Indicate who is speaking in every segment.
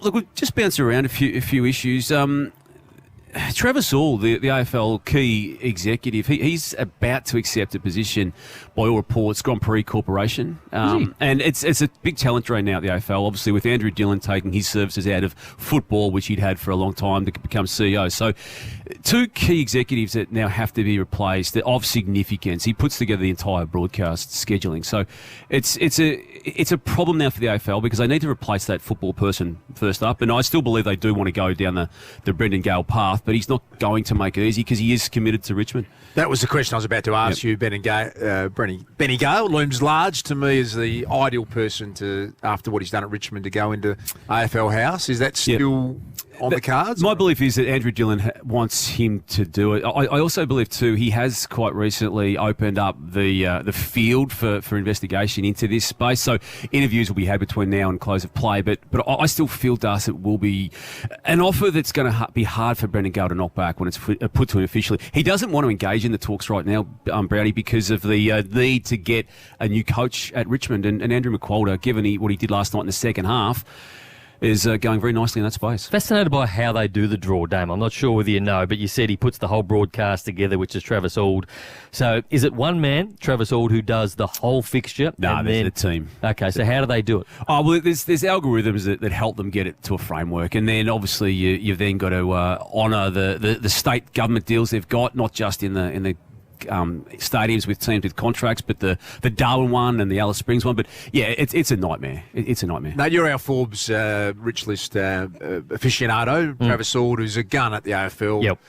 Speaker 1: Look, we'll just bounce around a few issues. Trevor Saul, the AFL key executive, he's about to accept a position by all reports, Grand Prix Corporation. And it's a big talent drain now at the AFL, obviously, with Andrew Dillon taking his services out of football, which he'd had for a long time, to become CEO. So two key executives that now have to be replaced of significance. He puts together the entire broadcast scheduling. So it's a problem now for the AFL because they need to replace that football person first up. And I still believe they do want to go down the Brendan Gale path, but he's not going to make it easy because he is committed to Richmond.
Speaker 2: That was the question I was about to ask you. Benny Gale looms large to me as the ideal person to, after what he's done at Richmond, to go into AFL House. Is that still on the cards?
Speaker 1: My belief is that Andrew Dillon wants him to do it. I also believe too he has quite recently opened up the field for investigation into this space. So interviews will be had between now and close of play. But I still feel, Das, it will be an offer that's going to be hard for Brendan Gale to knock back when it's put to him officially. He doesn't want to engage in the talks right now, Brownie, because of the need to get a new coach at Richmond. And Andrew McQualter, given what he did last night in the second half, is going very nicely in that space.
Speaker 3: Fascinated by how they do the draw, Dame. I'm not sure whether you know, but you said he puts the whole broadcast together, which is Travis Auld. So is it one man, Travis Auld, who does the whole fixture?
Speaker 1: No, there's a team.
Speaker 3: Okay, so how do they do it?
Speaker 1: Oh, well, there's algorithms that help them get it to a framework, and then obviously you've then got to honour the state government deals they've got, not just in the stadiums with teams with contracts, but the Darwin one and the Alice Springs one. But yeah, it's a nightmare. It's a nightmare.
Speaker 2: Now, you're our Forbes Rich List aficionado. Travis Auld, who's a gun at the AFL.
Speaker 3: Yep.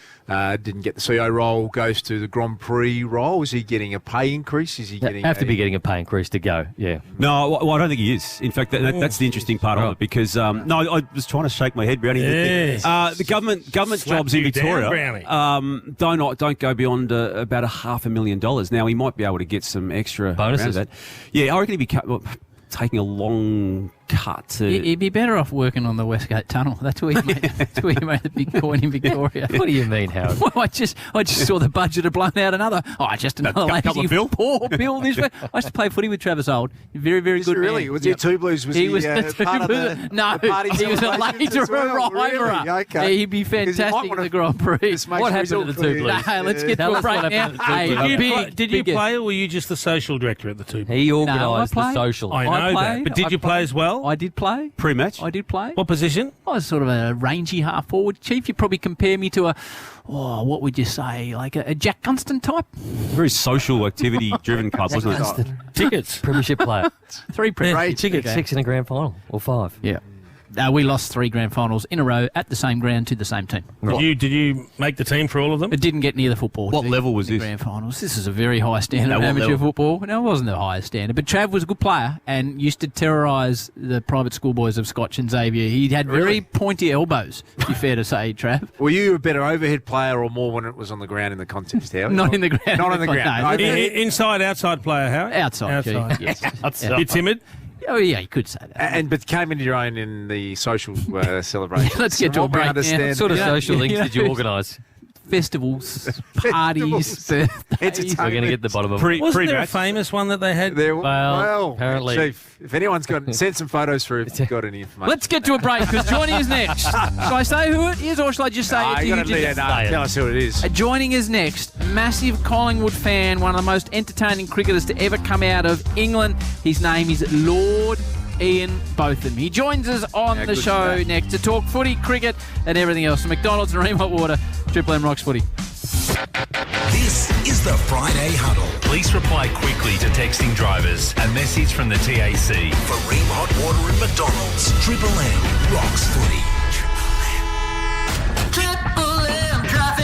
Speaker 2: Didn't get the CEO role, goes to the Grand Prix role. Is he getting a pay increase? Is he getting
Speaker 3: be getting a pay increase to go, yeah.
Speaker 1: No, I don't think he is. In fact, that's the interesting part of it because, no, I was trying to shake my head, Brownie.
Speaker 4: Yes.
Speaker 1: The government jobs in Victoria don't go beyond about $500,000. Now, he might be able to get some extra
Speaker 3: bonuses.
Speaker 1: That. Yeah, I reckon he'd be taking a long cut.
Speaker 5: He'd be better off working on the Westgate Tunnel. That's where he made the big coin in Victoria.
Speaker 3: What do you mean, Howard?
Speaker 5: Well, I just saw the budget had blown out another. Just another lazy poor bill. I used to play footy with Travis Auld. Very, very good.
Speaker 2: Really?
Speaker 5: Man.
Speaker 2: Was he Two Blues? Was he
Speaker 5: was
Speaker 2: part of the party?
Speaker 5: He was a later arriver.
Speaker 2: Really? Okay.
Speaker 5: Yeah, he'd be fantastic at the Grand Prix.
Speaker 3: What happened to the Two Blues?
Speaker 5: Let's get to a break now.
Speaker 4: Did you play, or were you just the social director at the Two Blues?
Speaker 3: He organised the social.
Speaker 4: I know that. But did you play as well?
Speaker 5: I did play.
Speaker 1: Pre-match?
Speaker 5: I did play.
Speaker 4: What position?
Speaker 5: I was sort of a rangy half-forward, Chief. You'd probably compare me to what would you say, like a Jack Gunston type?
Speaker 1: Very social, activity-driven club, wasn't it?
Speaker 4: Tickets.
Speaker 3: Premiership player.
Speaker 5: 3 premiership
Speaker 3: tickets. 6 in a grand final, or 5.
Speaker 5: Yeah. We lost 3 grand finals in a row at the same ground to the same team.
Speaker 4: Did you make the team for all of them?
Speaker 5: It didn't get near the football.
Speaker 1: What level was this?
Speaker 5: Grand finals. This is a very high standard of amateur football. No, it wasn't the highest standard. But Trav was a good player and used to terrorise the private schoolboys of Scotch and Xavier. He had very pointy elbows, to be fair to say, Trav.
Speaker 2: Were you a better overhead player or more when it was on the ground in the contest, Howard?
Speaker 5: Not in the ground.
Speaker 2: Not on the ground.
Speaker 5: No.
Speaker 4: Inside, outside player, Howard?
Speaker 5: Outside. Yes.
Speaker 4: Bit timid?
Speaker 5: Oh, yeah, you could say that.
Speaker 2: But came into your own in the social celebration.
Speaker 5: Let's get to a break now.
Speaker 3: What sort of social things did you organise?
Speaker 5: Festivals, parties, birthdays.
Speaker 3: We're going to get the bottom of it.
Speaker 4: Wasn't there a famous one that they had?
Speaker 3: Well, apparently.
Speaker 2: Chief, if anyone's got, send some photos through if you've got any information.
Speaker 5: Let's get to a break because joining us next. Shall I say who it is or shall I just say it to you?
Speaker 2: Tell us who it is.
Speaker 5: Joining us next, massive Collingwood fan, one of the most entertaining cricketers to ever come out of England. His name is Lord Ian Botham. He joins us on the show next to talk footy, cricket and everything else. So McDonald's and Ream Hot Water, Triple M Rocks Footy.
Speaker 6: This is the Friday Huddle. Please reply quickly to texting drivers. A message from the TAC. For Ream Hot Water and McDonald's, Triple M Rocks Footy.
Speaker 7: Triple M traffic.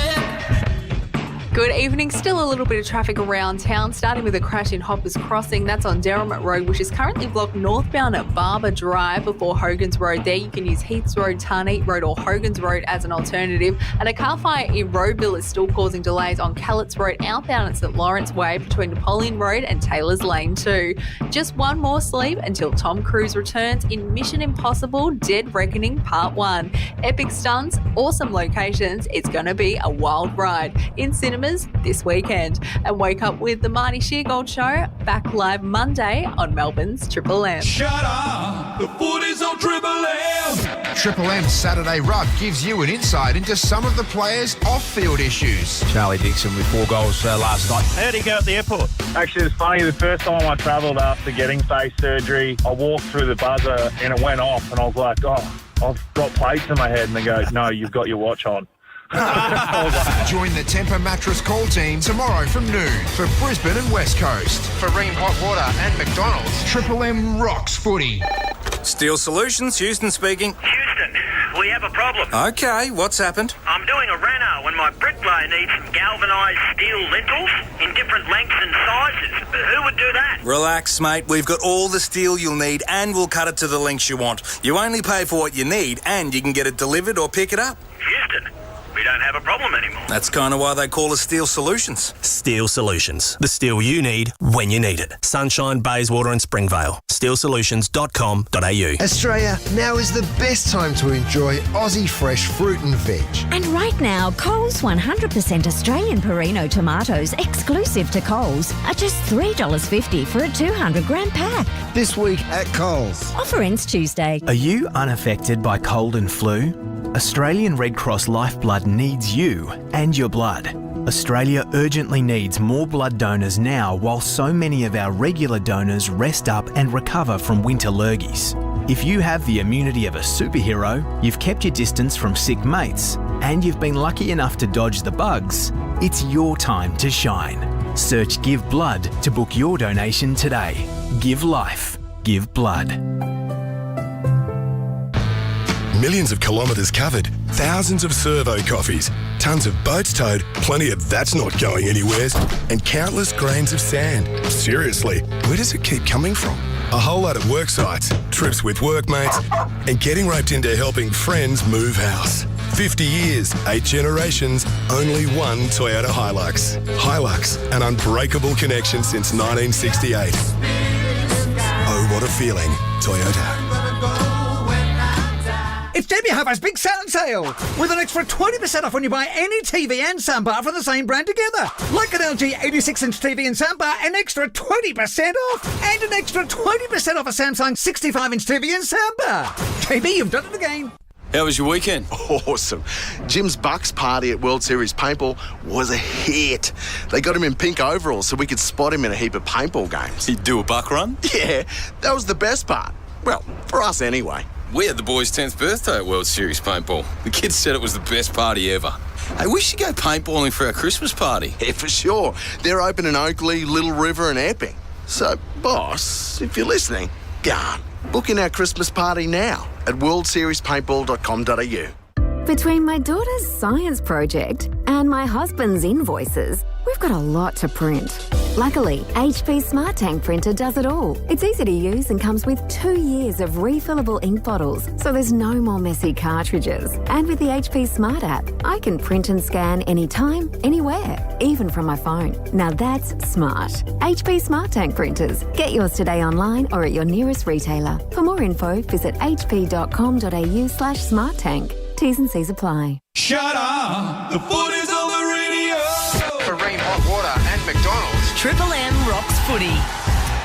Speaker 7: Good evening. Still a little bit of traffic around town, starting with a crash in Hoppers Crossing. That's on Derrimut Road, which is currently blocked northbound at Barber Drive before Hogan's Road. There you can use Heaths Road, Tarneet Road or Hogan's Road as an alternative. And a car fire in Roeville is still causing delays on Callets Road outbound at St Lawrence Way between Napoleon Road and Taylor's Lane 2. Just one more sleep until Tom Cruise returns in Mission Impossible Dead Reckoning Part 1. Epic stunts, awesome locations. It's going to be a wild ride in cinemas this weekend. And wake up with the Marty Sheargold Show back live Monday on Melbourne's Triple M.
Speaker 6: Shut up! The footy's on Triple M!
Speaker 8: Triple M's Saturday Rug gives you an insight into some of the players' off-field issues.
Speaker 2: Charlie Dixon with 4 goals last night.
Speaker 9: How did he go at the airport?
Speaker 10: Actually, it's funny. The first time I travelled after getting face surgery, I walked through the buzzer and it went off, and I was like, oh, I've got plates in my head. And they go, no, you've got your watch on.
Speaker 8: Join the Temper Mattress call team tomorrow from noon for Brisbane and West Coast. For Ream Hot Water and McDonald's, Triple M rocks footy.
Speaker 11: Steel Solutions, Houston speaking.
Speaker 12: Houston, we have a problem.
Speaker 11: Okay, what's happened?
Speaker 12: I'm doing a reno and my bricklayer needs some galvanised steel lintels in different lengths and sizes. Who would do that?
Speaker 11: Relax, mate. We've got all the steel you'll need and we'll cut it to the lengths you want. You only pay for what you need and you can get it delivered or pick it up.
Speaker 12: Houston, we don't have a problem anymore.
Speaker 11: That's kind of why they call us Steel Solutions.
Speaker 13: Steel Solutions. The steel you need when you need it. Sunshine, Bayswater and Springvale. steelsolutions.com.au.
Speaker 8: Australia, now is the best time to enjoy Aussie fresh fruit and veg.
Speaker 14: And right now, Coles 100% Australian Perino tomatoes, exclusive to Coles, are just $3.50 for a 200-gram pack.
Speaker 8: This week at Coles.
Speaker 14: Offer ends Tuesday.
Speaker 15: Are you unaffected by cold and flu? Australian Red Cross Lifeblood needs you and your blood. Australia urgently needs more blood donors now while so many of our regular donors rest up and recover from winter lurgies. If you have the immunity of a superhero, you've kept your distance from sick mates, and you've been lucky enough to dodge the bugs, it's your time to shine. Search Give Blood to book your donation today. Give life. Give blood.
Speaker 16: Millions of kilometres covered, thousands of servo coffees, tons of boats towed, plenty of that's not going anywheres, and countless grains of sand. Seriously, where does it keep coming from? A whole lot of work sites, trips with workmates, and getting roped into helping friends move house. 50 years, 8 generations, only one Toyota Hilux. Hilux, an unbreakable connection since 1968. Oh, what a feeling, Toyota.
Speaker 17: It's Debbie Harper's Big Silent Sale with an extra 20% off when you buy any TV and soundbar from the same brand together. Like an LG 86-inch TV and soundbar, an extra 20% off. And an extra 20% off a Samsung 65-inch TV and soundbar. JB, you've done it again.
Speaker 18: How was your weekend?
Speaker 19: Awesome. Jim's Bucks party at World Series Paintball was a hit. They got him in pink overalls so we could spot him in a heap of paintball games.
Speaker 18: He'd do a buck run?
Speaker 19: Yeah, that was the best part. Well, for us anyway.
Speaker 18: We had the boys' 10th birthday at World Series Paintball. The kids said it was the best party ever. Hey, we should go paintballing for our Christmas party.
Speaker 19: Yeah, for sure. They're open in Oakley, Little River and Epping. So, boss, if you're listening, go on. Book in our Christmas party now at worldseriespaintball.com.au.
Speaker 20: Between my daughter's science project and my husband's invoices, we've got a lot to print. Luckily, HP Smart Tank Printer does it all. It's easy to use and comes with 2 years of refillable ink bottles, so there's no more messy cartridges. And with the HP Smart app, I can print and scan anytime, anywhere, even from my phone. Now that's smart. HP Smart Tank Printers. Get yours today online or at your nearest retailer. For more info, visit hp.com.au/smarttank. T's and C's apply.
Speaker 6: Shut up! The foot is on the radio!
Speaker 8: For Ream Hot Water and McDonald's,
Speaker 21: Triple M rocks footy.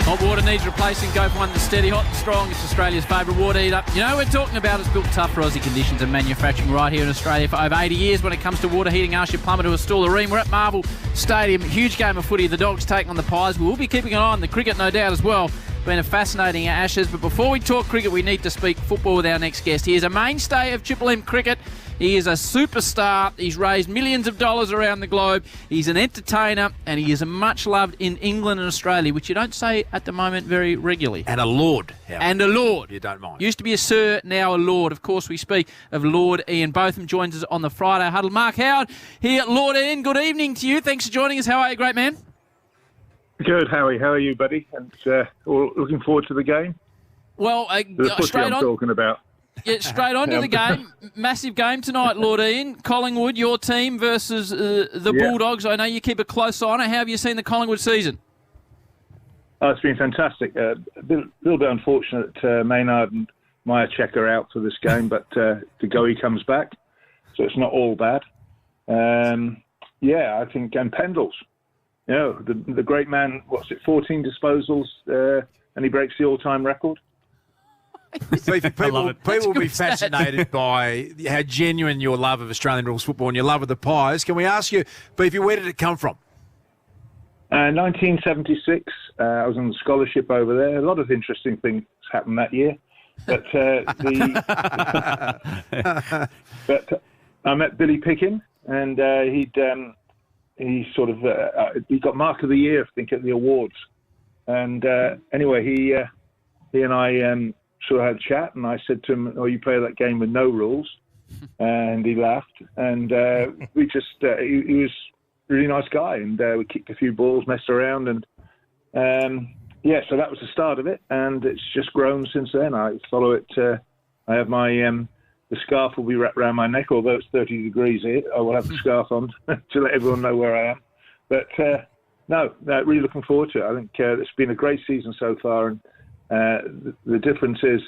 Speaker 5: Hot water needs replacing. Go for one that's steady, hot and strong. It's Australia's favourite water heater. You know, we're talking about it's built tough for Aussie conditions and manufacturing right here in Australia for over 80 years. When it comes to water heating, ask your plumber to install a ream. We're at Marvel Stadium. Huge game of footy. The Dogs taking on the Pies. We will be keeping an eye on the cricket, no doubt, as well. Been a fascinating Ashes. But before we talk cricket, we need to speak football with our next guest. He is a mainstay of Triple M cricket. He is a superstar. He's raised millions of dollars around the globe. He's an entertainer, and he is much loved in England and Australia, which you don't say at the moment very regularly.
Speaker 2: And a lord. Howard.
Speaker 5: And a lord.
Speaker 2: You don't mind.
Speaker 5: Used to be a sir, now a lord. Of course, we speak of Lord Ian Botham. Joins us on the Friday Huddle. Mark Howard here. Lord Ian, good evening to you. Thanks for joining us. How are you, great man?
Speaker 10: Good, Howie. How are you, buddy? And looking forward to the game.
Speaker 5: Well, straight on.
Speaker 10: Talking about.
Speaker 5: Yeah, straight on to the game. Massive game tonight, Lord Ian. Collingwood, your team versus the Bulldogs. I know you keep a close eye on it. How have you seen the Collingwood season?
Speaker 10: It's been fantastic. A little bit unfortunate Maynard and Meyer Checker out for this game, but Goey comes back, so it's not all bad. I think, and Pendles. the great man, 14 disposals, and he breaks the all-time record.
Speaker 2: People will be fascinated by how genuine your love of Australian rules football and your love of the Pies. Can we ask you, Beefy, where did it come from?
Speaker 10: 1976. I was on scholarship over there. A lot of interesting things happened that year. But but I met Billy Pickin, and he got Mark of the Year, I think, at the awards. And anyway, he and I sort of had a chat, and I said to him, "Oh, you play that game with no rules?" And he laughed, and we just he was a really nice guy, and we kicked a few balls, messed around, and so that was the start of it, and it's just grown since then. I follow it. I have my the scarf will be wrapped around my neck, although it's 30 degrees here. I will have the scarf on to let everyone know where I am. But no, really looking forward to it. I think it's been a great season so far, and the difference is,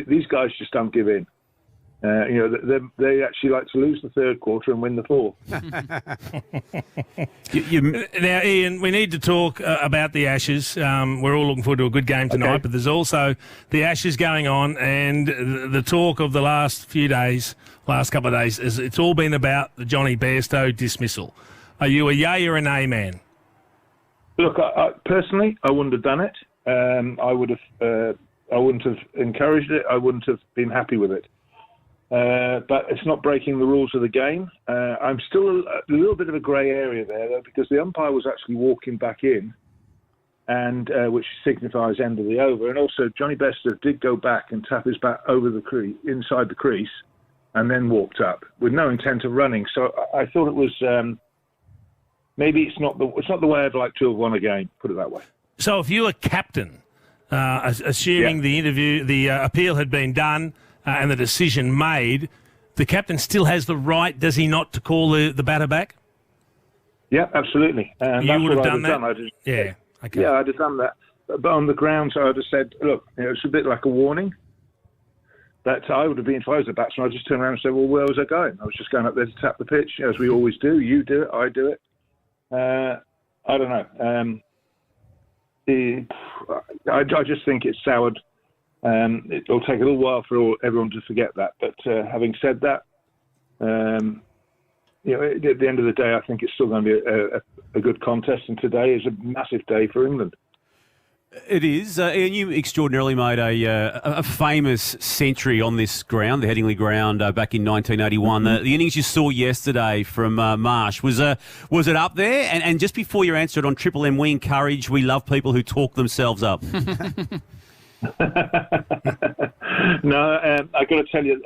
Speaker 10: these guys just don't give in. They actually like to lose the third quarter and win the fourth.
Speaker 4: Now, Ian, we need to talk about the Ashes. We're all looking forward to a good game tonight, but there's also the Ashes going on, and the talk of the last couple of days, is it's all been about the Johnny Bairstow dismissal. Are you a yay or a nay man?
Speaker 10: Look, personally, I wouldn't have done it. I wouldn't have encouraged it. I wouldn't have been happy with it. But it's not breaking the rules of the game. I'm still a little bit of a grey area there, though, because the umpire was actually walking back in, and which signifies end of the over. And also, Johnny Bairstow did go back and tap his bat over the inside the crease, and then walked up with no intent of running. So I thought it was maybe it's not the way I'd like to have won a game. Put it that way.
Speaker 4: So if you were captain, assuming the appeal had been done. And the decision made, the captain still has the right, does he not, to call the batter back?
Speaker 10: Yeah, absolutely. And
Speaker 4: you would have done that?
Speaker 10: Yeah, I'd have done that. But on the grounds, I would have said, look, it's a bit like a warning. That I would have been, if I was a batsman, I'd just turn around and say, well, where was I going? I was just going up there to tap the pitch, as we always do. You do it, I do it. I don't know. I just think it's soured. It'll take a little while for everyone to forget that. But having said that, at the end of the day, I think it's still going to be a good contest. And today is a massive day for England.
Speaker 1: It is. And you extraordinarily made a famous century on this ground, the Headingley ground, back in 1981. The innings you saw yesterday from Marsh, was it up there? And just before you answered on Triple M, we encourage, we love people who talk themselves up.
Speaker 10: No, I got to tell you,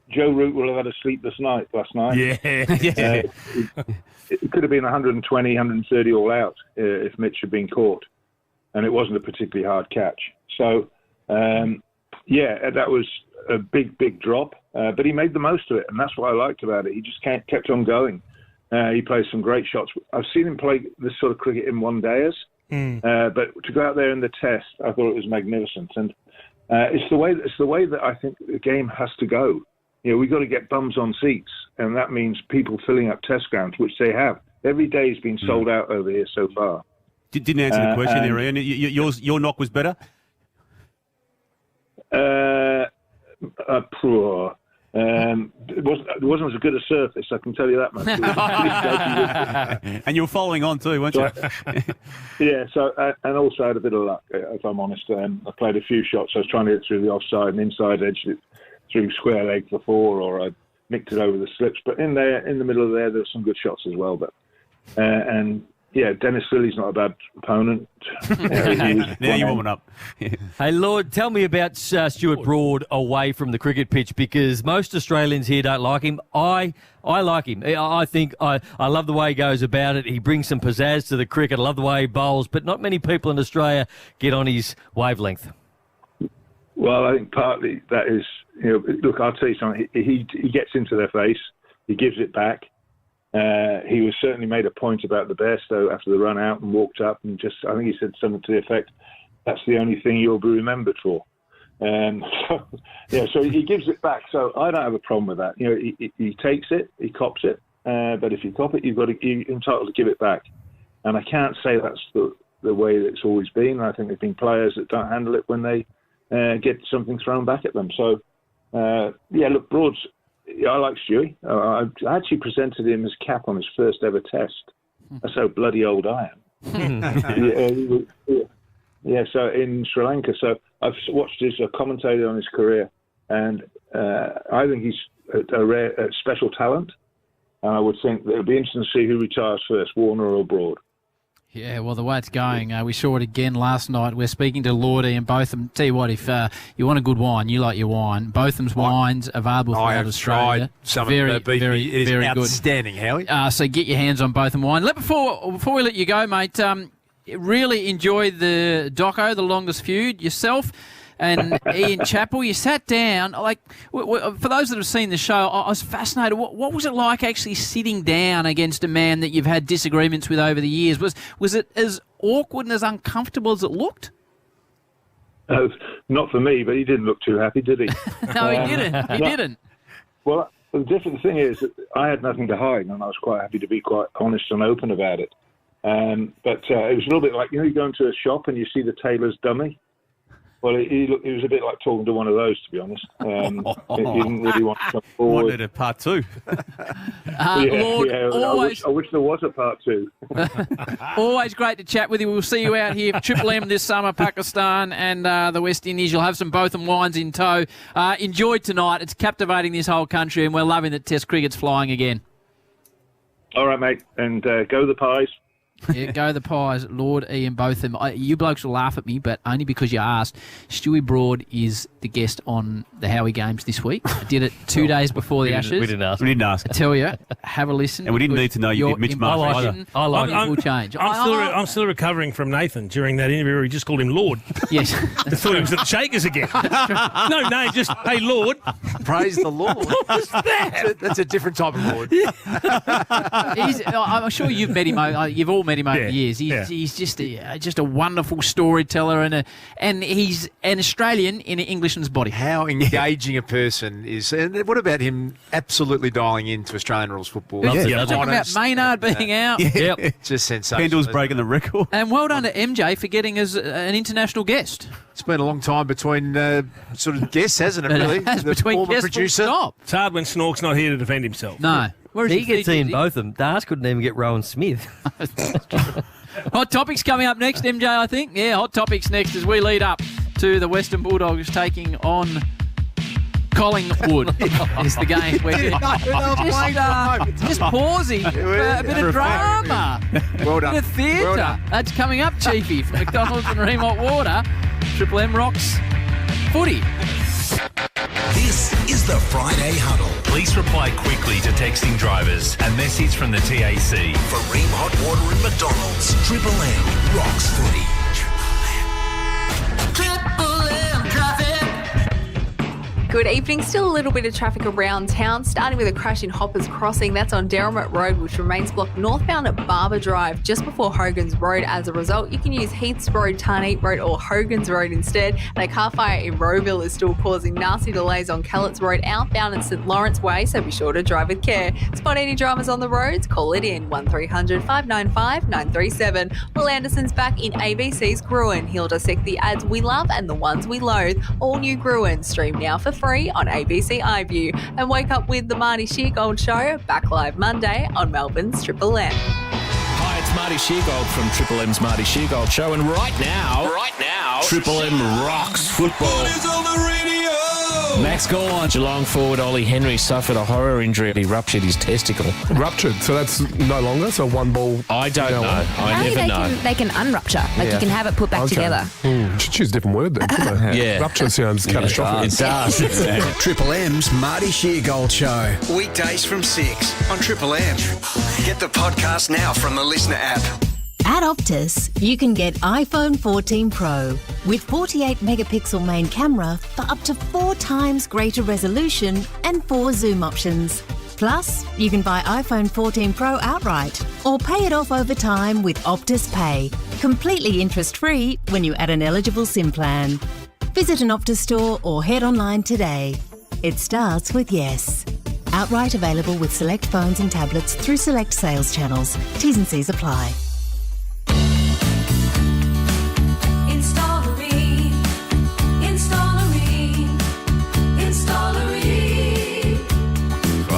Speaker 10: Joe Root will have had a sleepless night last night.
Speaker 4: Yeah.
Speaker 10: It could have been 120, 130 all out if Mitch had been caught, and it wasn't a particularly hard catch. So, that was a big drop, but he made the most of it, and that's what I liked about it. He just kept on going. He plays some great shots. I've seen him play this sort of cricket in one-dayers. But to go out there in the test, I thought it was magnificent, and it's the way that I think the game has to go. We've got to get bums on seats, and that means people filling up test grounds, which they have. Every day has been sold out over here so far.
Speaker 1: Didn't answer the question there, Ian. Your knock was better. It wasn't as good a surface, I can tell you that much. And you were following on too, weren't you?
Speaker 10: And also I had a bit of luck, if I'm honest. I played a few shots. I was trying to get through the offside and inside edge it through square leg for four, or I nicked it over the slips. But in the middle of there were some good shots as well. But Dennis Lilly's not a bad opponent.
Speaker 1: Now you're warming up.
Speaker 3: Hey, Lord, tell me about Stuart Broad away from the cricket pitch, because most Australians here don't like him. I like him. I think I love the way he goes about it. He brings some pizzazz to the cricket. I love the way he bowls, but not many people in Australia get on his wavelength.
Speaker 10: Well, I think partly that is, look, I'll tell you something. He gets into their face. He gives it back. He was certainly made a point about the Bairstow after the run out and walked up and I think he said something to the effect, that's the only thing you'll be remembered for. So he gives it back. So I don't have a problem with that. He takes it, he cops it. But if you cop it, you're entitled to give it back. And I can't say that's the way that it's always been. I think there've been players that don't handle it when they get something thrown back at them. So, look, Broad's... I like Stewie. I actually presented him his cap on his first ever test. That's how bloody old I am. So in Sri Lanka. So I've watched his commentator on his career, and I think he's a special talent. And I would think that it would be interesting to see who retires first, Warner or Broad.
Speaker 5: Yeah, well, the way it's going, we saw it again last night. We're speaking to Lordy and Botham. Tell you what, if you want a good wine, you like your wine. Botham's wines available throughout Australia.
Speaker 2: Tried some
Speaker 5: very,
Speaker 2: of the beef.
Speaker 5: very,
Speaker 2: It is
Speaker 5: very
Speaker 2: outstanding, Howie.
Speaker 5: good. So get your hands on Botham wine. Before we let you go, mate, really enjoyed the doco, The Longest Feud, yourself and Ian Chappell. You sat down, for those that have seen the show, I was fascinated. What was it like actually sitting down against a man that you've had disagreements with over the years? Was it as awkward and as uncomfortable as it looked?
Speaker 10: Not for me, but he didn't look too happy, did he?
Speaker 5: No, he didn't. He didn't.
Speaker 10: Well, the different thing is that I had nothing to hide, and I was quite happy to be quite honest and open about it. But it was a little bit like, you go into a shop and you see the tailor's dummy. Well, he was a bit like talking to one of those, to be honest. He didn't really want to come forward.
Speaker 3: Wanted a part two.
Speaker 5: Lord,
Speaker 10: I wish there was a part two.
Speaker 5: Always great to chat with you. We'll see you out here for Triple M this summer, Pakistan and the West Indies. You'll have some Botham wines in tow. Enjoy tonight. It's captivating this whole country, and we're loving that Test cricket's flying again.
Speaker 10: All right, mate, and go the Pies.
Speaker 5: Yeah, go the Pies, Lord Ian Botham. You blokes will laugh at me, but only because you asked. Stewie Broad is the guest on the Howie Games this week. I did it 2 days before the Ashes.
Speaker 3: We didn't ask.
Speaker 5: I tell you, have a listen.
Speaker 1: And we didn't need to know you did Mitch Marsh either.
Speaker 3: I like it.
Speaker 5: Will change.
Speaker 4: I'm still recovering from Nathan during that interview where he just called him Lord.
Speaker 5: Yes.
Speaker 4: I thought he was at the Shakers again. No, just, hey, Lord.
Speaker 2: Praise the Lord.
Speaker 4: What was that?
Speaker 2: That's a different type of Lord.
Speaker 5: I'm sure you've met him. You've all met him over the years. He's just a wonderful storyteller, and he's an Australian in an Englishman's body.
Speaker 2: How engaging a person is. And what about him absolutely dialing into Australian rules football?
Speaker 5: Talking about Maynard being out.
Speaker 2: Yep. Just sensational.
Speaker 1: Pendle's breaking the record.
Speaker 5: And well done to MJ for getting us an international guest.
Speaker 2: It's been a long time between sort of guests, hasn't it, really?
Speaker 5: Between guests,
Speaker 2: producer.
Speaker 5: stop.
Speaker 4: It's hard when Snork's not here to defend himself.
Speaker 5: No.
Speaker 3: He gets in Botham. Dars couldn't even get Rowan Smith.
Speaker 5: Hot Topics coming up next, MJ, I think. Yeah, Hot Topics next as we lead up to the Western Bulldogs taking on Collingwood. Is the game. Just pausing for a bit of drama.
Speaker 2: Well done.
Speaker 5: A bit of theatre.
Speaker 2: Well done.
Speaker 5: That's coming up, Chiefy, from McDonald's and Ream Hot Water. Triple M rocks footy.
Speaker 6: This is the Friday Huddle. Please reply quickly to texting drivers. A message from the TAC. For Ream Hot Water and McDonald's. Triple M rocks footy.
Speaker 7: Triple M traffic. Good evening. Still a little bit of traffic around town, starting with a crash in Hoppers Crossing. That's on Derrimut Road, which remains blocked northbound at Barber Drive, just before Hogan's Road. As a result, you can use Heaths Road, Tarneet Road or Hogan's Road instead. And a car fire in Rowville is still causing nasty delays on Kellett's Road outbound at St Lawrence Way, so be sure to drive with care. Spot any dramas on the roads? Call it in 1300 595 937. Will Anderson's back in ABC's Gruen. He'll dissect the ads we love and the ones we loathe. All new Gruen. Stream now for free on ABC iView. And wake up with the Marty Sheargold Show, back live Monday on Melbourne's Triple M.
Speaker 9: Hi, it's Marty Sheargold from Triple M's Marty Sheargold Show, and right now, Triple M rocks football. Max Gorn. Geelong forward Ollie Henry suffered a horror injury. He ruptured his testicle.
Speaker 16: Ruptured, so that's no longer, so one ball.
Speaker 9: I don't know. I never know.
Speaker 22: They can unrupture. You can have it put back together.
Speaker 16: Should choose a different word then, shouldn't I?
Speaker 9: Yeah.
Speaker 16: Rupture sounds catastrophic.
Speaker 9: It does.
Speaker 23: Triple M's Marty Sheargold Show.
Speaker 11: Weekdays from 6 on Triple M. Get the podcast now from the Listener app.
Speaker 24: At Optus, you can get iPhone 14 Pro with 48 megapixel main camera for up to 4 times greater resolution and 4 zoom options. Plus, you can buy iPhone 14 Pro outright or pay it off over time with Optus Pay, completely interest-free when you add an eligible SIM plan. Visit an Optus store or head online today. It starts with yes. Outright available with select phones and tablets through select sales channels. T's and C's apply.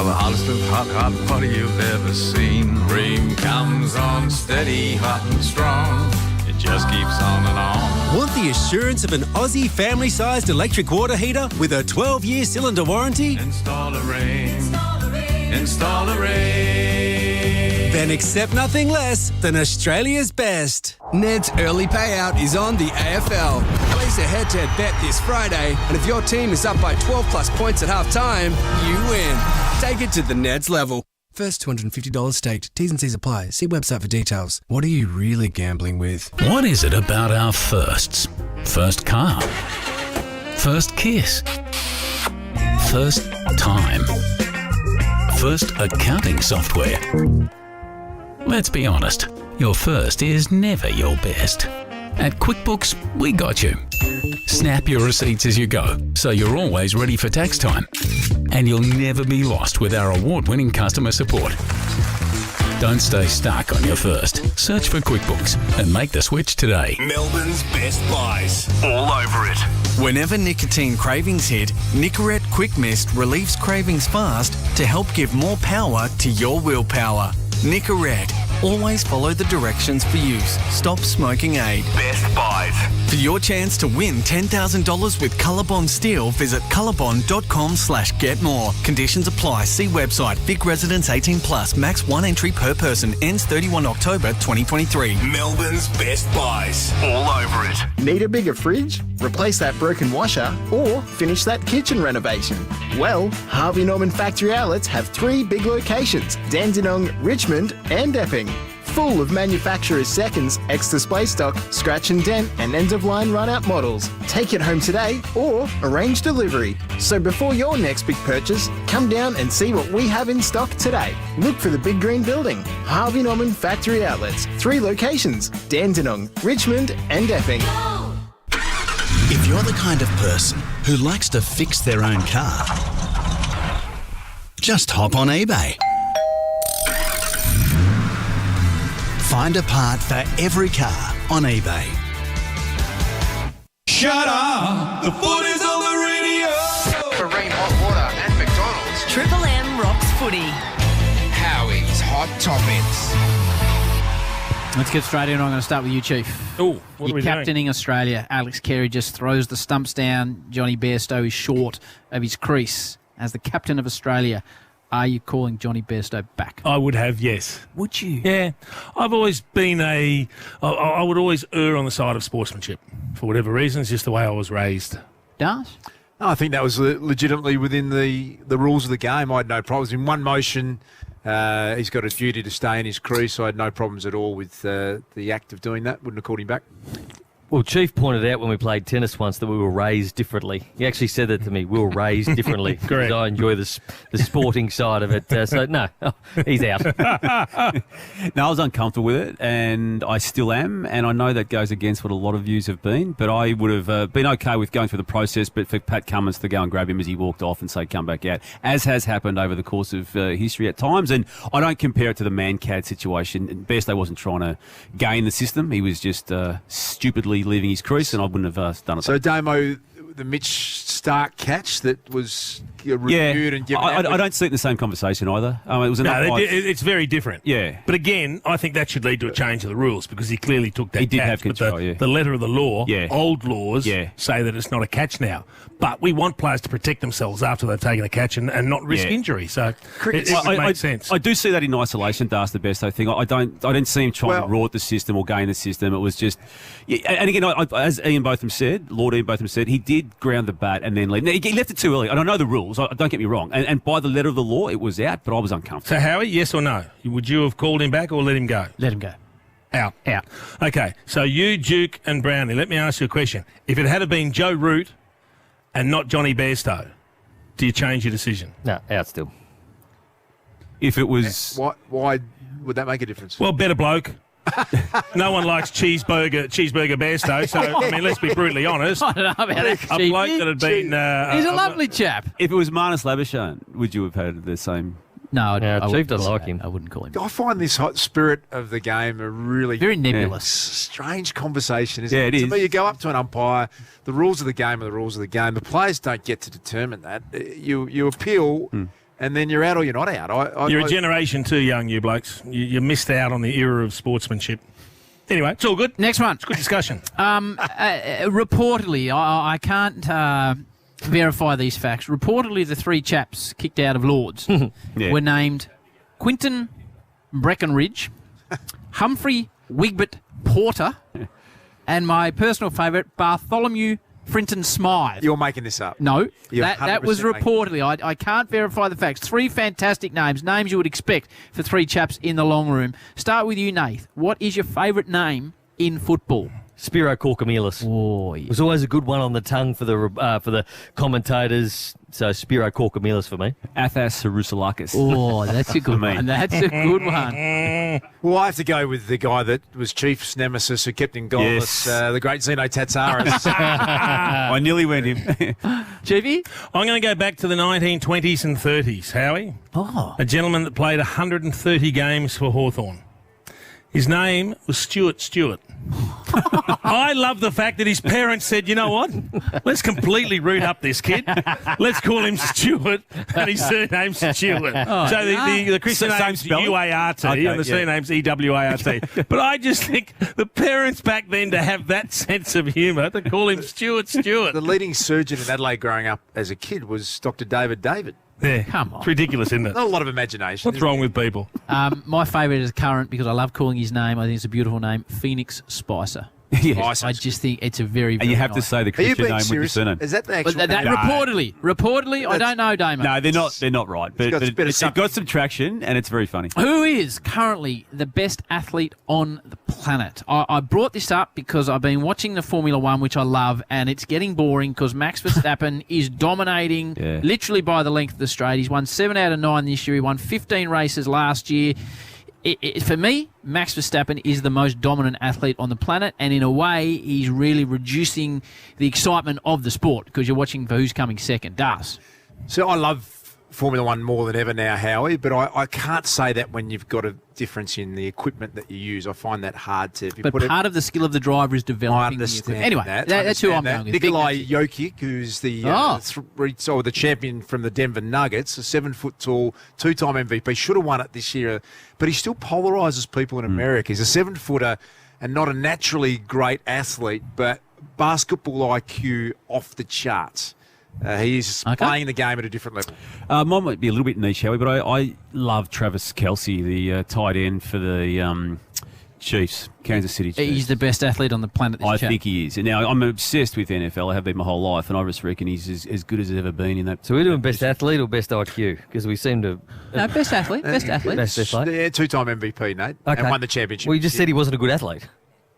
Speaker 12: Well, the hottest of hot party you've ever seen. Ream comes on steady, hot and strong. It just keeps on and on.
Speaker 13: Want the assurance of an Aussie family-sized electric water heater with a 12-year cylinder warranty?
Speaker 12: Install a Ream. Install a Ream.
Speaker 13: Then accept nothing less than Australia's best.
Speaker 23: Ned's early payout is on the AFL. Place a head-to-head bet this Friday, and if your team is up by 12 plus points at half-time, you win. Take it to the Ned's level. First $250 staked. T's and C's apply. See website for details. What are you really gambling with?
Speaker 6: What is it about our firsts? First car. First kiss. First time. First accounting software. Let's be honest, your first is never your best. At QuickBooks, we got you. Snap your receipts as you go, so you're always ready for tax time. And you'll never be lost with our award-winning customer support. Don't stay stuck on your first. Search for QuickBooks and make the switch today. Melbourne's best buys. All over it.
Speaker 14: Whenever nicotine cravings hit, Nicorette Quick Mist relieves cravings fast to help give more power to your willpower. Nicorette. Always follow the directions for use. Stop smoking aid.
Speaker 6: Best buys.
Speaker 14: For your chance to win $10,000 with Colorbond Steel, visit colorbond.com/getmore. Conditions apply. See website. Vic residents 18 plus. Max 1 entry per person. Ends 31 October 2023.
Speaker 6: Melbourne's best buys. All over it.
Speaker 15: Need a bigger fridge? Replace that broken washer? Or finish that kitchen renovation? Well, Harvey Norman Factory Outlets have 3 big locations: Dandenong, Richmond and Epping. Full of manufacturer's seconds, ex-display stock, scratch and dent and end-of-line run-out models. Take it home today or arrange delivery. So before your next big purchase, come down and see what we have in stock today. Look for the big green building. Harvey Norman Factory Outlets. 3 locations: Dandenong, Richmond and Epping.
Speaker 25: If you're the kind of person who likes to fix their own car, just hop on eBay. Find a part for every car on eBay.
Speaker 12: Shut up! The foot is on the radio!
Speaker 8: For Ream Hot Water and McDonald's.
Speaker 21: Triple M rocks footy.
Speaker 8: Howie's Hot Topics.
Speaker 5: Let's get straight in. I'm going to start with you, Chief.
Speaker 4: Oh, what are we
Speaker 5: You're captaining Australia. Alex Carey just throws the stumps down. Johnny Bairstow is short of his crease. As the captain of Australia, are you calling Johnny Bairstow back?
Speaker 4: I would have, yes.
Speaker 5: Would you?
Speaker 4: Yeah. I've always been I would always err on the side of sportsmanship. For whatever reason, it's just the way I was raised.
Speaker 5: Does?
Speaker 2: I think that was legitimately within the rules of the game. I had no problems. In one motion, he's got a duty to stay in his crease. So I had no problems at all with the act of doing that. Wouldn't have called him back.
Speaker 3: Well, Chief pointed out when we played tennis once that we were raised differently. He actually said that to me. We were raised differently.
Speaker 4: Correct.
Speaker 3: I enjoy the sporting side of it. So, no, he's out.
Speaker 1: No, I was uncomfortable with it, and I still am, and I know that goes against what a lot of views have been, but I would have been okay with going through the process, but for Pat Cummins to go and grab him as he walked off and say, come back out, as has happened over the course of history at times, and I don't compare it to the man-cad situation. Bairstow wasn't trying to game the system. He was just stupidly leaving his crease, and I wouldn't have done it.
Speaker 2: So, Damo, the Mitch Stark catch that was reviewed and given
Speaker 1: I don't see it in the same conversation either. It was
Speaker 4: it's very different.
Speaker 1: Yeah.
Speaker 4: But again, I think that should lead to a change of the rules because he clearly took that
Speaker 1: He did
Speaker 4: catch.
Speaker 1: have control,
Speaker 4: but
Speaker 1: yeah.
Speaker 4: the letter of the law,
Speaker 1: Yeah.
Speaker 4: old laws,
Speaker 1: Yeah.
Speaker 4: say that it's not a catch now. But we want players to protect themselves after they've taken a catch and not risk
Speaker 1: Yeah.
Speaker 4: injury. So it
Speaker 1: I
Speaker 4: makes sense.
Speaker 1: I do see that in isolation, Das, the best thing. I didn't see him trying to rort the system or game the system. It was just, and again, as Ian Botham said, Lord Ian Botham said, he did ground the bat and then leave. Now, he left it too early, and I know the rules. Don't get me wrong. And by the letter of the law, it was out, but I was uncomfortable.
Speaker 4: So Howie, yes or no? Would you have called him back or let him go?
Speaker 5: Let him go.
Speaker 4: Out.
Speaker 5: Out.
Speaker 4: Okay, so you, Duke and Brownie, let me ask you a question. If it had been Joe Root and not Johnny Bairstow, do you change your decision?
Speaker 3: No, out still.
Speaker 1: If it was...
Speaker 2: Why would that make a difference?
Speaker 4: Well, better bloke. No one likes cheeseburger Bairstow, so, I mean, let's be brutally honest.
Speaker 5: I don't know about that,
Speaker 4: A bloke that had been...
Speaker 5: He's a lovely chap.
Speaker 1: If it was Marnus Labuschagne, would you have had the same...
Speaker 5: No,
Speaker 3: Chief doesn't like him.
Speaker 5: I wouldn't call him.
Speaker 2: I find this hot spirit of the game a really...
Speaker 5: Very nebulous.
Speaker 2: Strange conversation, isn't
Speaker 1: Yeah,
Speaker 2: it?
Speaker 1: it
Speaker 2: To
Speaker 1: is.
Speaker 2: me, you go up to an umpire, the rules of the game are the rules of the game. The players don't get to determine that. You appeal... and then you're out or you're not out.
Speaker 4: You're a generation too young, you blokes. You missed out on the era of sportsmanship. Anyway, it's all good.
Speaker 5: Next one.
Speaker 4: It's good discussion.
Speaker 5: Reportedly, I can't verify these facts. Reportedly, the 3 chaps kicked out of Lords were named Quinton Breckenridge, Humphrey Wigbert Porter, and my personal favourite, Bartholomew Frinton Smythe.
Speaker 2: You're making this up.
Speaker 5: No,
Speaker 2: You're
Speaker 5: that was
Speaker 2: 100%
Speaker 5: reportedly. I can't verify the facts. 3 fantastic names you would expect for 3 chaps in the long room. Start with you, Nath. What is your favourite name in football?
Speaker 3: Spiro Korkamilis.
Speaker 5: Oh, yeah.
Speaker 3: It was always a good one on the tongue for the commentators. So Spiro Korkamilis for me.
Speaker 1: Athas Harusalakis.
Speaker 5: Oh, that's a good one. That's a good one.
Speaker 2: Well, I have to go with the guy that was Chief's nemesis who kept him goalless, the great Zeno Tatsaris.
Speaker 1: I nearly went him.
Speaker 5: Chiefy?
Speaker 4: I'm going to go back to the 1920s and 30s, Howie.
Speaker 5: Oh.
Speaker 4: A gentleman that played 130 games for Hawthorn. His name was Stuart Stewart. I love the fact that his parents said, you know what? Let's completely root up this kid. Let's call him Stewart, and his surname's Stewart. So the Christian name's UART, and the surname's EWART. But I just think the parents back then to have that sense of humour, to call him Stuart Stewart.
Speaker 2: The leading surgeon in Adelaide growing up as a kid was Dr. David David.
Speaker 4: Yeah,
Speaker 5: come on.
Speaker 4: It's ridiculous, isn't it?
Speaker 2: Not a lot of imagination.
Speaker 4: What's wrong with people?
Speaker 5: My favourite is current because I love calling his name. I think it's a beautiful name, Phoenix Spicer.
Speaker 1: Yes.
Speaker 5: I just think it's a very, very
Speaker 1: And you have to
Speaker 5: nice.
Speaker 1: say the Christian name with your surname.
Speaker 2: Is that the actual
Speaker 5: But that
Speaker 2: name?
Speaker 5: reportedly, I don't know, Damon.
Speaker 1: No, they're not right. But it's got some traction, and it's very funny.
Speaker 5: Who is currently the best athlete on the planet? I brought this up because I've been watching the Formula One, which I love, and it's getting boring because Max Verstappen is dominating literally by the length of the straight. He's won 7 out of 9 this year. He won 15 races last year. For me, Max Verstappen is the most dominant athlete on the planet, and in a way, he's really reducing the excitement of the sport because you're watching for who's coming second. Das.
Speaker 2: So I love Formula One more than ever now, Howie, but I can't say that when you've got a difference in the equipment that you use. I find that hard to...
Speaker 5: But part of the skill of the driver is developing
Speaker 2: I understand
Speaker 5: the equipment. Anyway, that's who I'm going with.
Speaker 2: Nikolai Jokic, who's the the champion from the Denver Nuggets, a 7 foot tall, 2-time MVP, should have won it this year, but he still polarises people in America. He's a 7-footer and not a naturally great athlete, but basketball IQ off the charts. He's playing the game at a different level.
Speaker 1: Mine might be a little bit niche, Howie, but I love Travis Kelce, the tight end for the Chiefs, Kansas City Chiefs.
Speaker 5: He's the best athlete on the planet.
Speaker 1: I think he is. Now, I'm obsessed with NFL. I have been my whole life, and I just reckon he's as good as he's ever been in that.
Speaker 3: So we're doing best athlete or best IQ? Because we seem to...
Speaker 5: No, best athlete. Best athlete.
Speaker 3: Best athlete.
Speaker 2: Yeah, 2-time MVP, Nate, and won the championship.
Speaker 3: Well, you just said he wasn't a good athlete.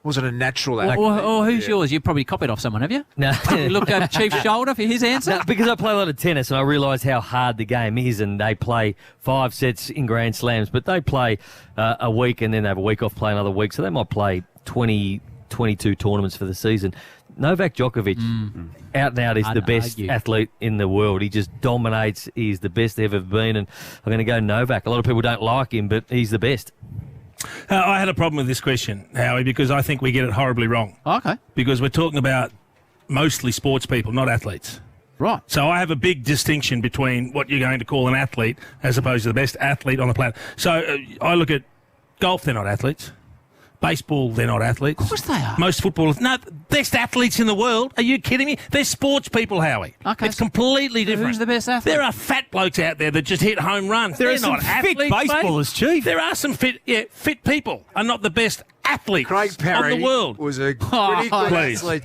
Speaker 2: Wasn't a natural athlete.
Speaker 5: Or who's yours? You've probably copied off someone, have you?
Speaker 3: No.
Speaker 5: You looked over Chief's shoulder for his answer?
Speaker 3: No, because I play a lot of tennis and I realise how hard the game is, and they play 5 sets in Grand Slams, but they play a week and then they have a week off, play another week, so they might play 20, 22 tournaments for the season. Novak Djokovic, out and out, is the best athlete in the world. He just dominates. He's the best ever been, and I'm going to go Novak. A lot of people don't like him, but he's the best.
Speaker 4: I had a problem with this question, Howie, because I think we get it horribly wrong.
Speaker 5: Okay.
Speaker 4: Because we're talking about mostly sports people, not athletes.
Speaker 5: Right.
Speaker 4: So I have a big distinction between what you're going to call an athlete as opposed to the best athlete on the planet. So I look at golf, they're not athletes. Baseball, they're not athletes.
Speaker 5: Of course they are.
Speaker 4: Most footballers. No, best athletes in the world. Are you kidding me? They're sports people, Howie.
Speaker 5: Okay.
Speaker 4: It's completely different.
Speaker 5: Who's the best athlete?
Speaker 4: There are fat blokes out there that just hit home runs.
Speaker 1: There
Speaker 4: They're
Speaker 1: are some
Speaker 4: not
Speaker 1: fit
Speaker 4: athletes,
Speaker 1: baseballers,
Speaker 4: mate.
Speaker 1: Chief.
Speaker 4: There are some fit people are not the best athletes
Speaker 2: Craig Parry
Speaker 4: of the world.
Speaker 2: was a pretty good
Speaker 4: Please.
Speaker 2: athlete.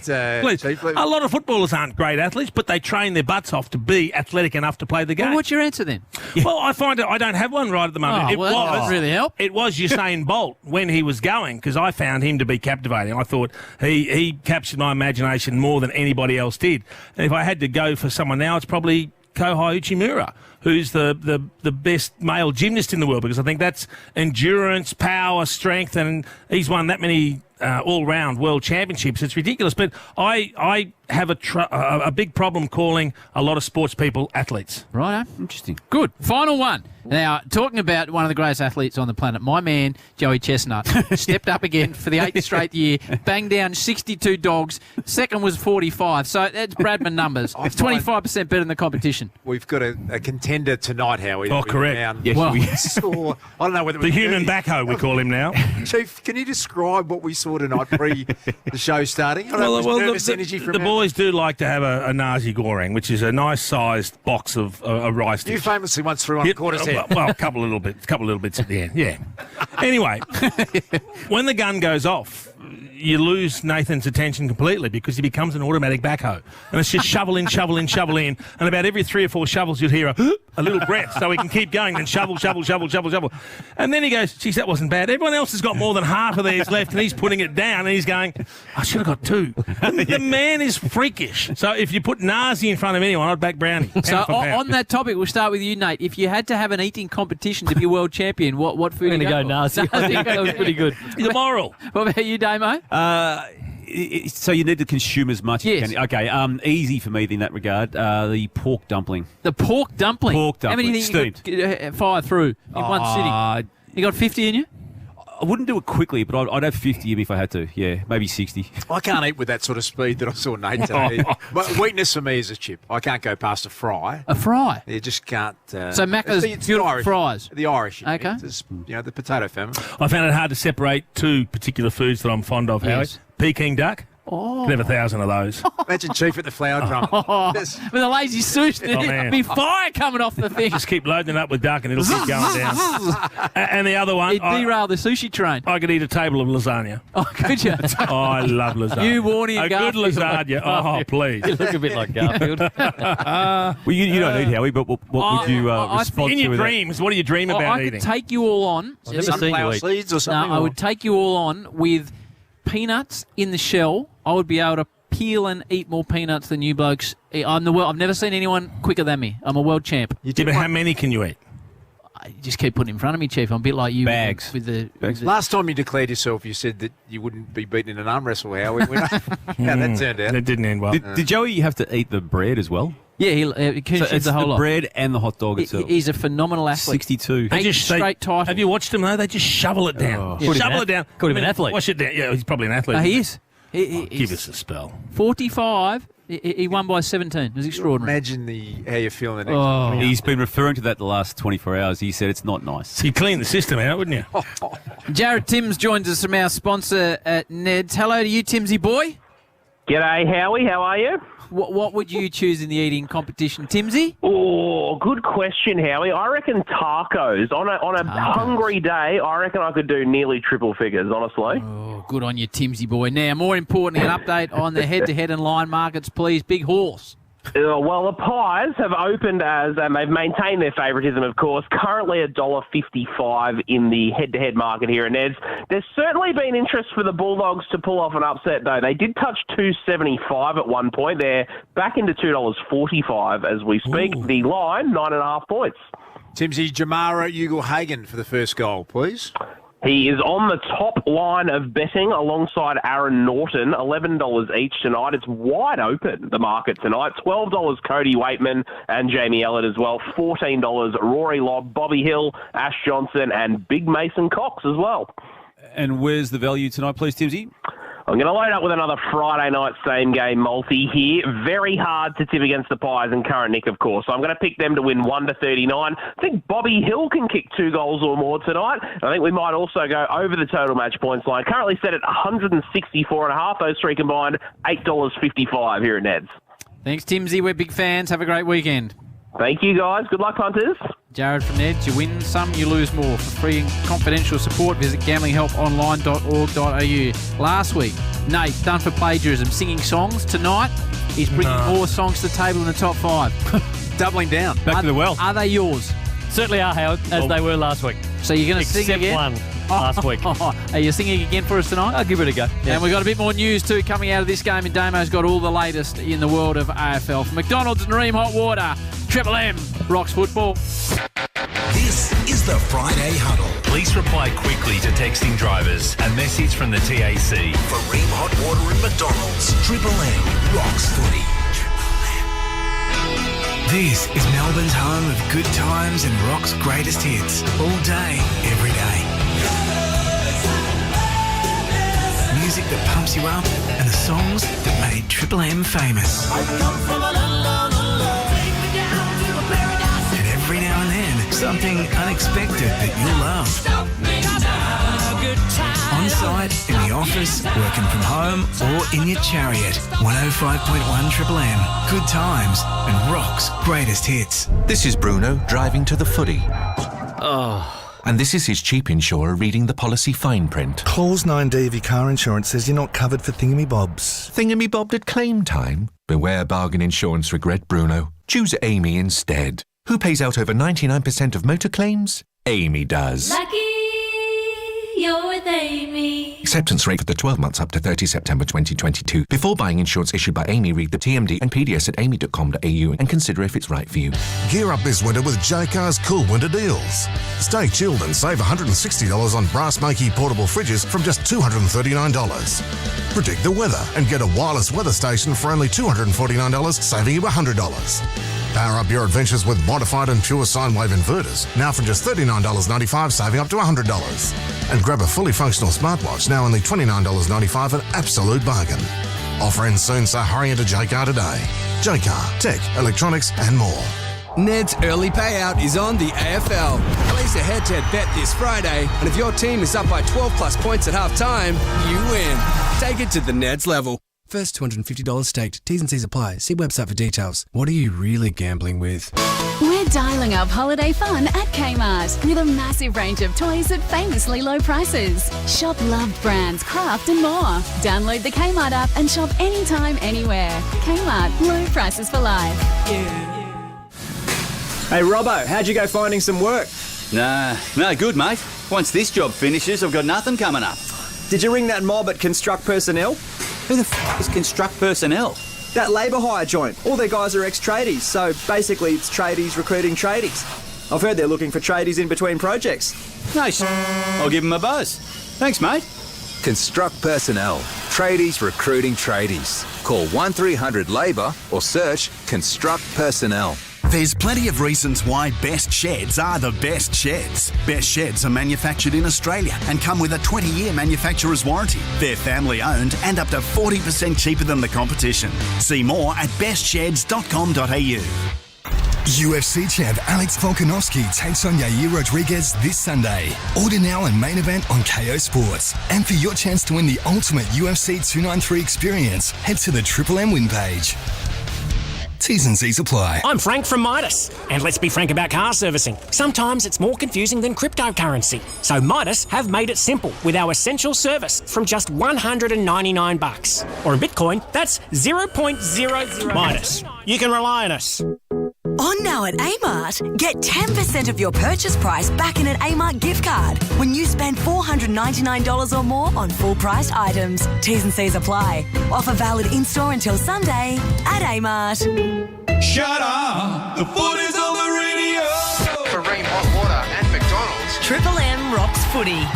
Speaker 4: Please. A lot of footballers aren't great athletes, but they train their butts off to be athletic enough to play the game.
Speaker 5: Well, what's your answer then?
Speaker 4: Well, I find I don't have one right at the moment.
Speaker 5: That doesn't really help.
Speaker 4: It was Usain Bolt when he was going, because I found him to be captivating. I thought he captured my imagination more than anybody else did. And if I had to go for someone now, it's probably Kohei Uchimura, who's the best male gymnast in the world, because I think that's endurance, power, strength, and he's won that many all-round world championships. It's ridiculous. But I have a big problem calling a lot of sports people athletes.
Speaker 5: Right, interesting. Good. Final one. Now, talking about one of the greatest athletes on the planet, my man, Joey Chestnut, stepped up again for the 8th straight year, banged down 62 dogs. Second was 45. So that's Bradman numbers. It's 25% better than the competition.
Speaker 2: We've got a contender tonight, Howie.
Speaker 4: Oh, correct.
Speaker 2: Yes,
Speaker 5: well,
Speaker 2: we saw. I don't know whether it was
Speaker 4: the human backhoe, we call him now.
Speaker 2: Chief, can you describe what we saw tonight pre the show starting? I don't know, nervous energy from
Speaker 4: the boys do like to have a nasi goreng, which is a nice-sized box of a rice dish.
Speaker 2: You famously once threw on a quarter's head.
Speaker 4: Well, a couple of little bits at the end, yeah. Anyway, when the gun goes off, you lose Nathan's attention completely because he becomes an automatic backhoe. And it's just shovel in. And about every 3 or 4 shovels, you'd hear a little breath so he can keep going and shovel. And then he goes, geez, that wasn't bad. Everyone else has got more than half of theirs left and he's putting it down and he's going, I should have got 2. The man is freakish. So if you put Nazi in front of anyone, I'd back Brownie.
Speaker 5: So on that topic, we'll start with you, Nate. If you had to have an eating competition to be world champion, what food
Speaker 3: I'm
Speaker 5: would you
Speaker 3: going to go Nazi. I think that was pretty good.
Speaker 4: The moral.
Speaker 5: What about you, Damo?
Speaker 1: So you need to consume as much as you can. Okay, easy for me in that regard. The pork dumpling.
Speaker 5: The pork dumpling? How many do you think you could fire through in one sitting? You got 50 in you?
Speaker 1: I wouldn't do it quickly, but I'd have 50 in me if I had to. Yeah, maybe 60.
Speaker 2: I can't eat with that sort of speed that I saw Nate today. But weakness for me is a chip. I can't go past a fry.
Speaker 5: A fry?
Speaker 2: You just can't.
Speaker 5: So Macca's beautiful fries?
Speaker 2: The Irish.
Speaker 5: Okay.
Speaker 2: It's, the potato famine.
Speaker 4: I found it hard to separate 2 particular foods that I'm fond of, Howie. Peking duck.
Speaker 5: Oh.
Speaker 4: Could have 1,000 of those.
Speaker 2: Imagine Chief at the flour drum.
Speaker 5: With a lazy sush. There'd be fire coming off the thing.
Speaker 4: Just keep loading it up with duck and it'll keep going down. And the other one...
Speaker 5: It'd derail the sushi train.
Speaker 4: I could eat a table of lasagna.
Speaker 5: Oh, could you?
Speaker 4: I love lasagna.
Speaker 5: You, Warnie, and
Speaker 4: Garfield. A good lasagna. Oh, please.
Speaker 3: You look a bit like Garfield.
Speaker 1: Well, you don't eat, Howie, but what would you respond to?
Speaker 4: In your dreams, what do you dream about eating?
Speaker 5: I could take you all on.
Speaker 3: I've never seen you eat.
Speaker 2: Seeds or something?
Speaker 5: No, I would take you all on with peanuts in the shell. I would be able to peel and eat more peanuts than you blokes. I've never seen anyone quicker than me. I'm a world champ.
Speaker 4: But how many can you eat?
Speaker 5: You just keep putting it in front of me, Chief. I'm a bit like you.
Speaker 1: Bags.
Speaker 5: With the
Speaker 2: Last time you declared yourself, you said that you wouldn't be beaten in an arm wrestle. How that turned out.
Speaker 4: That didn't end well.
Speaker 1: Did Joey have to eat the bread as well?
Speaker 5: Yeah, he consumes the whole lot.
Speaker 1: Bread and the hot dog itself.
Speaker 5: He's a phenomenal athlete.
Speaker 1: 62.
Speaker 5: Straight title.
Speaker 4: Have you watched him, though? They just shovel it down. Shovel it down.
Speaker 3: Could have been an athlete.
Speaker 4: Wash it down. Yeah, he's probably an athlete.
Speaker 5: No, he is.
Speaker 4: Give us a spell.
Speaker 5: 45. He won by 17. It was extraordinary.
Speaker 2: Imagine how you feel in the next one.
Speaker 1: He's been referring to that the last 24 hours. He said it's not nice.
Speaker 4: You'd clean the system out, wouldn't you?
Speaker 5: Jared Timms joins us from our sponsor at Ned's. Hello to you, Timsy boy.
Speaker 10: G'day, Howie. How are you?
Speaker 5: What would you choose in the eating competition, Timsy?
Speaker 10: Oh, good question, Howie. I reckon tacos. On a hungry day, I reckon I could do nearly triple figures, honestly.
Speaker 5: Oh, good on you, Timsy boy. Now, more importantly, an update on the head-to-head and line markets, please. Big horse.
Speaker 10: Well, the Pies have opened as, and they've maintained their favouritism, of course, currently $1.55 in the head-to-head market here in Ned's. There's certainly been interest for the Bulldogs to pull off an upset, though. They did touch $2.75 at one point. They're back into $2.45 as we speak. Ooh. The line, 9.5 points.
Speaker 2: Timsy, Jamara Ugle-Hagen for the first goal, please.
Speaker 10: He is on the top line of betting alongside Aaron Norton, $11 each tonight. It's wide open, the market tonight. $12 Cody Waitman and Jamie Ellett as well. $14 Rory Lobb, Bobby Hill, Ash Johnson and Big Mason Cox as well.
Speaker 1: And where's the value tonight, please, Timsy?
Speaker 10: I'm going to load up with another Friday night same-game multi here. Very hard to tip against the Pies and current Nick, of course. So I'm going to pick them to win 1-39. I think Bobby Hill can kick 2 goals or more tonight. I think we might also go over the total match points line. Currently set at 164.5. Those three combined, $8.55 here at Ned's.
Speaker 5: Thanks, Timsy. We're big fans. Have a great weekend.
Speaker 10: Thank you, guys. Good luck, punters.
Speaker 5: Jared from Ned's. You win some, you lose more. For free and confidential support, visit gamblinghelponline.org.au. Last week, Nate, done for plagiarism, singing songs. Tonight, he's bringing more songs to the table in the top 5.
Speaker 2: Doubling down.
Speaker 1: Back to the well.
Speaker 5: Are they yours?
Speaker 3: Certainly are, Howard, as they were last week.
Speaker 5: So you're going to sing again?
Speaker 3: Except one last week.
Speaker 5: Are you singing again for us tonight?
Speaker 3: I'll give it a go. Yeah.
Speaker 5: And we've got a bit more news too coming out of this game, and Damo's got all the latest in the world of AFL. From McDonald's and Ream Hot Water, Triple M rocks football.
Speaker 6: This is is the Friday Huddle. Please reply quickly to texting drivers. A message from the TAC. For Ream Hot Water and McDonald's, Triple M rocks footy. This is Melbourne's home of good times and rock's greatest hits. All day, every day. Music that pumps you up and the songs that made Triple M famous. And every now and then, something unexpected that you'll love. On site, in the office, working from home, or in your chariot. 105.1 Triple M. Good times and rock's greatest hits.
Speaker 7: This is Bruno driving to the footy.
Speaker 3: Oh.
Speaker 7: And this is his cheap insurer reading the policy fine print.
Speaker 17: Clause 9D of your car insurance says you're not covered for thingamybobs.
Speaker 7: Thingamy-bobbed at claim time? Beware bargain insurance regret, Bruno. Choose Amy instead. Who pays out over 99% of motor claims? Amy does.
Speaker 21: Lucky you're with Amy.
Speaker 7: Acceptance rate for the 12 months up to 30 September 2022. Before buying insurance issued by Amy, read the TMD and PDS at amy.com.au and consider if it's right for you.
Speaker 18: Gear up this winter with Jaycar's cool winter deals. Stay chilled and save $160 on brass Makey portable fridges from just $239. Predict the weather and get a wireless weather station for only $249, saving you $100. Power up your adventures with modified and pure sine wave inverters, now from just $39.95, saving up to $100. And grab a fully functional smartwatch, now only $29.95, an absolute bargain. Offer ends soon, so hurry into Jaycar today. Jaycar, tech, electronics and more.
Speaker 23: Ned's early payout is on the AFL. Place a head-to-head bet this Friday, and if your team is up by 12 plus points at half-time, you win. Take it to the Ned's level. First $250 staked. T's and C's apply. See website for details. What are you really gambling with?
Speaker 19: We're dialing up holiday fun at Kmart with a massive range of toys at famously low prices. Shop loved brands, craft and more. Download the Kmart app and shop anytime, anywhere. Kmart, low prices for life.
Speaker 20: Hey Robbo, how'd you go finding some work?
Speaker 26: No, good mate. Once this job finishes, I've got nothing coming up.
Speaker 20: Did you ring that mob at Construct Personnel?
Speaker 26: Who the is Construct Personnel?
Speaker 20: That labour hire joint. All their guys are ex-tradies, so basically it's tradies recruiting tradies. I've heard they're looking for tradies in between projects.
Speaker 26: Nice. I'll give them a buzz. Thanks, mate.
Speaker 27: Construct Personnel. Tradies recruiting tradies. Call 1300 Labour or search Construct Personnel.
Speaker 25: There's plenty of reasons why Best Sheds are the best sheds. Best Sheds are manufactured in Australia and come with a 20-year manufacturer's warranty. They're family owned and up to 40% cheaper than the competition. See more at bestsheds.com.au.
Speaker 16: UFC champ Alex Volkanovski takes on Yair Rodriguez this Sunday. Order now and main event on KO Sports. And for your chance to win the ultimate UFC 293 experience, head to the Triple M win page. T's and C's apply.
Speaker 28: I'm Frank from Midas, and let's be frank about car servicing. Sometimes it's more confusing than cryptocurrency. So Midas have made it simple with our essential service from just $199. Or in Bitcoin, that's 0.00. Midas, you can rely on us.
Speaker 21: On now at Amart, get 10% of your purchase price back in an Amart gift card when you spend $499 or more on full-priced items. T's and C's apply. Offer valid in-store until Sunday at Amart.
Speaker 12: Shut up! The foot is on the radio!
Speaker 8: For Ream Hot Water and McDonald's,
Speaker 21: Triple M rocks footy.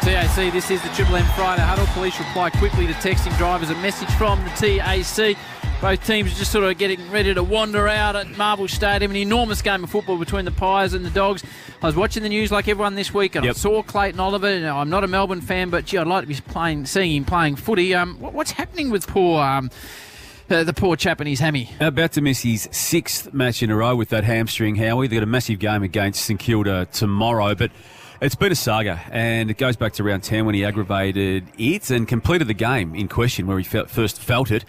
Speaker 5: TAC, this is the Triple M Friday Huddle. Police reply quickly to texting drivers. A message from the TAC. Both teams are just sort of getting ready to wander out at Marvel Stadium. An enormous game of football between the Pies and the Dogs. I was watching the news like everyone this week, and I saw Clayton Oliver. Now, I'm not a Melbourne fan, but gee, I'd like to be seeing him playing footy. What's happening with the poor chap and his hammy?
Speaker 1: About to miss his 6th match in a row with that hamstring, Howie. They've got a massive game against St Kilda tomorrow, but it's been a saga, and it goes back to round 10 when he aggravated it and completed the game in question where he first felt it.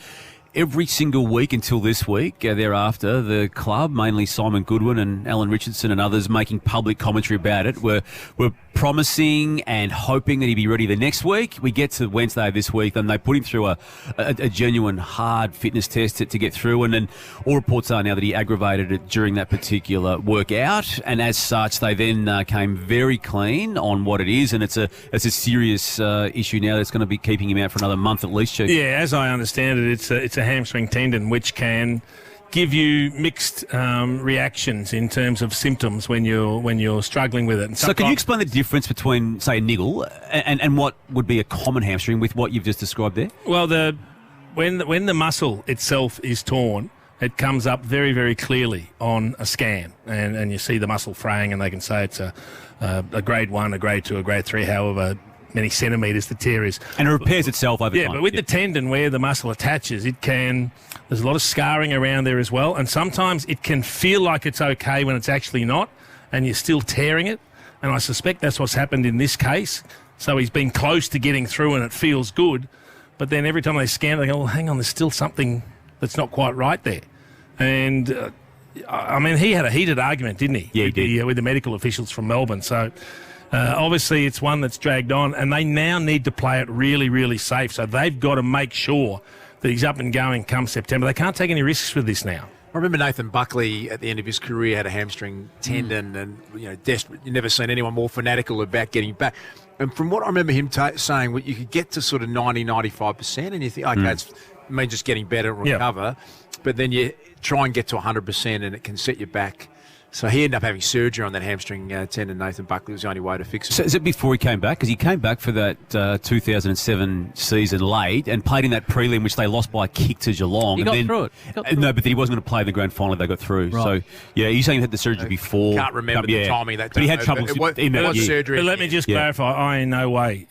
Speaker 1: Every single week until this week, thereafter, the club, mainly Simon Goodwin and Alan Richardson and others making public commentary about it, were promising and hoping that he'd be ready the next week. We get to Wednesday of this week, and they put him through a genuine hard fitness test to get through, and then all reports are now that he aggravated it during that particular workout, and as such, they then came very clean on what it is, and it's a serious issue now that's going to be keeping him out for another month at least, Chief.
Speaker 4: Yeah, as I understand it, it's a hamstring tendon which can give you mixed reactions in terms of symptoms when you're struggling with it. And
Speaker 1: so can you explain the difference between, say, a niggle and what would be a common hamstring with what you've just described there?
Speaker 4: Well, when the muscle itself is torn, it comes up very, very clearly on a scan, and you see the muscle fraying, and they can say it's a grade 1, a grade 2, a grade 3, however many centimetres the tear is.
Speaker 1: And it repairs itself over time.
Speaker 4: Yeah, but with the tendon where the muscle attaches, there's a lot of scarring around there as well, and sometimes it can feel like it's okay when it's actually not, and you're still tearing it, and I suspect that's what's happened in this case. So he's been close to getting through and it feels good, but then every time they scan it, they go, well, hang on, there's still something that's not quite right there. And, I mean, he had a heated argument, didn't he?
Speaker 1: Yeah, he did.
Speaker 4: With the medical officials from Melbourne. So, obviously, it's one that's dragged on, and they now need to play it really, really safe. So they've got to make sure that he's up and going come September. They can't take any risks with this now.
Speaker 2: I remember Nathan Buckley at the end of his career had a hamstring tendon and, desperate. You've never seen anyone more fanatical about getting back. And from what I remember him saying, you could get to sort of 90, 95%, and you think, okay, it's just getting better and recover. But then you try and get to 100% and it can set you back. So he ended up having surgery on that hamstring tendon. Nathan Buckley was the only way to fix it.
Speaker 1: So is it before he came back? Because he came back for that 2007 season late and played in that prelim, which they lost by a kick to Geelong.
Speaker 5: He got through it.
Speaker 1: No, but then he wasn't going to play in the grand final. They got through.
Speaker 5: Right.
Speaker 1: So, yeah, you're saying he had the surgery before.
Speaker 2: Can't remember the timing of that.
Speaker 1: But he had trouble in that year.
Speaker 2: Surgery.
Speaker 4: But let me just clarify, I in no way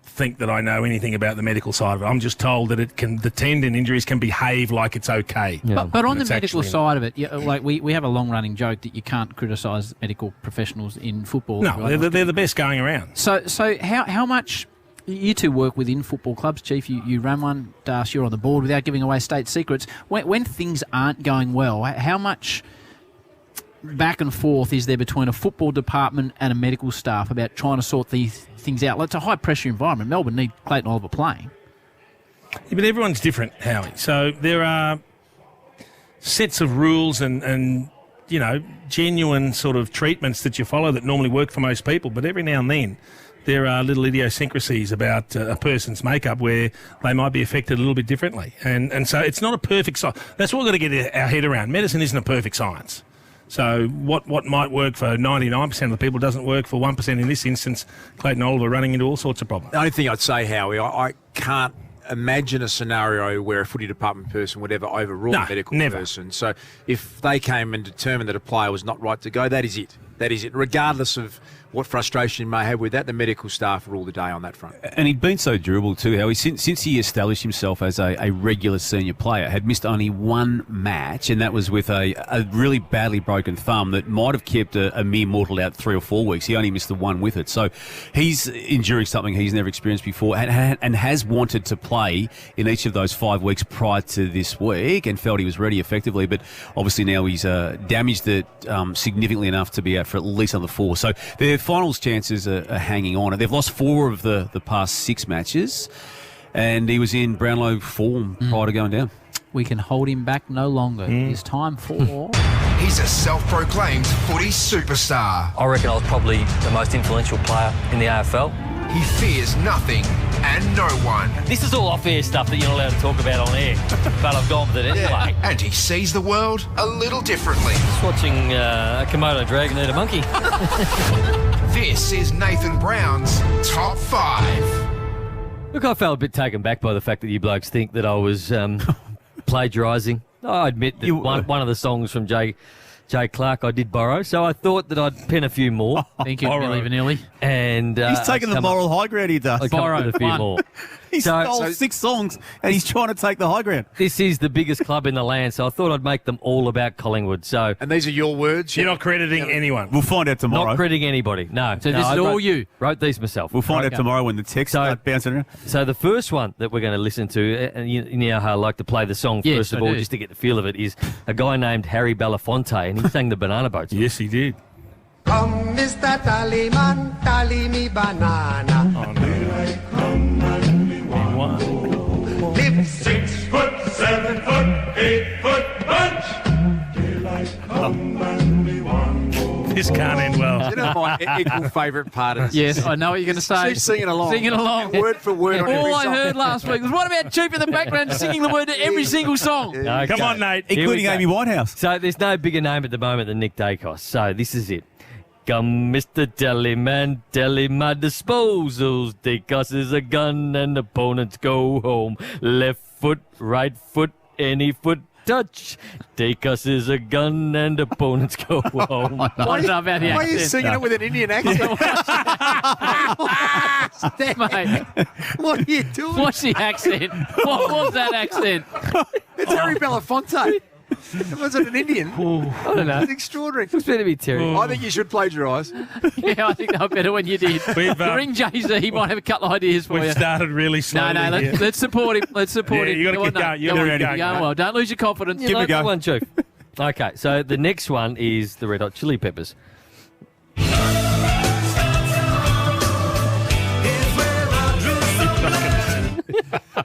Speaker 4: think that I know anything about the medical side of it. I'm just told that the tendon injuries can behave like it's okay.
Speaker 5: Yeah. But on the medical side of it, like we have a long-running joke that you can't criticise medical professionals in football.
Speaker 4: No,
Speaker 5: right?
Speaker 4: they're the best going around.
Speaker 5: So how much... You two work within football clubs, Chief. You run one. Das, you're on the board without giving away state secrets. When things aren't going well, how much back and forth is there between a football department and a medical staff about trying to sort these things out? It's a high-pressure environment. Melbourne need Clayton Oliver playing.
Speaker 4: Yeah, but everyone's different, Howie. So there are sets of rules and genuine sort of treatments that you follow that normally work for most people, but every now and then there are little idiosyncrasies about a person's makeup where they might be affected a little bit differently. And so it's not a perfect science. That's what we've got to get our head around. Medicine isn't a perfect science. So what might work for 99% of the people doesn't work for 1% in this instance. Clayton Oliver running into all sorts of problems.
Speaker 2: The only thing I'd say, Howie, I can't imagine a scenario where a footy department person would ever overrule a medical person. So if they came and determined that a player was not right to go, that is it. That is it. Regardless of what frustration you may have with that, the medical staff rule the day on that front.
Speaker 1: And he'd been so durable too, Howie. Since he established himself as a regular senior player, had missed only one match, and that was with a really badly broken thumb that might have kept a mere mortal out 3 or 4 weeks. He only missed the one with it. So he's enduring something he's never experienced before and has wanted to play in each of those 5 weeks prior to this week and felt he was ready effectively. But obviously now he's damaged it significantly enough to be out for at least another 4. So their finals chances are hanging on. They've lost 4 of the past 6 matches, and he was in Brownlow form prior to going down.
Speaker 5: We can hold him back no longer. It's time for...
Speaker 8: He's a self-proclaimed footy superstar.
Speaker 9: I reckon I was probably the most influential player in the AFL.
Speaker 8: He fears nothing and no one.
Speaker 3: This is all off-air stuff that you're not allowed to talk about on air, but I've gone with it anyway.
Speaker 8: And he sees the world a little differently.
Speaker 3: Just watching a Komodo dragon eat a monkey.
Speaker 8: This is Nathan Brown's Top 5.
Speaker 3: Look, I felt a bit taken back by the fact that you blokes think that I was plagiarising. I admit that one of the songs from Jay Clark I did borrow, so I thought that I'd pen a few more.
Speaker 5: Thank you, Milli Vanilli.
Speaker 3: And
Speaker 1: he's taking the moral high ground, he does.
Speaker 3: I borrowed a few more.
Speaker 1: He stole 6 songs and he's trying to take the high ground.
Speaker 3: This is the biggest club in the land, so I thought I'd make them all about Collingwood. So,
Speaker 2: and these are your words?
Speaker 4: You're not crediting anyone.
Speaker 1: We'll find out tomorrow.
Speaker 3: Not crediting anybody, no.
Speaker 5: So this is all you?
Speaker 3: Wrote these myself.
Speaker 1: We'll find out tomorrow when the text start bouncing around.
Speaker 3: So the first one that we're going to listen to, and you know how I like to play the song first of all, just to get the feel of it, is a guy named Harry Belafonte, and he sang the Banana Boats.
Speaker 4: Yes, he did.
Speaker 10: Come, Mr. Tallyman, tally me banana.
Speaker 4: Oh, no.
Speaker 10: Live 6 foot, 7 foot, 8 foot bunch. Daylight come and we want more.
Speaker 4: This can't end well.
Speaker 2: You know my equal favourite part of this?
Speaker 5: Yes, I know what you're going to say.
Speaker 2: She's singing along.
Speaker 5: Singing along.
Speaker 2: Word for word on every
Speaker 5: All I
Speaker 2: song.
Speaker 5: heard last week was, what about Choop in the background singing the word to every single song?
Speaker 3: Okay.
Speaker 4: Come on, Nate.
Speaker 6: Including Amy Winehouse.
Speaker 3: So there's no bigger name at the moment than Nick Dacos. So this is it. Come, Mr. Tellyman, tell him my disposals. Dacos is a gun and opponents go home. Left foot, right foot, any foot touch. Dacos is a gun and opponents go home.
Speaker 5: I don't know about the
Speaker 2: Why are you
Speaker 5: accent.
Speaker 2: singing it with an Indian accent?
Speaker 5: Mate,
Speaker 2: What are you doing?
Speaker 5: what's the accent? What was that accent?
Speaker 2: It's Harry Belafonte. Was it an Indian?
Speaker 3: I don't know.
Speaker 2: It's extraordinary.
Speaker 3: It's better be Terry.
Speaker 2: I think you should plagiarise.
Speaker 5: Yeah, I think they were better when you did. Ring Jay-Z, he might have a couple of ideas for
Speaker 4: We've
Speaker 5: you.
Speaker 4: started really slowly.
Speaker 5: No,
Speaker 4: here.
Speaker 5: let's support him. Let's support
Speaker 4: Yeah,
Speaker 5: him.
Speaker 4: you gotta
Speaker 5: Go
Speaker 4: keep
Speaker 5: on,
Speaker 4: going.
Speaker 5: Nate.
Speaker 4: You
Speaker 5: Go
Speaker 4: gotta
Speaker 5: on,
Speaker 4: keep
Speaker 5: keep
Speaker 4: going.
Speaker 5: going well. Don't lose your confidence.
Speaker 3: You like that one, Chief. Okay, so the next one is the Red Hot Chili Peppers.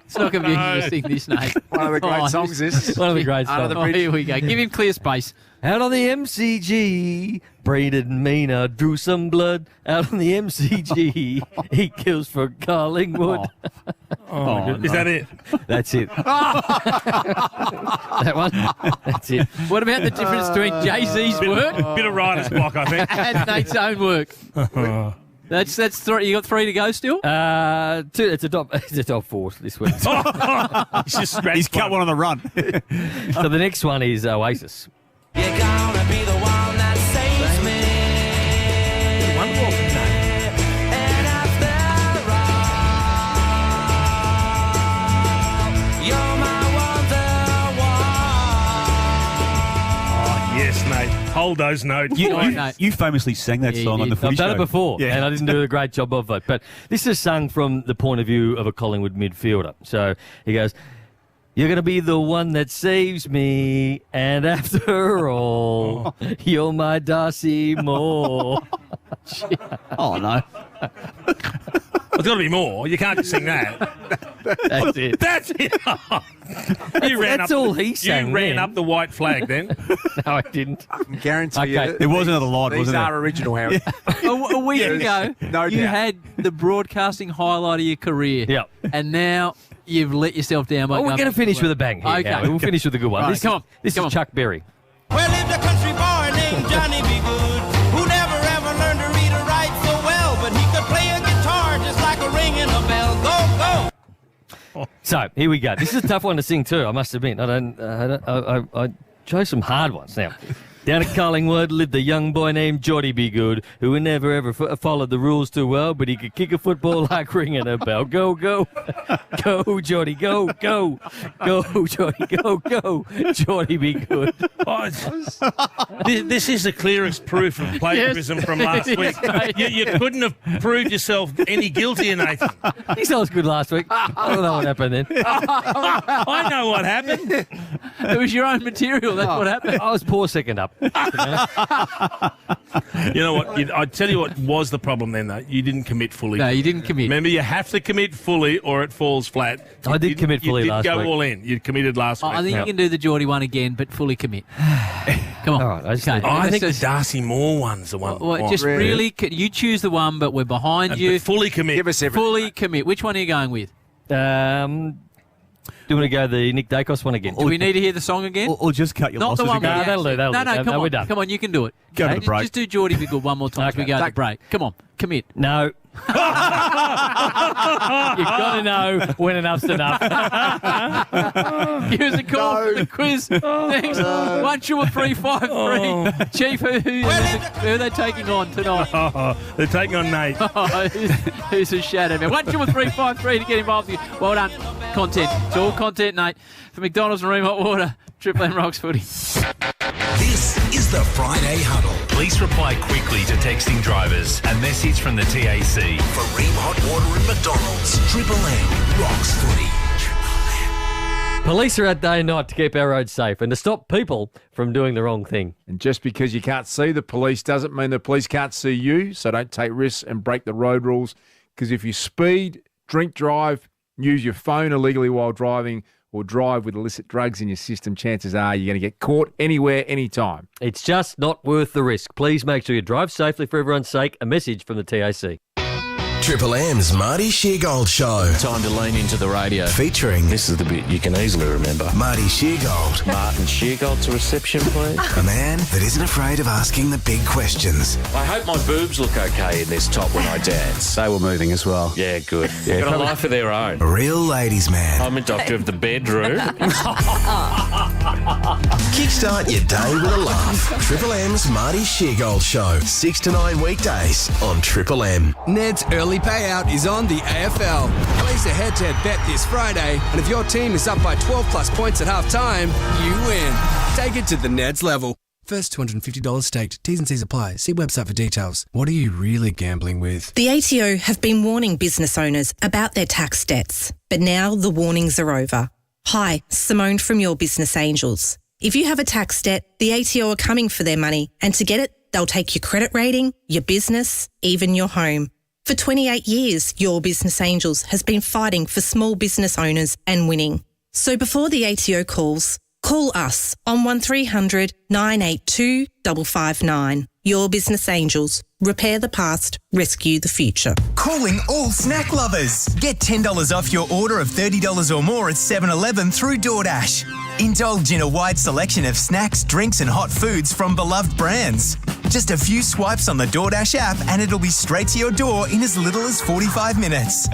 Speaker 5: It's not going to be easy to sing this, Nate.
Speaker 2: One of the great songs, this.
Speaker 3: One of the great
Speaker 2: Under
Speaker 3: songs.
Speaker 2: the bridge.
Speaker 5: Here we go. Give him clear space.
Speaker 3: Out on the MCG, Braden Maynard drew some blood. Out on the MCG, he kills for Collingwood.
Speaker 4: Is that it?
Speaker 3: That's it. That one? That's it.
Speaker 5: What about the difference between Jay-Z's work
Speaker 4: Bit of writer's block, I think.
Speaker 5: and Nate's own work? That's three. You got three to go still.
Speaker 3: Two. It's a top four this week.
Speaker 6: He's cut one on the run.
Speaker 3: So the next one is Oasis.
Speaker 10: You're gonna be the one that saves me. And after all, you're my wonder wall.
Speaker 4: Yes, mate. Hold those notes.
Speaker 6: You famously sang that song on the footy
Speaker 3: I've done
Speaker 6: show.
Speaker 3: it before,
Speaker 6: Yeah.
Speaker 3: and I didn't do a great job of it. But this is sung from the point of view of a Collingwood midfielder. So he goes, "You're going to be the one that saves me, and after all, you're my Darcy Moore."
Speaker 6: Oh, no.
Speaker 4: There's got to be more. You can't just sing that.
Speaker 3: That's it.
Speaker 4: That's it.
Speaker 3: That's all he sang
Speaker 4: You ran
Speaker 3: then.
Speaker 4: up the white flag then.
Speaker 3: No, I didn't.
Speaker 2: I can guarantee
Speaker 3: Okay.
Speaker 2: you.
Speaker 6: There was another line,
Speaker 2: These
Speaker 6: wasn't
Speaker 2: are
Speaker 6: there?
Speaker 2: original, Howard.
Speaker 5: A week ago,
Speaker 2: No
Speaker 5: you
Speaker 2: doubt.
Speaker 5: had the broadcasting highlight of your career.
Speaker 3: Yep.
Speaker 5: And now you've let yourself down by
Speaker 3: Oh, we're
Speaker 5: going
Speaker 3: going to
Speaker 5: back
Speaker 3: finish
Speaker 5: work.
Speaker 3: with a bang here.
Speaker 5: Okay.
Speaker 3: Howard. We'll finish with a good one.
Speaker 5: Right,
Speaker 3: This
Speaker 5: come on.
Speaker 3: This
Speaker 5: Come
Speaker 3: is
Speaker 5: on.
Speaker 3: Chuck Berry.
Speaker 10: Where lived a country boy named Johnny B. Good, who never ever learned to read or write so well, but he could play a guitar just like a ringing a bell. Go, go!
Speaker 3: So here we go. This is a tough one to sing too. I must admit. I chose some hard ones now. Down at Collingwood lived a young boy named Geordie Be Good, who never ever followed the rules too well, but he could kick a football like ringing a bell. Go, go, go, Geordie, go, go, go, Geordie, go, go, Geordie Be Good.
Speaker 4: Oh, this is the clearest proof of plagiarism from last
Speaker 5: Yes,
Speaker 4: week.
Speaker 5: mate.
Speaker 4: You couldn't have proved yourself any guiltier, Nathan.
Speaker 3: He sounds good last week. I don't know what happened then.
Speaker 4: I know what happened.
Speaker 5: It was your own material. That's what happened.
Speaker 3: I was poor second up.
Speaker 4: You know what? I tell you what was the problem then, though. You didn't commit fully.
Speaker 5: No, you didn't commit.
Speaker 4: Remember, you have to commit fully or it falls flat.
Speaker 3: I did commit fully
Speaker 4: you did
Speaker 3: last
Speaker 4: go
Speaker 3: week.
Speaker 4: all in. You committed last week.
Speaker 5: I think you can do the Geordie one again, but fully commit. Come on.
Speaker 3: All right, I just
Speaker 5: Okay.
Speaker 3: need-
Speaker 4: I think the
Speaker 5: Let's
Speaker 4: Darcy Moore one's the one.
Speaker 5: Well, just really, you choose the one, but we're behind you.
Speaker 4: But fully commit.
Speaker 2: Give us everything.
Speaker 5: Fully commit. Which one are you going with?
Speaker 3: Do you want to go the Nick Dacos one again?
Speaker 5: Do we need to hear the song again?
Speaker 6: Or just cut your
Speaker 5: Not the
Speaker 6: losses
Speaker 5: one.
Speaker 6: again.
Speaker 5: with the
Speaker 3: that'll do,
Speaker 5: accent.
Speaker 3: that'll do.
Speaker 5: No, come
Speaker 3: No,
Speaker 5: on.
Speaker 3: we're done.
Speaker 5: Come on, you can do it.
Speaker 6: Go to the break.
Speaker 5: Just do Geordie Be Good one more time as we
Speaker 3: Okay.
Speaker 5: go to the break. Come on, commit.
Speaker 3: No. You've got to know when enough's enough.
Speaker 5: Give us a call for the quiz. Thanks. 1-2-3-5-3. Chief, who are they taking on tonight?
Speaker 4: They're taking on Nate.
Speaker 5: Who's a shadow man? 1-2-3-5-3 to get involved. Well done. Content. It's all content, Nate. For McDonald's and Ream Hot Water, Triple M Rocks Footy.
Speaker 11: This is the Friday Huddle.
Speaker 13: Please reply quickly to texting drivers. A message from the TAC.
Speaker 11: For Ream Hot Water and McDonald's, Triple M Rocks Footy.
Speaker 3: Police are out day and night to keep our roads safe and to stop people from doing the wrong thing.
Speaker 2: And just because you can't see the police doesn't mean the police can't see you. So don't take risks and break the road rules. Because if you speed, drink drive, use your phone illegally while driving, or drive with illicit drugs in your system, chances are you're going to get caught anywhere, anytime.
Speaker 3: It's just not worth the risk. Please make sure you drive safely for everyone's sake. A message from the TAC.
Speaker 16: Triple M's Marty Sheargold Show.
Speaker 7: Time to lean into the radio.
Speaker 16: Featuring...
Speaker 7: This is the bit you can easily remember.
Speaker 16: Marty Sheargold.
Speaker 7: Martin Sheargold to reception, please.
Speaker 16: A man that isn't afraid of asking the big questions.
Speaker 7: I hope my boobs look okay in this top when I dance.
Speaker 6: They were moving as well.
Speaker 7: Yeah, good. Yeah, got a life of their own.
Speaker 16: A real ladies' man.
Speaker 7: I'm a doctor of the bedroom.
Speaker 16: Kickstart your day with a laugh. Triple M's Marty Sheargold Show. 6 to 9 weekdays on Triple M.
Speaker 14: Ned's early payout is on the AFL. Place a head-to-head bet this Friday, and if your team is up by 12 plus points at half-time, you win. Take it to the Ned's level. First $250 staked. T's and C's apply. See website for details. What are you really gambling with?
Speaker 15: The ATO have been warning business owners about their tax debts, but now the warnings are over. Hi, Simone from Your Business Angels. If you have a tax debt, the ATO are coming for their money, and to get it, they'll take your credit rating, your business, even your home. For 28 years, Your Business Angels has been fighting for small business owners and winning. So before the ATO calls, call us on 1300 982 559. Your Business Angels. Repair the past, rescue the future.
Speaker 17: Calling all snack lovers. Get $10 off your order of $30 or more at 7-Eleven through DoorDash. Indulge in a wide selection of snacks, drinks and hot foods from beloved brands. Just a few swipes on the DoorDash app and it'll be straight to your door in as little as 45 minutes.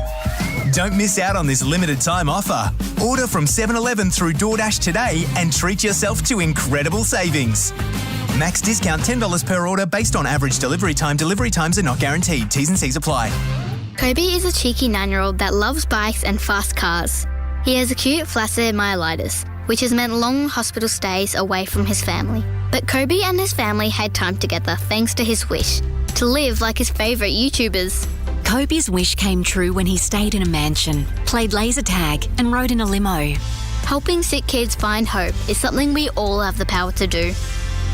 Speaker 17: Don't miss out on this limited time offer. Order from 7-Eleven through DoorDash today and treat yourself to incredible savings. Max discount $10 per order based on average delivery time. Delivery times are not guaranteed. T's and C's apply.
Speaker 18: Kobe is a cheeky 9-year-old that loves bikes and fast cars. He has acute flaccid myelitis, which has meant long hospital stays away from his family. But Kobe and his family had time together thanks to his wish to live like his favourite YouTubers.
Speaker 22: Kobe's wish came true when he stayed in a mansion, played laser tag and rode in a limo.
Speaker 18: Helping sick kids find hope is something we all have the power to do.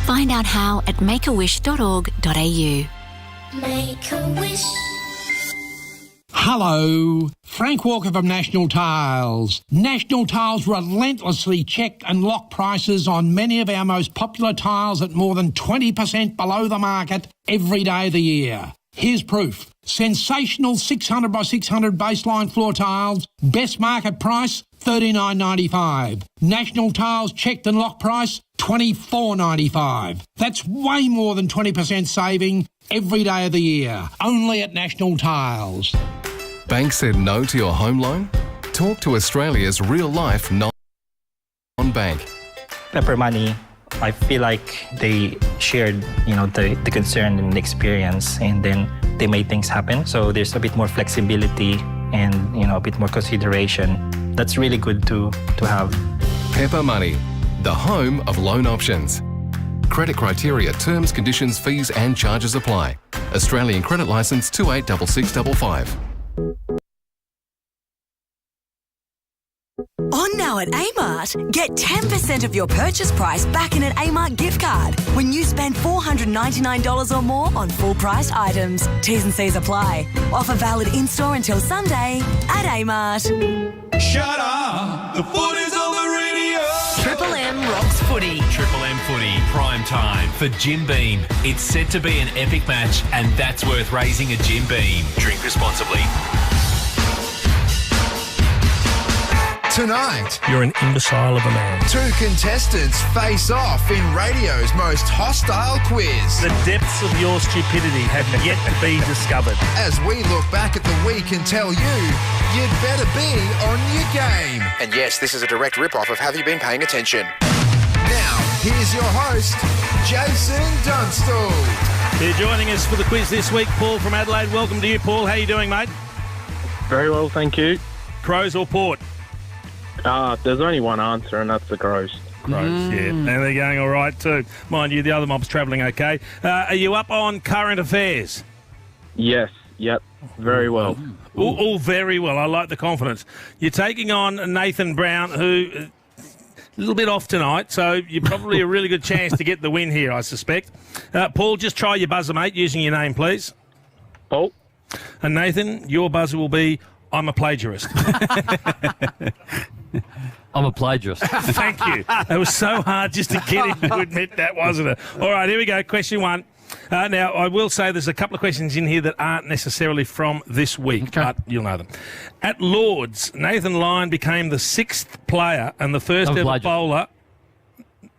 Speaker 22: Find out how at makeawish.org.au.
Speaker 18: Make a wish.
Speaker 23: Hello, Frank Walker from National Tiles. National Tiles relentlessly check and lock prices on many of our most popular tiles at more than 20% below the market every day of the year. Here's proof. Sensational 600 by 600 baseline floor tiles, best market price, $39.95. National Tiles checked and locked price, $24.95. That's way more than 20% saving every day of the year. Only at National Tiles.
Speaker 24: Bank said no to your home loan? Talk to Australia's real-life non-bank.
Speaker 29: Pepper Money, I feel like they shared, the concern and the experience, and then they made things happen. So there's a bit more flexibility and, a bit more consideration. That's really good to have.
Speaker 24: Pepper Money, the home of loan options. Credit criteria, terms, conditions, fees and charges apply. Australian credit licence 286655.
Speaker 21: On now at Amart, get 10% of your purchase price back in an Amart gift card when you spend $499 or more on full-priced items. T's and C's apply. Offer valid in-store until Sunday at Amart.
Speaker 10: Shut up! The footy's on the radio!
Speaker 21: Triple M rocks footy.
Speaker 13: Triple M footy, prime time for Jim Beam. It's set to be an epic match, and that's worth raising a Jim Beam. Drink responsibly.
Speaker 8: Tonight,
Speaker 4: You're an imbecile of a man.
Speaker 8: 2 contestants face off in radio's most hostile quiz.
Speaker 4: The depths of your stupidity have yet to be discovered.
Speaker 8: As we look back at the week and tell you'd better be on your game. And yes, this is a direct rip-off of Have You Been Paying Attention? Now, here's your host, Jason Dunstall.
Speaker 4: You're joining us for the quiz this week, Paul from Adelaide. Welcome to you, Paul. How are you doing, mate?
Speaker 30: Very well, thank you.
Speaker 4: Crows or Port?
Speaker 30: There's only one answer, and that's the Crows.
Speaker 4: Crows, yeah. And they're going all right too. Mind you, the other mob's travelling okay. Are you up on current affairs?
Speaker 30: Yes, yep, very well.
Speaker 4: All very well. I like the confidence. You're taking on Nathan Brown, who a little bit off tonight, so you're probably a really good chance to get the win here, I suspect. Paul, just try your buzzer, mate, using your name, please.
Speaker 30: Paul.
Speaker 4: And Nathan, your buzzer will be, I'm a plagiarist.
Speaker 3: I'm a plagiarist.
Speaker 4: Thank you. It was so hard just to get him to admit that, wasn't it? All right, here we go. Question 1. Now, I will say there's a couple of questions in here that aren't necessarily from this week, but you'll know them. At Lords, Nathan Lyon became the 6th player and the first ever bowler.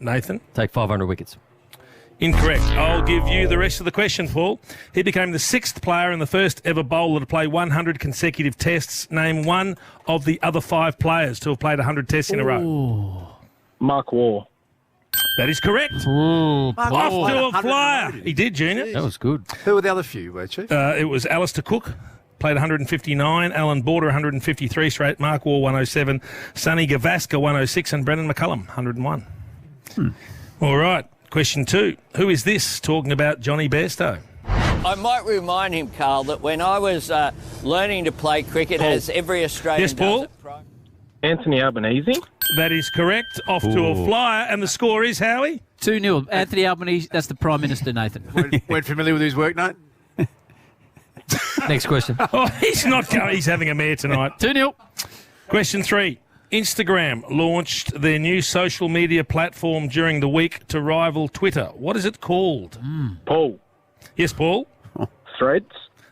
Speaker 4: Nathan?
Speaker 3: Take 500 wickets.
Speaker 4: Incorrect. I'll give you the rest of the question, Paul. He became the 6th player and the first ever bowler to play 100 consecutive tests. Name one of the other 5 players to have played 100 tests in a row.
Speaker 30: Mark Waugh.
Speaker 4: That is correct.
Speaker 3: Ooh,
Speaker 4: Off to a flyer. He did, Junior.
Speaker 3: That was good.
Speaker 2: Who were the other few, Chief?
Speaker 4: It was Alistair Cook, played 159, Alan Border 153 straight, Mark Waugh 107, Sonny Gavaskar 106 and Brendan McCullum 101. All right, question 2. Who is this talking about Johnny Bairstow?
Speaker 1: I might remind him, Carl, that when I was learning to play cricket, as every Australian
Speaker 4: Yes, Paul?
Speaker 1: does at
Speaker 30: Anthony Albanese.
Speaker 4: That is correct. Off to a flyer. And the score is, Howie?
Speaker 5: 2-0. Anthony Albanese, that's the Prime Minister, Nathan.
Speaker 2: Weren't familiar with his work, Nate?
Speaker 3: Next question.
Speaker 4: Oh, he's not going. He's having a mare tonight.
Speaker 5: 2-0.
Speaker 4: Question 3. Instagram launched their new social media platform during the week to rival Twitter. What is it called?
Speaker 30: Paul.
Speaker 4: Yes, Paul?
Speaker 30: Threads.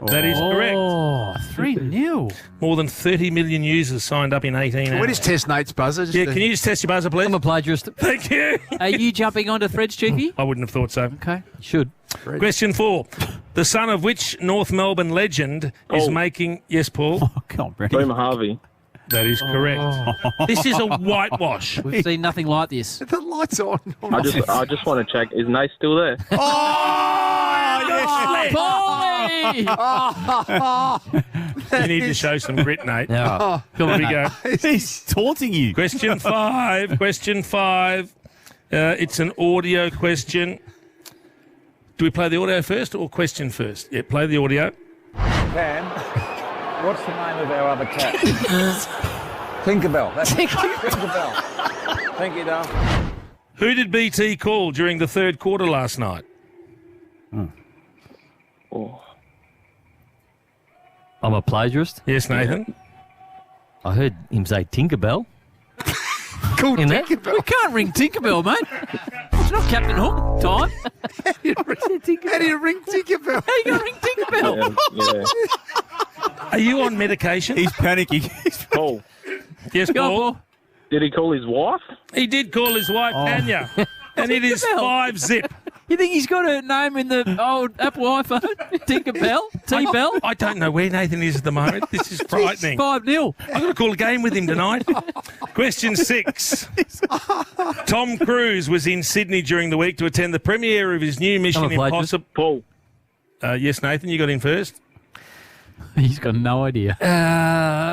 Speaker 4: That is correct.
Speaker 5: Oh, 3-0.
Speaker 4: More than 30 million users signed up in 18 hours.
Speaker 2: We'll just test Nate's buzzer.
Speaker 4: Yeah, can you just test your buzzer, please?
Speaker 5: I'm a plagiarist.
Speaker 4: Thank you.
Speaker 5: Are you jumping onto Threads, Chiefy?
Speaker 4: I wouldn't have thought so.
Speaker 5: Okay, you should.
Speaker 4: Question 4. The son of which North Melbourne legend is making... Yes, Paul?
Speaker 6: Oh, come on, Brady.
Speaker 30: Boomer Harvey.
Speaker 4: That is correct. This is a whitewash.
Speaker 5: We've seen nothing like this.
Speaker 2: The light's on.
Speaker 30: I just want to check. Is Nate still there?
Speaker 4: You need to show some grit, Nate.
Speaker 3: Yeah.
Speaker 4: Here we go.
Speaker 6: He's taunting you.
Speaker 4: Question 5. Question 5. It's an audio question. Do we play the audio first or question first? Yeah, play the audio.
Speaker 9: Cam, what's the name of our other cat? Tinkerbell. That's Tinkerbell. Thank you, darling.
Speaker 4: Who did BT call during the third quarter last night?
Speaker 3: I'm a plagiarist.
Speaker 4: Yes, Nathan.
Speaker 3: I heard him say Tinkerbell.
Speaker 2: Called
Speaker 3: In that?
Speaker 2: Tinkerbell.
Speaker 5: We can't ring Tinkerbell, mate. It's not Captain Hook time.
Speaker 2: How do you ring Tinkerbell?
Speaker 5: How you going to ring Tinkerbell?
Speaker 30: Yeah.
Speaker 4: Are you on medication?
Speaker 6: He's panicking.
Speaker 30: Paul.
Speaker 4: Yes,
Speaker 5: Go on,
Speaker 4: Paul.
Speaker 5: Paul.
Speaker 30: Did he call his wife?
Speaker 4: He did call his wife Tanya, and it is
Speaker 5: Tinkerbell.
Speaker 4: 5-zip.
Speaker 5: You think he's got a name in the old Apple iPhone? Tinkerbell? T-Bell?
Speaker 4: I don't know where Nathan is at the moment. This is frightening.
Speaker 5: 5-0.
Speaker 4: I'm going to call a game with him tonight. Question 6. Tom Cruise was in Sydney during the week to attend the premiere of his new Mission
Speaker 3: I'm a plagiarist.
Speaker 4: Impossible. Paul. Yes, Nathan, you got in first.
Speaker 5: He's got no idea.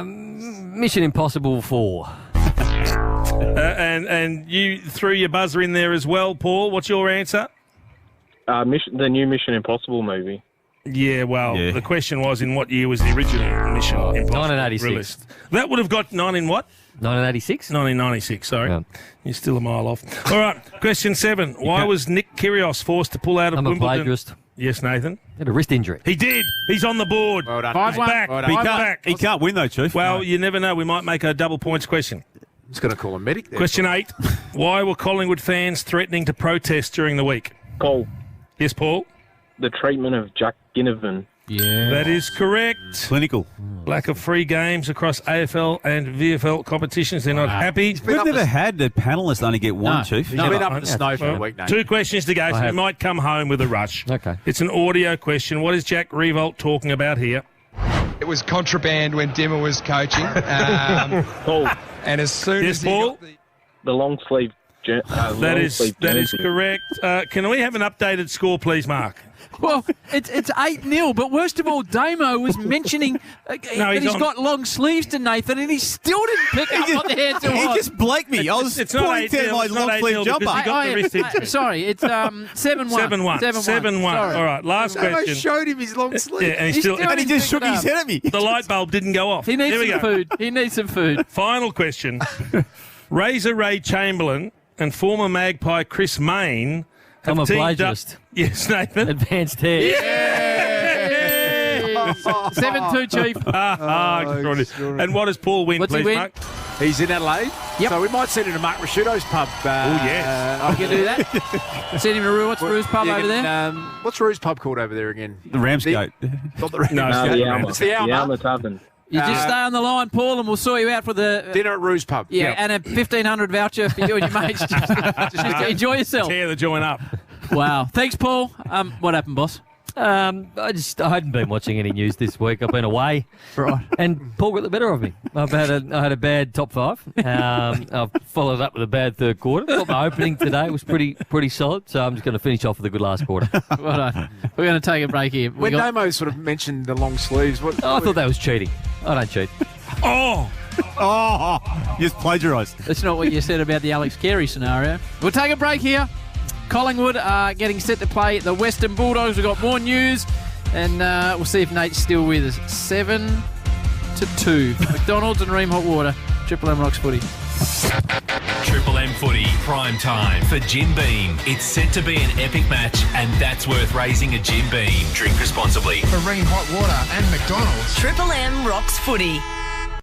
Speaker 3: Mission Impossible 4.
Speaker 4: And you threw your buzzer in there as well, Paul. What's your answer?
Speaker 30: The new Mission Impossible movie.
Speaker 4: Yeah, well, the question was in what year was the original Mission Impossible
Speaker 3: 1986.
Speaker 4: released? That would have got 9 in what?
Speaker 3: 1986?
Speaker 4: 1996, sorry.
Speaker 3: Yeah.
Speaker 4: You're still a mile off. All right, question 7. Why was Nick Kyrgios forced to pull out of
Speaker 3: I'm a
Speaker 4: Wimbledon?
Speaker 3: plagiarist.
Speaker 4: Yes, Nathan.
Speaker 3: Had a wrist injury.
Speaker 4: He did. He's on the board.
Speaker 2: Well done.
Speaker 4: He's back.
Speaker 2: Well done.
Speaker 4: He's
Speaker 6: He can't,
Speaker 4: back.
Speaker 6: he can't win, though, Chief.
Speaker 4: Well,
Speaker 6: No.
Speaker 4: you never know. We might make a double points question.
Speaker 2: Just going to call a medic there.
Speaker 4: Question 8. Why were Collingwood fans threatening to protest during the week?
Speaker 30: Paul.
Speaker 4: Yes, Paul?
Speaker 30: The treatment of Jack Ginnivan.
Speaker 5: Yeah.
Speaker 4: That is correct.
Speaker 6: Clinical.
Speaker 4: Lack of free games across AFL and VFL competitions. They're not happy.
Speaker 6: We've never had the panellists only get one, Chief.
Speaker 2: He's been up in the snow for a week now.
Speaker 4: 2 questions to go, so you might come home with a rush.
Speaker 3: Okay.
Speaker 4: It's an audio question. What is Jack Revolt talking about here?
Speaker 12: It was contraband when Dimmer was coaching.
Speaker 30: Paul.
Speaker 12: And as soon
Speaker 4: Yes,
Speaker 12: as he
Speaker 4: Paul?
Speaker 12: got the...
Speaker 30: The long sleeve.
Speaker 4: That is correct. Can we have an updated score, please, Mark?
Speaker 5: Well, it's 8-0, but worst of all, Damo was mentioning that he's got long sleeves to Nathan, and he still didn't pick up what the answer was.
Speaker 6: He just blanked me. I was
Speaker 4: It's not
Speaker 6: pointing
Speaker 4: 8-0,
Speaker 6: to my
Speaker 4: it's not
Speaker 6: long sleeve
Speaker 4: 8-0
Speaker 6: jumper.
Speaker 4: because he got the wrist injury.
Speaker 5: Sorry, it's 7-1.
Speaker 4: 7-1. 7-1.
Speaker 5: Sorry.
Speaker 4: All right, last
Speaker 2: I
Speaker 4: question.
Speaker 2: showed him his long sleeve.
Speaker 4: Yeah, and he still
Speaker 6: And he just shook his head at me.
Speaker 4: the light bulb didn't go off.
Speaker 5: He needs
Speaker 4: Here we
Speaker 5: some
Speaker 4: go.
Speaker 5: food. He needs some food.
Speaker 4: Final question. Razor Ray Chamberlain and former Magpie Chris Mayne have
Speaker 3: I'm a
Speaker 4: teamed
Speaker 3: plagiarist.
Speaker 4: up. Yes, Nathan.
Speaker 3: Advanced hair.
Speaker 5: 7-2, Chief.
Speaker 4: Extraordinary. And what does Paul win,
Speaker 5: What's he
Speaker 4: please,
Speaker 5: win?
Speaker 4: Mark?
Speaker 2: He's in Adelaide.
Speaker 5: Yep.
Speaker 2: So we might send him to Mark Rasciuto's pub.
Speaker 5: I can do that. Send him to what's Rue's pub over there?
Speaker 2: What's Rue's pub called over there again?
Speaker 6: The Ramsgate.
Speaker 2: Not the Ramsgate.
Speaker 30: No, the Alma.
Speaker 2: It's the Alma.
Speaker 30: The Alma Tavern.
Speaker 5: You just stay on the line, Paul, and we'll sort you out for the
Speaker 2: dinner at Rue's pub.
Speaker 5: Yeah, and a 1,500 voucher for you and your mates. Just enjoy yourself.
Speaker 4: Tear the joint up.
Speaker 5: Wow. Thanks, Paul. What happened, boss?
Speaker 3: I hadn't been watching any news this week. I've been away,
Speaker 5: right?
Speaker 3: And Paul got the better of me. I had a bad top five. I've followed up with a bad third quarter. Thought my opening today was pretty solid. So I'm just going to finish off with a good last quarter.
Speaker 5: Well done. We're going to take a break here.
Speaker 2: When Damo sort of mentioned the long sleeves,
Speaker 3: I thought that was cheating. I don't cheat.
Speaker 6: Oh, you just plagiarised.
Speaker 5: That's not what you said about the Alex Carey scenario. We'll take a break here. Collingwood are getting set to play the Western Bulldogs. We've got more news, and we'll see if Nate's still with us. 7-2. McDonald's and Ream Hot Water. Triple M Rocks Footy.
Speaker 13: Triple M Footy, prime time for Jim Beam. It's set to be an epic match, and that's worth raising a Jim Beam. Drink responsibly.
Speaker 8: For Ream Hot Water and McDonald's.
Speaker 21: Triple M Rocks Footy.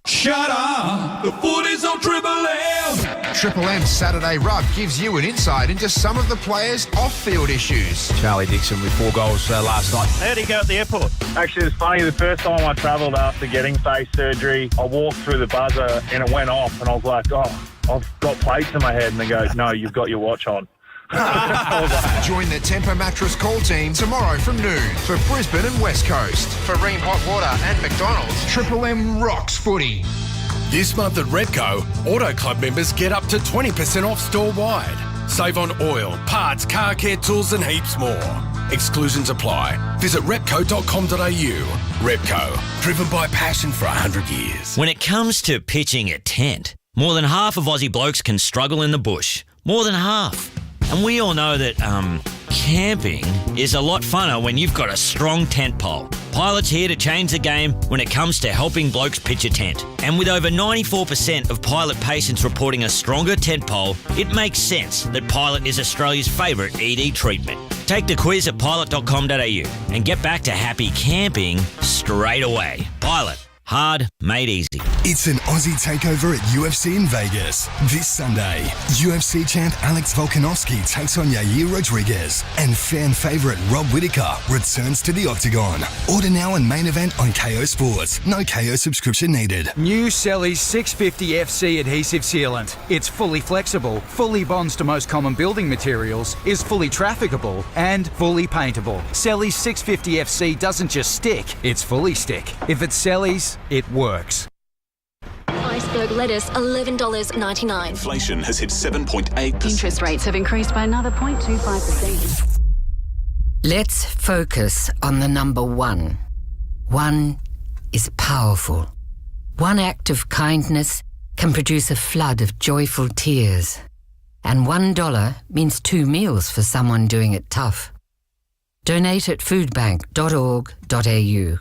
Speaker 10: Shut up! The footy's on Triple M!
Speaker 8: Triple M's Saturday Rub gives you an insight into some of the players' off-field issues.
Speaker 2: Charlie Dixon with 4 goals last night.
Speaker 7: How did he go at the airport? Actually, it's funny. The first time I travelled after getting face surgery, I walked through the buzzer and it went off, and I was like, oh, I've got plates in my head. And they go, no, you've got your watch on.
Speaker 8: Join the Temper Mattress call team tomorrow from noon for Brisbane and West Coast. For Ream Hot Water and McDonald's, Triple M Rocks Footy.
Speaker 11: This month at Repco, Auto Club members get up to 20% off store-wide. Save on oil, parts, car care tools and heaps more. Exclusions apply. Visit repco.com.au. Repco, driven by passion for 100 years.
Speaker 14: When it comes to pitching a tent, more than half of Aussie blokes can struggle in the bush. More than half. And we all know that, camping is a lot funner when you've got a strong tent pole. Pilot's here to change the game when it comes to helping blokes pitch a tent. And with over 94% of Pilot patients reporting a stronger tent pole, it makes sense that Pilot is Australia's favourite ED treatment. Take the quiz at pilot.com.au and get back to happy camping straight away. Pilot. Hard, made easy.
Speaker 16: It's an Aussie takeover at UFC in Vegas. This Sunday, UFC champ Alex Volkanovski takes on Yair Rodriguez, and fan favourite Rob Whittaker returns to the octagon. Order now on Main Event on KO Sports. No KO subscription needed.
Speaker 19: New Selly's 650 FC adhesive sealant. It's fully flexible, fully bonds to most common building materials, is fully trafficable, and fully paintable. Selly's 650 FC doesn't just stick, it's fully stick. If it's Selly's, it works.
Speaker 20: Iceberg lettuce, $11.99.
Speaker 25: Inflation has hit 7.8%.
Speaker 20: Interest rates have increased by another 0.25%.
Speaker 26: Let's focus on the number one. One is powerful. One act of kindness can produce a flood of joyful tears. And $1 means 2 meals for someone doing it tough. Donate at foodbank.org.au.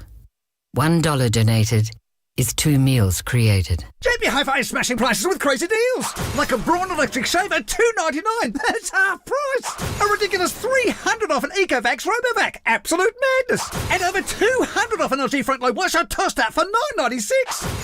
Speaker 26: $1 donated is 2 meals created.
Speaker 27: JB Hi-Fi is smashing prices with crazy deals. Like a Braun electric shave at $2.99. That's half price. A ridiculous $300 off an Ecovacs RoboVac. Absolute madness. And over $200 off an LG front load washer toaster for $9.96.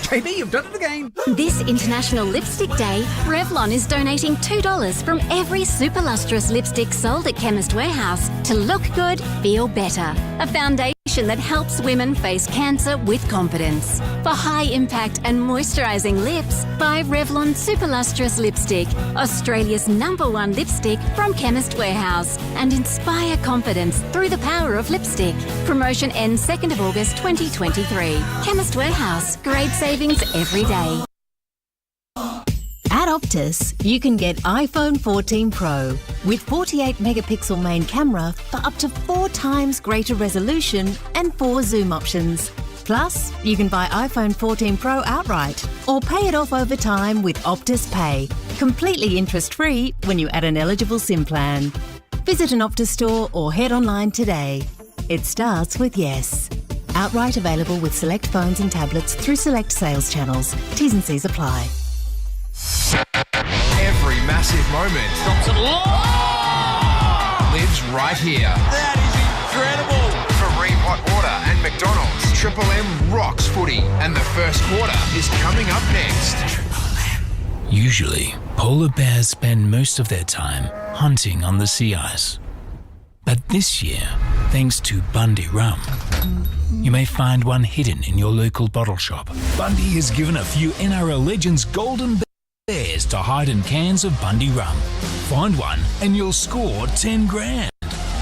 Speaker 27: JB, you've done it again.
Speaker 21: This International Lipstick Day, Revlon is donating $2 from every super lustrous lipstick sold at Chemist Warehouse to look good, feel better. A foundation that helps women face cancer with confidence. For high impact and moisturising lips, buy Revlon Super Lustrous Lipstick, Australia's #1 lipstick from Chemist Warehouse, and inspire confidence through the power of lipstick. Promotion ends 2nd of August 2023. Chemist Warehouse, great savings every day.
Speaker 28: At Optus, you can get iPhone 14 Pro with 48 megapixel main camera for up to 4 times greater resolution and 4 zoom options. Plus, you can buy iPhone 14 Pro outright or pay it off over time with Optus Pay, completely interest-free when you add an eligible SIM plan. Visit an Optus store or head online today. It starts with yes. Outright available with select phones and tablets through select sales channels. T's and C's apply.
Speaker 8: Every massive moment lives right here.
Speaker 10: That is incredible.
Speaker 8: For Ream Hot Water and McDonald's, Triple M rocks footy, and the first quarter is coming up next.
Speaker 1: Usually, polar bears spend most of their time hunting on the sea ice. But this year, thanks to Bundy Rum, you may find one hidden in your local bottle shop. Bundy has given a few NRL legends golden bears to hide in cans of Bundy Rum. Find one and you'll score 10 grand.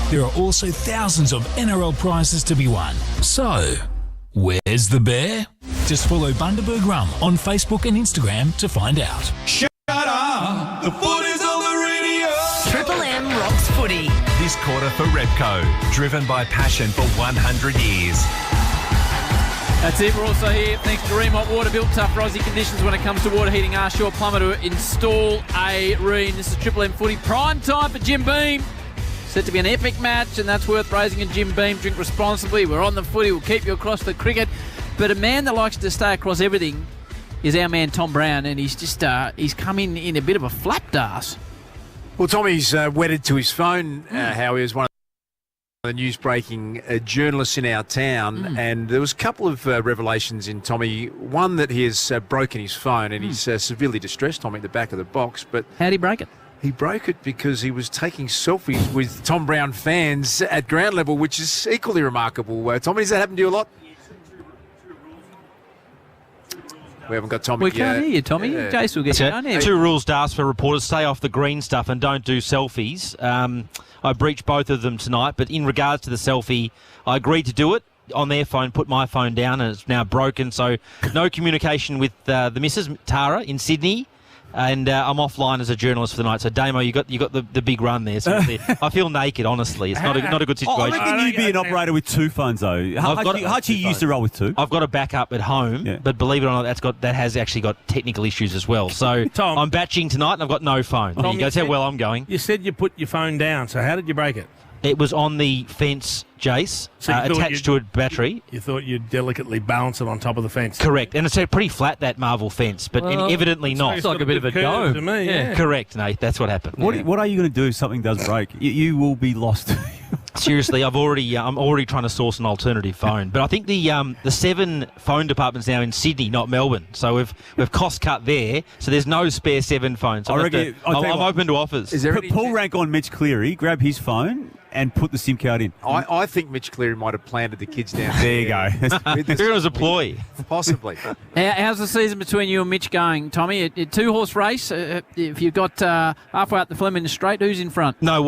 Speaker 1: There are also thousands of NRL prizes to be won. So, where's the bear? Just follow Bundaberg Rum on Facebook and Instagram to find out.
Speaker 10: Shut up! The footy's on the radio!
Speaker 21: Triple M rocks footy.
Speaker 13: This quarter for Repco, driven by passion for 100 years.
Speaker 5: That's it. We're also here thanks to Remont Water. Built tough Aussie conditions when it comes to water heating. Ask your plumber to install a Reen. This is Triple M footy. Prime time for Jim Beam. Set to be an epic match, and that's worth raising a Jim Beam. Drink responsibly. We're on the footy. We'll keep you across the cricket. But a man that likes to stay across everything is our man Tom Brown, and he's just he's come in a bit of a flapdarse.
Speaker 2: Well, Tommy's wedded to his phone, how he was one of the news-breaking journalists in our town, and there was a couple of revelations in Tommy. One that he has broken his phone, and he's severely distressed, Tommy, at the back of the box. But
Speaker 5: how'd he break it?
Speaker 2: He broke it because he was taking selfies with Tom Brown fans at ground level, which is equally remarkable. Tommy, does that happen to you a lot? We haven't got Tommy.
Speaker 5: We can't hear you, Tommy. Jace will get you on here.
Speaker 9: 2 rules to ask for reporters: stay off the green stuff and don't do selfies. I breached both of them tonight, but in regards to the selfie, I agreed to do it on their phone, put my phone down, and it's now broken. So no communication with the missus, Tara, in Sydney. And I'm offline as a journalist for the night. So, Damo, you got the big run there. So I feel naked, honestly. It's not a good situation.
Speaker 6: I reckon you'd be an operator with 2 phones, though. Hutchie used to roll with 2.
Speaker 9: I've got a backup at home, but believe it or not, that has actually got technical issues as well. So
Speaker 4: Tom,
Speaker 9: I'm batching tonight, and I've got no phone. There you go. That's how well I'm going.
Speaker 4: You said you put your phone down. So how did you break it?
Speaker 9: It was on the fence, Jace, attached to a battery.
Speaker 4: You thought you'd delicately balance it on top of the fence.
Speaker 9: Correct. And it's pretty flat, that marble fence, but evidently not.
Speaker 5: It's like a bit of a dome.
Speaker 4: To me, yeah.
Speaker 9: Correct, Nate. That's what happened.
Speaker 6: What are you going to do if something does break? You will be lost.
Speaker 9: Seriously, I'm already trying to source an alternative phone. But I think the 7 phone departments now in Sydney, not Melbourne. So we've cost cut there. So there's no spare 7 phones. So I'm open to offers.
Speaker 6: Put Paul Rank on Mitch Cleary, grab his phone and put the SIM card in.
Speaker 2: I think Mitch Cleary might have planted the kids down.
Speaker 6: There you go.
Speaker 9: It was a ploy.
Speaker 2: Possibly.
Speaker 5: How's the season between you and Mitch going, Tommy? A 2-horse race. If you've got halfway up the Fleming Straight, who's in front?
Speaker 9: No,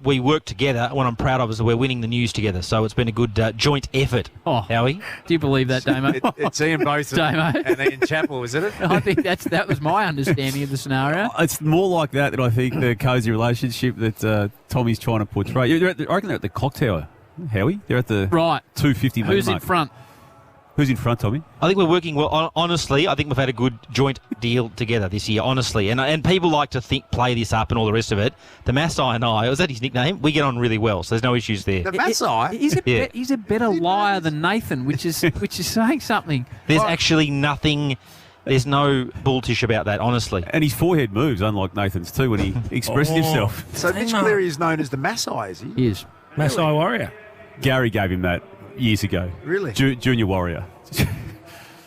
Speaker 9: we work together. What I'm proud of is that we're winning the news together. So it's been a good joint effort.
Speaker 5: Oh,
Speaker 9: Howie?
Speaker 5: Do you believe that, Damo?
Speaker 2: It's Ian both
Speaker 5: Damo.
Speaker 2: and Ian Chappell, isn't it?
Speaker 5: I think that was my understanding of the scenario.
Speaker 6: It's more like that I think the cosy relationship that Tommy's trying to portray. I reckon they're at the clock tower, Howie. They're at the 250 metre
Speaker 5: Who's
Speaker 6: mark.
Speaker 5: in front?
Speaker 6: Who's in front, Tommy?
Speaker 9: I think we're working well. Honestly, I think we've had a good joint deal together this year, honestly. And people like to play this up and all the rest of it. The Masai and I, was that his nickname? We get on really well, so there's no issues there.
Speaker 2: The Masai?
Speaker 5: He's a better liar than Nathan, which is saying something.
Speaker 9: There's actually nothing... There's no bulltish about that, honestly.
Speaker 6: And his forehead moves, unlike Nathan's too, when he expresses himself.
Speaker 2: So Mitch Cleary is known as the Masai, is he?
Speaker 5: He is.
Speaker 4: Masai Warrior.
Speaker 6: Gary gave him that years ago.
Speaker 2: Really?
Speaker 6: Junior Warrior.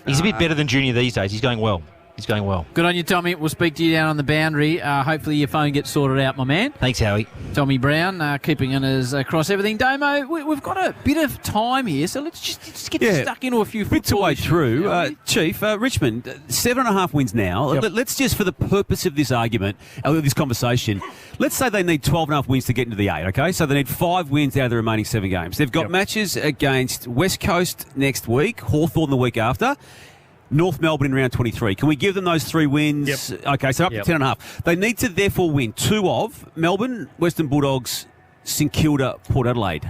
Speaker 9: He's a bit better than Junior these days. He's going well. He's going well.
Speaker 5: Good on you, Tommy. We'll speak to you down on the boundary. Hopefully your phone gets sorted out, my man.
Speaker 9: Thanks, Howie.
Speaker 5: Tommy Brown, keeping us across everything. Damo, we've got a bit of time here, so let's just get stuck into a few
Speaker 6: bits of way
Speaker 5: issues,
Speaker 6: through. Chief, Richmond, 7.5 wins now.
Speaker 4: Yep.
Speaker 6: Let's just, for the purpose of this argument, this conversation, let's say they need 12.5 wins to get into the 8, okay? So they need 5 wins out of the remaining 7 games. They've got matches against West Coast next week, Hawthorn the week after, North Melbourne in round 23. Can we give them those 3 wins?
Speaker 4: Yep.
Speaker 6: Okay, so up to 10.5. They need to therefore win 2 of Melbourne, Western Bulldogs, St Kilda, Port Adelaide.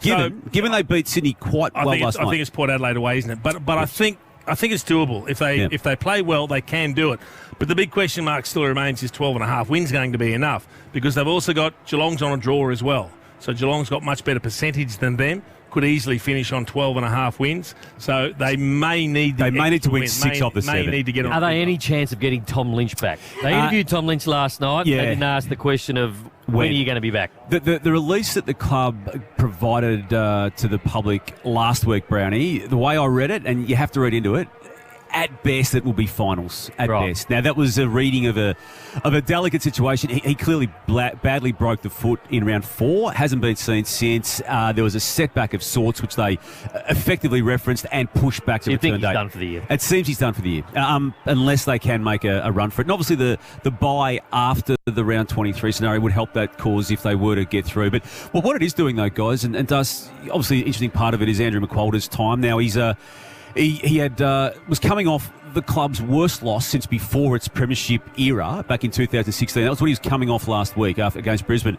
Speaker 6: Given they beat Sydney quite well last night.
Speaker 4: I think it's Port Adelaide away, isn't it? But I think it's doable. If they play well, they can do it. But the big question mark still remains, is 12.5 wins going to be enough? Because they've also got Geelong's on a draw as well. So Geelong's got much better percentage than them. Could easily finish on 12.5 wins. So they may need
Speaker 6: to win 6 of the 7.
Speaker 4: Need to get on.
Speaker 3: Are they any chance of getting Tom Lynch back? They interviewed Tom Lynch last night.
Speaker 6: Yeah.
Speaker 3: They didn't ask the question of when are you going to be back?
Speaker 6: The release that the club provided to the public last week, Brownie, the way I read it, and you have to read into it, at best it will be finals. At
Speaker 3: Right.
Speaker 6: best. Now that was a reading of a delicate situation. He clearly badly broke the foot in round 4. Hasn't been seen since. There was a setback of sorts which they effectively referenced and pushed back to
Speaker 3: You
Speaker 6: return
Speaker 3: think
Speaker 6: date.
Speaker 3: he's done for the year?
Speaker 6: It seems he's done for the year, unless they can make a run for it. And obviously the bye after the round 23 scenario would help that cause if they were to get through. But what it is doing though, guys, and does obviously the interesting part of it is Andrew McQualter's time now. He was coming off the club's worst loss since before its premiership era back in 2016. That was what he was coming off last week against Brisbane.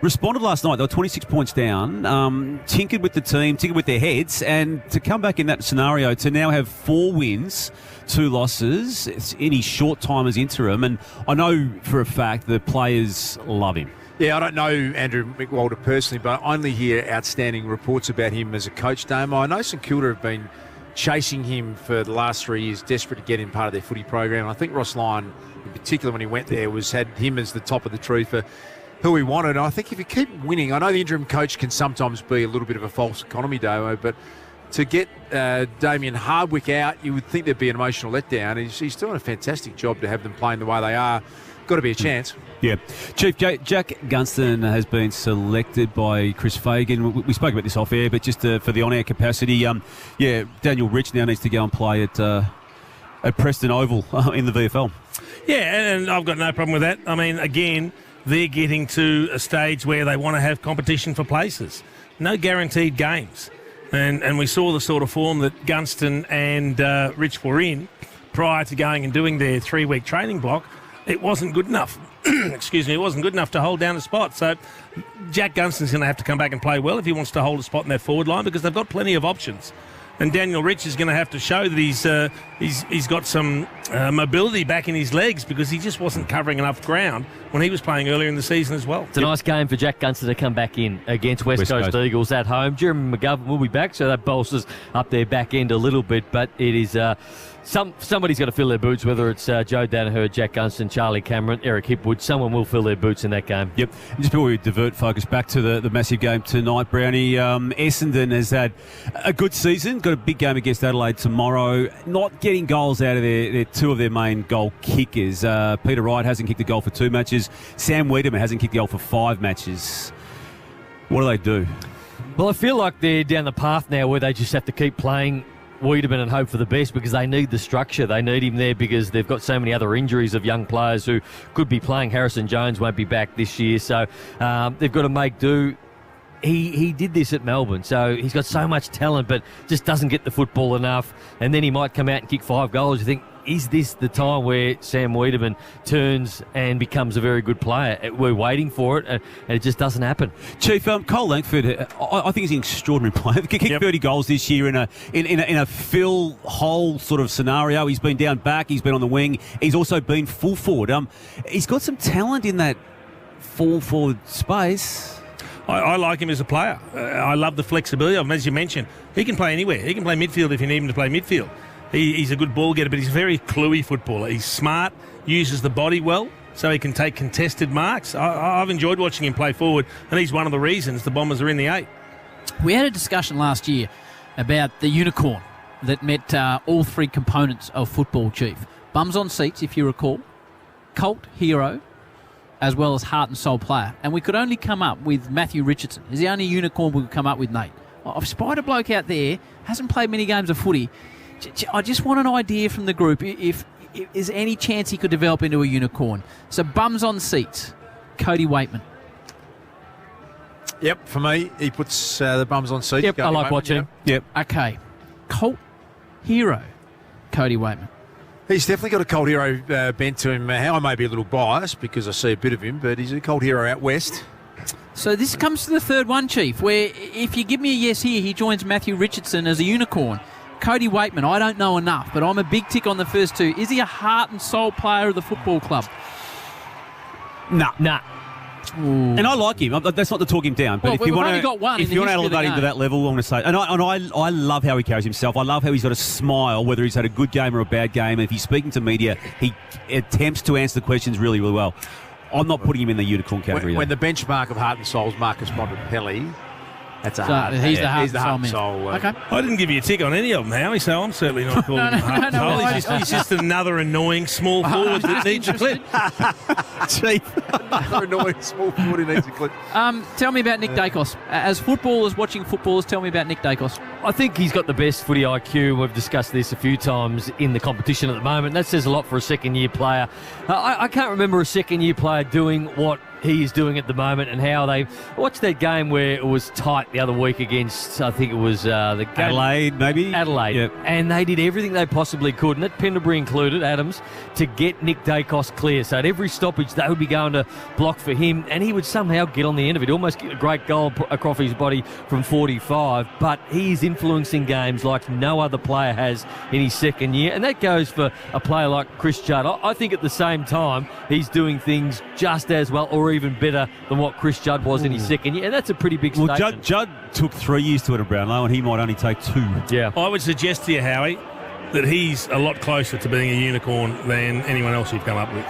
Speaker 6: Responded last night. They were 26 points down, tinkered with the team, tinkered with their heads, and to come back in that scenario to now have 4 wins, 2 losses in his short time as interim. And I know for a fact the players love him.
Speaker 2: Yeah, I don't know Andrew McWalter personally, but I only hear outstanding reports about him as a coach, Damo. I know St Kilda have been chasing him for the last 3 years, desperate to get him part of their footy program. I think Ross Lyon, in particular, when he went there, had him as the top of the tree for who he wanted. And I think if you keep winning, I know the interim coach can sometimes be a little bit of a false economy, Damo, but to get Damien Hardwick out, you would think there'd be an emotional letdown. He's doing a fantastic job to have them playing the way they are. Got to be a chance.
Speaker 6: Yeah. Chief, Jack Gunston has been selected by Chris Fagan. We spoke about this off air, but just for the on-air capacity, Daniel Rich now needs to go and play at Preston Oval in the VFL.
Speaker 4: Yeah, and I've got no problem with that. I mean, again, they're getting to a stage where they want to have competition for places. No guaranteed games. And we saw the sort of form that Gunston and Rich were in prior to going and doing their 3-week training block. It wasn't good enough. Excuse me, it wasn't good enough to hold down a spot. So Jack Gunston's going to have to come back and play well if he wants to hold a spot in that forward line, because they've got plenty of options. And Daniel Rich is going to have to show that he's got some mobility back in his legs, because he just wasn't covering enough ground when he was playing earlier in the season as well.
Speaker 3: It's a nice game for Jack Gunston to come back in against West Coast Eagles at home. Jeremy McGovern will be back, so that bolsters up their back end a little bit, but it is... somebody's got to fill their boots, whether it's Joe Danaher, Jack Gunston, Charlie Cameron, Eric Hipwood. Someone will fill their boots in that game.
Speaker 6: Yep. And just before we divert focus back to the massive game tonight, Brownie, Essendon has had a good season, got a big game against Adelaide tomorrow, not getting goals out of their 2 of their main goal kickers. Peter Wright hasn't kicked a goal for 2 matches. Sam Wiedemann hasn't kicked a goal for 5 matches. What do they do?
Speaker 3: Well, I feel like they're down the path now where they just have to keep playing Wiedemann and hope for the best, because they need the structure. They need him there because they've got so many other injuries of young players who could be playing. Harrison Jones won't be back this year, so they've got to make do. He did this at Melbourne, so he's got so much talent but just doesn't get the football enough, and then he might come out and kick 5 goals. You think, is this the time where Sam Wiedemann turns and becomes a very good player? We're waiting for it, and it just doesn't happen.
Speaker 6: Chief, Cole Langford, I think he's an extraordinary player. He kicked 30 goals this year in a fill hole sort of scenario. He's been down back, he's been on the wing, he's also been full forward. He's got some talent in that full forward space.
Speaker 4: I like him as a player. I love the flexibility of him. As you mentioned, he can play anywhere. He can play midfield if you need him to play midfield. He's a good ball getter, but he's a very cluey footballer. He's smart, uses the body well, so he can take contested marks. I've enjoyed watching him play forward, and he's one of the reasons the Bombers are in the 8.
Speaker 5: We had a discussion last year about the unicorn that met all 3 components of football, Chief. Bums on seats, if you recall, cult hero, as well as heart and soul player. And we could only come up with Matthew Richardson. He's the only unicorn we could come up with, Nate. I've spied a bloke out there, hasn't played many games of footy. I just want an idea from the group if is any chance he could develop into a unicorn. So bums on seats, Cody Waitman.
Speaker 2: Yep, for me, he puts the bums on seats.
Speaker 5: Yep, I like watching him.
Speaker 6: Yep.
Speaker 5: Okay, cult hero, Cody Waitman.
Speaker 2: He's definitely got a cult hero bent to him. I may be a little biased because I see a bit of him, but he's a cult hero out west.
Speaker 5: So this comes to the third one, Chief, where if you give me a yes here, he joins Matthew Richardson as a unicorn. Cody Waitman, I don't know enough, but I'm a big tick on the first 2. Is he a heart and soul player of the football club?
Speaker 6: Nah.
Speaker 5: Ooh.
Speaker 6: And I like him. That's not to talk him down. But
Speaker 5: well,
Speaker 6: if you want
Speaker 5: to
Speaker 6: elevate him to that level, I'm going to say, and I love how he carries himself. I love how he's got a smile, whether he's had a good game or a bad game. And if he's speaking to media, he attempts to answer the questions really, really well. I'm not putting him in the unicorn category.
Speaker 2: When the benchmark of heart and soul is Marcus Montempelli, That's a hard.
Speaker 5: He's the heart
Speaker 2: He's the
Speaker 5: and
Speaker 2: heart
Speaker 5: soul
Speaker 2: and
Speaker 5: man.
Speaker 2: soul.
Speaker 5: Okay.
Speaker 4: I didn't give you a tick on any of them, Howie, so I'm certainly not calling him heart and soul. He's just another annoying small forward that needs a clip.
Speaker 2: Another annoying small forward who needs a clip.
Speaker 5: Tell me about Nick Dacos. As footballers watching footballers, tell me about Nick Dacos.
Speaker 3: I think he's got the best footy IQ. We've discussed this a few times in the competition at the moment. That says a lot for a second-year player. I can't remember a second-year player doing what he is doing at the moment, and how they watched that game where it was tight the other week against, I think it was the game,
Speaker 6: Adelaide, maybe?
Speaker 3: Adelaide.
Speaker 6: Yep.
Speaker 3: And they did everything they possibly could, and that Pendlebury included, Adams, to get Nick Dacos clear. So at every stoppage, they would be going to block for him, and he would somehow get on the end of it. Almost get a great goal across his body from 45, but he is influencing games like no other player has in his second year, and that goes for a player like Chris Judd. I think at the same time, he's doing things just as well or even better than what Chris Judd was in his second year, and that's a pretty big statement.
Speaker 6: Well, Judd took 3 years to it at Brownlow, and he might only take 2.
Speaker 3: Yeah.
Speaker 4: I would suggest to you, Howie, that he's a lot closer to being a unicorn than anyone else you've come up with.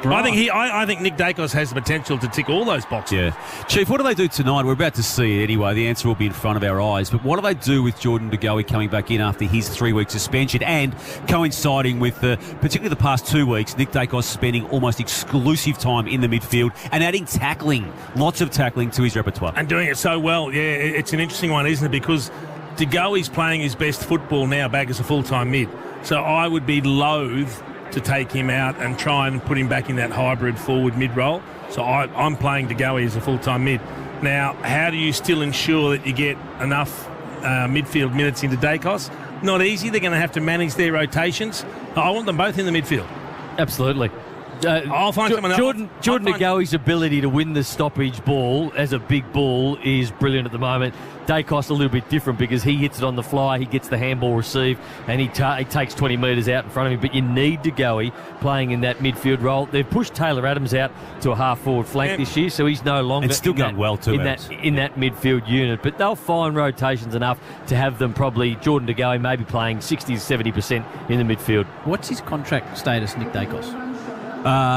Speaker 4: Right. I think Nick Dacos has the potential to tick all those boxes.
Speaker 6: Yeah. Chief, what do they do tonight? We're about to see it anyway. The answer will be in front of our eyes. But what do they do with Jordan De Goey coming back in after his 3-week suspension, and coinciding with, particularly the past 2 weeks, Nick Dacos spending almost exclusive time in the midfield and adding tackling, lots of tackling to his repertoire.
Speaker 4: And doing it so well. Yeah, it's an interesting one, isn't it? Because De Goey's playing his best football now back as a full-time mid. So I would be loath to take him out and try and put him back in that hybrid forward mid role. So I'm playing De Goey as a full-time mid. Now, how do you still ensure that you get enough midfield minutes into Dacos? Not easy. They're going to have to manage their rotations. I want them both in the midfield.
Speaker 3: Absolutely.
Speaker 4: I'll find someone else.
Speaker 3: Jordan De Goey's ability to win the stoppage ball as a big ball is brilliant at the moment. Dacos a little bit different because he hits it on the fly, he gets the handball received, and he takes 20 metres out in front of him. But you need De Goey playing in that midfield role. They've pushed Taylor Adams out to a half-forward flank this year, so he's no longer
Speaker 6: it's still going well too,
Speaker 3: in that midfield unit. But they'll find rotations enough to have them probably, Jordan De Goey maybe playing 60 to 70% in the midfield.
Speaker 5: What's his contract status, Nick Dacos?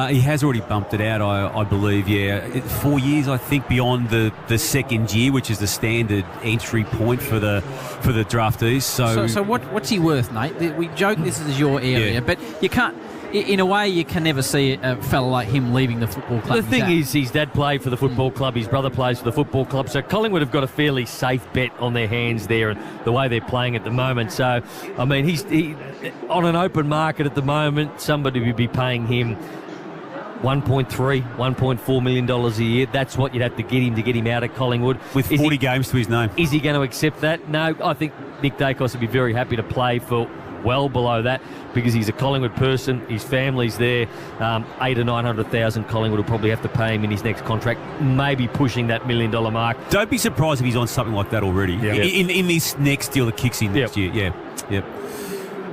Speaker 6: He has already bumped it out, I believe, 4 years, I think, beyond the second year, which is the standard entry point for the draftees.
Speaker 5: So what's he worth, Nate? We joke this is your area, but you can't. In a way, you can never see a fella like him leaving the football club.
Speaker 3: The thing is, his dad played for the football club, his brother plays for the football club, so Collingwood have got a fairly safe bet on their hands there, and the way they're playing at the moment. So, I mean, he's on an open market at the moment. Somebody would be paying him $1.4 million a year. That's what you'd have to get him out of Collingwood.
Speaker 6: With 40 games to his name.
Speaker 3: Is he going to accept that? No, I think Nick Dacos would be very happy to play for well below that because he's a Collingwood person. His family's there. 800,000 or 900,000 Collingwood will probably have to pay him in his next contract, maybe pushing that $1 million mark.
Speaker 6: Don't be surprised if he's on something like that already.
Speaker 3: Yeah.
Speaker 6: In this next deal that kicks in next year. Yep.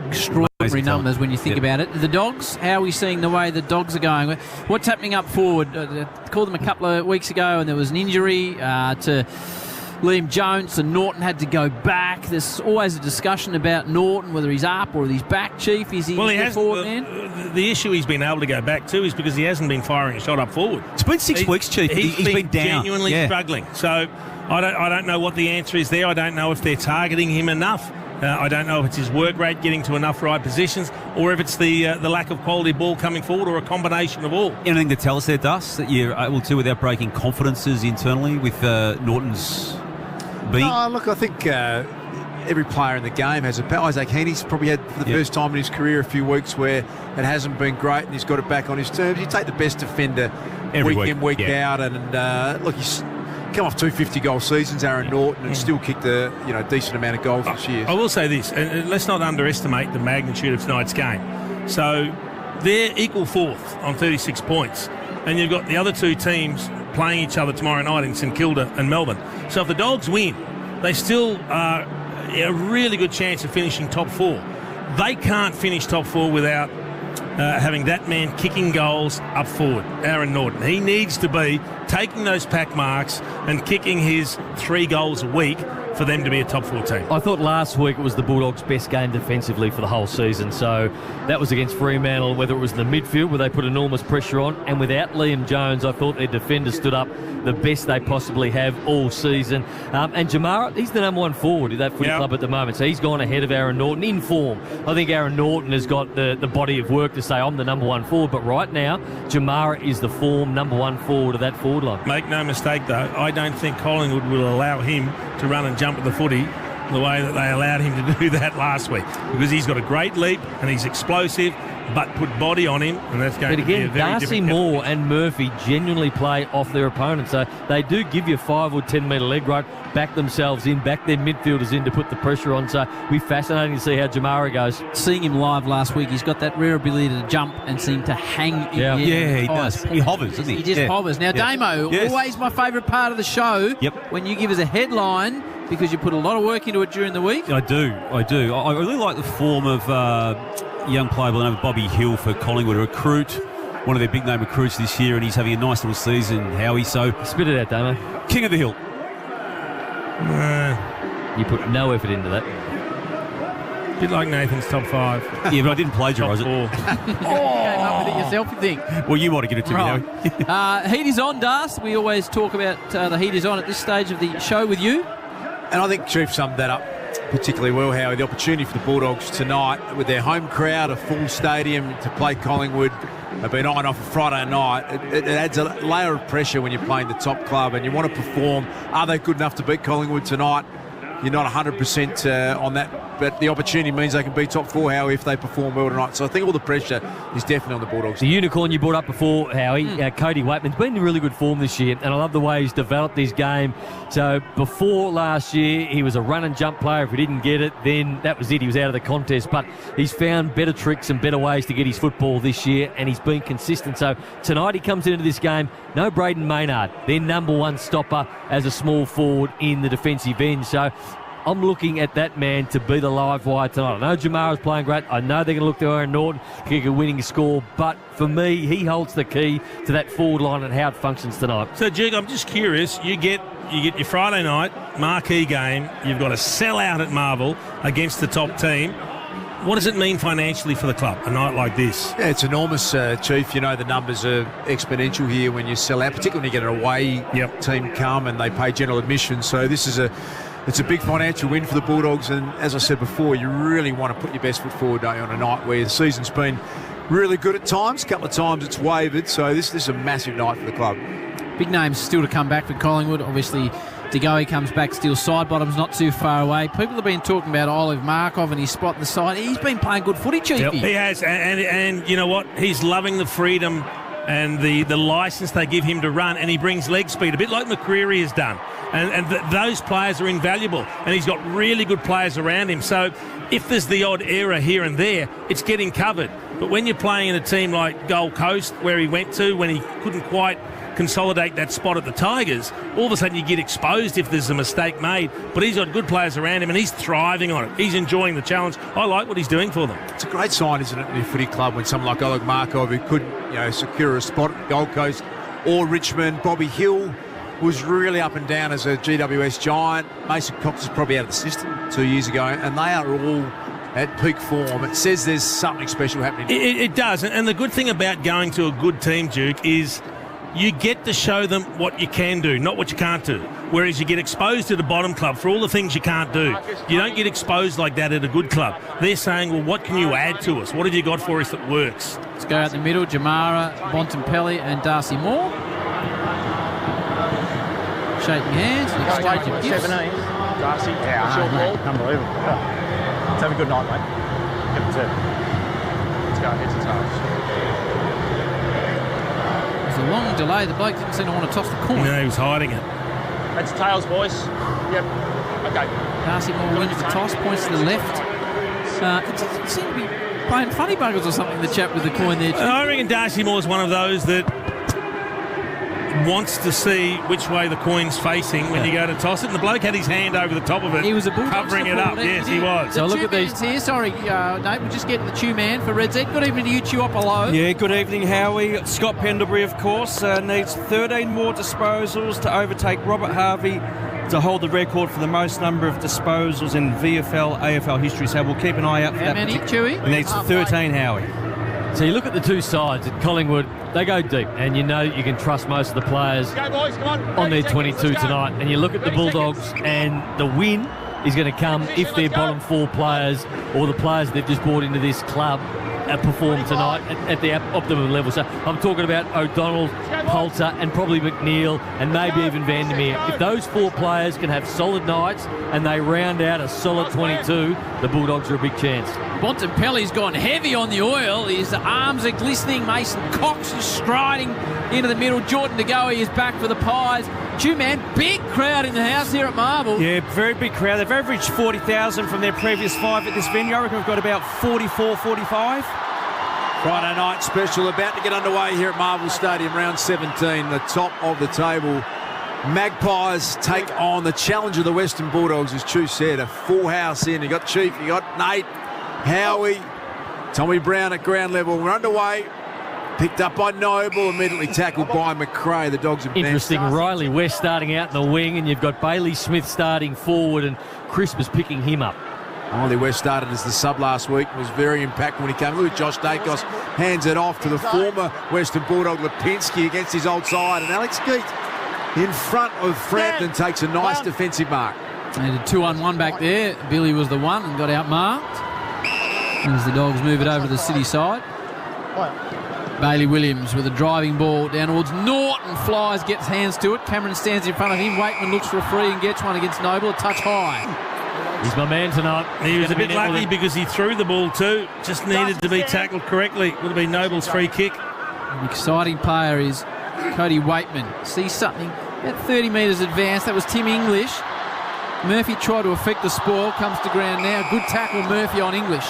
Speaker 5: Extraordinary numbers when you think about it. The Dogs, how are we seeing the way the Dogs are going? What's happening up forward? Called them a couple of weeks ago and there was an injury to Liam Jones, and Norton had to go back. There's always a discussion about Norton, whether he's up or he's back, Chief. Is he a forward man?
Speaker 4: The issue he's been able to go back to is because he hasn't been firing a shot up forward.
Speaker 6: It's been 6 weeks, Chief. He's been down.
Speaker 4: Genuinely struggling. So I don't know what the answer is there. I don't know if they're targeting him enough. I don't know if it's his work rate getting to enough right positions, or if it's the lack of quality ball coming forward, or a combination of all.
Speaker 6: Anything to tell us there, Dus, that you're able to without breaking confidences internally with Norton's being?
Speaker 2: No, look, I think every player in the game has a power. Isaac Heaney's probably had for the first time in his career a few weeks where it hasn't been great and he's got it back on his terms. You take the best defender week in, week out, and look, he's come off 2 50-goal seasons, Aaron Norton, and still kicked a decent amount of goals this year.
Speaker 4: I will say this, and let's not underestimate the magnitude of tonight's game. So they're equal fourth on 36 points, and you've got the other two teams playing each other tomorrow night in St Kilda and Melbourne. So if the Dogs win, they still are a really good chance of finishing top four. They can't finish top four without having that man kicking goals up forward, Aaron Norton. He needs to be taking those pack marks and kicking his 3 goals a week for them to be a top 4 team.
Speaker 3: I thought last week it was the Bulldogs' best game defensively for the whole season. So that was against Fremantle, whether it was in the midfield where they put enormous pressure on. And without Liam Jones, I thought their defenders stood up the best they possibly have all season. And Jamara, he's the number 1 forward at that footy club at the moment. So he's gone ahead of Aaron Norton in form. I think Aaron Norton has got the body of work to say, I'm the number 1 forward. But right now, Jamara is the form number 1 forward of that forward line.
Speaker 4: Make no mistake, though, I don't think Collingwood will allow him to run and jump at the footy the way that they allowed him to do that last week, because he's got a great leap and he's explosive, but put body on him, and that's going to be a very
Speaker 3: Darcy
Speaker 4: different
Speaker 3: Moore and Murphy genuinely play off their opponents, so they do give you 5 or 10 metre leg rope, back themselves in, back their midfielders in to put the pressure on. So it'll be fascinating to see how Jamara goes.
Speaker 5: Seeing him live last week, he's got that rare ability to jump and seem to hang in the air.
Speaker 6: Yeah, he does. He hovers, doesn't he?
Speaker 5: He just hovers. Now, Damo, always my favourite part of the show.
Speaker 6: Yep.
Speaker 5: When you give us a headline, because you put a lot of work into it during the week.
Speaker 6: I do. I really like the form of young player by the name of Bobby Hill for Collingwood, a recruit, one of their big name recruits this year, and he's having a nice little season, Howie. So
Speaker 3: spit it out, Damo.
Speaker 6: King of the Hill.
Speaker 3: You put no effort into that.
Speaker 4: A bit like Nathan's top 5.
Speaker 6: Yeah, but I didn't plagiarise it.
Speaker 5: Came up with it yourself, you think?
Speaker 6: Well, you might have given it to me, Howie.
Speaker 5: Heat is on, Darce. We always talk about the heat is on at this stage of the show with you.
Speaker 2: And I think Chief summed that up particularly well, Howie. The opportunity for the Bulldogs tonight with their home crowd, a full stadium to play Collingwood. They've been on off a Friday night. It adds a layer of pressure when you're playing the top club and you want to perform. Are they good enough to beat Collingwood tonight? You're not 100% on that, but the opportunity means they can be top 4, Howie, if they perform well tonight. So I think all the pressure is definitely on the Bulldogs.
Speaker 3: The unicorn you brought up before, Howie, Cody Waitman's been in really good form this year, and I love the way he's developed his game. So before last year, he was a run and jump player. If he didn't get it, then that was it. He was out of the contest. But he's found better tricks and better ways to get his football this year, and he's been consistent. So tonight he comes into this game, no Braden Maynard, their number 1 stopper as a small forward in the defensive end. So I'm looking at that man to be the live wire tonight. I know Jamara's playing great. I know they're going to look to Aaron Norton, kick a winning score. But for me, he holds the key to that forward line and how it functions tonight.
Speaker 4: So, Jig, I'm just curious. You get your Friday night marquee game. You've got a sellout at Marvel against the top team. What does it mean financially for the club, a night like this?
Speaker 2: Yeah, it's enormous, Chief. You know the numbers are exponential here when you sell out, particularly when you get an away team come and they pay general admission. So this is it's a big financial win for the Bulldogs, and as I said before, you really want to put your best foot forward, don't you, on a night where the season's been really good at times. A couple of times it's wavered, so this is a massive night for the club.
Speaker 5: Big names still to come back for Collingwood. Obviously, De Goey comes back still. Side bottom's not too far away. People have been talking about Olive Markov and his spot in the side. He's been playing good footy, Chiefy.
Speaker 4: He has, and you know what? He's loving the freedom and the licence they give him to run, and he brings leg speed, a bit like McCreary has done. And those players are invaluable, and he's got really good players around him. So if there's the odd error here and there, it's getting covered. But when you're playing in a team like Gold Coast, where he went to when he couldn't quite consolidate that spot at the Tigers, all of a sudden you get exposed if there's a mistake made. But he's got good players around him, and he's thriving on it. He's enjoying the challenge. I like what he's doing for them.
Speaker 2: It's a great sign, isn't it, in a footy club when someone like Oleg Markov, who could secure a spot at Gold Coast or Richmond, Bobby Hill was really up and down as a GWS giant. Mason Cox is probably out of the system 2 years ago, and they are all at peak form. It says there's something special happening.
Speaker 4: It does, and the good thing about going to a good team, Duke, is you get to show them what you can do, not what you can't do. Whereas you get exposed at a bottom club for all the things you can't do. You don't get exposed like that at a good club. They're saying, well, what can you add to us? What have you got for us that works?
Speaker 5: Let's go out the middle. Jamara, Bontempelli and Darcy Moore. Shaking hands. Exchange of gifts.
Speaker 7: 17. Darcy, what's your ball? Unbelievable. Let's have a good night, mate. Get it to. Let's go. Heads and tails.
Speaker 5: There's a long delay. The bloke didn't seem to want to toss the coin.
Speaker 4: No, he was hiding it.
Speaker 7: That's tails, boys. Yep. Okay.
Speaker 5: Darcy Moore wins the toss, points to the left. It seemed to be playing funny buggers or something, the chap with the coin there.
Speaker 4: I reckon Darcy Moore's one of those that wants to see which way the coin's facing when you go to toss it, and the bloke had his hand over the top of it.
Speaker 5: He was a Bulldogs
Speaker 4: covering it up. Yes, he was.
Speaker 5: So look at these here. Sorry, Nate, we'll just get to the Chew man for Red Z. Good evening to you, Chew up below.
Speaker 12: Yeah, good evening, Howie. Scott Pendlebury, of course, needs 13 more disposals to overtake Robert Harvey
Speaker 11: to hold the record for the most number of disposals in VFL, AFL history. So we'll keep an eye out for that.
Speaker 5: How many, Chewy?
Speaker 11: He needs 13, Howie.
Speaker 3: So you look at the two sides at Collingwood, they go deep, and you know you can trust most of the players on their 22 tonight. And you look at the Bulldogs, and the win is going to come if their bottom four players or the players they've just brought into this club perform tonight at the optimum level. So I'm talking about O'Donnell, Poulter, and probably McNeil, and maybe even Vandermeer. If those four players can have solid nights and they round out a solid 22, the Bulldogs are a big chance.
Speaker 5: Bontempelli's gone heavy on the oil. His arms are glistening. Mason Cox is striding into the middle. Jordan De Goey is back for the Pies. Man, big crowd in the house here at Marvel.
Speaker 11: Yeah, very big crowd. They've averaged 40,000 from their previous 5 at this venue. I reckon we've got about 44, 45.
Speaker 2: Friday night special about to get underway here at Marvel Stadium, round 17, the top of the table. Magpies take on the challenger, the Western Bulldogs, as Chu said, a full house in. You got Chief, you got Nate, Howie, Tommy Brown at ground level. We're underway. Picked up by Noble, immediately tackled by McRae. The Dogs have
Speaker 3: interesting. Riley West starting out in the wing, and you've got Bailey Smith starting forward, and Crisp is picking him up.
Speaker 2: Riley West started as the sub last week, was very impactful when he came. Look at Josh Dacos, hands it off to the former Western Bulldog Lipinski against his old side, and Alex Geet in front of Frampton takes a nice defensive mark.
Speaker 5: And a 2-on-1 back there. Billy was the one and got outmarked. As the Dogs move it over to the City side. Bailey Williams with a driving ball down towards Norton. Flies, gets hands to it. Cameron stands in front of him. Waitman looks for a free and gets one against Noble. A touch high.
Speaker 3: He's my man tonight.
Speaker 4: He was a bit lucky because he threw the ball too. Just needed to be tackled correctly. Would have been Noble's free kick.
Speaker 5: An exciting player is Cody Waitman. Sees something about 30 metres advanced. That was Tim English. Murphy tried to affect the spoil. Comes to ground now. Good tackle, Murphy on English.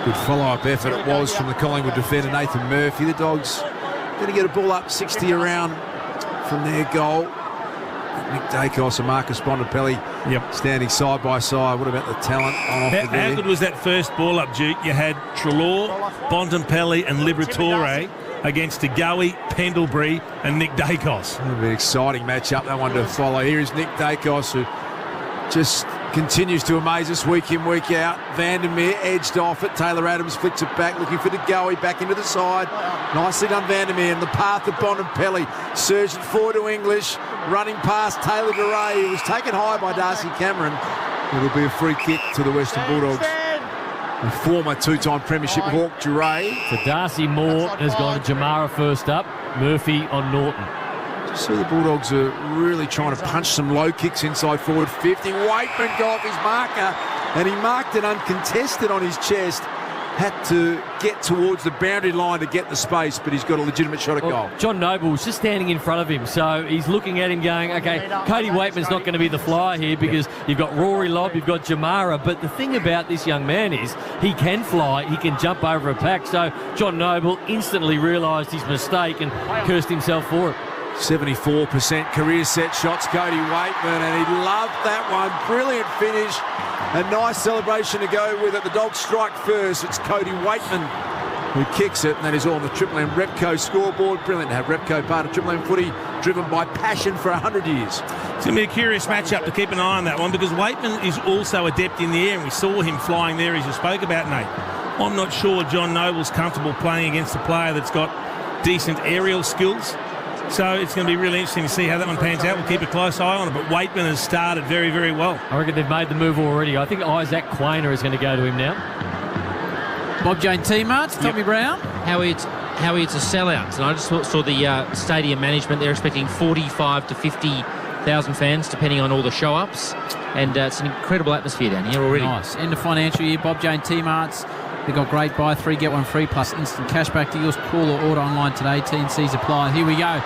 Speaker 2: Good follow-up effort it was from the Collingwood defender, Nathan Murphy. The Dogs going to get a ball up 60 around from their goal. Nick Dacos and Marcus Bontempelli standing side by side. What about the talent on offer there?
Speaker 4: How good was that first ball up, Duke? You had Treloar, Bontempelli and Liberatore against De Goey, Pendlebury and Nick Dacos.
Speaker 2: It'll be an exciting matchup, that one to follow. Here is Nick Dacos, who just continues to amaze us week in, week out. Vandermeer edged off it. Taylor Adams flicks it back, looking for De Goey, back into the side. Nicely done, Vandermeer, in the path of Bontempelli. Surged forward to English, running past Taylor DeRay, who was taken high by Darcy Cameron. It'll be a free kick to the Western Bulldogs. The former two-time premiership Hawk DeRay.
Speaker 3: So Darcy Moore has gone to Jamara first up. Murphy on Norton.
Speaker 2: So the Bulldogs are really trying to punch some low kicks inside forward 50. Waitman got off his marker, and he marked it uncontested on his chest. Had to get towards the boundary line to get the space, but he's got a legitimate shot at goal.
Speaker 3: John Noble was just standing in front of him, so he's looking at him going, okay, Cody Waitman's not going to be the flyer here because you've got Rory Lobb, you've got Jamara, but the thing about this young man is he can fly, he can jump over a pack, so John Noble instantly realised his mistake and cursed himself for it.
Speaker 2: 74% career set shots, Cody Waitman, and he loved that one. Brilliant finish. A nice celebration to go with it. The Dogs strike first. It's Cody Waitman who kicks it, and that is all on the Triple M Repco scoreboard. Brilliant to have Repco part of Triple M footy, driven by passion for 100 years.
Speaker 4: It's going to be a curious matchup to keep an eye on that one because Waitman is also adept in the air, and we saw him flying there as you spoke about, Nate. I'm not sure John Noble's comfortable playing against a player that's got decent aerial skills. So it's going to be really interesting to see how that one pans out. We'll keep a close eye on it, but Waitman has started very, very well.
Speaker 3: I reckon they've made the move already. I think Isaac Quainer is going to go to him now.
Speaker 5: Bob Jane T-Marts, Tommy Brown.
Speaker 12: Howie, it's a sellout. And I just saw the stadium management. They're expecting 45 to 50,000 fans, depending on all the show-ups. And it's an incredible atmosphere down here already.
Speaker 5: Nice. End of financial year, Bob Jane T-Marts. They've got great buy 3, get 1 free, plus instant cashback deals. Call or order online today. T&Cs apply. Here we go.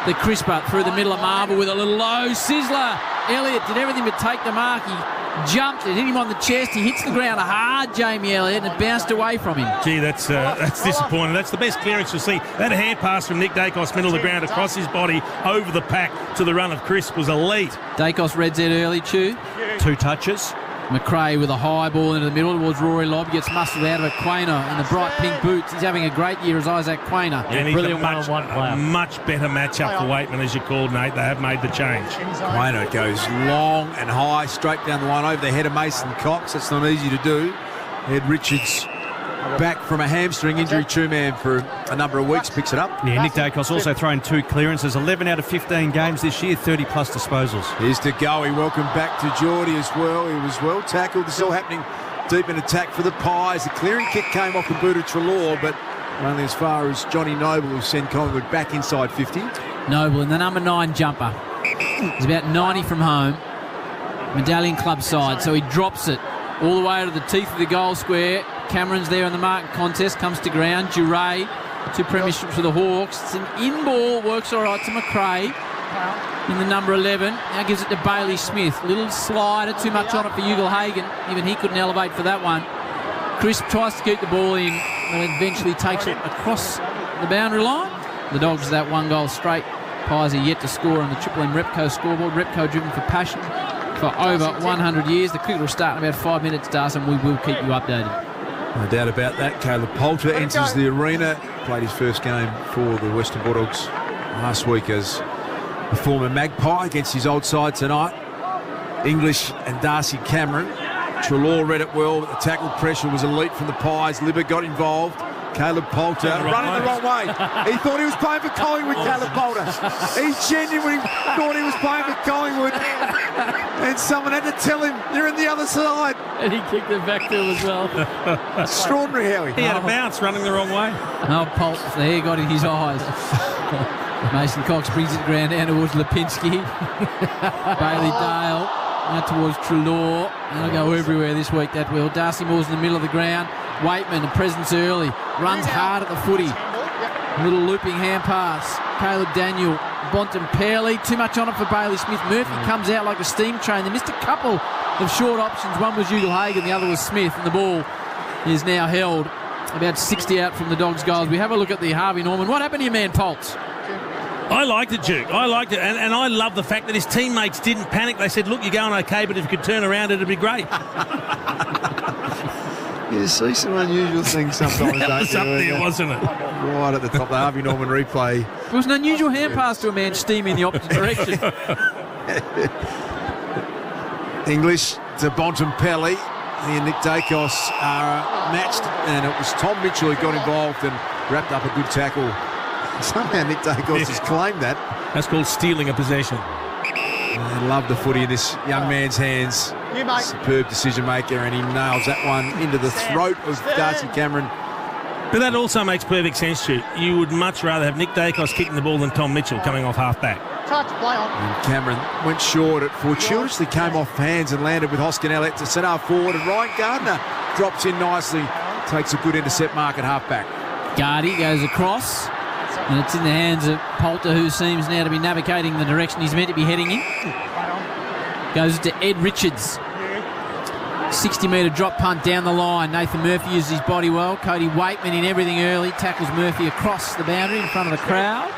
Speaker 5: The crisper through the middle of Marvel with a little low sizzler. Elliott did everything but take the mark. He jumped, it hit him on the chest. He hits the ground hard, Jamie Elliott, and it bounced away from him.
Speaker 4: Gee, that's disappointing. That's the best clearance you'll see. That hand pass from Nick Dacos, middle of the ground, across his body, over the pack to the run of Crisp was elite.
Speaker 5: Dacos red Z early, Chew.
Speaker 11: 2 touches.
Speaker 5: McRae with a high ball into the middle towards Rory Lobb. Gets muscled out of it. Quainer in the bright pink boots. He's having a great year as Isaac Quainer.
Speaker 4: And he's
Speaker 5: Brilliant
Speaker 4: a
Speaker 5: one-on-one player.
Speaker 4: much better matchup for Waitman, as you called, Nate. They have made the change.
Speaker 2: Quainer goes long and high, straight down the line over the head of Mason Cox. That's not easy to do. Ed Richards, back from a hamstring injury, two-man for a number of weeks, picks it up.
Speaker 11: Yeah, Nick Dacos also thrown 2 clearances, 11 out of 15 games this year, 30-plus disposals.
Speaker 2: Here's to Goey. Welcome back to Geordie as well. He was well tackled. This is all happening deep in attack for the Pies. The clearing kick came off the boot of Treloar, but only as far as Johnny Noble, who sent Collingwood back inside 50.
Speaker 5: Noble in the number 9 jumper. He's about 90 from home. Medallion club side, so he drops it all the way to the teeth of the goal square. Cameron's there in the marking contest, comes to ground. Duray, 2 premierships for the Hawks. It's an in-ball, works all right to McRae in the number 11. Now gives it to Bailey Smith. Little slider, too much on it for Ugle-Hagan. Even he couldn't elevate for that one. Crisp tries to keep the ball in, and eventually takes it across the boundary line. The Dogs, that 1 goal straight. Pies are yet to score on the Triple M Repco scoreboard. Repco driven for passion for over 100 years. The cricket will start in about 5 minutes, Darcy, and we will keep you updated.
Speaker 2: No doubt about that. Caleb Poulter enters the arena. Played his first game for the Western Bulldogs last week as a former Magpie against his old side tonight. English and Darcy Cameron. Treloar read it well, but the tackle pressure was elite from the Pies. Libber got involved. Caleb Poulter running the wrong way. He thought he was playing for Collingwood, Caleb Poulter. He genuinely thought he was playing for Collingwood. And someone had to tell him, you're in the other side.
Speaker 5: And he kicked it back there as well.
Speaker 2: Extraordinary, Howie.
Speaker 4: He had a bounce running the wrong way.
Speaker 5: Oh, Polt, the hair got in his eyes. Mason Cox brings it to ground down towards Lipinski. Bailey Dale out towards Treloar. That'll go everywhere this week, that will. Darcy Moore's in the middle of the ground. Waitman, a presence early. Runs hard at the footy. Little looping hand pass. Caleb Daniel. Bontempelli. Too much on it for Bailey Smith. Murphy comes out like a steam train. They missed a couple of short options. One was Ugle-Hagan, the other was Smith. And the ball is now held about 60 out from the Dogs' goals. We have a look at the Harvey Norman. What happened to your man, Poltz?
Speaker 4: I liked it, Duke. I liked it. And I love the fact that his teammates didn't panic. They said, look, you're going okay, but if you could turn around, it'd be great.
Speaker 2: You see some unusual things sometimes,
Speaker 4: That was up there, wasn't it?
Speaker 2: Right at the top, the Harvey Norman replay.
Speaker 5: It was an unusual hand pass to a man steaming the opposite direction.
Speaker 2: English to Bontempelli. He and Nick Dacos are matched, and it was Tom Mitchell who got involved and wrapped up a good tackle. Somehow Nick Dacos has claimed that.
Speaker 4: That's called stealing a possession.
Speaker 2: I love the footy in this young man's hands. Superb decision maker, and he nails that one into the throat of Darcy Cameron.
Speaker 4: But that also makes perfect sense to you. You would much rather have Nick Dacos kicking the ball than Tom Mitchell coming off half back.
Speaker 2: And Cameron went short. It fortuitously came off hands and landed with Hoskin Elliott to centre forward, and Ryan Gardner drops in nicely, takes a good intercept mark at half back.
Speaker 5: Gardy goes across, and it's in the hands of Poulter, who seems now to be navigating the direction he's meant to be heading in. Goes to Ed Richards. 60-metre drop punt down the line. Nathan Murphy uses his body well. Cody Waitman in everything early. Tackles Murphy across the boundary in front of the crowd.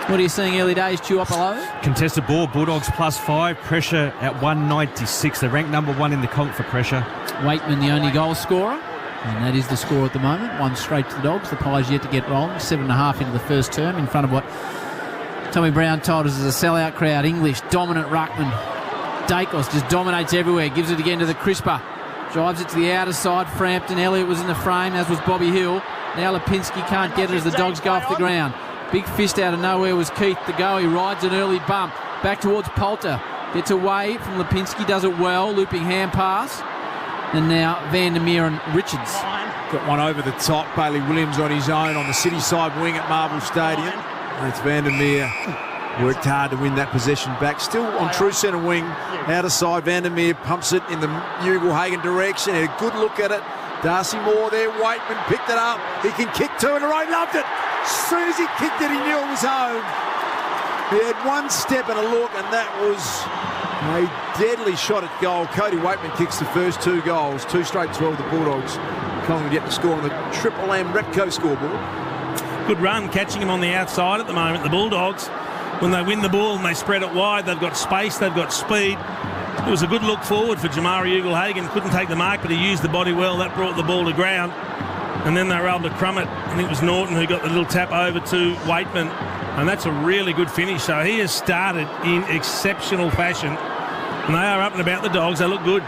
Speaker 5: What are you seeing early days, Tuopolo?
Speaker 11: Contested ball, Bulldogs +5. Pressure at 196. They're ranked number 1 in the comp for pressure.
Speaker 5: Waitman, the only goal scorer. And that is the score at the moment. 1 straight to the Dogs. The Pies yet to get rolling. 7.5 into the first term in front of what Tommy Brown told us is a sellout crowd. English, dominant ruckman. Dacos just dominates everywhere. Gives it again to the crisper. Drives it to the outer side. Frampton. Elliott was in the frame, as was Bobby Hill. Now Lipinski can't get it as the Dogs go off the ground. Big fist out of nowhere was Keith to go. He rides an early bump. Back towards Poulter. Gets away from Lipinski. Does it well. Looping hand pass. And now Vandermeer and Richards.
Speaker 2: Got one over the top. Bailey Williams on his own on the city side wing at Marvel Stadium. And it's Vandermeer. Worked hard to win that possession back. Still on true centre wing. Outer side, Vandermeer pumps it in the Ugle-Hagan direction. Had a good look at it. Darcy Moore there. Waitman picked it up. He can kick 2 in a row. Loved it. As soon as he kicked it, he knew it was home. He had one step and a look, and that was a deadly shot at goal. Cody Waitman kicks the first 2 goals. 2 straight 12 the Bulldogs. Collingwood yet to score on the Triple M Repco scoreboard.
Speaker 4: Good run, catching him on the outside at the moment. The Bulldogs, when they win the ball and they spread it wide, they've got space, they've got speed. It was a good look forward for Jamari Ugle-Hagan. Couldn't take the mark, but he used the body well. That brought the ball to ground. And then they were able to crumb it. I think it was Norton who got the little tap over to Waitman. And that's a really good finish. So he has started in exceptional fashion. And they are up and about the Dogs. They look good.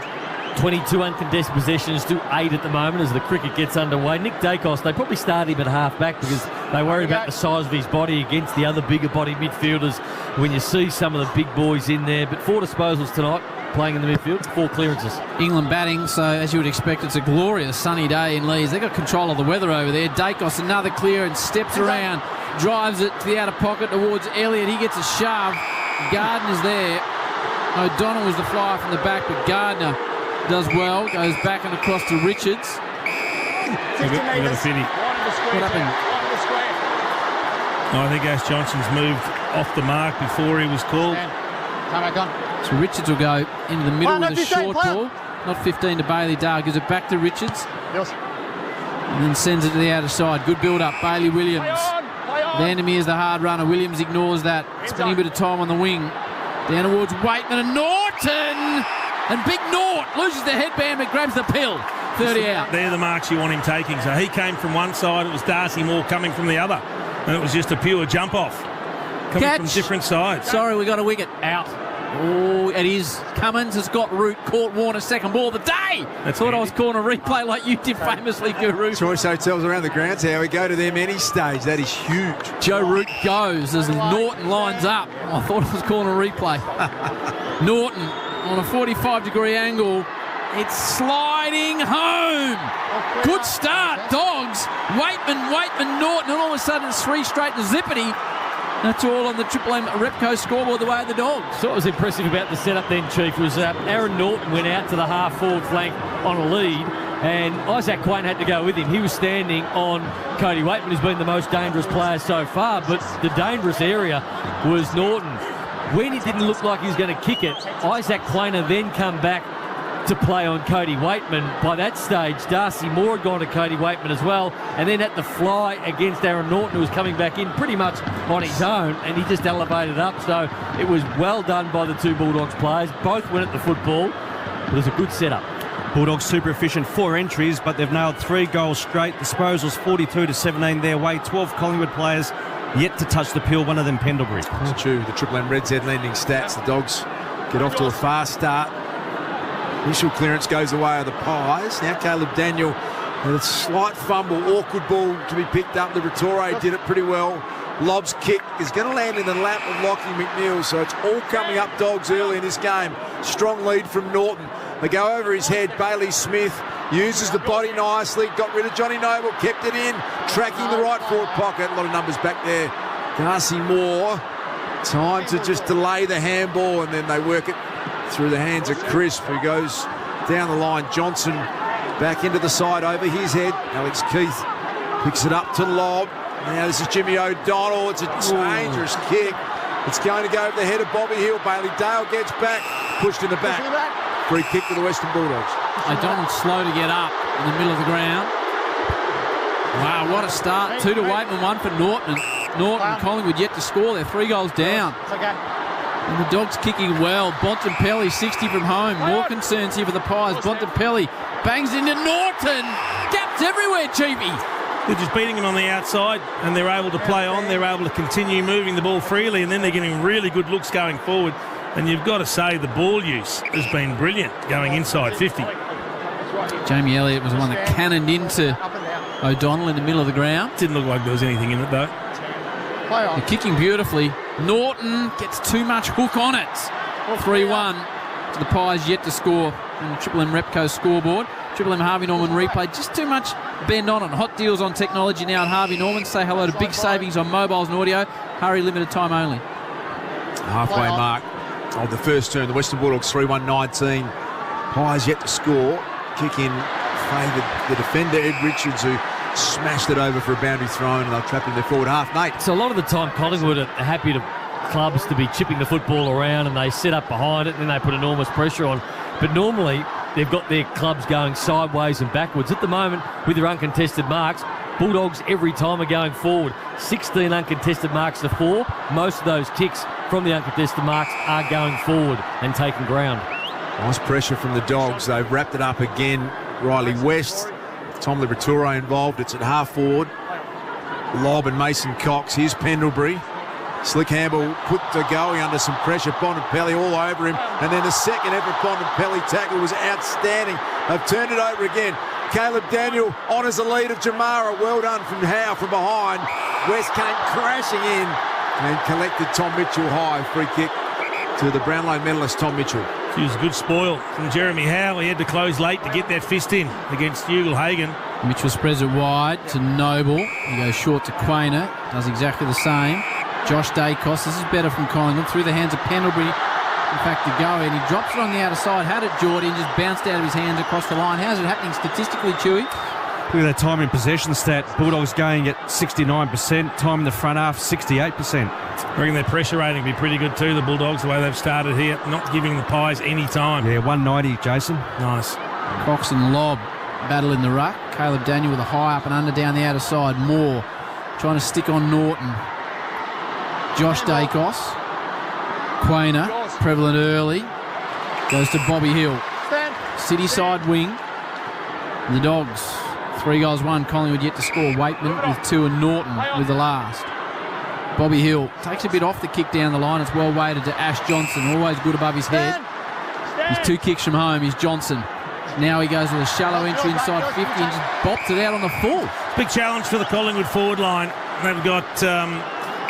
Speaker 3: 22 uncontested possessions to 8 at the moment as the cricket gets underway. Nick Dacos, they probably start him at half-back because they worry about the size of his body against the other bigger-bodied midfielders when you see some of the big boys in there. But 4 disposals tonight, playing in the midfield, 4 clearances.
Speaker 5: England batting, so as you would expect, it's a glorious sunny day in Leeds. They've got control of the weather over there. Dacos, another clear, and steps around, drives it to the outer pocket towards Elliott. He gets a shove. Gardner's there. O'Donnell was the flyer from the back, but Gardner does well, goes back and across to Richards.
Speaker 4: What
Speaker 5: happened?
Speaker 4: I think Ash Johnson's moved off the mark before he was called.
Speaker 5: So Richards will go into the middle with a short ball. Not 15 to Bailey Dale. Gives it back to Richards. And then sends it to the outer side. Good build-up. Bailey Williams. Vandermeer's the hard runner. Williams ignores that. Spending a bit of time on the wing. Down towards Waitman and Norton. And Big Nort loses the headband but grabs the pill. 30 out.
Speaker 4: They're the marks you want him taking. So he came from one side. It was Darcy Moore coming from the other. And it was just a pure jump-off. Coming from different sides.
Speaker 5: Sorry, we got a wicket. Out. Oh, it is. Cummins has got Root. Caught Warner. Second ball of the day. Thought I was calling a replay like you did famously, Guru.
Speaker 2: Choice hotels around the grounds. How we go to them any stage. That is huge.
Speaker 5: Joe Root goes as Norton lines up. I thought I was calling a replay. Norton on a 45-degree angle. It's sliding home. Good start, Dogs. Waitman, Norton, and all of a sudden it's 3 straight to Zippity. That's all on the Triple M Repco scoreboard the way of the Dogs.
Speaker 3: So what was impressive about the setup then, Chief, was Aaron Norton went out to the half-forward flank on a lead, and Isaac Quain had to go with him. He was standing on Cody Waitman, who's been the most dangerous player so far, but the dangerous area was Norton. When it didn't look like he was going to kick it, Isaac Quainer then come back to play on Cody Waitman. By that stage, Darcy Moore had gone to Cody Waitman as well, and then had to fly against Aaron Norton, who was coming back in pretty much on his own, and he just elevated up. So it was well done by the 2 Bulldogs players. Both went at the football. It was a good setup.
Speaker 11: Bulldogs super efficient, 4 entries, but they've nailed 3 goals straight. Disposals 42 to 17 their way. 12 Collingwood players yet to touch the pill, one of them Pendlebury.
Speaker 2: It's true, the Triple M Reds head landing stats. The Dogs get off to a fast start. Initial clearance goes away of the Pies. Now Caleb Daniel with a slight fumble, awkward ball to be picked up. Liberatore did it pretty well. Lobb's kick is going to land in the lap of Lockie McNeil, so it's all coming up Dogs early in this game. Strong lead from Norton. They go over his head. Bailey Smith uses the body nicely, got rid of Johnny Noble, kept it in, tracking the right forward pocket. A lot of numbers back there. Darcy Moore, time to just delay the handball, and then they work it through the hands of Crisp, who goes down the line. Johnson back into the side over his head. Alex Keith picks it up to lob. Now this is Jimmy O'Donnell. It's a dangerous kick. It's going to go over the head of Bobby Hill. Bailey Dale gets back, pushed in the back. Free kick to the Western Bulldogs.
Speaker 5: O'Donnell's slow to get up in the middle of the ground. Wow, what a start. 2 to Waitman, 1 for Norton. Norton, Collingwood yet to score. They're 3 goals down. And the Dogs kicking well. Bontempelli, 60 from home. More concerns here for the Pies. Bontempelli bangs into Norton. Gaps everywhere, Chiefy.
Speaker 4: They're just beating him on the outside, and they're able to play on. They're able to continue moving the ball freely, and then they're getting really good looks going forward. And you've got to say the ball use has been brilliant going inside 50.
Speaker 5: Jamie Elliott was the one that cannoned into O'Donnell in the middle of the ground.
Speaker 4: Didn't look like there was anything in it, though.
Speaker 5: They're kicking beautifully. Norton gets too much hook on it. 3-1 to the Pies, yet to score on the Triple M Repco scoreboard. Triple M Harvey Norman replay, just too much bend on it. Hot deals on technology now at Harvey Norman. Say hello to big savings on mobiles and audio. Hurry, limited time only.
Speaker 2: Halfway mark of the first turn. The Western Bulldogs 3-1-19. Pies yet to score. Kick in favoured the defender, Ed Richards, who smashed it over for a boundary thrown, and they'll trap in their forward half. Nate.
Speaker 3: So a lot of the time Collingwood are happy to clubs to be chipping the football around, and they set up behind it and then they put enormous pressure on. But normally they've got their clubs going sideways and backwards. At the moment, with their uncontested marks, Bulldogs every time are going forward. 16 uncontested marks to 4. Most of those kicks from the uncontested marks are going forward and taking ground.
Speaker 2: Nice pressure from the Dogs. They've wrapped it up again. Riley West, Tom Liberatore involved. It's at half forward. Lob and Mason Cox. Here's Pendlebury. Slick handball put to going under some pressure. Bontempelli all over him. And then the second effort Bontempelli tackle was outstanding. They've turned it over again. Caleb Daniel honours the lead of Jamara. Well done from Howe from behind. West came crashing in and collected Tom Mitchell high. Free kick to the Brownlow medalist Tom Mitchell.
Speaker 4: It was a good spoil from Jeremy Howe. He had to close late to get that fist in against Ugle Hagan.
Speaker 5: Mitchell spreads it wide to Noble. He goes short to Quainer. Does exactly the same. Josh Dacos. This is better from Collingwood. Through the hands of Pendlebury. In fact, to go in. He drops it on the outer side. Had it Geordie and just bounced out of his hands across the line. How's it happening statistically, Chewy?
Speaker 11: Look at that time in possession stat. Bulldogs going at 69%. Time in the front half, 68%.
Speaker 4: I reckon their pressure rating will be pretty good too, the Bulldogs, the way they've started here. Not giving the Pies any time.
Speaker 11: Yeah, 190, Jason.
Speaker 4: Nice.
Speaker 5: Cox and Lobb battle in the ruck. Caleb Daniel with a high up and under down the outer side. Moore trying to stick on Norton. Josh Dacos. Quainer, prevalent early. Goes to Bobby Hill. City side wing. The Dogs, 3 goals, 1. Collingwood yet to score. Waitman with 2 and Norton with the last. Bobby Hill takes a bit off the kick down the line. It's well weighted to Ash Johnson. Always good above his head. He's 2 kicks from home. He's Johnson. Now he goes with a shallow entry inside 50 and just bops it out on the full.
Speaker 4: Big challenge for the Collingwood forward line. They've got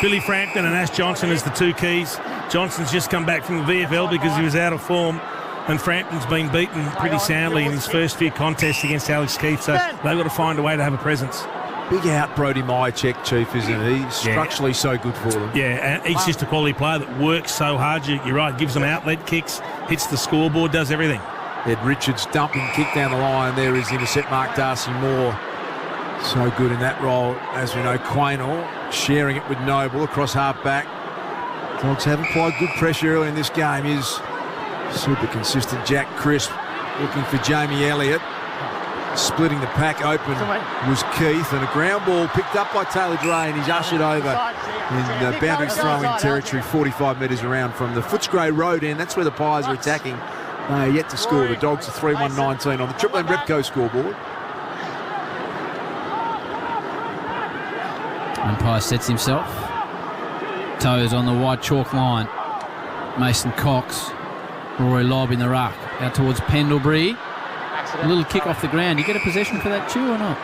Speaker 4: Billy Frampton and Ash Johnson as the 2 keys. Johnson's just come back from the VFL because he was out of form. And Frampton's been beaten pretty soundly in his first few contests against Alex Keith. So they've got to find a way to have a presence.
Speaker 2: Big out Brody Myercheck, Chief, isn't he? He's structurally so good for them.
Speaker 4: Yeah, and he's just a quality player that works so hard. You're right, gives them outlet kicks, hits the scoreboard, does everything.
Speaker 2: Ed Richards dumping kick down the line. There is intercept mark Darcy Moore. So good in that role. As we know, Quaynor sharing it with Noble across half back. Dogs have applied good pressure early in this game. Is super consistent. Jack Crisp looking for Jamie Elliott. Splitting the pack open was Keith, and a ground ball picked up by Taylor Dray, and he's ushered over in boundary throwing territory 45 metres around from the Footscray Road end. That's where the Pies are attacking. They are yet to score. The Dogs are 3-1-19 on the Triple M Repco scoreboard.
Speaker 5: Umpire sets himself. Toes on the wide chalk line. Mason Cox. Rory Lobb in the ruck. Out towards Pendlebury. A little kick off the ground. You get a possession for that, Chew, or not?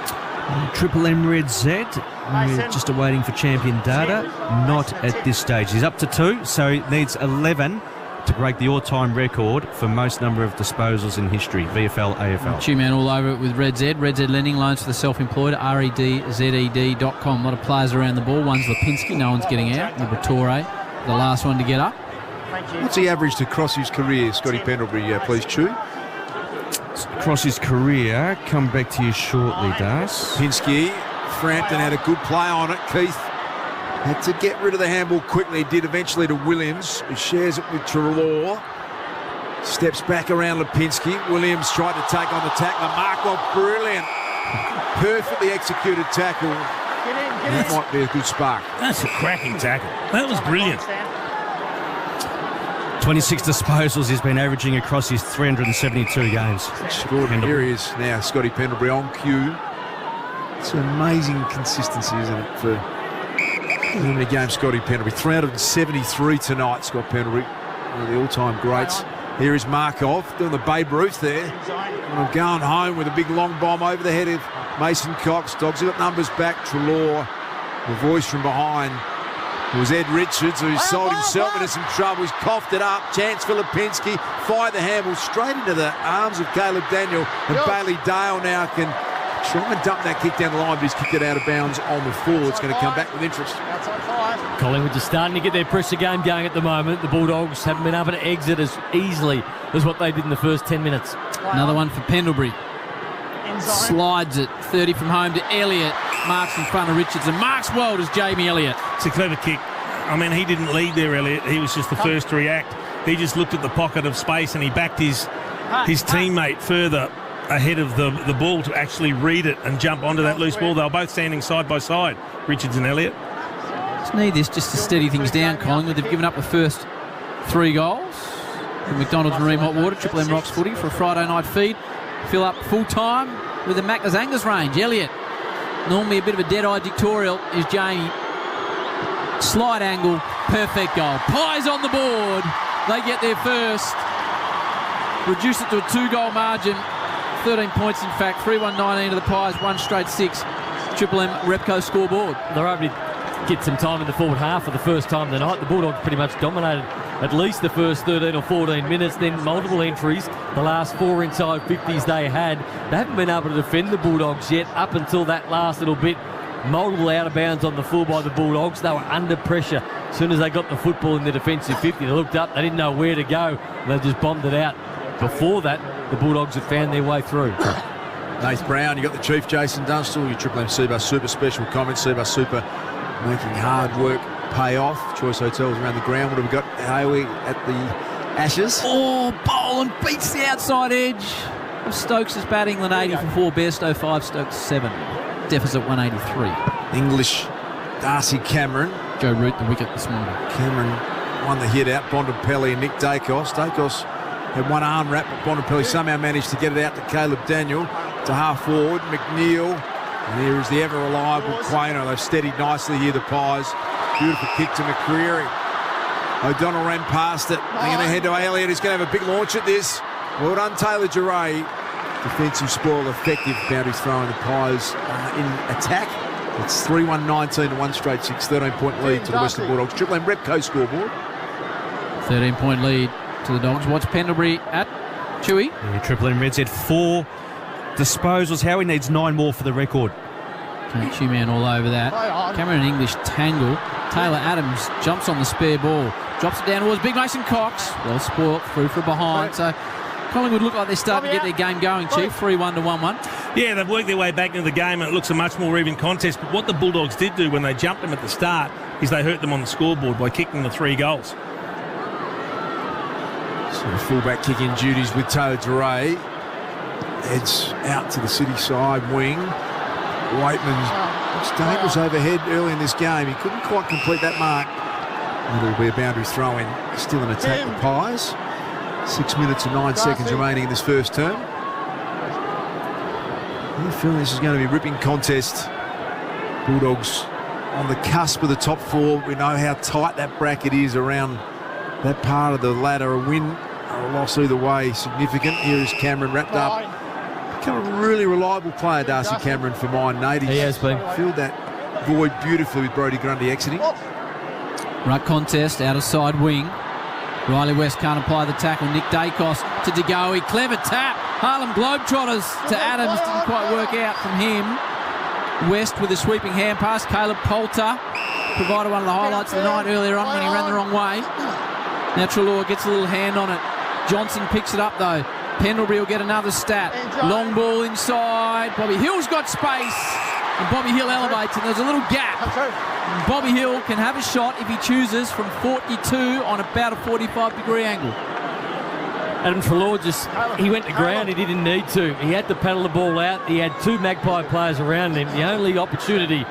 Speaker 11: Triple M Red Z. We're just awaiting for champion data. Not at this stage. He's up to 2, so he needs 11 to break the all-time record for most number of disposals in history. VFL, AFL.
Speaker 5: Chew-man all over it with Red Z. Red Z lending loans for the self-employed. REDZED.com. A lot of players around the ball. One's Lipinski. No one's getting out. Liberatore, the last one to get up.
Speaker 2: What's he averaged across his career, Scotty Pendlebury, please, Chew?
Speaker 11: Across his career, come back to you shortly, Das.
Speaker 2: Pinsky, Frampton had a good play on it. Keith had to get rid of the handball quickly. Did eventually to Williams, who shares it with Trelaw. Steps back around Lipinski. Williams tried to take on the tackler. Markov, brilliant. Perfectly executed tackle. That might be a good spark.
Speaker 4: That's a cracking tackle. That was brilliant.
Speaker 11: 26 disposals he's been averaging across his 372 games.
Speaker 2: Extraordinary. Here he is now, Scotty Pendlebury on cue. It's an amazing consistency, isn't it, for how many games Scotty Pendlebury. 373 tonight, Scott Pendlebury. One of the all-time greats. Here is Markov doing the Babe Ruth there. And I'm going home with a big long bomb over the head of Mason Cox. Dogs have got numbers back. Trelaw, the voice from behind. It was Ed Richards who sold himself into some trouble. He's coughed it up. Chance for Lipinski. Fired the handball straight into the arms of Caleb Daniel. And Bailey Dale now can try and dump that kick down the line, but he's kicked it out of bounds on the full. It's going to come back with interest.
Speaker 3: Collingwood just starting to get their pressure game going at the moment. The Bulldogs haven't been able to exit as easily as what they did in the first 10 minutes.
Speaker 5: Another one for Pendlebury. Slides it 30 from home to Elliott. Marks in front of Richards and marks well as Jamie Elliott.
Speaker 4: It's a clever kick. I mean, he didn't lead there, Elliott. He was just the first to react. He just looked at the pocket of space and he backed his teammate further ahead of the ball to actually read it and jump onto that loose ball. They were both standing side by side, Richards and Elliott.
Speaker 5: Just need this just to steady things down, Collingwood. They've given up the first 3 goals. from McDonald's Marine Hot Water, Triple M Rocks Footy for a Friday night feed. Fill up full time with the Macca's Angus range. Elliott, normally a bit of a dead-eyed dictorial, is Jamie. Slide angle, perfect goal. Pies on the board. They get there first. Reduce it to a 2-goal margin. 13 points, in fact. 3-1-19 to the Pies, 1 straight 6. Triple M Repco scoreboard.
Speaker 3: They're able to get some time in the forward half for the first time tonight. The Bulldogs pretty much dominated at least the first 13 or 14 minutes, then multiple entries. The last 4 inside 50s they had. They haven't been able to defend the Bulldogs yet up until that last little bit. Multiple out of bounds on the full by the Bulldogs. They were under pressure. As soon as they got the football in the defensive 50, they looked up, they didn't know where to go, and they just bombed it out. Before that, the Bulldogs had found their way through.
Speaker 2: Nath Brown, you got the Chief, Jason Dunstall, your Triple M Seabus Super special comments. Seabus Super making hard work pay off. Choice Hotels around the ground. What have we got, Howie, at the Ashes?
Speaker 5: Oh, Boland beats the outside edge of Stokes' batting. Lynn 80 for 4, Bairstow 5, Stokes 7. Deficit 183.
Speaker 2: English, Darcy Cameron.
Speaker 5: Joe Root, the wicket this morning.
Speaker 2: Cameron won the hit out. Bontempelli and Nick Dacos. Dacos had one arm wrap, but Bontempelli somehow managed to get it out to Caleb Daniel. To half forward, McNeil. And here is the ever-reliable Quainer. They've steadied nicely here, the Pies. Beautiful kick to McCreary. O'Donnell ran past it. They're going to head to Elliott. He's going to have a big launch at this. Well done, Taylor Duray. Defensive spoil effective. Boundary throwing the Pies in attack. It's 3-1-19 to 1 straight 6. 13-point lead to the Western Bulldogs. Triple M Repco scoreboard.
Speaker 5: 13-point lead to the Dogs. What's Pendlebury at? Chewy?
Speaker 11: Yeah, Triple M Reds had 4 disposals. Howie needs 9 more for the record.
Speaker 5: Chewy-man all over that. Cameron and English tangle. Taylor Adams jumps on the spare ball. Drops it down towards Big Mason Cox. Well spoilt, through from behind. So Collingwood look like they're starting to get their game going, Chief. 3-1 to 1-1.
Speaker 4: Yeah, they've worked their way back into the game and it looks a much more even contest. But what the Bulldogs did do when they jumped them at the start is they hurt them on the scoreboard by kicking the 3 goals.
Speaker 2: So the fullback kicking duties with Taylor Duray. Heads out to the City side wing. Waitman was dangerous overhead early in this game. He couldn't quite complete that mark. It'll be a boundary throw in. Still an attack with Pies. 6 minutes and 9 seconds remaining in this first term. I feel this is going to be a ripping contest. Bulldogs on the cusp of the top 4. We know how tight that bracket is around that part of the ladder. A win or a loss either way significant. Here is Cameron wrapped up. Become a really reliable player, Darcy Cameron, for mine. Nate,
Speaker 3: he has been.
Speaker 2: Filled that void beautifully with Brodie Grundy exiting.
Speaker 5: Ruck contest out of side wing. Riley West can't apply the tackle. Nick Dacos to DeGoey. Clever tap. Harlem Globetrotters to Adams. Didn't quite work out from him. West with a sweeping hand pass. Caleb Poulter provided one of the highlights of the night earlier on when he ran the wrong way. Now Treloar gets a little hand on it. Johnson picks it up though. Pendlebury will get another stat. Long ball inside. Bobby Hill's got space. And Bobby Hill elevates and there's a little gap. And Bobby Hill can have a shot if he chooses from 42 on about a 45-degree angle.
Speaker 3: Adam Treloar he went to ground. He didn't need to. He had to paddle the ball out. He had 2 Magpie players around him. The only opportunity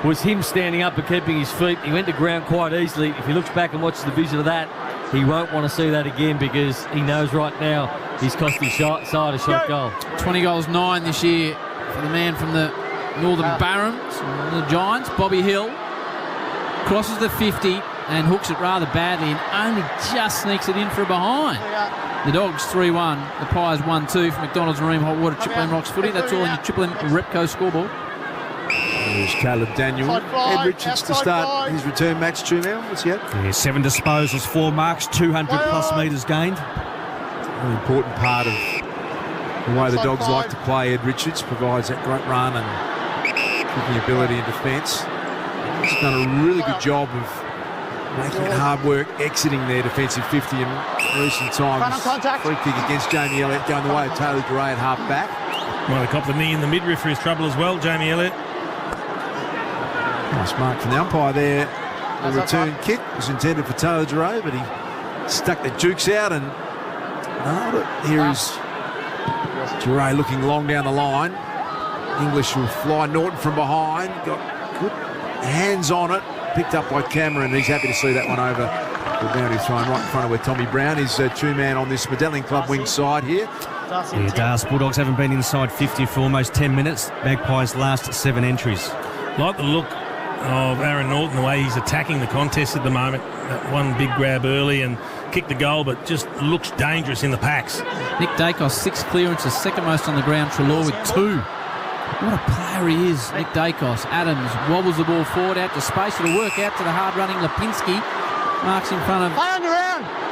Speaker 3: was him standing up and keeping his feet. He went to ground quite easily. If he looks back and watches the vision of that, he won't want to see that again because he knows right now he's cost his side a shot goal.
Speaker 5: 20 goals, 9 this year for the man from the Northern Barons, the Giants, Bobby Hill. Crosses the 50 and hooks it rather badly and only just sneaks it in for a behind. The Dogs 3-1, the Pies 1-2 from McDonald's Marine Hot Water, Triple M Rocks Footy. That's all in your Triple M Repco scoreboard.
Speaker 2: There's Caleb Daniel. Ed Richards to start his return match, 2 now. What's he at?
Speaker 11: Yeah, 7 disposals, 4 marks, 200+ metres gained.
Speaker 2: An important part of the way the Dogs like to play. Ed Richards provides that great run and kicking ability in defence. He's done a really good job of making it hard work, exiting their defensive 50 in recent times. Free kick against Jamie Elliott going the way of Taylor Duray at half back.
Speaker 4: Well, they copped the knee in the midriff for his trouble as well, Jamie Elliott.
Speaker 2: Nice mark from the umpire there. The return kick was intended for Taylor Duray, but he stuck the jukes out and nailed it. Here is Duray looking long down the line. English will fly Norton from behind. Got good hands on it. Picked up by Cameron. He's happy to see that one over The boundary thrown right in front of where Tommy Brown is two-man on this Medallion Club wing side here.
Speaker 11: Yeah, Darcy Bulldogs haven't been inside 50 for almost 10 minutes. Magpies' last 7 entries.
Speaker 4: Like the look of Aaron Norton, the way he's attacking the contest at the moment. That one big grab early and kicked the goal, but just looks dangerous in the packs.
Speaker 5: Nick Dacos, 6 clearances, second most on the ground. Treloar with 2. What a player he is, Nick Dacos. Adams wobbles the ball forward out to space. It'll work out to the hard-running Lipinski. Marks in front of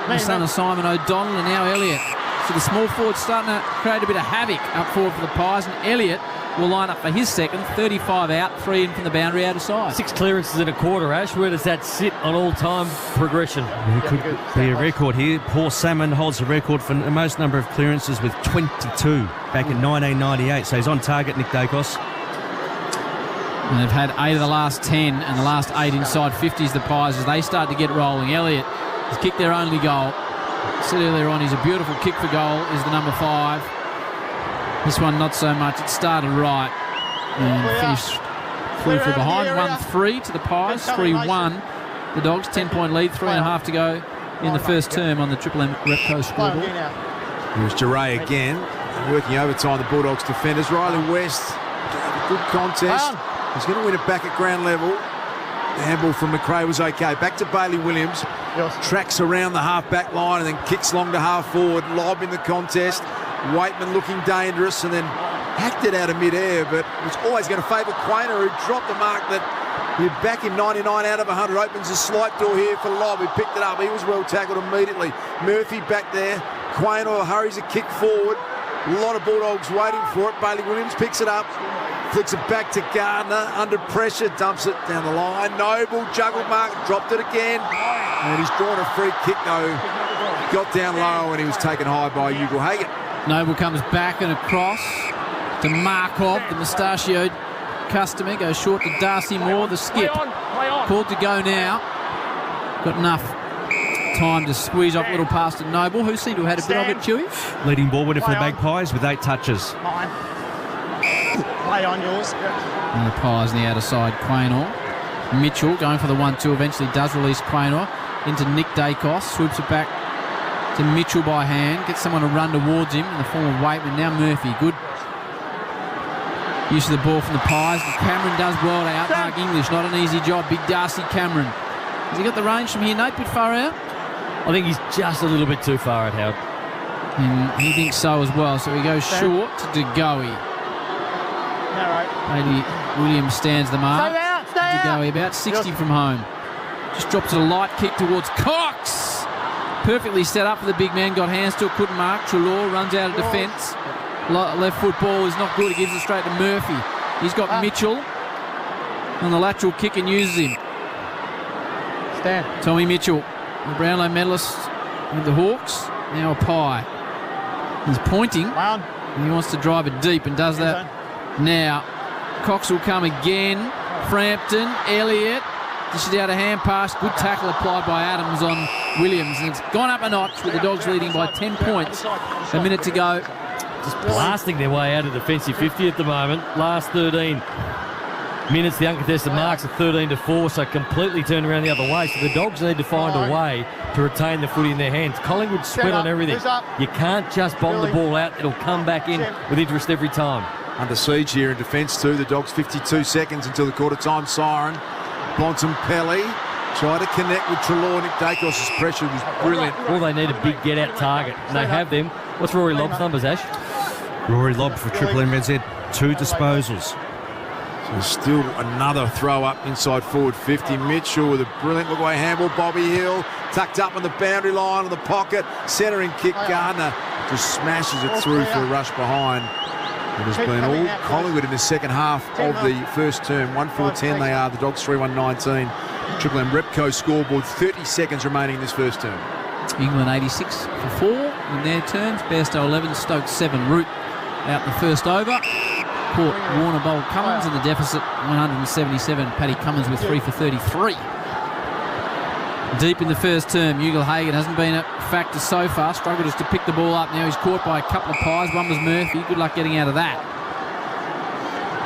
Speaker 5: the son of Simon O'Donnell, and now Elliott. So the small forward starting to create a bit of havoc up forward for the Pies, and Elliott will line up for his second. 35 out, 3 in from the boundary out of side.
Speaker 3: 6 clearances in a quarter, Ash. Where does that sit on all-time progression?
Speaker 11: It could be a record here. Paul Salmon holds the record for the most number of clearances with 22 back in 1998. So he's on target, Nick Dacos.
Speaker 5: And they've had 8 of the last 10 and the last 8 inside 50s, the Pies, as they start to get rolling. Elliott has kicked their only goal. Said earlier on, he's a beautiful kick for goal, is the number 5. This one not so much. It started right and finished through from behind. 1-3 to the Pies, 3-1. The Dogs, 10-point lead, 3.5 to go in the first term on the Triple M Repco scoreboard.
Speaker 2: Here's Duray again, working overtime the Bulldogs defenders. Riley West, good contest. He's going to win it back at ground level. The handball from McRae was okay. Back to Bailey Williams. Tracks around the half-back line and then kicks long to half-forward. Lob in the contest. Waitman looking dangerous and then hacked it out of mid-air, but was always going to favour Quainer, who dropped the mark that he'd back him 99 out of 100. Opens a slight door here for Lob. He picked it up. He was well tackled immediately. Murphy back there. Quainer hurries a kick forward. A lot of Bulldogs waiting for it. Bailey Williams picks it up. Flicks it back to Gardner, under pressure, dumps it down the line. Noble juggled mark, dropped it again. And he's drawn a free kick though. Got down low and he was taken high by Hugo Hagan.
Speaker 5: Noble comes back and across to Markov, the mustachioed customer. Goes short to Darcy Moore, the skip. Called to go now. Got enough time to squeeze off a little pass to Noble, who seemed to have had a bit of it, Chewy.
Speaker 11: Leading ball winner for the Magpies with 8 touches.
Speaker 7: Play on yours.
Speaker 5: And the Pies on the outer side, Quaynor. Mitchell going for the 1-2, eventually does release Quaynor into Nick Dacos, swoops it back to Mitchell by hand, gets someone to run towards him in the form of Waitman. Now Murphy, good use of the ball from the Pies. Cameron does well to outmark English, not an easy job. Big Darcy Cameron. Has he got the range from here, Nate? Bit far out?
Speaker 3: I think he's just a little bit too far out, Howard.
Speaker 5: And he thinks so as well, so he goes short to DeGoey. Lady Williams stands the mark. DeGoey about 60 from home. Just drops it a light kick towards Cox. Perfectly set up for the big man. Got hands to it, couldn't mark. Treloar runs out of defence. Left foot ball is not good. He gives it straight to Murphy. He's got Mitchell on the lateral kick and uses him. Tommy Mitchell, the Brownlow medalist with the Hawks. Now a Pie. He's pointing. And he wants to drive it deep and does that now. Cox will come again. Frampton, Elliott, dishes out a hand pass. Good tackle applied by Adams on Williams. And it's gone up a notch with the Dogs leading by 10 points. A minute to go.
Speaker 3: Just blasting their way out of defensive 50 at the moment. Last 13 minutes, the uncontested marks are 13-4, so completely turned around the other way. So the Dogs need to find a way to retain the footy in their hands. Collingwood spread on everything. You can't just bomb the ball out. It'll come back in with interest every time.
Speaker 2: Under siege here in defence too. The Dogs 52 seconds until the quarter time siren. Bontempelli tried to connect with Treloar. Nick Dacos' pressure was brilliant.
Speaker 3: All they need a big get-out target, and they have them. What's Rory Lobb's numbers, Ash?
Speaker 11: Rory Lobb for Triple MZ, 2 disposals.
Speaker 2: So still another throw up inside forward 50. Mitchell with a brilliant look away handball. Bobby Hill tucked up on the boundary line of the pocket. Centering kick. Gardner just smashes it through for a rush behind. It has been all Collingwood in the second half of the first term. 1-4-10 they are. The Dogs 3-1-19. Triple M Repco scoreboard. 30 seconds remaining in this first term.
Speaker 5: England 86 for 4 in their turns. Bairstow 11, Stoke 7. Root out the first over. Port Warner bowled Cummins in the deficit 177. Paddy Cummins with 3 for 33. Deep in the first term, Ugle-Hagan hasn't been a factor so far. Struggled just to pick the ball up. Now he's caught by a couple of Pies. One was Murphy. Good luck getting out of that.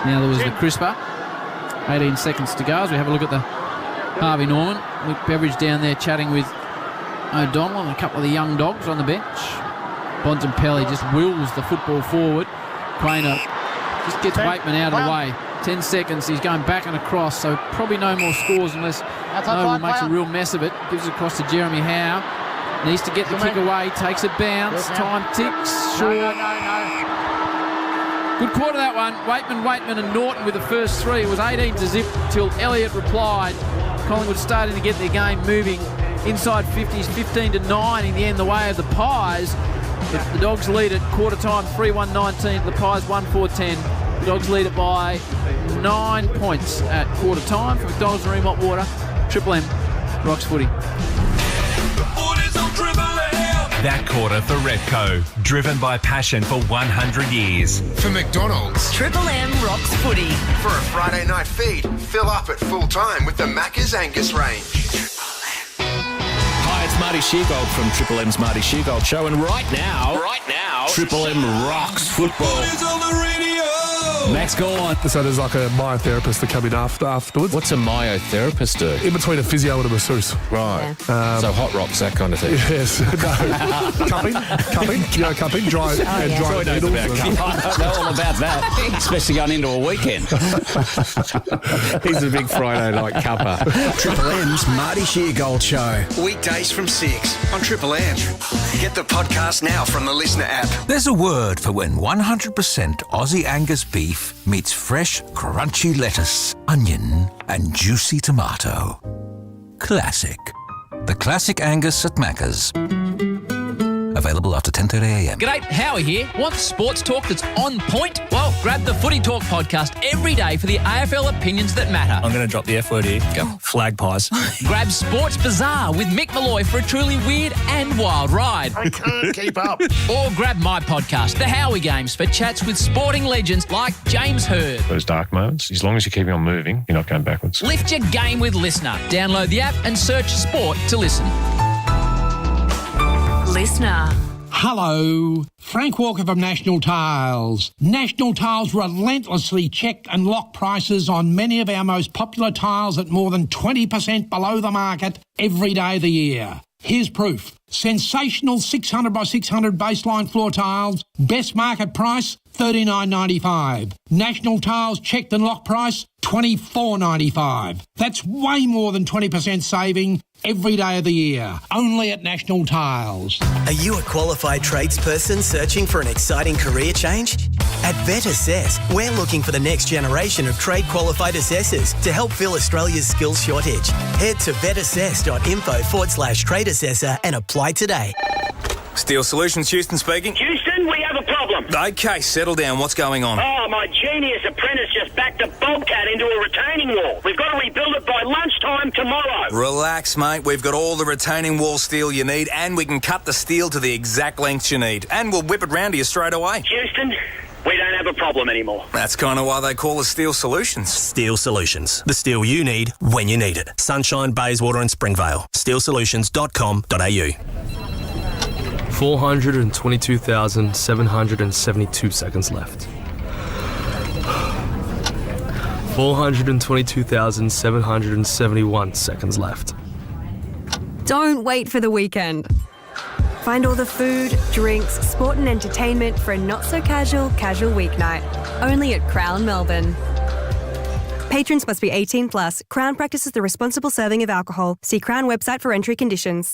Speaker 5: Now there was the crisper. 18 seconds to go as we have a look at the Harvey Norman. Luke Beveridge down there chatting with O'Donnell and a couple of the young dogs on the bench. Bontempelli just wills the football forward. Quainer just gets Waitman out of the way. 10 seconds, he's going back and across, so probably no more scores unless Noble makes a real mess of it. Gives it across to Jeremy Howe. Needs to get the kick away, takes a bounce, time ticks, short. Good quarter that one. Waitman and Norton with the first three. It was 18-0 till Elliott replied. Collingwood starting to get their game moving. Inside 50s, 15-9 in the end, the way of the Pies. But the Dogs lead at quarter time, 3-1-19. The Pies 1-4-10. The Dogs lead it by 9 points at quarter time. For McDonald's and Remont Water, Triple M, Rocks Footy.
Speaker 13: That quarter for Repco, driven by passion for 100 years.
Speaker 8: For McDonald's,
Speaker 21: Triple M rocks footy.
Speaker 8: for a Friday night feed, fill up at full time with the Macca's Angus range.
Speaker 14: Hi, it's Marty Sheargold from Triple M's Marty Sheargold Show, and right now, Triple M rocks football. Max, go on.
Speaker 15: So there's like a myotherapist to come in afterwards.
Speaker 14: What's a myotherapist do?
Speaker 15: In between a physio and a masseuse.
Speaker 14: Right. So hot rocks, that kind of thing.
Speaker 15: Yes. No. Cupping. You know, cupping, dry needles.
Speaker 14: I know all about that, especially going into a weekend. He's a big Friday night cupper.
Speaker 16: Triple M's Marty Sheargold Show. Weekdays from 6 on Triple M. Get the podcast now from the Listener app.
Speaker 17: There's a word for when 100% Aussie Angus beef meets fresh, crunchy lettuce, onion, and juicy tomato. Classic. The Classic Angus at Macca's. Available after 10:30am.
Speaker 18: G'day, Howie here. Want sports talk that's on point? Well, grab the Footy Talk podcast every day for the AFL opinions that matter.
Speaker 22: I'm going to drop the F word here. Go. Flag pies.
Speaker 18: Grab Sports Bazaar with Mick Malloy for a truly weird and wild ride.
Speaker 22: I can't keep up.
Speaker 18: Or grab my podcast, The Howie Games, for chats with sporting legends like James Hird.
Speaker 23: Those dark moments, as long as you keep on moving, you're not going backwards.
Speaker 18: Lift your game with Listener. Download the app and search Sport to listen.
Speaker 21: Listener.
Speaker 24: Hello, Frank Walker from National Tiles. National Tiles relentlessly check and lock prices on many of our most popular tiles at more than 20% below the market every day of the year. Here's proof. Sensational 600 by 600 baseline floor tiles, best market price, $39.95. National Tiles checked and lock price, $24.95. That's way more than 20% saving every day of the year. Only at National Tiles.
Speaker 29: Are you a qualified tradesperson searching for an exciting career change? At Vet Assess, we're looking for the next generation of trade-qualified assessors to help fill Australia's skills shortage. Head to vetassess.info/trade assessor and apply today.
Speaker 30: Steel Solutions, Houston speaking.
Speaker 31: Houston, we have a problem.
Speaker 30: Okay, settle down. What's going on?
Speaker 31: Oh, my genius apprentice just backed a Bobcat into a retaining wall. We've got to rebuild it by lunchtime tomorrow.
Speaker 30: Relax, mate. We've got all the retaining wall steel you need, and we can cut the steel to the exact length you need. And we'll whip it round to you straight away.
Speaker 31: Houston, we don't have a problem anymore.
Speaker 30: That's kind of why they call us Steel Solutions.
Speaker 32: Steel Solutions. The steel you need when you need it. Sunshine, Bayswater and Springvale. steelsolutions.com.au.
Speaker 33: 422,772 seconds left. 422,771 seconds left.
Speaker 34: Don't wait for the weekend. Find all the food, drinks, sport and entertainment for a not-so-casual weeknight. Only at Crown Melbourne. Patrons must be 18 plus. Crown practices the responsible serving of alcohol. See Crown website for entry conditions.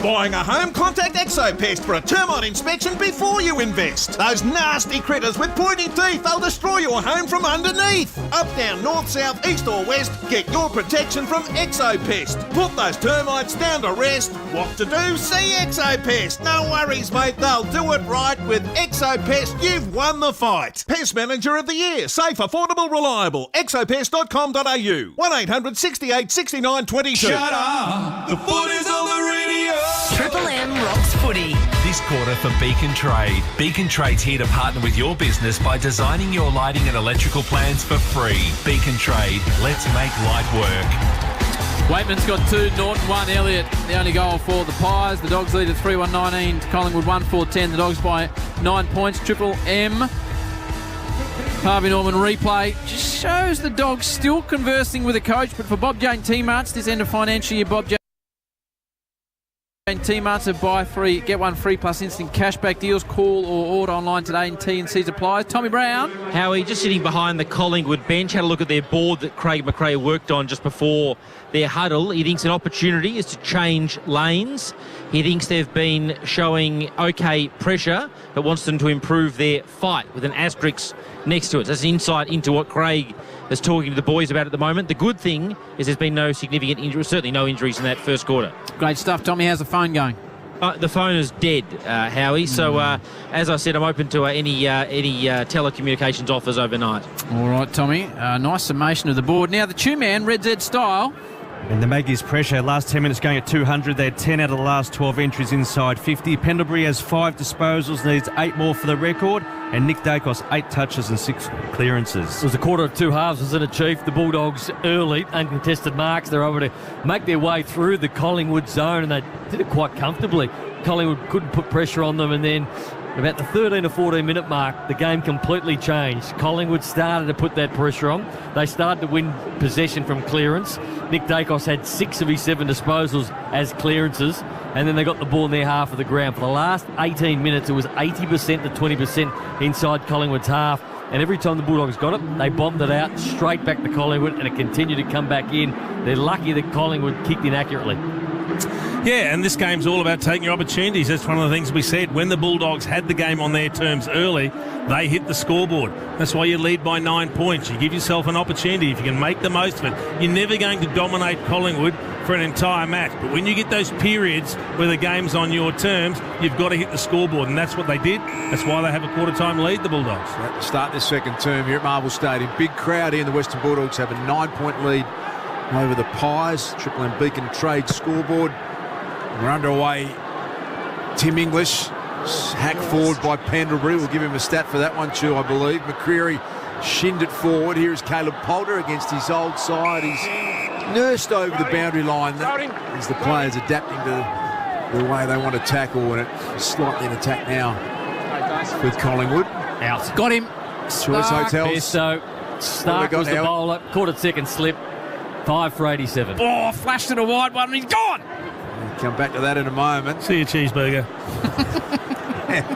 Speaker 35: Buying a home? Contact Exopest for a termite inspection before you invest. Those nasty critters with pointy teeth, they'll destroy your home from underneath. Up, down, north, south, east or west, get your protection from Exopest. Put those termites down to rest. What to do? See Exopest. No worries, mate, they'll do it right. With Exopest, you've won the fight. Pest Manager of the Year. Safe, affordable, reliable. Exopest.com.au. 1-800 68 69 22.
Speaker 10: Shut up! The foot is on the radio!
Speaker 21: Triple M rocks footy.
Speaker 13: This quarter for Beacon Trade. Beacon Trade's here to partner with your business by designing your lighting and electrical plans for free. Beacon Trade, let's make light work.
Speaker 5: Waitman's got 2, Norton 1, Elliott the only goal for the Pies. The Dogs lead at 3-1-19, Collingwood 1-4-10. The Dogs by 9 points. Triple M. Harvey Norman replay just shows the Dogs still conversing with a coach, but for Bob Jane teammates this end of financial year, Bob Jane T-Marts are buy free, get one free plus instant cashback deals. Call or order online today and T&Cs apply. Tommy Brown.
Speaker 1: Howie, just sitting behind the Collingwood bench, had a look at their board that Craig McRae worked on just before their huddle. He thinks an opportunity is to change lanes. He thinks they've been showing okay pressure, but wants them to improve their fight with an asterisk next to it. That's an insight into what Craig is talking to the boys about at the moment. The good thing is there's been no significant injuries, certainly no injuries in that first quarter.
Speaker 5: Great stuff, Tommy. How's the phone going?
Speaker 1: The phone is dead, Howie. So, as I said, I'm open to any telecommunications offers overnight.
Speaker 5: All right, Tommy. Nice summation of the board. Now, the two-man, Red Z style.
Speaker 2: And the Maggies pressure, last 10 minutes going at 200. They had 10 out of the last 12 entries inside 50. Pendlebury has 5 disposals, needs 8 more for the record. And Nick Dacos, 8 touches and 6 clearances.
Speaker 3: It was a quarter of two halves, wasn't it, Chief? The Bulldogs early, uncontested marks. They're able to make their way through the Collingwood zone, and they did it quite comfortably. Collingwood couldn't put pressure on them, and then about the 13 or 14 minute mark, the game completely changed. Collingwood started to put that pressure on. They started to win possession from clearance. Nick Dacos had 6 of his 7 disposals as clearances, and then they got the ball in their half of the ground. For the last 18 minutes, it was 80% to 20% inside Collingwood's half. And every time the Bulldogs got it, they bombed it out straight back to Collingwood, and it continued to come back in. They're lucky that Collingwood kicked in accurately.
Speaker 4: Yeah, and this game's all about taking your opportunities. That's one of the things we said. When the Bulldogs had the game on their terms early, they hit the scoreboard. That's why you lead by 9 points. You give yourself an opportunity. If you can make the most of it, you're never going to dominate Collingwood for an entire match. But when you get those periods where the game's on your terms, you've got to hit the scoreboard, and that's what they did. That's why they have a quarter-time lead, the Bulldogs. At the start this second term here at Marvel Stadium, big crowd here, and the Western Bulldogs have a 9-point lead over the Pies. Triple M Beacon Trade scoreboard. We're underway. Tim English, hacked forward by Pendlebury. We'll give him a stat for that one too, I believe. McCreary shinned it forward. Here is Caleb Poulter against his old side. He's nursed over the boundary line as the players adapting to the way they want to tackle, and it's slightly in attack now with Collingwood.
Speaker 3: Out. Got him.
Speaker 4: Choice Hotels.
Speaker 3: Besto. Stark was the bowler. Caught it second slip. 5 for 87.
Speaker 5: Oh, flashed it a wide one and he's gone.
Speaker 4: Come back to that in a moment. See you, cheeseburger.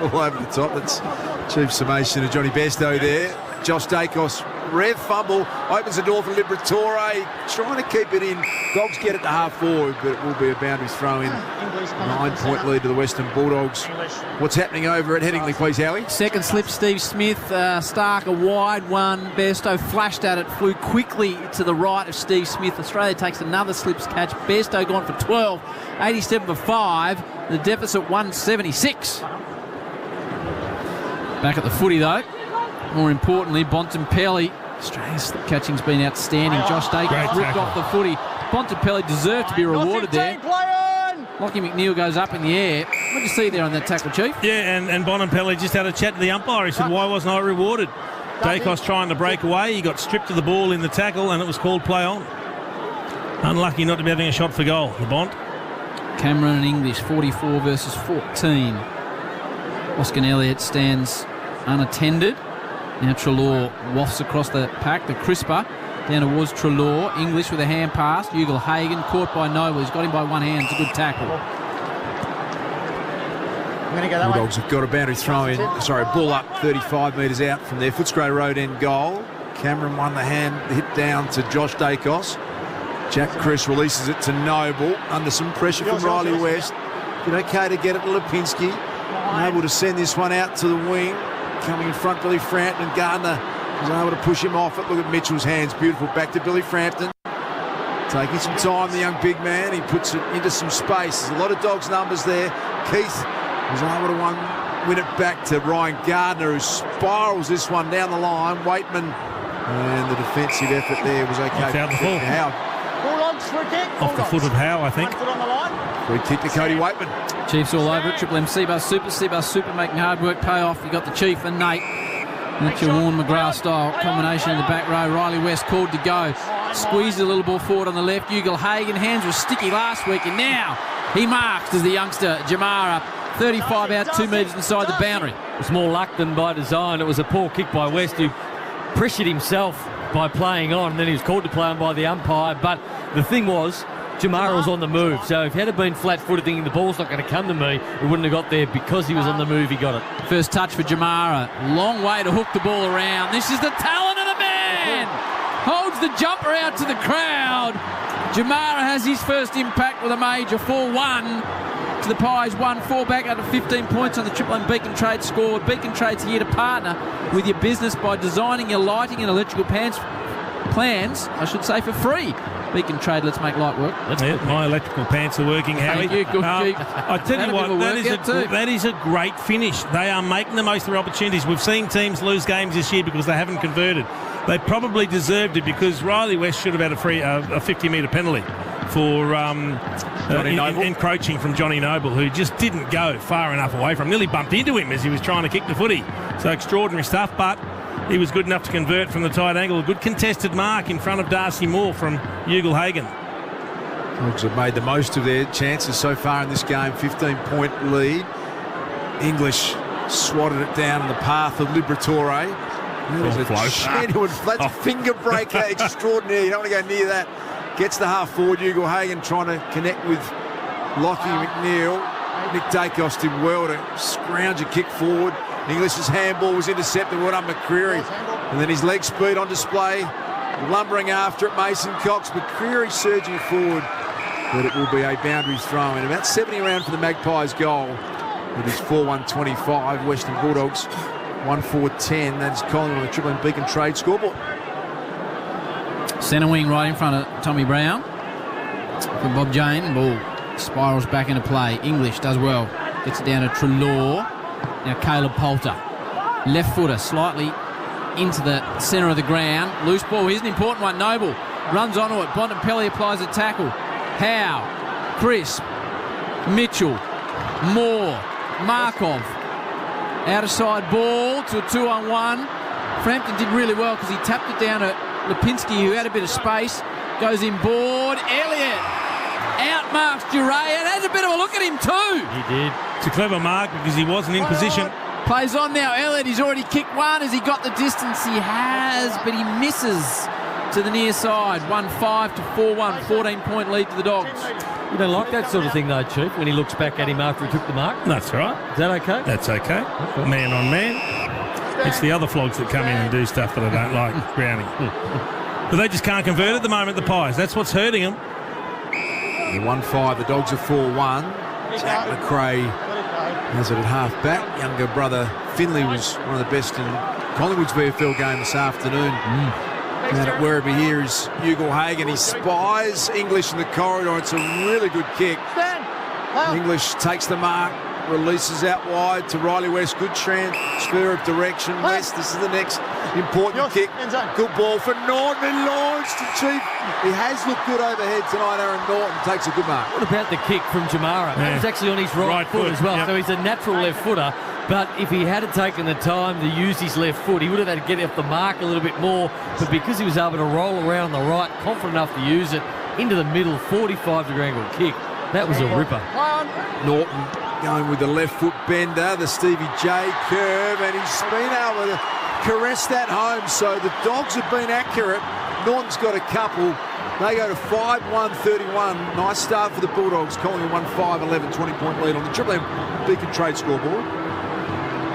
Speaker 4: All over the top. That's chief summation of Johnny Besto there. Josh Dacos, rev fumble, opens the door for Liberatore, trying to keep it in. Dogs get it to half forward, but it will be a boundary throw in. 9-point lead to the Western Bulldogs. What's happening over at Headingley, please, Howie?
Speaker 5: Second slip, Steve Smith. Stark, a wide one. Besto flashed at it, flew quickly to the right of Steve Smith. Australia takes another slips catch. Besto gone for 12, 87 for 5. The deficit 176. Back at the footy, though. More importantly, Bontempelli. Australia's slip catching's been outstanding. Josh Dacos ripped off the footy. Bontempelli deserved to be rewarded there. Lockie McNeil goes up in the air. What did you see there on that tackle, Chief?
Speaker 4: Yeah, and Bontempelli just had a chat to the umpire. He said, why wasn't I rewarded? Dacos trying to break away. He got stripped of the ball in the tackle, and it was called play on. Unlucky not to be having a shot for goal, the Bont.
Speaker 5: Cameron and English, 44 versus 14. Oscar Elliott stands unattended. Now Treloar wafts across the pack. The crisper down towards Treloar. English with a hand pass. Ugle-Hagan caught by Noble. He's got him by one hand. It's a good tackle.
Speaker 4: Bulldogs have got a boundary throw in. Sorry, ball up 35 metres out from their Footscray Road end goal. Cameron won the hand hit down to Josh Dacos. Jack Chris releases it to Noble under some pressure from Riley West. Did okay to get it to Lipinski. Able to send this one out to the wing. Coming in front, Billy Frampton. Gardner was able to push him off it. Look at Mitchell's hands. Beautiful. Back to Billy Frampton. Taking some time, the young big man. He puts it into some space. There's a lot of Dogs numbers there. Keith was able to win it back to Ryan Gardner, who spirals this one down the line. Waitman, and the defensive effort there was okay. Out the full.
Speaker 10: Bulldogs for a kick.
Speaker 4: Off the foot of Howe, I think.
Speaker 10: Foot on the line.
Speaker 4: Free kick to Cody Waitman.
Speaker 5: Chiefs all over it. Triple M Seabus Super making hard work pay off. You got the Chief and Nate. That's your Warren McGrath style combination in the back row. Riley West called to go. Squeezed a little ball forward on the left. Ugle-Hagan, hands were sticky last week, and now he marks as the youngster Jamara. 35 out, 2 metres inside the boundary.
Speaker 3: It was more luck than by design. It was a poor kick by West, who pressured himself by playing on, and then he was called to play on by the umpire. But the thing was, Jamara was on the move. So if he had been flat-footed thinking the ball's not going to come to me, he wouldn't have got there. Because he was on the move, he got it.
Speaker 5: First touch for Jamara. Long way to hook the ball around. This is the talent of the man. Holds the jumper out to the crowd. Jamara has his first impact with a major 4-1 to the Pies. 1-4 back out of 15 points on the Triple M Beacon Trade scored. Beacon Trade's here to partner with your business by designing your lighting and electrical plans, I should say, for free. Beacon Trade, let's make light work.
Speaker 4: My electrical pants are working, Howie.
Speaker 5: Thank you, good
Speaker 4: I tell you what, that is a great finish. They are making the most of their opportunities. We've seen teams lose games this year because they haven't converted. They probably deserved it because Riley West should have had a 50-metre penalty for encroaching from Johnny Noble, who just didn't go far enough away from him. Nearly bumped into him as he was trying to kick the footy. So extraordinary stuff, but he was good enough to convert from the tight angle. A good contested mark in front of Darcy Moore from Ugle-Hagan.
Speaker 6: Dogs have made the most of their chances so far in this game. 15-point lead. English swatted it down in the path of Liberatore. That's a finger breaker extraordinary. You don't want to go near that. Gets the half forward. Ugle-Hagan trying to connect with Lockie McNeil. Nick Dacos did well to scrounge a kick forward. English's handball was intercepted. Well done, McCreary. And then his leg speed on display. Lumbering after it, Mason Cox. McCreary surging forward. But it will be a boundary throw. And about 70 around for the Magpies goal. It is 4-1-25. Western Bulldogs 1-4-10. That is Collingwood on the Triple M Beacon Trade scoreboard.
Speaker 5: Centre wing right in front of Tommy Brown. For Bob Jane. Ball spirals back into play. English does well. Gets it down to Treloar. Now Caleb Poulter. Left footer slightly into the centre of the ground. Loose ball. Here's an important one. Noble runs onto it. Bontempelli applies a tackle. Howe. Crisp. Mitchell. Moore. Markov. Outer side ball to a 2-on-1. Frampton did really well because he tapped it down to Lipinski, who had a bit of space. Goes inboard. Elliott outmarks Duray and has a bit of a look at him too.
Speaker 3: He did.
Speaker 4: It's a clever mark because he wasn't in position.
Speaker 5: Plays on now. Elliott, he's already kicked one. Has he got the distance? He has, but he misses to the near side. 1-5 to 4-1. 14-point lead to the Dogs.
Speaker 3: You don't like that sort of thing, though, Chief, when he looks back at him after he took the mark?
Speaker 4: That's right.
Speaker 3: Is that okay?
Speaker 4: That's okay. Man on man. It's the other flogs that come in and do stuff that I don't like, Browning. But they just can't convert at the moment, the Pies. That's what's hurting them.
Speaker 6: 1-5, the Dogs are 4-1. Jack McRae has it at half back. Younger brother Finley was one of the best in Collingwood's VFL game this afternoon. Down at Werribee here is Ugle-Hagan. He spies English in the corridor. It's a really good kick. English takes the mark, releases out wide to Riley West. Good transfer of direction. West, this is the next important kick. Good ball for Norton. He launched to Chief. He has looked good overhead tonight. Aaron Norton takes a good mark.
Speaker 3: What about the kick from Jamara? That was actually on his right foot as well. Yep. So he's a natural left footer. But if he had taken the time to use his left foot, he would have had to get off the mark a little bit more. But because he was able to roll around the right, confident enough to use it, into the middle, 45-degree angle kick, that was a ripper.
Speaker 6: Norton going with the left foot bender, the Stevie J curve, and he's been able to caress that home. So the Dogs have been accurate. Norton's got a couple. They go to 5-1-31. Nice start for the Bulldogs, calling a 1-5-11 20-point lead on the Triple M Beacon Trade scoreboard.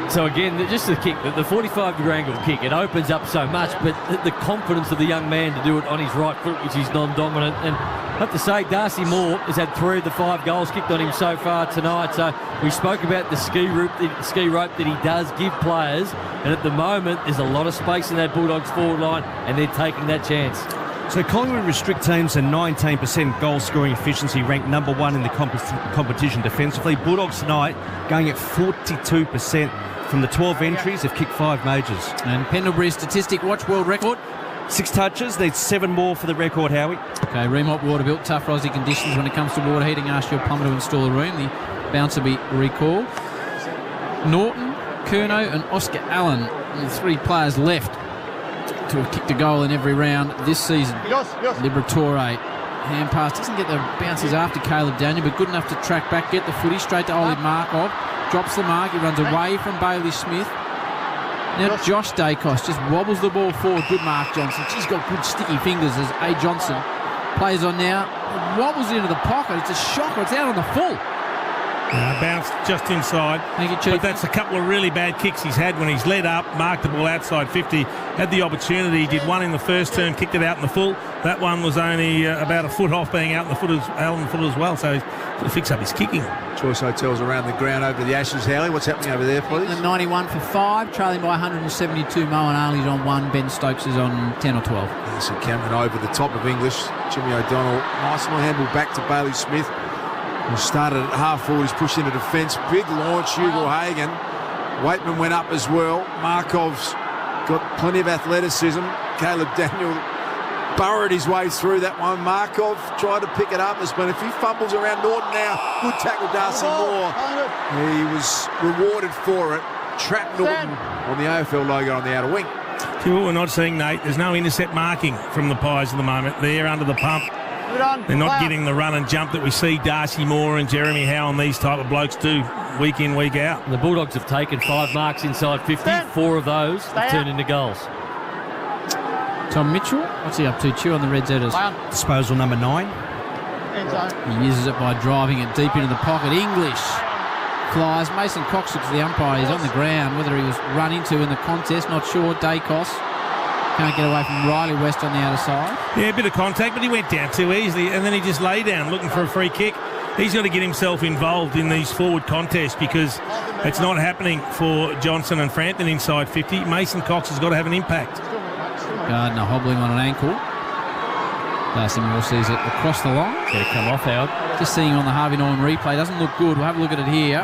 Speaker 3: So again, just the kick, the 45-degree angle kick, it opens up so much, but the confidence of the young man to do it on his right foot, which is non-dominant. And I have to say, Darcy Moore has had 3 of the 5 goals kicked on him so far tonight. So we spoke about the ski rope that he does give players. And at the moment, there's a lot of space in that Bulldogs forward line, and they're taking that chance.
Speaker 2: So Collingwood restrict teams a 19% goal scoring efficiency, ranked number 1 in the competition defensively. Bulldogs tonight going at 42%. From the 12 entries, they've kicked 5 majors.
Speaker 5: And Pendlebury's statistic, watch world record.
Speaker 2: 6 touches, needs 7 more for the record, Howie.
Speaker 5: Okay, Remop Waterbuilt, tough Aussie conditions when it comes to water heating. Ask your plumber to install a room. The bouncer be recalled. Norton, Curnow and Oscar Allen, the 3 players left to have kicked a goal in every round this season. Liberatore, hand pass, doesn't get the bounces after Caleb Daniel, but good enough to track back, get the footy straight to Ollie Markov. Drops the mark, he runs away from Bailey Smith. Now Josh Dacos just wobbles the ball forward. Good mark, Johnson. She's got good sticky fingers as A. Johnson Plays on now. It wobbles into the pocket. It's a shocker. It's out on the full.
Speaker 4: Bounced just inside.
Speaker 5: Thank you, Chief.
Speaker 4: But that's a couple of really bad kicks he's had when he's led up, marked the ball outside 50, had the opportunity. He did one in the first term, kicked it out in the full. That one was only about a foot off being out in the foot as well, so he's got to fix up his kicking.
Speaker 6: Choice Hotels around the ground over the Ashes. Howie, what's happening over there, please?
Speaker 5: 91 for 5, trailing by 172. Moen Ali's on 1, Ben Stokes is on 10 or 12.
Speaker 6: So Cameron over the top of English. Jimmy O'Donnell, nice little handball back to Bailey Smith, who started at half forward. He's pushed into defence. Big launch, Hugo Hagan. Waitman went up as well. Markov's got plenty of athleticism. Caleb Daniel burrowed his way through that one. Markov tried to pick it up. There's been a few fumbles around Norton now. Good tackle, Darcy Moore. He was rewarded for it. Trapped Norton on the AFL logo on the outer wing.
Speaker 4: See what we're not seeing, Nate? There's no intercept marking from the Pies at the moment. They're under the pump. They're not getting the run and jump that we see Darcy Moore and Jeremy Howe and these type of blokes do week in, week out.
Speaker 3: The Bulldogs have taken 5 marks inside 50. 4 of those have turned into goals.
Speaker 5: Tom Mitchell, what's he up to? Chew on the Reds headers.
Speaker 2: Disposal number 9.
Speaker 5: He uses it by driving it deep into the pocket. English flies. Mason Cox looks at the umpire. He's on the ground. Whether he was run into in the contest, not sure. Dacos can't get away from Riley West on the outer side.
Speaker 4: Yeah, a bit of contact, but he went down too easily, and then he just lay down looking for a free kick. He's got to get himself involved in these forward contests because it's not happening for Johnson and Frampton inside 50. Mason Cox has got to have an impact.
Speaker 5: Gardner hobbling on an ankle. Darcy Moore sees it across the line.
Speaker 3: Get it come off, Howard.
Speaker 5: Just seeing on the Harvey Norman replay. Doesn't look good. We'll have a look at it here.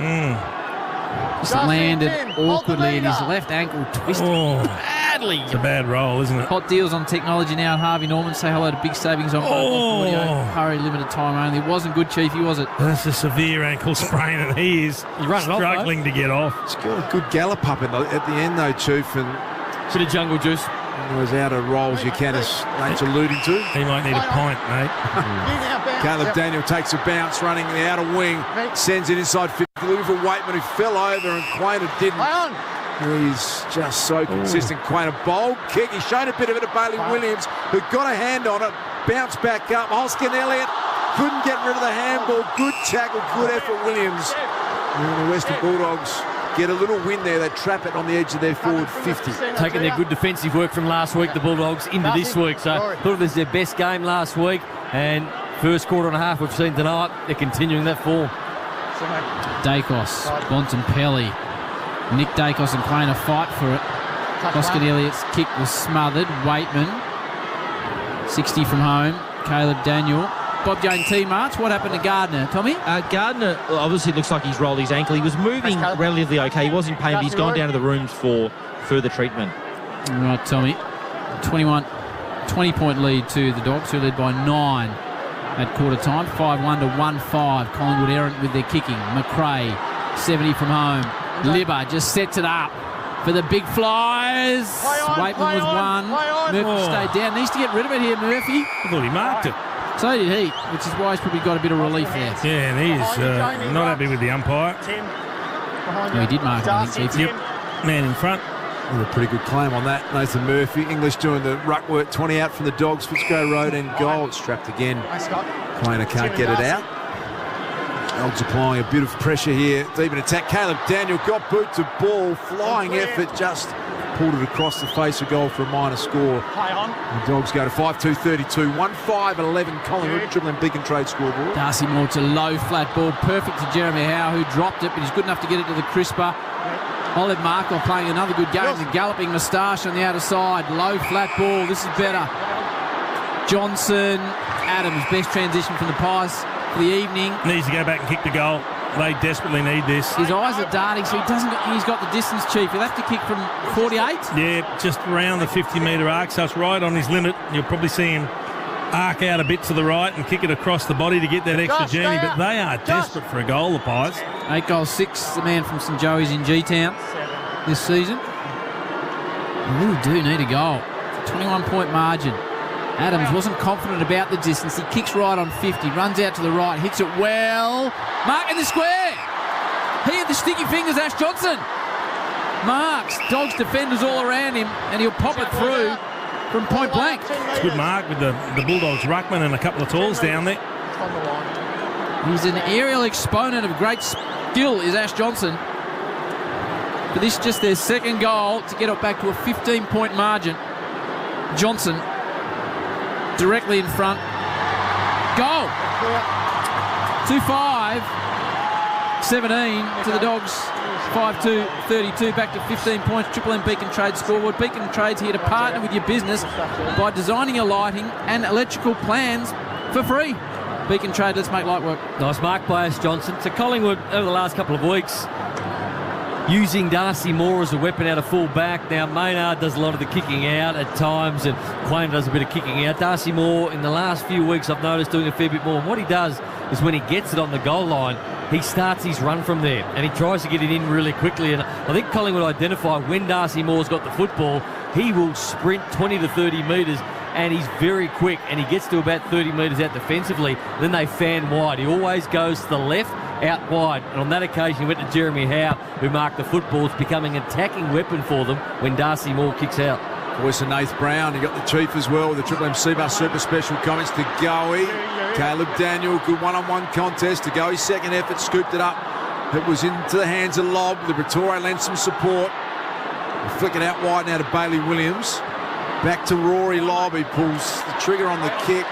Speaker 5: Just landed awkwardly and his left ankle twisted badly.
Speaker 4: It's a bad roll, isn't it?
Speaker 5: Hot deals on technology now at Harvey Norman. Say hello to Big Savings on audio. Hurry, limited time only. It wasn't good, Chiefy, was it?
Speaker 4: That's a severe ankle sprain and he is struggling to get off.
Speaker 6: He's got a good gallop up at the end though, Chief. And
Speaker 3: bit of jungle juice.
Speaker 6: Those outer rolls you can, as Nate's alluding to.
Speaker 4: He might need a pint, mate.
Speaker 6: Caleb Daniel takes a bounce, running the outer wing, sends it inside 50. Looking for Waitman, who fell over, and Quainer didn't. He's just so consistent. Quainer, bold kick. He's shown a bit of it to Bailey Williams, who got a hand on it, bounced back up. Hoskin Elliott couldn't get rid of the handball. Good tackle, good effort, Williams. And the Western Bulldogs get a little win there. They trap it on the edge of their forward 50.
Speaker 3: Taking their good defensive work from last week, the Bulldogs, into this week. So thought it was their best game last week. And first quarter and a half we've seen tonight, they're continuing that form.
Speaker 5: Dacos, Bontempelli. Nick Dacos and Quainer fight for it. Hoskin Elliott's kick was smothered. Waitman, 60 from home. Caleb Daniel. Bob Jane T-March, what happened to Gardner, Tommy?
Speaker 1: Gardner obviously looooks like he's rolled his ankle. He was moving relatively okay. He was in pain, but he's gone down to the rooms for further treatment.
Speaker 5: All right, Tommy. 20-point lead to the Dogs, who led by 9 at quarter time. 5-1 to 1-5. Collingwood errant with their kicking. McRae, 70 from home. Libba just sets it up for the big flies. Waitman was 1. Murphy stayed down. Needs to get rid of it here, Murphy.
Speaker 4: I thought he marked it.
Speaker 5: So did he, which is why he's probably got a bit of relief there.
Speaker 4: Yeah, and he is not happy with the umpire.
Speaker 5: Well, he did mark it, I think.
Speaker 4: Yep, man in front.
Speaker 6: With a pretty good claim on that. Nathan Murphy. English doing the ruck work. 20 out from the Dogs. Fitzgerald Road and goal. It's trapped again. Quainer can't get it out. Dogs applying a bit of pressure here. Deep in attack. Caleb Daniel got boot to ball. Flying effort. Just pulled it across the face of goal for a minor score. The Dogs go to 5-2-32. 1-5-11 Collingwood. Dribbling Beacon Trade scoreboard.
Speaker 5: Darcy Moore to low flat ball. Perfect to Jeremy Howe, who dropped it, but he's good enough to get it to the crisper. Olive Markov playing another good game. The galloping moustache on the outer side. Low flat ball. This is better. Johnson. Adams. Best transition from the Pies for the evening.
Speaker 4: Needs to go back and kick the goal. They desperately need this.
Speaker 5: His eyes are darting, so he's got the distance, Chief. He'll have to kick from 48.
Speaker 4: Yeah, just around the 50-metre arc, so it's right on his limit. You'll probably see him arc out a bit to the right and kick it across the body to get that extra journey, but they are desperate for a goal, the Pies.
Speaker 5: 8 goals, 6, the man from St Joey's in G-Town this season. They really do need a goal. 21-point margin. Adams wasn't confident about the distance. He kicks right on 50, runs out to the right, hits it well. Mark in the square. He had the sticky fingers, Ash Johnson. Marks, Dogs defenders all around him, and he'll pop it through. from point blank.
Speaker 4: It's a good mark with the Bulldogs ruckman and a couple of tools down there.
Speaker 5: He's an aerial exponent of great skill, is Ash Johnson. But this is just their second goal to get it back to a 15-point margin. Johnson directly in front. Goal! 2-5-17 to the Dogs. 5-2-32, back to 15 points. Triple M Beacon Trade scoreboard. Beacon Trade's here to partner with your business by designing your lighting and electrical plans for free. Beacon Trade, let's make light work.
Speaker 3: Nice mark by Ash Johnson. To Collingwood over the last couple of weeks, using Darcy Moore as a weapon out of full back. Now, Maynard does a lot of the kicking out at times, and Quain does a bit of kicking out. Darcy Moore, in the last few weeks, I've noticed doing a fair bit more. And what he does is when he gets it on the goal line, he starts his run from there, and he tries to get it in really quickly. And I think Collingwood identify when Darcy Moore's got the football, he will sprint 20 to 30 metres, and he's very quick, and he gets to about 30 metres out defensively. Then they fan wide. He always goes to the left, out wide, and on that occasion he went to Jeremy Howe, who marked the football. It's becoming an attacking weapon for them when Darcy Moore kicks out.
Speaker 6: Voice of Nath Brown. You got the Chief as well with the Triple M C-Bus Super Special comments to Goey. Caleb Daniel, good one-on-one contest. To Goey's second effort, scooped it up. It was into the hands of Lobb. Liberatore lent some support. Flick it out wide now to Bailey Williams. Back to Rory Lobb. He pulls the trigger on the kick.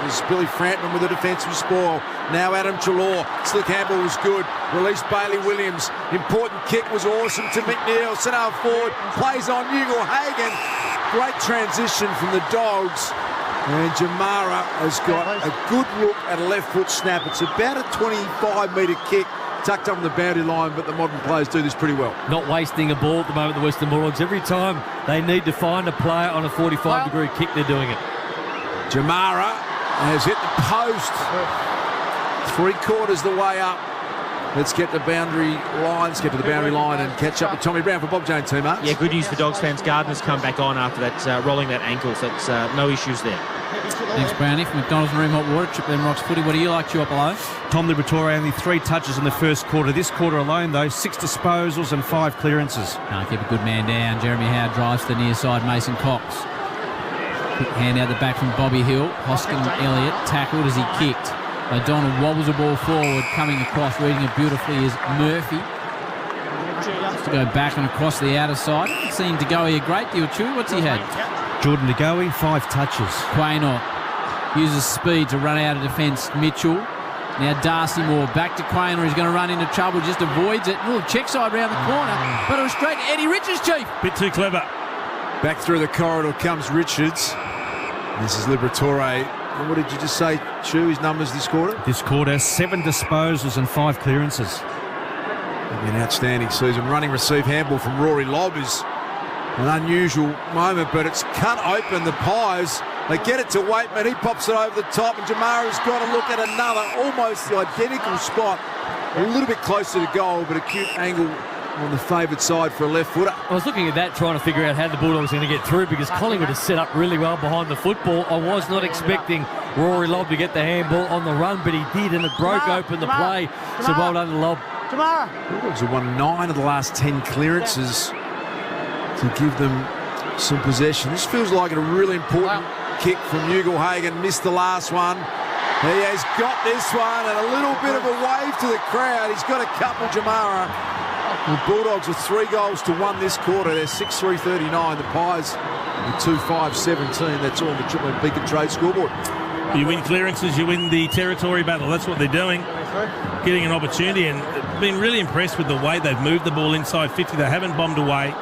Speaker 6: There's Billy Frampton with a defensive spoil. Now Adam Treloar. Slick handball was good. Released Bailey Williams. Important kick was awesome to McNeil. Centre forward. Plays on Ugle Hagan. Great transition from the Dogs. And Jamara has got a good look at a left foot snap. It's about a 25-metre kick tucked on the boundary line, but the modern players do this pretty well. Not wasting a ball at the moment, the Western Bulldogs. Every time they need to find a player on a 45-degree kick, they're doing it. Jamara has hit the post. 3/4 the way up. Let's get the boundary line. Let's get to the boundary line and catch up with Tommy Brown for Bob Jones teammates.
Speaker 1: Yeah, good news for Dogs fans. Gardner's come back on after that rolling that ankle, so it's no issues there.
Speaker 5: Thanks, Brownie. From McDonald's and Room Hot Water, Triple M Rocks Footy. What do you like, Chuo below?
Speaker 2: Tom Liberatore only 3 touches in the first quarter. This quarter alone, though, 6 disposals and 5 clearances.
Speaker 5: Can't keep a good man down. Jeremy Howe drives to the near side. Mason Cox. Quick hand out the back from Bobby Hill. Hoskin Elliott tackled as he kicked. O'Donnell wobbles the ball forward. Coming across, reading it beautifully, is Murphy. Has to go back and across the outer side. I've seen DeGoey a great deal, Chewy. What's he had?
Speaker 2: Jordan DeGoey, 5 touches.
Speaker 5: Quaynor uses speed to run out of defence. Mitchell. Now Darcy Moore back to Quaynor. He's going to run into trouble. Just avoids it. Little check side round the corner. But it was straight to Eddie Richards, Chief.
Speaker 4: Bit too clever.
Speaker 6: Back through the corridor comes Richards. This is Liberatore. And what did you just say, Chew, his numbers this quarter?
Speaker 2: This quarter, 7 disposals and 5 clearances.
Speaker 6: An outstanding season. Running receive handball from Rory Lobb is an unusual moment, but it's cut open. The Pies, they get it to Waitman. He pops it over the top, and Jamara's got to look at another, almost the identical spot. A little bit closer to goal, but a cute angle on the favoured side for a left footer.
Speaker 3: I was looking at that, trying to figure out how the Bulldogs were going to get through, because Collingwood is set up really well behind the football. I was not expecting Rory Lobb to get the handball on the run, but he did, and it broke open the play. So well done to Lobb.
Speaker 6: Bulldogs have won 9 of the last 10 clearances to give them some possession. This feels like a really important kick from Ugle Hagan. Missed the last one. He has got this one, and a little bit of a wave to the crowd. He's got a couple, Jamara. The Bulldogs with 3 goals to 1 this quarter. They're 6-3-39. The Pies with 2-5-17. That's all on the Triple M Beacon Trade scoreboard.
Speaker 4: You win clearances, you win the territory battle. That's what they're doing. Getting an opportunity, and been really impressed with the way they've moved the ball inside 50. They haven't bombed away,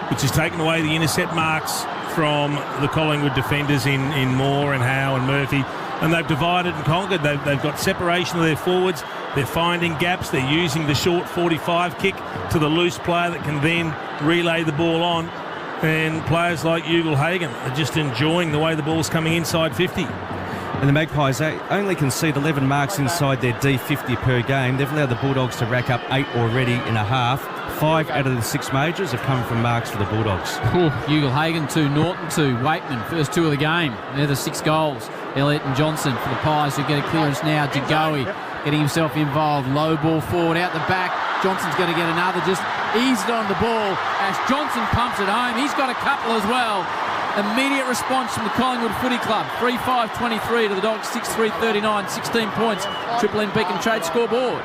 Speaker 4: which has taken away the intercept marks from the Collingwood defenders in Moore and Howe and Murphy. And they've divided and conquered. They've got separation of their forwards. They're finding gaps. They're using the short 45 kick to the loose player that can then relay the ball on. And players like Ugle Hagan are just enjoying the way the ball's coming inside 50.
Speaker 2: And the Magpies, they only concede 11 marks inside their D50 per game. They've allowed the Bulldogs to rack up 8 already in a half. 5 out of the 6 majors have come from marks for the Bulldogs.
Speaker 5: Ugle Hagan 2, Norton 2, Waitman, first 2 of the game. They're the 6 goals. Elliott and Johnson for the Pies, who get a clearance now. DeGoey getting himself involved. Low ball forward out the back. Johnson's going to get another. Just eased on the ball as Johnson pumps it home. He's got a couple as well. Immediate response from the Collingwood Footy Club. 3-5-23 to the Dogs, 6-3-39, 16 points. Triple M Beacon Trade scoreboard.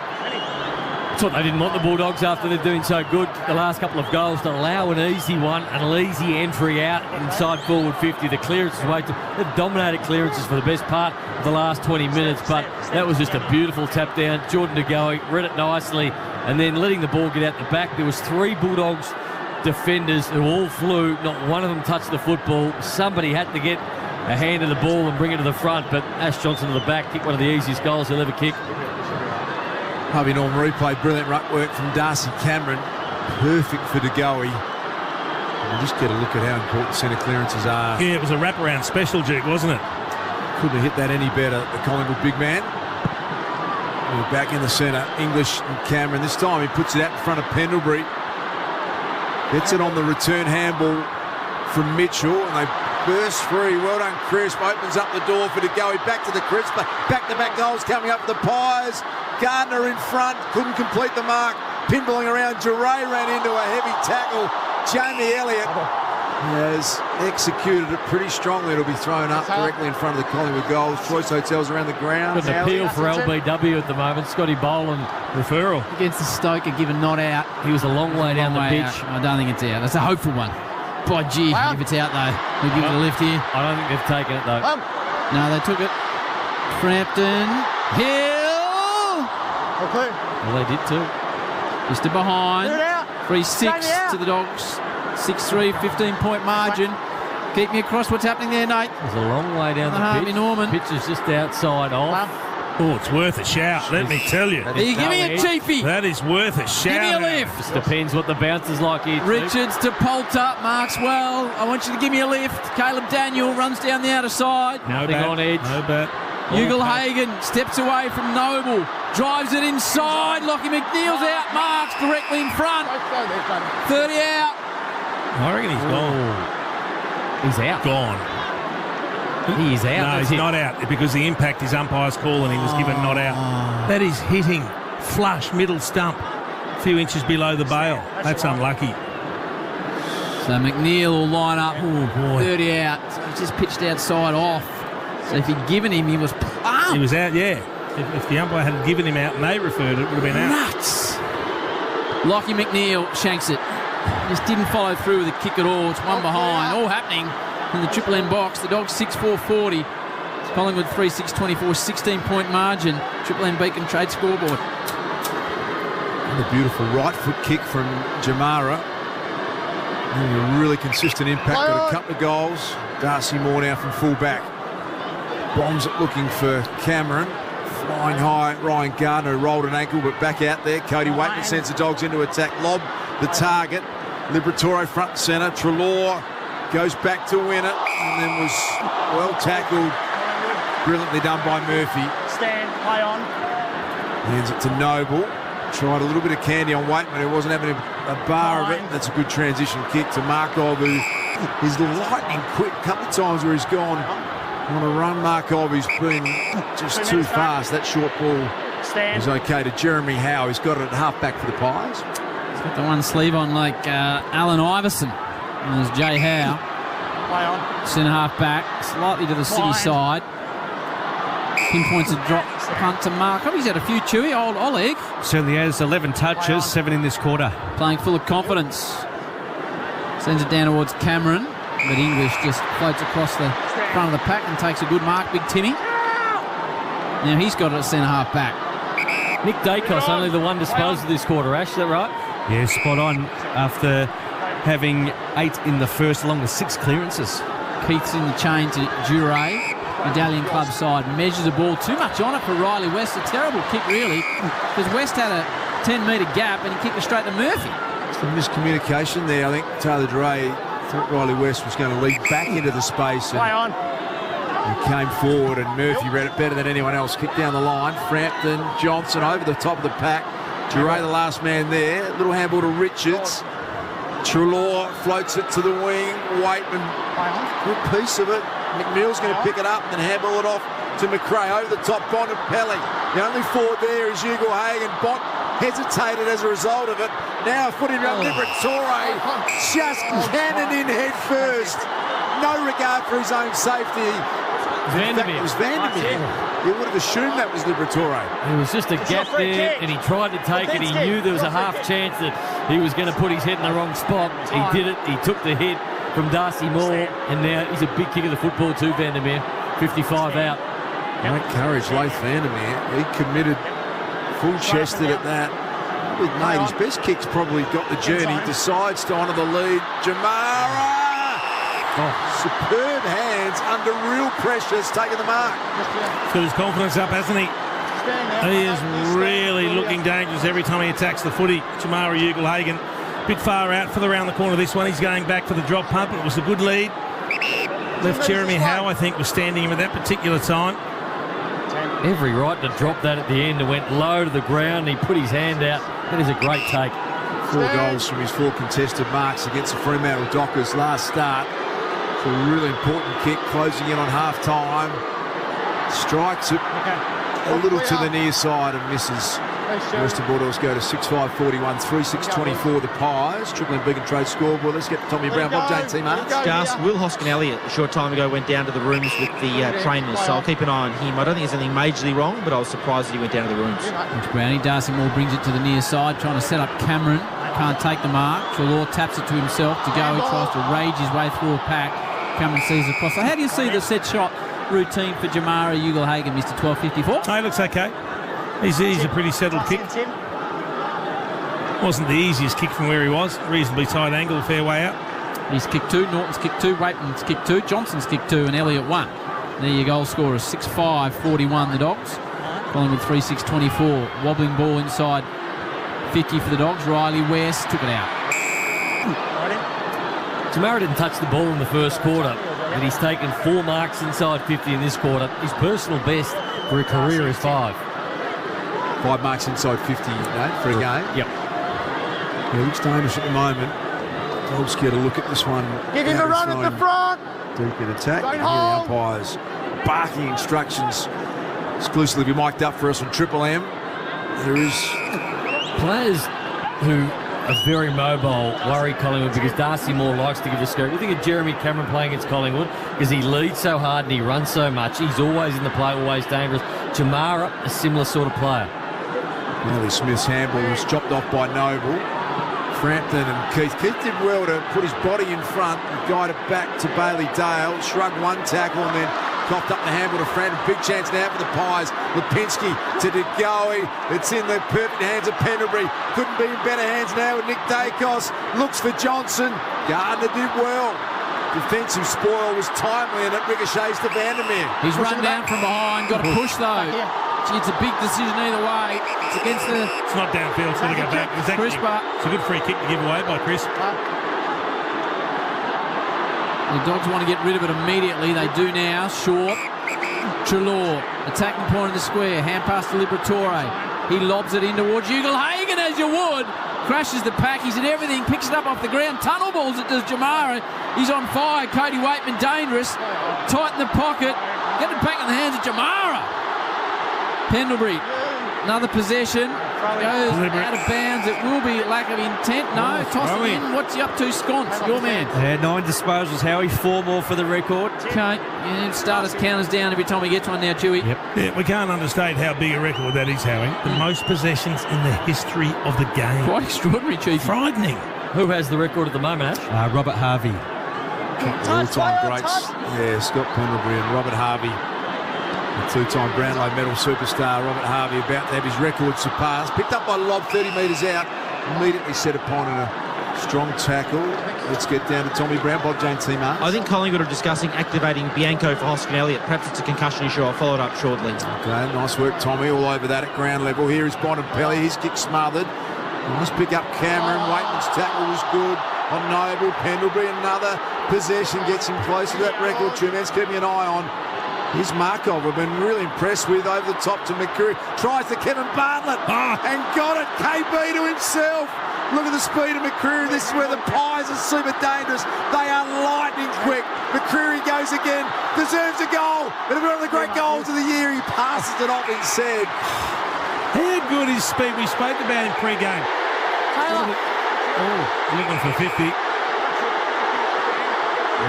Speaker 3: That's what they didn't want, the Bulldogs, after they're doing so good the last couple of goals, to allow an easy one, an easy entry out inside forward 50. The clearances they've dominated clearances for the best part of the last 20 minutes, but that was just a beautiful tap down. Jordan De Goey read it nicely, and then letting the ball get out the back. There was 3 Bulldogs defenders who all flew. Not one of them touched the football. Somebody had to get a hand of the ball and bring it to the front, but Ash Johnson to the back kicked one of the easiest goals he'll ever kick.
Speaker 6: Harvey Norman replay, brilliant ruck work from Darcy Cameron. Perfect for De Goey. We'll just get a look at how important centre clearances are.
Speaker 4: Yeah, it was a wraparound special, Duke, wasn't it?
Speaker 6: Couldn't have hit that any better, the Collingwood big man. We're back in the centre, English and Cameron. This time he puts it out in front of Pendlebury. Gets it on the return handball from Mitchell, and they burst free. Well done, Crisp. Opens up the door for De Goey. Back to the Crisp. Back-to-back goals coming up for the Pies. Gardner in front, couldn't complete the mark. Pinballing around, Duray ran into a heavy tackle. Jamie Elliott has executed it pretty strongly. It'll be thrown up directly in front of the Collingwood goals. Choice Hotels around the ground.
Speaker 3: Got an appeal for LBW at the moment. Scotty Boland referral
Speaker 5: against the Stoker, given not out.
Speaker 3: He was a long way down the pitch.
Speaker 5: Out. I don't think it's out. That's a hopeful one. By gee, if it's out though, we give it a lift here.
Speaker 3: I don't think they've taken it though.
Speaker 5: No, they took it. Frampton, Hill.
Speaker 7: Okay.
Speaker 3: Well, they did too.
Speaker 5: Just to behind. 3-6 to the Dogs. 6-3, 15-point margin. Keep me across what's happening there, Nate.
Speaker 3: There's a long way down the
Speaker 5: Harvey
Speaker 3: pitch.
Speaker 5: Norman.
Speaker 3: Pitch is just outside off.
Speaker 4: Oh, it's worth a shout, let me tell you.
Speaker 5: You give me a cheapie.
Speaker 4: That is worth a shout.
Speaker 5: Give me a lift.
Speaker 3: Just depends what the bounce is like here.
Speaker 5: Richards to Poulter. Marks well. I want you to give me a lift. Caleb Daniel runs down the outer side.
Speaker 3: Nothing on edge.
Speaker 4: No bat.
Speaker 5: Ugle-Hagan steps away from Noble. Drives it inside. Lockie McNeil's out. Marks directly in front. 30 out.
Speaker 4: I reckon he's gone.
Speaker 3: He's out.
Speaker 4: Gone.
Speaker 3: He is out.
Speaker 4: No, he's not out because the impact is umpire's call and he was given not out. That is hitting flush middle stump, a few inches below the bail. That's unlucky.
Speaker 5: So McNeil will line up.
Speaker 4: Oh, boy.
Speaker 5: 30 out. So he's just pitched outside off. So if he'd given him, he was pumped.
Speaker 4: He was out, yeah. If the umpire had given him out and they referred it, would have been out.
Speaker 5: Nuts. Lockie McNeil shanks it. Just didn't follow through with the kick at all. It's one behind. All happening in the Triple M box. The Dogs 6-4-40. Collingwood 3-6-24. 16-point margin. Triple M Beacon Trade scoreboard.
Speaker 6: And a beautiful right foot kick from Jamara. And a really consistent impact. Got a couple of goals. Darcy Moore now from full back. Bombs it looking for Cameron. Flying high, Ryan Gardner rolled an ankle but back out there. Cody Waitman sends the Dogs into attack. Lob the target. Liberatore front and centre. Treloar goes back to win it and then was well tackled. Brilliantly done by Murphy.
Speaker 7: Stand, play on.
Speaker 6: Hands it to Noble. Tried a little bit of candy on Waitman, who wasn't having a bar of it. That's a good transition kick to Markov, who is lightning quick. A couple of times where he's gone on a run. Markov, he's been just too fast. That short ball is okay to Jeremy Howe. He's got it at half-back for the Pies.
Speaker 5: He's got the one sleeve on like Allen Iverson. And there's Jay Howe.
Speaker 7: Play on.
Speaker 5: Centre half-back, slightly to the city side. Pinpoints a drop punt to Markov. He's had a few, Chewy. Old Oleg.
Speaker 2: Certainly has. 11 touches, 7 in this quarter.
Speaker 5: Playing full of confidence. Sends it down towards Cameron. But English just floats across the front of the pack and takes a good mark. Big Timmy. Now he's got it at centre half back.
Speaker 3: Nick Dacos, only the one disposed of this quarter, Ash, is that right?
Speaker 2: Yeah, spot on. After having 8 in the first, along with 6 clearances.
Speaker 5: Keith's in the chain to Duray. Medallion Club side measures the ball. Too much on it for Riley West. A terrible kick, really, because West had a 10-metre gap and he kicked it straight to Murphy.
Speaker 6: Some miscommunication there. I think Taylor Duray thought Riley West was going to lead back into the space.
Speaker 7: Play on.
Speaker 6: He came forward and Murphy read it better than anyone else. Kicked down the line. Frampton, Johnson over the top of the pack. Duray the last man there. Little handball to Richards. Treloar floats it to the wing. Waitman, good piece of it. McNeil's going to pick it up and then handball it off to McRae. Over the top, Bond and Pelly. The only forward there is Ugle-Hagan. Bond hesitated as a result of it. Now a foot in around Liberatore. Just cannon in head first. no regard for his own safety.
Speaker 3: Vandermeer.
Speaker 6: It was Vandermeer. You would have assumed that was Liberatore.
Speaker 3: There was just a gap there, and he tried to take it. He knew there was a half chance that he was going to put his head in the wrong spot. He did it. He took the hit from Darcy Moore, and now he's a big kick of the football too, Vandermeer. 55 out.
Speaker 6: Great courage, Leith Vandermeer. He committed full-chested at that. With mate, his best kick's probably got the journey. Decides to honour the lead. Jamara! Superb hands under real pressure. Has taken the mark.
Speaker 4: He's got his confidence up, hasn't he? He is really looking dangerous every time he attacks the footy. Jamara Ugle-Hagan. Bit far out for the round the corner this one. He's going back for the drop punt. It was a good lead. Left Jeremy Howe, I think, was standing him at that particular time.
Speaker 3: Every right to drop that at the end and went low to the ground. He put his hand out. That is a great take.
Speaker 6: 4 goals from his 4 contested marks against the Fremantle Dockers last start. It's a really important kick, closing in on half-time. Strikes it a little to the near side and misses. The Western Bulldogs go to 6-5-41, 3-6-24 the Pies. Triple M Beacon Trade scoreboard. Let's get Tommy Brown, Bob Jane, Team Arts.
Speaker 1: Gus, Will Hoskin-Elliott a short time ago went down to the rooms with the trainers, so I'll keep an eye on him. I don't think there's anything majorly wrong, but I was surprised that he went down to the rooms.
Speaker 5: Thanks, Brownie. Darcy Moore brings it to the near side, trying to set up Cameron. Can't take the mark. Treloar taps it to himself to go. He tries to rage his way through a pack. Cameron sees it across. So how do you see the set shot routine for Jamara Ugle-Hagan, Mr. 1254?
Speaker 4: Oh, he looks okay. He's a pretty settled kick. Wasn't the easiest kick from where he was. Reasonably tight angle, a fair way out.
Speaker 5: He's kicked 2, Norton's kicked 2, Waitman's kicked 2, Johnson's kicked 2, and Elliott 1. There your goal scorer, 6-5-41 the Dogs. Collingwood 3-6-24. Wobbling ball inside 50 for the Dogs. Riley West took it out.
Speaker 3: Jamara didn't touch the ball in the first quarter, but he's taken 4 marks inside 50 in this quarter. His personal best for a career is 5.
Speaker 6: 5 marks inside 50, for a game.
Speaker 3: Yep.
Speaker 6: He looks dangerous at the moment. Dogs get a look at this one.
Speaker 7: Give him a run at the front.
Speaker 6: Deep in attack. Here the umpires barking instructions. Exclusively mic'd up for us on Triple M. There is
Speaker 3: players who are very mobile worry Collingwood because Darcy Moore likes to give the scope. You think of Jeremy Cameron playing against Collingwood because he leads so hard and he runs so much. He's always in the play, always dangerous. Jamara, a similar sort of player.
Speaker 6: Nelly Smith's handball was chopped off by Noble. Frampton and Keith. Keith did well to put his body in front and guide it back to Bailey Dale. Shrugged one tackle and then coughed up the handball to Frampton. Big chance now for the Pies. Lipinski to De Goey. It's in the perfect hands of Pendlebury. Couldn't be in better hands now with Nick Dacos. Looks for Johnson. Gardner did well. Defensive spoil was timely and it ricochets to Vandermeer.
Speaker 5: He's run down from behind. Got to push though. It's a big decision either way. It's against the...
Speaker 4: It's not downfield, it's going to go back. It's a good free kick to give away by Chris.
Speaker 5: The Dogs want to get rid of it immediately. They do now. Short. Treloar. Attacking point of the square. Hand pass to Liberatore. He lobs it in towards Ugle-Hagan as you would. Crashes the pack. He's at everything. Picks it up off the ground. Tunnel balls it to Jamara. He's on fire. Cody Waitman dangerous. Tight in the pocket. Get it back in the hands of Jamara. Pendlebury, another possession, goes out of bounds. It will be lack of intent. No, toss it in. What's he up to, Sconce, your man?
Speaker 2: Yeah, 9 disposals, Howie, 4 more for the record.
Speaker 5: Okay, and starters counters down every time he gets one now, Chewy.
Speaker 2: Yep.
Speaker 4: Yeah, we can't understate how big a record that is, Howie. The most possessions in the history of the game.
Speaker 5: Quite extraordinary, Chief.
Speaker 4: Frightening.
Speaker 3: Who has the record at the moment, Ash?
Speaker 2: Robert Harvey.
Speaker 6: All-time greats. Yeah, Scott Pendlebury and Robert Harvey. The 2-time Brownlow medal superstar Robert Harvey about to have his record surpassed. Picked up by lob 30 metres out. Immediately set upon in a strong tackle. Let's get down to Tommy Brown, Bob Jane, Team Arts.
Speaker 1: I think Collingwood are discussing activating Bianco for Hoskin-Elliott. Perhaps it's a concussion issue. I'll follow it up shortly.
Speaker 6: Okay, nice work, Tommy. All over that at ground level. Here is Bontempelli. His kick smothered. Nice pick up Cameron. Waitman's tackle was good on Noble. Pendlebury, another possession gets him closer to that record. Two men keeping an eye on. Here's Markov, I've been really impressed with, over the top to McCreary. Tries to Kevin Bartlett and got it. KB to himself. Look at the speed of McCreary. This is where the Pies are super dangerous. They are lightning quick. McCreary goes again. Deserves a goal. It'll be one of the great goals of the year. He passes it off instead.
Speaker 4: How good is speed? We spoke about him pre-game.
Speaker 5: Taylor.
Speaker 4: Looking for 50.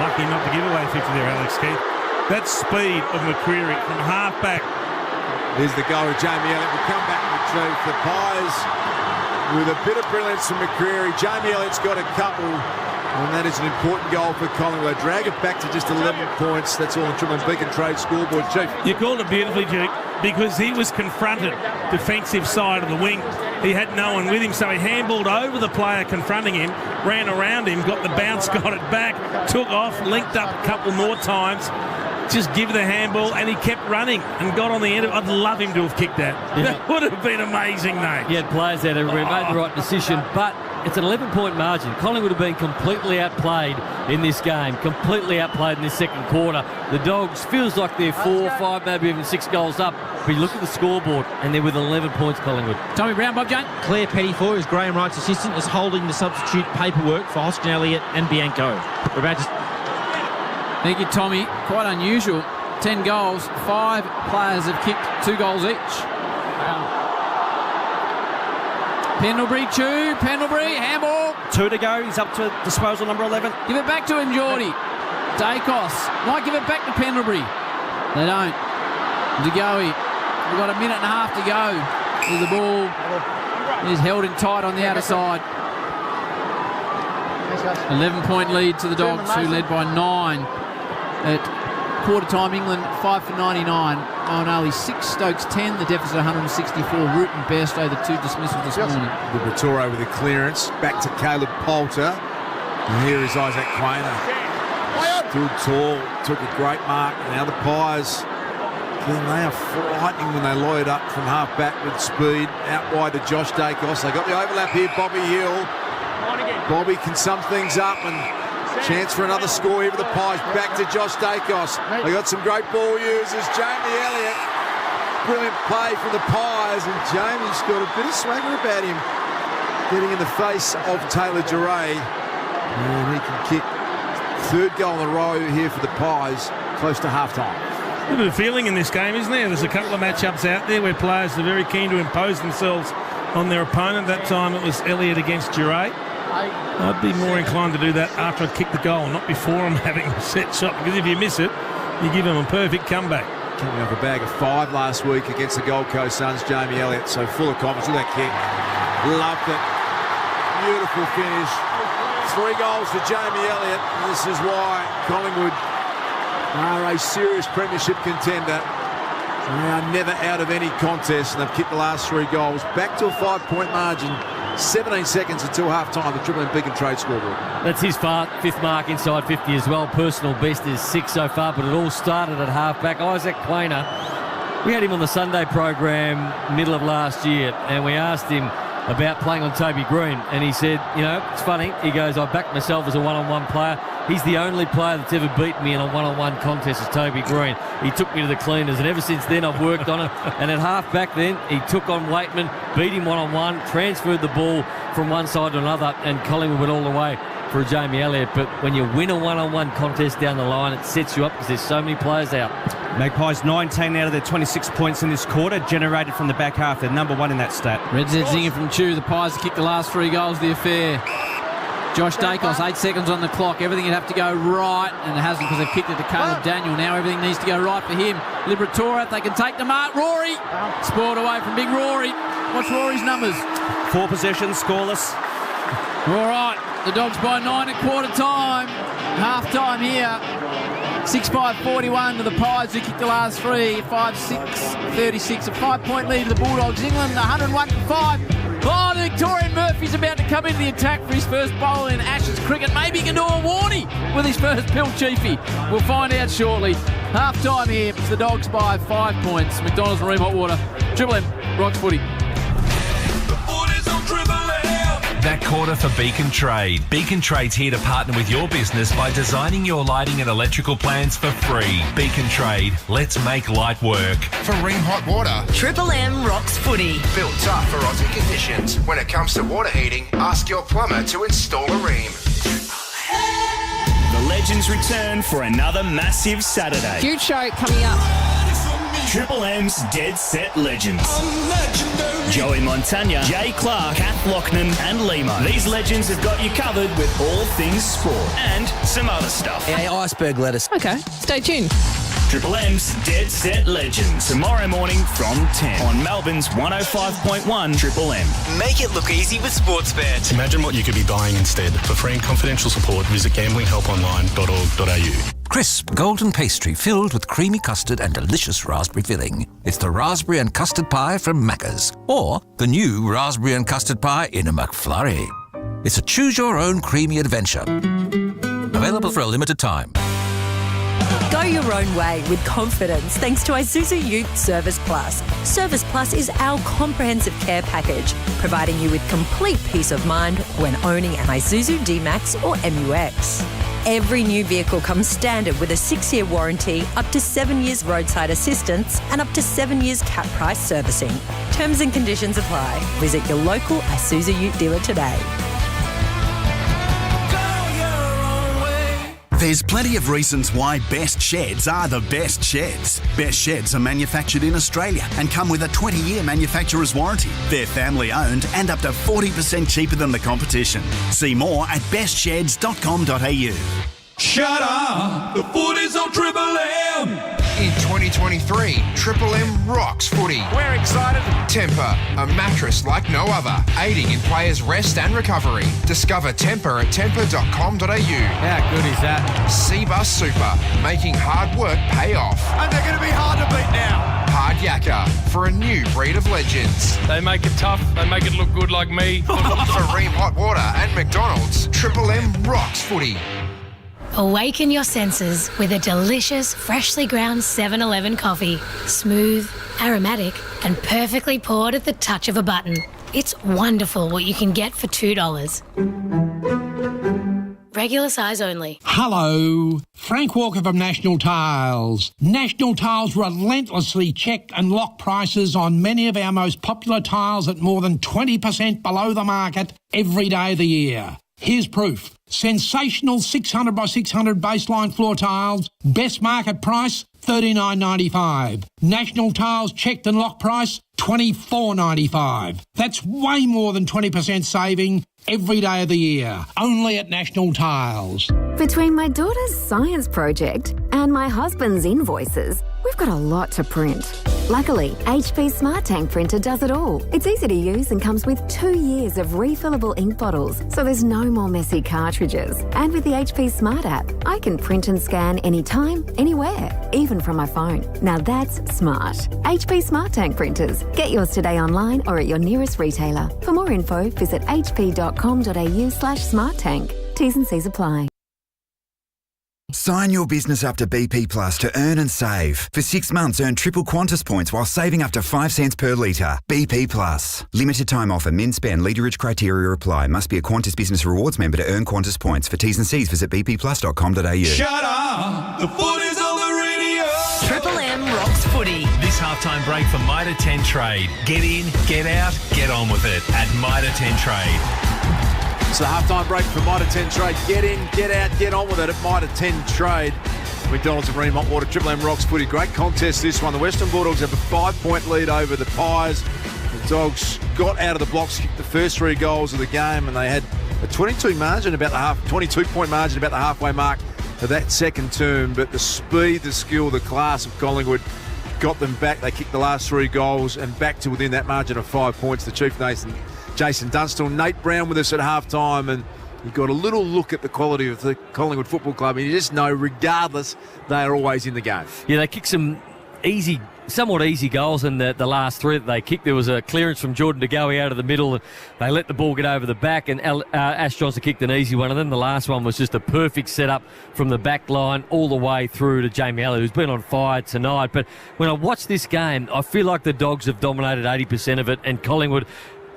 Speaker 4: Lucky not to give away 50 there, Alex Keith. That speed of McCreary from half-back.
Speaker 6: Here's the goal of Jamie Elliott. We'll come back and retrieve the Pies with a bit of brilliance from McCreary. Jamie Elliott's got a couple, and that is an important goal for Collingwood. Drag it back to just 11 points. That's all on Triple M Beacon Trade scoreboard. Chief.
Speaker 4: You called it beautifully, Duke, because he was confronted defensive side of the wing. He had no one with him, so he handballed over the player confronting him, ran around him, got the bounce, got it back, took off, linked up a couple more times, just give the handball, and he kept running and got on the end of it. I'd love him to have kicked that. Yeah. That would have been amazing, mate.
Speaker 3: He had players that had made the right decision, but it's an 11-point margin. Collingwood have been completely outplayed in this game, completely outplayed in this second quarter. The Dogs feels like they're 4, 5, maybe even 6 goals up. But you look at the scoreboard, and they're with 11 points, Collingwood.
Speaker 5: Tommy Brown, Bob Jane.
Speaker 1: Claire Pettifor, who's Graham Wright's assistant, is holding the substitute paperwork for Hoskin Elliott and Bianco. We're about to...
Speaker 5: Thank you, Tommy. Quite unusual. 10 goals. 5 players have kicked 2 goals each. Pendlebury, handball.
Speaker 2: 2 to go. He's up to disposal number 11.
Speaker 5: Give it back to him, Geordie. Dacos might give it back to Pendlebury. They don't. DeGoey. We've got a minute and a half to go. The ball is held in tight on the outer side. 11-point lead to the Dogs, who led by 9 at quarter time. England 5 for 99. Only 6, Stokes 10. The deficit 164. Root and Bairstow, the 2 dismissals this morning.
Speaker 6: Liberatore with a clearance. Back to Caleb Poulter. And here is Isaac Quainer. Stood tall. Took a great mark. Now the Pies. Then they are frightening when they load up from half-back with speed. Out wide to Josh Dacos. They got the overlap here. Bobby Hill. Bobby can sum things up, and chance for another score here for the Pies. Back to Josh Dacos. They got some great ball users. Jamie Elliott. Brilliant play from the Pies, and Jamie's got a bit of swagger about him. Getting in the face of Taylor Duray. And he can kick 3rd goal in a row here for the Pies, close to half-time.
Speaker 4: A bit of feeling in this game, isn't there? There's a couple of matchups out there where players are very keen to impose themselves on their opponent. That time it was Elliott against Duray. I'd be more inclined to do that after I kick the goal, not before I'm having a set shot, because if you miss it, you give them a perfect comeback.
Speaker 6: Coming off a bag of 5 last week against the Gold Coast Suns, Jamie Elliott, so full of confidence with that kick. Loved it. Beautiful finish. 3 goals for Jamie Elliott, and this is why Collingwood are a serious premiership contender. They are never out of any contest, and they've kicked the last 3 goals. Back to a 5-point margin. 17 seconds until half-time. The Triple M Beacon Trade scoreboard.
Speaker 3: That's his 5th mark inside 50 as well. Personal best is 6 so far, but it all started at half-back. Isaac Quainer, we had him on the Sunday program middle of last year, and we asked him about playing on Toby Green, and he said, you know, it's funny. He goes, I backed myself as a one-on-one player. He's the only player that's ever beaten me in a one-on-one contest is Toby Green. He took me to the cleaners, and ever since then I've worked on it. And at half-back then, he took on Waitman, beat him one-on-one, transferred the ball from one side to another, and Collingwood went all the way for Jamie Elliott. But when you win a one-on-one contest down the line, it sets you up because there's so many players out.
Speaker 2: Magpies 19 out of their 26 points in this quarter, generated from the back half. They're number 1 in that stat.
Speaker 5: Red Zed zinging from Chew. The Pies have kicked the last 3 goals of the affair. Josh Dacos, 8 seconds on the clock. Everything would have to go right, and it hasn't because they've kicked it to Caleb Daniel. Now everything needs to go right for him. Liberatore, they can take the mark. Rory, spoiled away from Big Rory. What's Rory's numbers?
Speaker 2: 4 possessions, scoreless.
Speaker 5: All right, the Dogs by 9 at quarter time. Half time here. 6-5-41 to the Pies, who kicked the last 3. 5-6-36. A 5-point lead to the Bulldogs. England 101-5. Oh, Victorian Murphy's about to come into the attack for his first bowl in Ashes cricket. Maybe he can do a Warnie with his first pill, Chiefy. We'll find out shortly. Half time here. It's the Dogs by 5 points. McDonald's Marine Hot Water. Triple M, Rocks Footy.
Speaker 13: That quarter for Beacon Trade. Beacon Trade's here to partner with your business by designing your lighting and electrical plans for free. Beacon Trade, let's make light work.
Speaker 8: For Ream Hot Water.
Speaker 21: Triple M Rocks Footy.
Speaker 8: Built tough for Aussie conditions. When it comes to water heating, ask your plumber to install a Ream.
Speaker 9: The Legends return for another massive Saturday.
Speaker 11: Huge show coming up.
Speaker 9: Triple M's Dead Set Legends. Joey Montagna, Jay Clark, Kath Lochnan and Limo. These legends have got you covered with all things sport and some other stuff.
Speaker 11: Hey, iceberg lettuce.
Speaker 12: Okay, stay tuned.
Speaker 9: Triple M's Dead Set Legends. Tomorrow morning from 10 on Melbourne's 105.1 Triple M.
Speaker 29: Make it look easy with Sportsbet.
Speaker 33: Imagine what you could be buying instead. For free and confidential support, visit gamblinghelponline.org.au.
Speaker 14: Crisp golden pastry filled with creamy custard and delicious raspberry filling. It's the raspberry and custard pie from Macca's. Or the new raspberry and custard pie in a McFlurry. It's a choose-your-own creamy adventure. Available for a limited time.
Speaker 15: Go your own way with confidence thanks to Isuzu Youth Service Plus. Service Plus is our comprehensive care package, providing you with complete peace of mind when owning an Isuzu D-Max or MUX. Every new vehicle comes standard with a 6-year warranty, up to 7 years roadside assistance, and up to 7 years cap price servicing. Terms and conditions apply. Visit your local Isuzu Ute dealer today.
Speaker 16: There's plenty of reasons why Best Sheds are the best sheds. Best Sheds are manufactured in Australia and come with a 20-year manufacturer's warranty. They're family owned and up to 40% cheaper than the competition. See more at bestsheds.com.au.
Speaker 10: Shut up! The footy's on Triple M!
Speaker 8: In 2023, Triple M rocks footy.
Speaker 10: We're excited.
Speaker 8: Temper, a mattress like no other, aiding in players' rest and recovery. Discover Temper at temper.com.au.
Speaker 3: How good is that?
Speaker 8: Seabus Super, making hard work pay off.
Speaker 10: And they're going to be hard to beat now.
Speaker 8: Hard Yakka, for a new breed of legends.
Speaker 17: They make it tough, they make it look good like me.
Speaker 8: For Ream Hot Water and McDonald's, Triple M rocks footy.
Speaker 19: Awaken your senses with a delicious, freshly ground 7-Eleven coffee. Smooth, aromatic, and perfectly poured at the touch of a button. It's wonderful what you can get for $2. Regular size only.
Speaker 24: Hello, Frank Walker from National Tiles. National Tiles relentlessly check and lock prices on many of our most popular tiles at more than 20% below the market every day of the year. Here's proof. Sensational 600 by 600 baseline floor tiles. Best market price, $39.95. National Tiles checked and locked price, $24.95. That's way more than 20% saving every day of the year. Only at National Tiles.
Speaker 20: Between my daughter's science project and my husband's invoices, we've got a lot to print. Luckily, HP Smart Tank Printer does it all. It's easy to use and comes with 2 years of refillable ink bottles, so there's no more messy cartridges. And with the HP Smart app, I can print and scan anytime, anywhere, even from my phone. Now that's smart. HP Smart Tank Printers. Get yours today online or at your nearest retailer. For more info, visit hp.com.au/smarttank. T's and C's apply.
Speaker 22: Sign your business up to BP Plus to earn and save. For 6 months, earn triple Qantas points while saving up to 5 cents per litre. BP Plus. Limited time offer. Min spend. Litre criteria apply. Must be a Qantas Business Rewards member to earn Qantas points. For T's and C's, visit bpplus.com.au.
Speaker 10: Shut up! The footy's on the radio!
Speaker 29: Triple M rocks footy.
Speaker 13: This halftime break for Mitre 10 Trade. Get in, get out, get on with it at Mitre 10 Trade.
Speaker 6: It's the halftime break for Mitre 10 Trade. Get in, get out, get on with it at Mitre 10 Trade. McDonald's and Ream Hot Water, Triple M rocks footy. Great contest this one. The Western Bulldogs have a 5-point lead over the Pies. The Dogs got out of the blocks, kicked the first 3 goals of the game, and they had a 22-point margin about the halfway mark of that second term. But the speed, the skill, the class of Collingwood got them back. They kicked the last 3 goals and back to within that margin of 5 points. The Chief Jason Dunstall, Nate Brown with us at halftime, and you got a little look at the quality of the Collingwood Football Club, and you just know, regardless, they are always in the game.
Speaker 3: Yeah, they kicked some somewhat easy goals in the last 3 that they kicked. There was a clearance from Jordan De Goey out of the middle, and they let the ball get over the back, and Ash Johnson kicked an easy one, and then the last one was just a perfect setup from the back line all the way through to Jamie Alley, who's been on fire tonight. But when I watch this game, I feel like the Dogs have dominated 80% of it, and Collingwood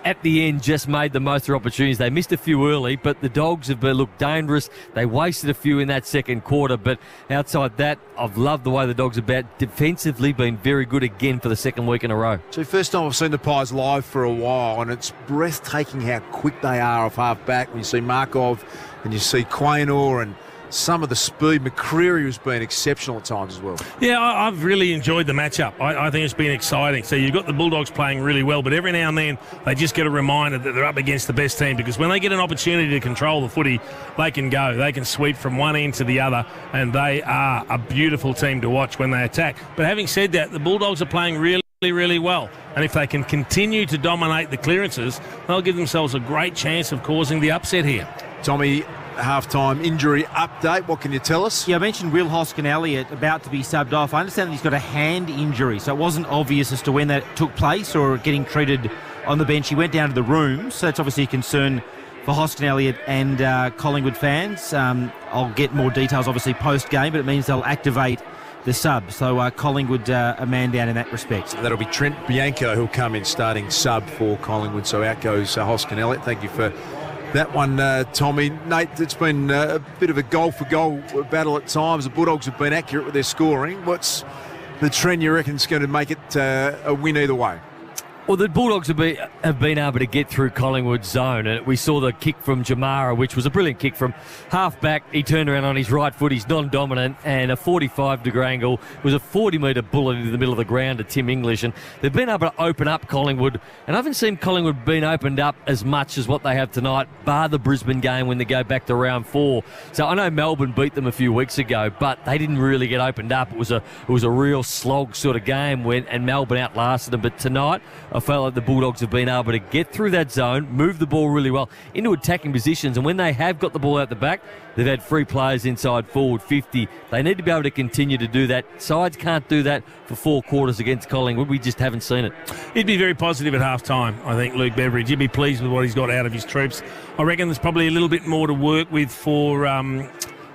Speaker 3: at the end just made the most of their opportunities. They missed a few early, but the Dogs have looked dangerous. They wasted a few in that second quarter, but outside that, I've loved the way the Dogs have defensively been very good again for the second week in a row.
Speaker 6: So first time I've seen the Pies live for a while, and it's breathtaking how quick they are off half back. When you see Markov and you see Quaynor and some of the speed. McCreary has been exceptional at times as well.
Speaker 4: Yeah, I've really enjoyed the matchup. I think it's been exciting. So you've got the Bulldogs playing really well, but every now and then they just get a reminder that they're up against the best team, because when they get an opportunity to control the footy, they can go. They can sweep from one end to the other, and they are a beautiful team to watch when they attack. But having said that, the Bulldogs are playing really well, and if they can continue to dominate the clearances, they'll give themselves a great chance of causing the upset here.
Speaker 6: Tommy, half-time injury update. What can you tell us?
Speaker 1: Yeah, I mentioned Will Hoskin-Elliott about to be subbed off. I understand that he's got a hand injury, so it wasn't obvious as to when that took place or getting treated on the bench. He went down to the room, so that's obviously a concern for Hoskin-Elliott and Collingwood fans. I'll get more details, obviously, post-game, but it means they'll activate the sub. So Collingwood a man down in that respect.
Speaker 6: That'll be Trent Bianco who'll come in starting sub for Collingwood. So out goes Hoskin-Elliott. Thank you for that one, Tommy. Nate, it's been a bit of a goal-for-goal battle at times. The Bulldogs have been accurate with their scoring. What's the trend you reckon is going to make it a win either way?
Speaker 3: Well, the Bulldogs have been able to get through Collingwood's zone, and we saw the kick from Jamara, which was a brilliant kick from half-back. He turned around on his right foot. He's non-dominant, and a 45-degree angle. It was a 40-metre bullet into the middle of the ground to Tim English, and they've been able to open up Collingwood, and I haven't seen Collingwood being opened up as much as what they have tonight, bar the Brisbane game when they go back to round 4. So I know Melbourne beat them a few weeks ago, but they didn't really get opened up. It was a real slog sort of game and Melbourne outlasted them. But tonight, I felt like the Bulldogs have been able to get through that zone, move the ball really well into attacking positions, and when they have got the ball out the back, they've had free players inside forward 50. They need to be able to continue to do that. Sides can't do that for 4 quarters against Collingwood. We just haven't seen it.
Speaker 4: He'd be very positive at half-time, I think, Luke Beveridge. He'd be pleased with what he's got out of his troops. I reckon there's probably a little bit more to work with for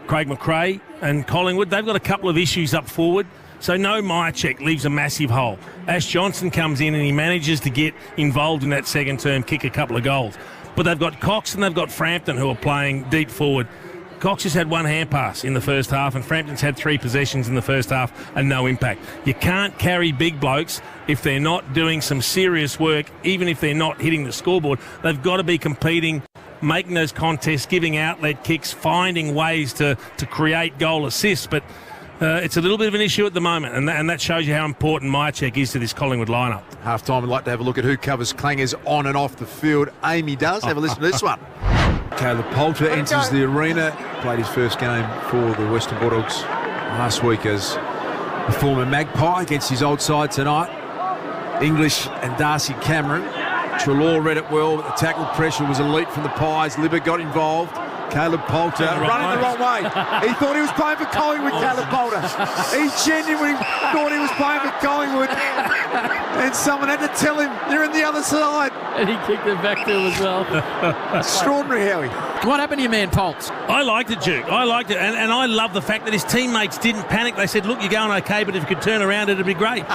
Speaker 4: Craig McRae and Collingwood. They've got a couple of issues up forward. So no Myercheck leaves a massive hole. Ash Johnson comes in and he manages to get involved in that second term, kick a couple of goals. But they've got Cox and they've got Frampton who are playing deep forward. Cox has had one hand pass in the first half and Frampton's had 3 possessions in the first half and no impact. You can't carry big blokes if they're not doing some serious work, even if they're not hitting the scoreboard. They've got to be competing, making those contests, giving outlet kicks, finding ways to create goal assists. But it's a little bit of an issue at the moment, and that shows you how important Myercheck is to this Collingwood lineup.
Speaker 6: Half-time, we'd like to have a look at who covers clangers on and off the field. Amy does. Have a listen to this one. Caleb Poulter enters the arena. Played his first game for the Western Bulldogs last week as a former Magpie against his old side tonight. English and Darcy Cameron. Treloar read it well, but the tackle pressure was elite from the Pies. Libba got involved. Caleb Poulter running the wrong way. He thought he was playing for Collingwood, Caleb Poulter. He genuinely thought he was playing for Collingwood. And someone had to tell him, you're in the other side.
Speaker 3: And he kicked it back there as well.
Speaker 6: Extraordinary, Howie.
Speaker 5: What happened to your man, Poltz?
Speaker 4: I liked it, Duke. I liked it. And I love the fact that his teammates didn't panic. They said, look, you're going okay, but if you could turn around, it'd be great.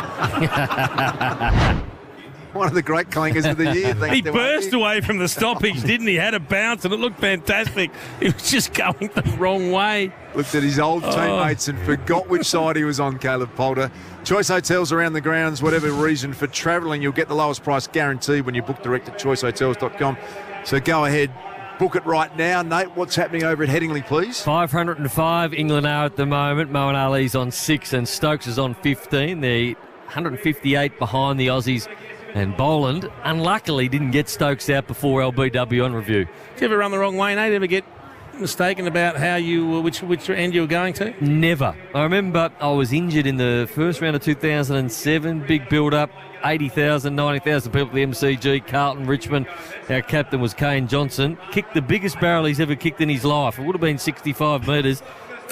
Speaker 6: One of the great clangers of the year.
Speaker 4: He burst away from the stoppage, didn't he? Had a bounce and it looked fantastic. He was just going the wrong way.
Speaker 6: Looked at his old teammates and forgot which side he was on, Caleb Poulter. Choice Hotels around the grounds, whatever reason for travelling, you'll get the lowest price guaranteed when you book direct at choicehotels.com. So go ahead, book it right now. Nate, what's happening over at Headingley, please?
Speaker 3: 505 England are at the moment. Moeen Ali's on 6 and Stokes is on 15. They're 158 behind the Aussies. And Boland, unluckily, didn't get Stokes out before LBW on review.
Speaker 4: Did you ever run the wrong way, Nate? Ever get mistaken about how you which end you were going to?
Speaker 3: Never. I remember I was injured in the first round of 2007. Big build-up, 80,000, 90,000 people at the MCG, Carlton, Richmond. Our captain was Kane Johnson. Kicked the biggest barrel he's ever kicked in his life. It would have been 65 metres.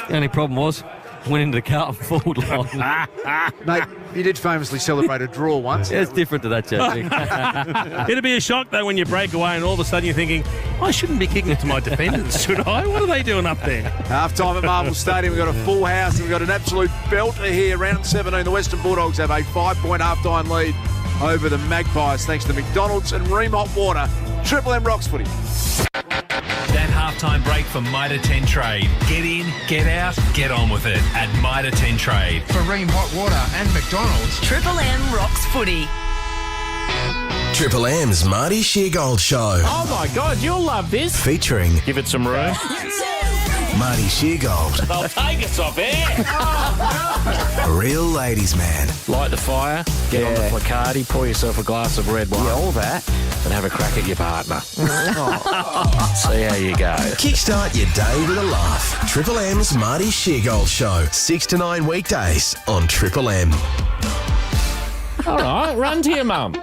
Speaker 3: The only problem was, went into the Carlton forward line.
Speaker 6: Mate, you did famously celebrate a draw once.
Speaker 3: Yeah, it's different to that, Chad.
Speaker 4: It'd be a shock, though, when you break away and all of a sudden you're thinking, I shouldn't be kicking it to my defenders, should I? What are they doing up there?
Speaker 6: Half-time at Marvel Stadium. We've got a full house and we've got an absolute belter here. Round 17, the Western Bulldogs have a 5-point half-time lead over the Magpies thanks to McDonald's and Ream Hot Water. Triple M Rocks footy.
Speaker 13: That halftime break for Mitre 10 Trade. Get in, get out, get on with it at Mitre 10 Trade.
Speaker 8: For Ream Hot Water and McDonald's.
Speaker 21: Triple M Rocks Footy.
Speaker 7: Triple M's Marty Sheargold Show.
Speaker 5: Oh my God, you'll love this.
Speaker 7: Featuring
Speaker 17: Give it some room.
Speaker 7: Marty Sheargold.
Speaker 2: They'll take us off air.
Speaker 7: A real ladies' man.
Speaker 2: Light the fire, get on the Bacardi, pour yourself a glass of red wine.
Speaker 9: Yeah, all that.
Speaker 2: And have a crack at your partner. See how you go.
Speaker 7: Kickstart your day with a laugh. Triple M's Marty Sheargold Show. 6 to 9 weekdays on Triple M.
Speaker 2: All right, run to your mum.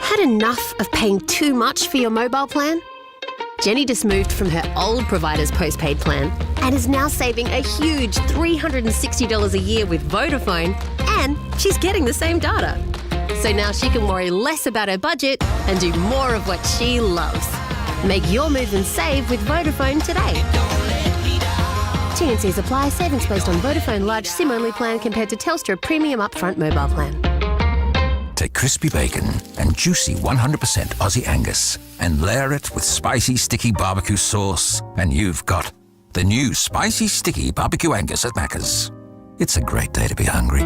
Speaker 11: Had enough of paying too much for your mobile plan? Jenny just moved from her old provider's postpaid plan and is now saving a huge $360 a year with Vodafone, and she's getting the same data. So now she can worry less about her budget and do more of what she loves. Make your move and save with Vodafone today. T&Cs apply. Savings based on Vodafone large SIM-only plan compared to Telstra premium upfront mobile plan.
Speaker 14: Take crispy bacon and juicy 100% Aussie Angus and layer it with spicy, sticky barbecue sauce, and you've got the new Spicy Sticky Barbecue Angus at Macca's. It's a great day to be hungry.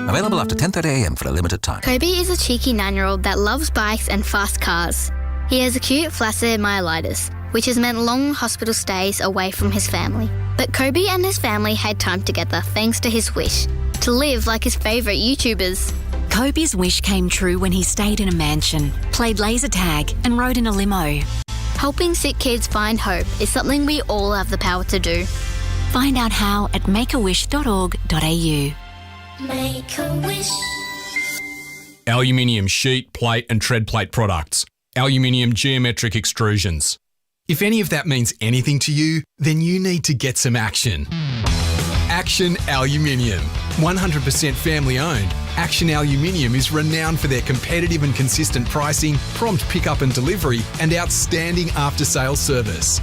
Speaker 14: Available after 10:30am for a limited time.
Speaker 12: Kobe is a cheeky 9-year-old that loves bikes and fast cars. He has acute flaccid myelitis, which has meant long hospital stays away from his family. But Kobe and his family had time together thanks to his wish to live like his favourite YouTubers.
Speaker 18: Kobe's wish came true when he stayed in a mansion, played laser tag and rode in a limo.
Speaker 12: Helping sick kids find hope is something we all have the power to do.
Speaker 18: Find out how at makeawish.org.au.
Speaker 23: Make a wish.
Speaker 25: Aluminium sheet, plate and tread plate products. Aluminium geometric extrusions. If any of that means anything to you, then you need to get some action. Action Aluminium. 100% family owned, Action Aluminium is renowned for their competitive and consistent pricing, prompt pickup and delivery, and outstanding after-sales service.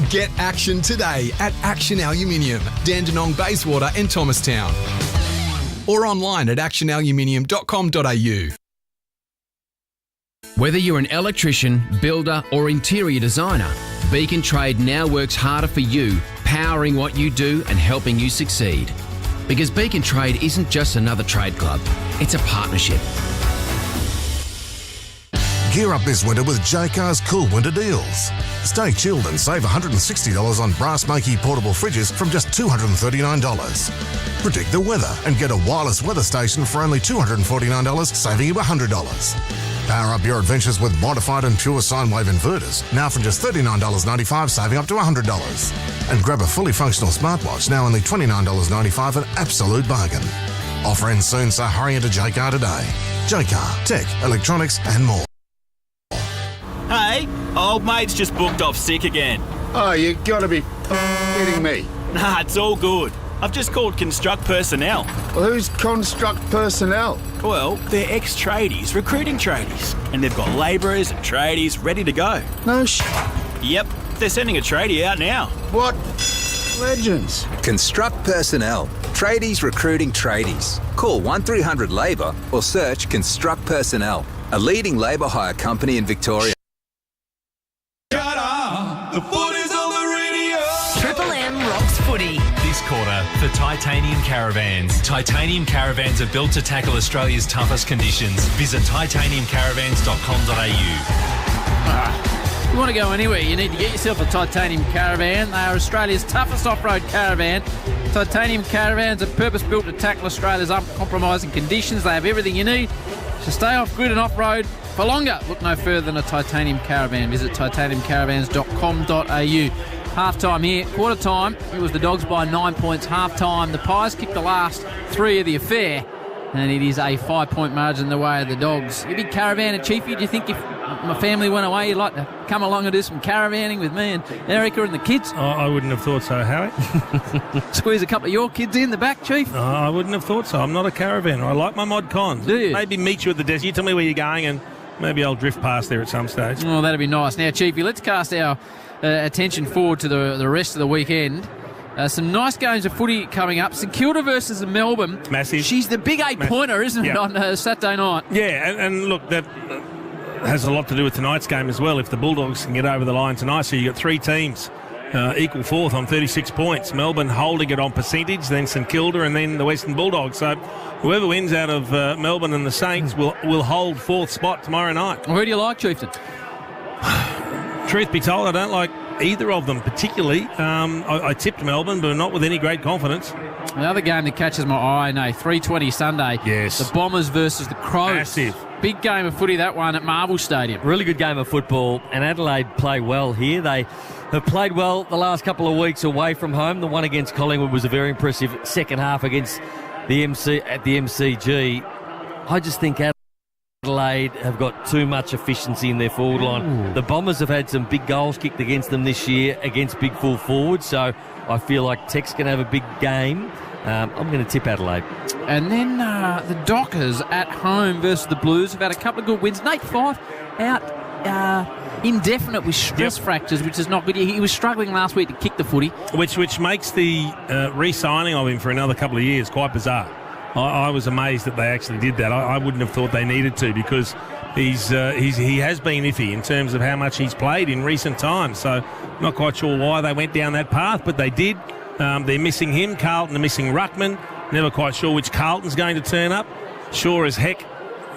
Speaker 25: Get action today at Action Aluminium, Dandenong, Bayswater and Thomastown. Or online at actionaluminium.com.au.
Speaker 26: Whether you're an electrician, builder or interior designer, Beacon Trade now works harder for you, powering what you do and helping you succeed. Because Beacon Trade isn't just another trade club, it's a partnership.
Speaker 27: Gear up this winter with Jaycar's cool winter deals. Stay chilled and save $160 on brass Makey portable fridges from just $239. Predict the weather and get a wireless weather station for only $249, saving you $100. Power up your adventures with modified and pure sine wave inverters, now from just $39.95, saving up to $100. And grab a fully functional smartwatch, now only $29.95, an absolute bargain. Offer ends soon, so hurry into Jaycar today. Jaycar, tech, electronics and more.
Speaker 28: Hey, old mate's just booked off sick again.
Speaker 30: Oh, you gotta be kidding me.
Speaker 28: Nah, it's all good. I've just called Construct Personnel.
Speaker 30: Well, who's Construct Personnel?
Speaker 28: Well, they're ex-tradies recruiting tradies. And they've got labourers and tradies ready to go.
Speaker 30: No
Speaker 28: Yep, they're sending a tradie out now.
Speaker 30: What? Legends.
Speaker 31: Construct Personnel. Tradies recruiting tradies. Call 1300 Labour or search Construct Personnel, a leading labour hire company in Victoria.
Speaker 10: The footy's on the radio.
Speaker 21: Triple M rocks footy.
Speaker 13: This quarter for Titanium Caravans. Titanium Caravans are built to tackle Australia's toughest conditions. Visit titaniumcaravans.com.au.
Speaker 5: You want to go anywhere, you need to get yourself a Titanium Caravan. They are Australia's toughest off-road caravan. Titanium Caravans are purpose-built to tackle Australia's uncompromising conditions. They have everything you need to stay off-grid and off-road for longer. Look no further than a Titanium Caravan. Visit titaniumcaravans.com.au. Half-time here, quarter-time. It was the Dogs by 9 points. Half-time, the Pies kicked the last 3 of the affair, and it is a 5-point margin the way of the Dogs. You big caravan, Chiefy, do you think if my family went away, you'd like to come along and do some caravanning with me and Erica and the kids?
Speaker 4: I wouldn't have thought so, Harry.
Speaker 5: Squeeze a couple of your kids in the back, Chief?
Speaker 4: I wouldn't have thought so. I'm not a caravanner. I like my mod cons.
Speaker 5: Do you?
Speaker 4: Maybe meet you at the desk. You tell me where you're going and maybe I'll drift past there at some stage.
Speaker 5: Oh, that'd be nice. Now, Chiefy, let's cast our attention forward to the rest of the weekend. Some nice games of footy coming up. St Kilda versus Melbourne.
Speaker 4: Massive.
Speaker 5: She's the big 8-pointer, isn't it, on Saturday night?
Speaker 4: Yeah, and look, that has a lot to do with tonight's game as well. If the Bulldogs can get over the line tonight, so you've got 3 teams equal fourth on 36 points. Melbourne holding it on percentage, then St Kilda and then the Western Bulldogs. So whoever wins out of Melbourne and the Saints will hold 4th spot tomorrow night.
Speaker 5: Well, who do you like, Chieftain?
Speaker 4: Truth be told, I don't like either of them particularly. I tipped Melbourne, but not with any great confidence.
Speaker 5: The other game that catches my eye, 3:20 Sunday.
Speaker 4: Yes.
Speaker 5: The Bombers versus the Crows.
Speaker 4: Massive.
Speaker 5: Big game of footy, that one at Marvel Stadium.
Speaker 1: Really good game of football, and Adelaide play well here. They have played well the last couple of weeks away from home. The one against Collingwood was a very impressive second half against the MCG. I just think Adelaide have got too much efficiency in their forward line. The Bombers have had some big goals kicked against them this year against big full forwards, so I feel like Tech's going to have a big game. I'm going to tip Adelaide.
Speaker 5: And then the Dockers at home versus the Blues have had a couple of good wins. Nate Fyfe out indefinite with stress fractures, which is not good. He was struggling last week to kick the footy.
Speaker 4: Which makes the re-signing of him for another couple of years quite bizarre. I was amazed that they actually did that. I wouldn't have thought they needed to, because he has been iffy in terms of how much he's played in recent times. So not quite sure why they went down that path, but they did. They're missing him. Carlton are missing Ruckman. Never quite sure which Carlton's going to turn up. Sure as heck,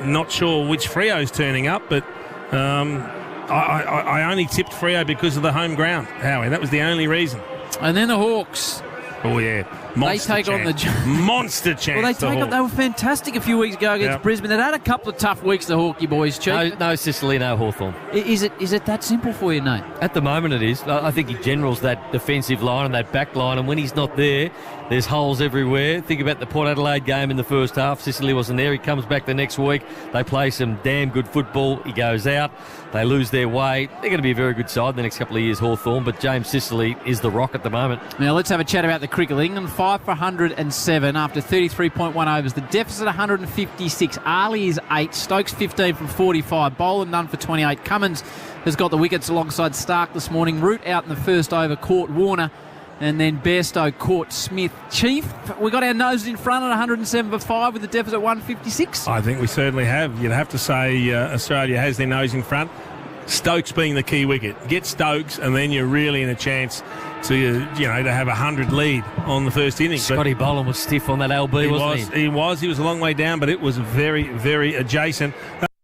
Speaker 4: not sure which Freo's turning up, but I only tipped Freo because of the home ground, Howie. That was the only reason.
Speaker 5: And then the Hawks.
Speaker 4: Oh, yeah. Monster
Speaker 5: they take
Speaker 4: chance.
Speaker 5: on the
Speaker 4: Monster chance.
Speaker 5: Well, they were fantastic a few weeks ago against Brisbane. They'd had a couple of tough weeks, the Hawkeye boys, Chief.
Speaker 1: No Sicily, no Hawthorn.
Speaker 5: Is it that simple for you, Nate?
Speaker 1: At the moment it is. I think he generals that defensive line and that back line, and when he's not there, there's holes everywhere. Think about the Port Adelaide game in the first half. Sicily wasn't there. He comes back the next week. They play some damn good football. He goes out. They lose their way. They're going to be a very good side the next couple of years, Hawthorn, but James Sicily is the rock at the moment.
Speaker 5: Now let's have a chat about the cricket. England 5 for 107 after 33.1 overs. The deficit 156. Ali is 8. Stokes 15 from 45. Boland none for 28. Cummins has got the wickets alongside Stark this morning. Root out in the first over, caught Warner. And then Bairstow caught Smith. Chief, we got our noses in front at 107 for 5 with the deficit 156.
Speaker 4: I think we certainly have. You'd have to say Australia has their nose in front. Stokes being the key wicket. Get Stokes, and then you're really in a chance to have a 100 lead on the first innings.
Speaker 1: Scotty Boland was stiff on that LB, wasn't he?
Speaker 4: He was a long way down, but it was very, very adjacent.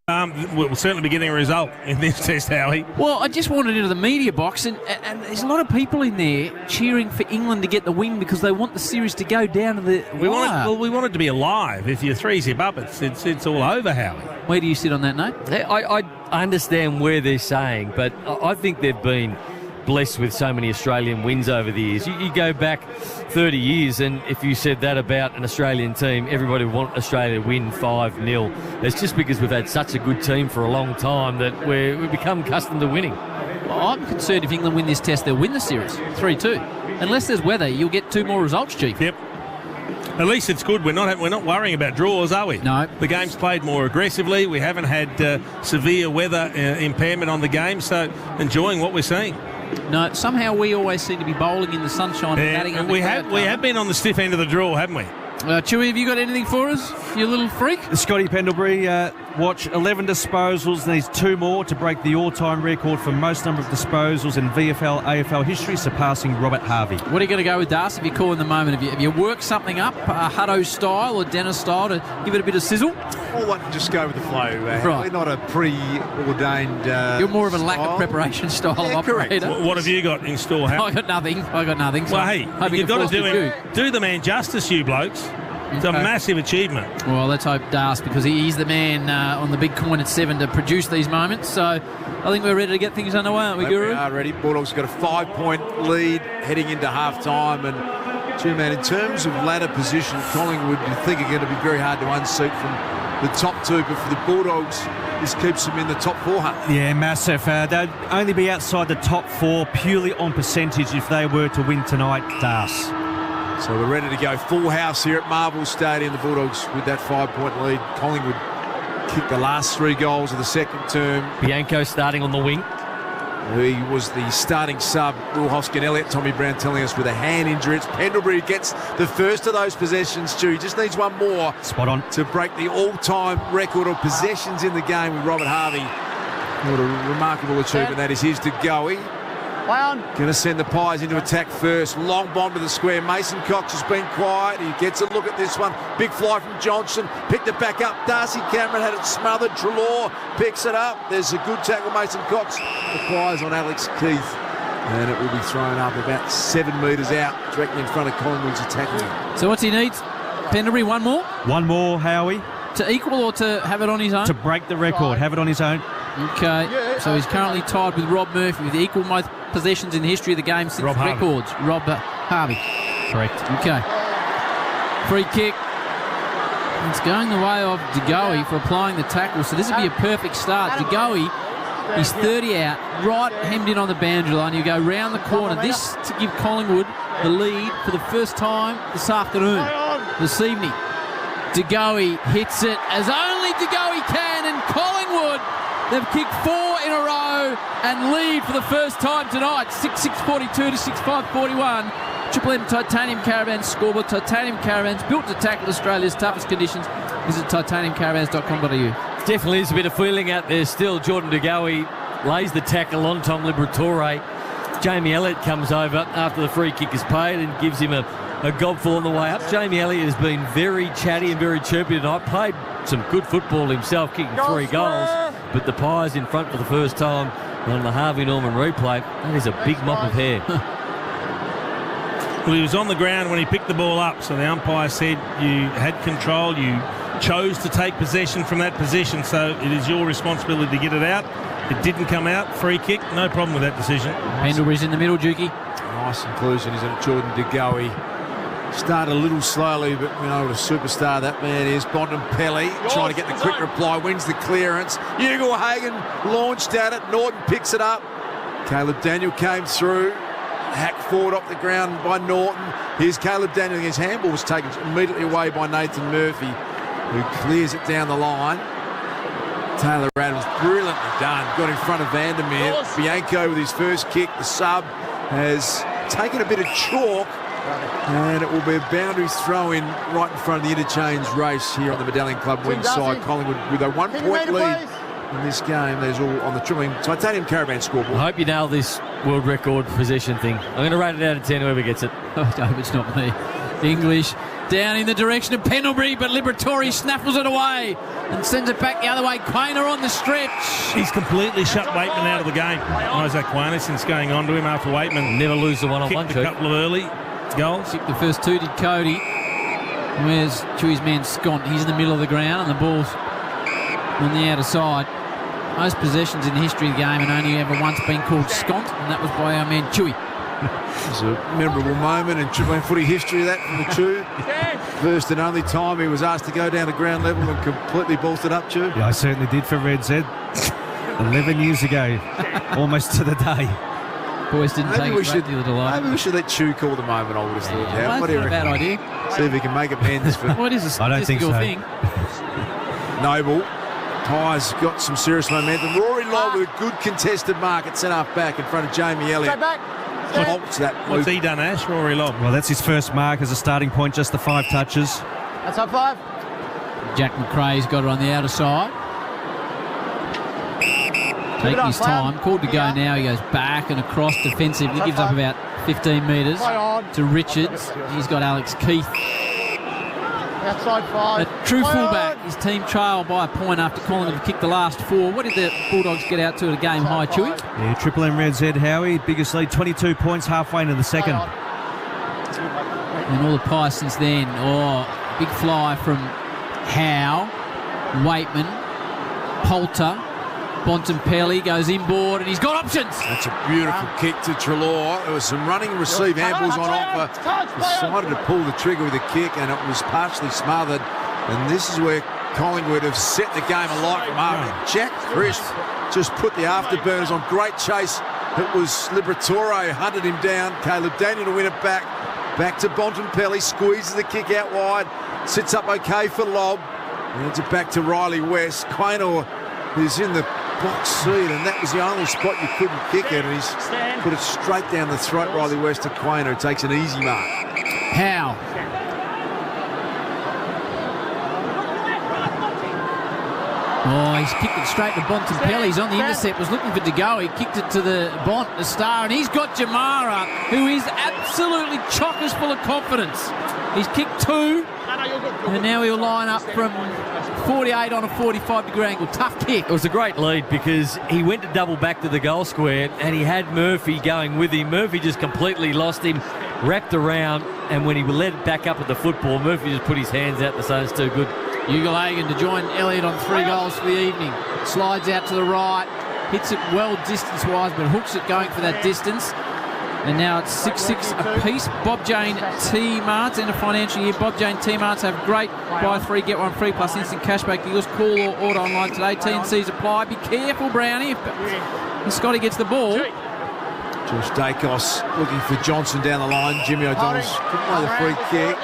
Speaker 4: We'll certainly be getting a result in this test, Howie.
Speaker 5: Well, I just wandered into the media box, and there's a lot of people in there cheering for England to get the win because they want the series to go down to the wire.
Speaker 4: We want it to be alive. If you 3-zip up, it's all over, Howie.
Speaker 5: Where do you sit on that, Nate?
Speaker 1: I understand where they're saying, but I think they've been blessed with so many Australian wins over the years. You go back 30 years, and if you said that about an Australian team, everybody would want Australia to win 5-0. It's just because we've had such a good team for a long time that we've become accustomed to winning.
Speaker 5: Well, I'm concerned if England win this test, they'll win the series 3-2. Unless there's weather, you'll get 2 more results, Chief.
Speaker 4: Yep. At least it's good. We're not worrying about draws, are we?
Speaker 5: No.
Speaker 4: The game's played more aggressively. We haven't had severe weather impairment on the game, so enjoying what we're seeing.
Speaker 5: No, somehow we always seem to be bowling in the sunshine. And
Speaker 4: we have been on the stiff end of the draw, haven't we?
Speaker 5: Chewy, have you got anything for us, you little freak?
Speaker 3: Scotty Pendlebury, watch 11 disposals, needs 2 more to break the all-time record for most number of disposals in VFL, AFL history, surpassing Robert Harvey.
Speaker 5: What are you going to go with, Darcy, if you call in the moment? Have you worked something up, Hutto style or Dennis style, to give it a bit of sizzle?
Speaker 6: Well, I can just go with the flow.
Speaker 5: Right.
Speaker 6: We're not a preordained
Speaker 5: You're more of a lack of prepreparation style of operator.
Speaker 6: Correct.
Speaker 4: What have you got in store, Hal?
Speaker 5: I got nothing. So
Speaker 4: well, hey, you've got to do the man justice, you blokes. It's a massive achievement.
Speaker 5: Well, let's hope Darcy, because he's the man on the big coin at 7 to produce these moments. So I think we're ready to get things underway, aren't we, Guru?
Speaker 6: We are ready. Bulldogs got a 5-point lead heading into half-time. And, gee, man, in terms of ladder position, Collingwood, you think are going to be very hard to unseat from the top 2. But for the Bulldogs, this keeps them in the top 4.
Speaker 3: Yeah, massive. They'd only be outside the top 4 purely on percentage if they were to win tonight, Das.
Speaker 6: So we're ready to go full house here at Marvel Stadium. The Bulldogs with that 5-point lead. Collingwood kicked the last 3 goals of the second term.
Speaker 1: Bianco starting on the wing.
Speaker 6: He was the starting sub. Will Hoskin, Elliott, Tommy Brown telling us with a hand injury. It's Pendlebury who gets the first of those possessions, Stu. He just needs one more.
Speaker 3: Spot on.
Speaker 6: To break the all-time record of possessions in the game with Robert Harvey. What a remarkable achievement that is his to go. Going to send the Pies into attack first. Long bomb to the square. Mason Cox has been quiet. He gets a look at this one. Big fly from Johnson. Picked it back up. Darcy Cameron had it smothered. Treloar picks it up. There's a good tackle. Mason Cox. The Pies on Alex Keith. And it will be thrown up about 7 metres out, directly in front of Collingwood's attacking.
Speaker 5: So what's he needs? Pendlebury, one more?
Speaker 3: One more, Howie.
Speaker 5: To equal or to have it on his own?
Speaker 3: To break the record, have it on his own.
Speaker 5: Okay, so he's currently tied with Rob Murphy with the equal most possessions in the history of the game since records. Rob Harvey.
Speaker 3: Correct.
Speaker 5: Okay. Free kick. It's going the way of DeGoey for applying the tackle, so this would be a perfect start. DeGoey, he's 30 out, right hemmed in on the boundary line. You go round the corner. This to give Collingwood the lead for the first time this afternoon, this evening. DeGoey hits it as only DeGoey can, and Collingwood, they've kicked 4 in a row and lead for the first time tonight. 6-6-42 to 6-5-41. Triple M Titanium Caravans scoreboard. Titanium Caravans, built to tackle Australia's toughest conditions. Visit titaniumcaravans.com.au.
Speaker 1: Definitely is a bit of feeling out there still. Jordan DeGoey lays the tackle on Tom Liberatore. Jamie Elliott comes over after the free kick is paid and gives him a gobful on the way up. Jamie Elliott has been very chatty and very chirpy tonight. Played some good football himself, kicking 3 goals. But the Pies in front for the first time on the Harvey Norman replay. That is a big mop of hair.
Speaker 4: Well, he was on the ground when he picked the ball up, so the umpire said you had control, you chose to take possession from that position, so it is your responsibility to get it out. It didn't come out. Free kick, no problem with that decision.
Speaker 5: Pendlebury's in the middle, Jukey.
Speaker 6: Nice inclusion, isn't it? Jordan DeGoey started a little slowly, but we know what a superstar that man is. Bontempelli trying to get the quick reply, wins the clearance. Hugo Hagen launched at it. Norton picks it up. Caleb Daniel came through. Hacked forward off the ground by Norton. Here's Caleb Daniel. His handball was taken immediately away by Nathan Murphy, who clears it down the line. Taylor Adams, brilliantly done. Got in front of Vandermeer. Bianco with his first kick. The sub has taken a bit of chalk, and it will be a boundary throw in right in front of the interchange race here on the Medallion Club wing side. Collingwood with a 1 point lead in this game. There's all on the Titanium Caravan scoreboard.
Speaker 1: I hope you nail this world record possession thing. I'm going to rate it out of 10, whoever gets it.
Speaker 5: I hope it's not me. English down in the direction of Pendlebury, but Liberatore snaffles it away and sends it back the other way. Quainer on the stretch.
Speaker 4: He's completely shut Waitman out of the game. Isaac Quainer, since going on to him after Waitman
Speaker 1: never lose the one-on-one.
Speaker 4: Kicked a couple of early goals.
Speaker 5: Kicked the first 2 did Cody. Where's Chewy's man Scott? He's in the middle of the ground and the ball's on the outer side. Most possessions in the history of the game and only ever once been called scont, and that was by our man Chewy.
Speaker 6: It's a memorable moment in Triple M footy history, that from the Chew. First and only time he was asked to go down to ground level and completely bolted up, Chew.
Speaker 3: Yeah, I certainly did for Red Z. 11 years ago, almost to the day.
Speaker 5: Boys didn't take it great deal of delight.
Speaker 6: Maybe we should let Chew call the moment, I would have thought.
Speaker 5: Yeah, that's not a bad idea.
Speaker 6: See if he can make amends for...
Speaker 5: What is a statistical thing?
Speaker 6: Noble. Pies got some serious momentum. Rory Long with a good contested mark at centre back in front of Jamie Elliott.
Speaker 4: What's he done, Ash? Rory Long.
Speaker 3: Well, that's his first mark as a starting point, just the 5 touches.
Speaker 7: That's up 5.
Speaker 5: Jack McRae's got it on the outer side. Taking his time. Called to go now. He goes back and across defensively. Gives up about 15 metres to Richards. He's got Alex Keith.
Speaker 7: Outside 5.
Speaker 5: A true fullback. His team trail by a point after Collingwood kicked the last 4. What did the Bulldogs get out to at a game high, Chewy?
Speaker 3: Yeah, Triple M Red Z, Howie. Biggest lead, 22 points, halfway into the second.
Speaker 5: And all the Pies since then. Oh, big fly from Howe, Waitman, Poulter, Bontempelli goes inboard and he's got options.
Speaker 6: That's a beautiful kick to Treloar. There was some running and receive handballs on offer. Decided to pull the trigger with a kick and it was partially smothered. And this is where Collingwood have set the game alight from Harvey. Jack Crisp just put the afterburners on. Great chase. It was Liberatore hunted him down. Caleb Daniel to win it back. Back to Bontempelli. Squeezes the kick out wide. Sits up okay for lob. Hands it back to Riley West. Quainer is in the box seat, and that was the only spot you couldn't kick it, and he's put it straight down the throat. Riley West to Quainer, who takes an easy mark.
Speaker 5: How? Oh, he's kicked it straight to Bontempelli. He's on the intercept, was looking for De Goey. He kicked it to the star, and he's got Jamara, who is absolutely chockers full of confidence. He's kicked 2, and now he'll line up from 48 on a 45-degree angle. Tough kick.
Speaker 1: It was a great lead because he went to double back to the goal square, and he had Murphy going with him. Murphy just completely lost him, wrapped around, and when he led it back up with the football, Murphy just put his hands out to say it's too good.
Speaker 5: Ugle-Hagan to join Elliott on 3 goals for the evening. Slides out to the right, hits it well distance-wise, but hooks it going for that distance. And now it's 6-6 apiece. Bob Jane T-Marts, end of financial year. Bob Jane T-Marts have great buy 3, get 1 free plus instant cashback deals. Call or order online today. T&Cs apply. Be careful, Brownie. If Scotty gets the ball.
Speaker 6: Josh Dacos looking for Johnson down the line. Jimmy O'Donnell's couldn't play the free kick.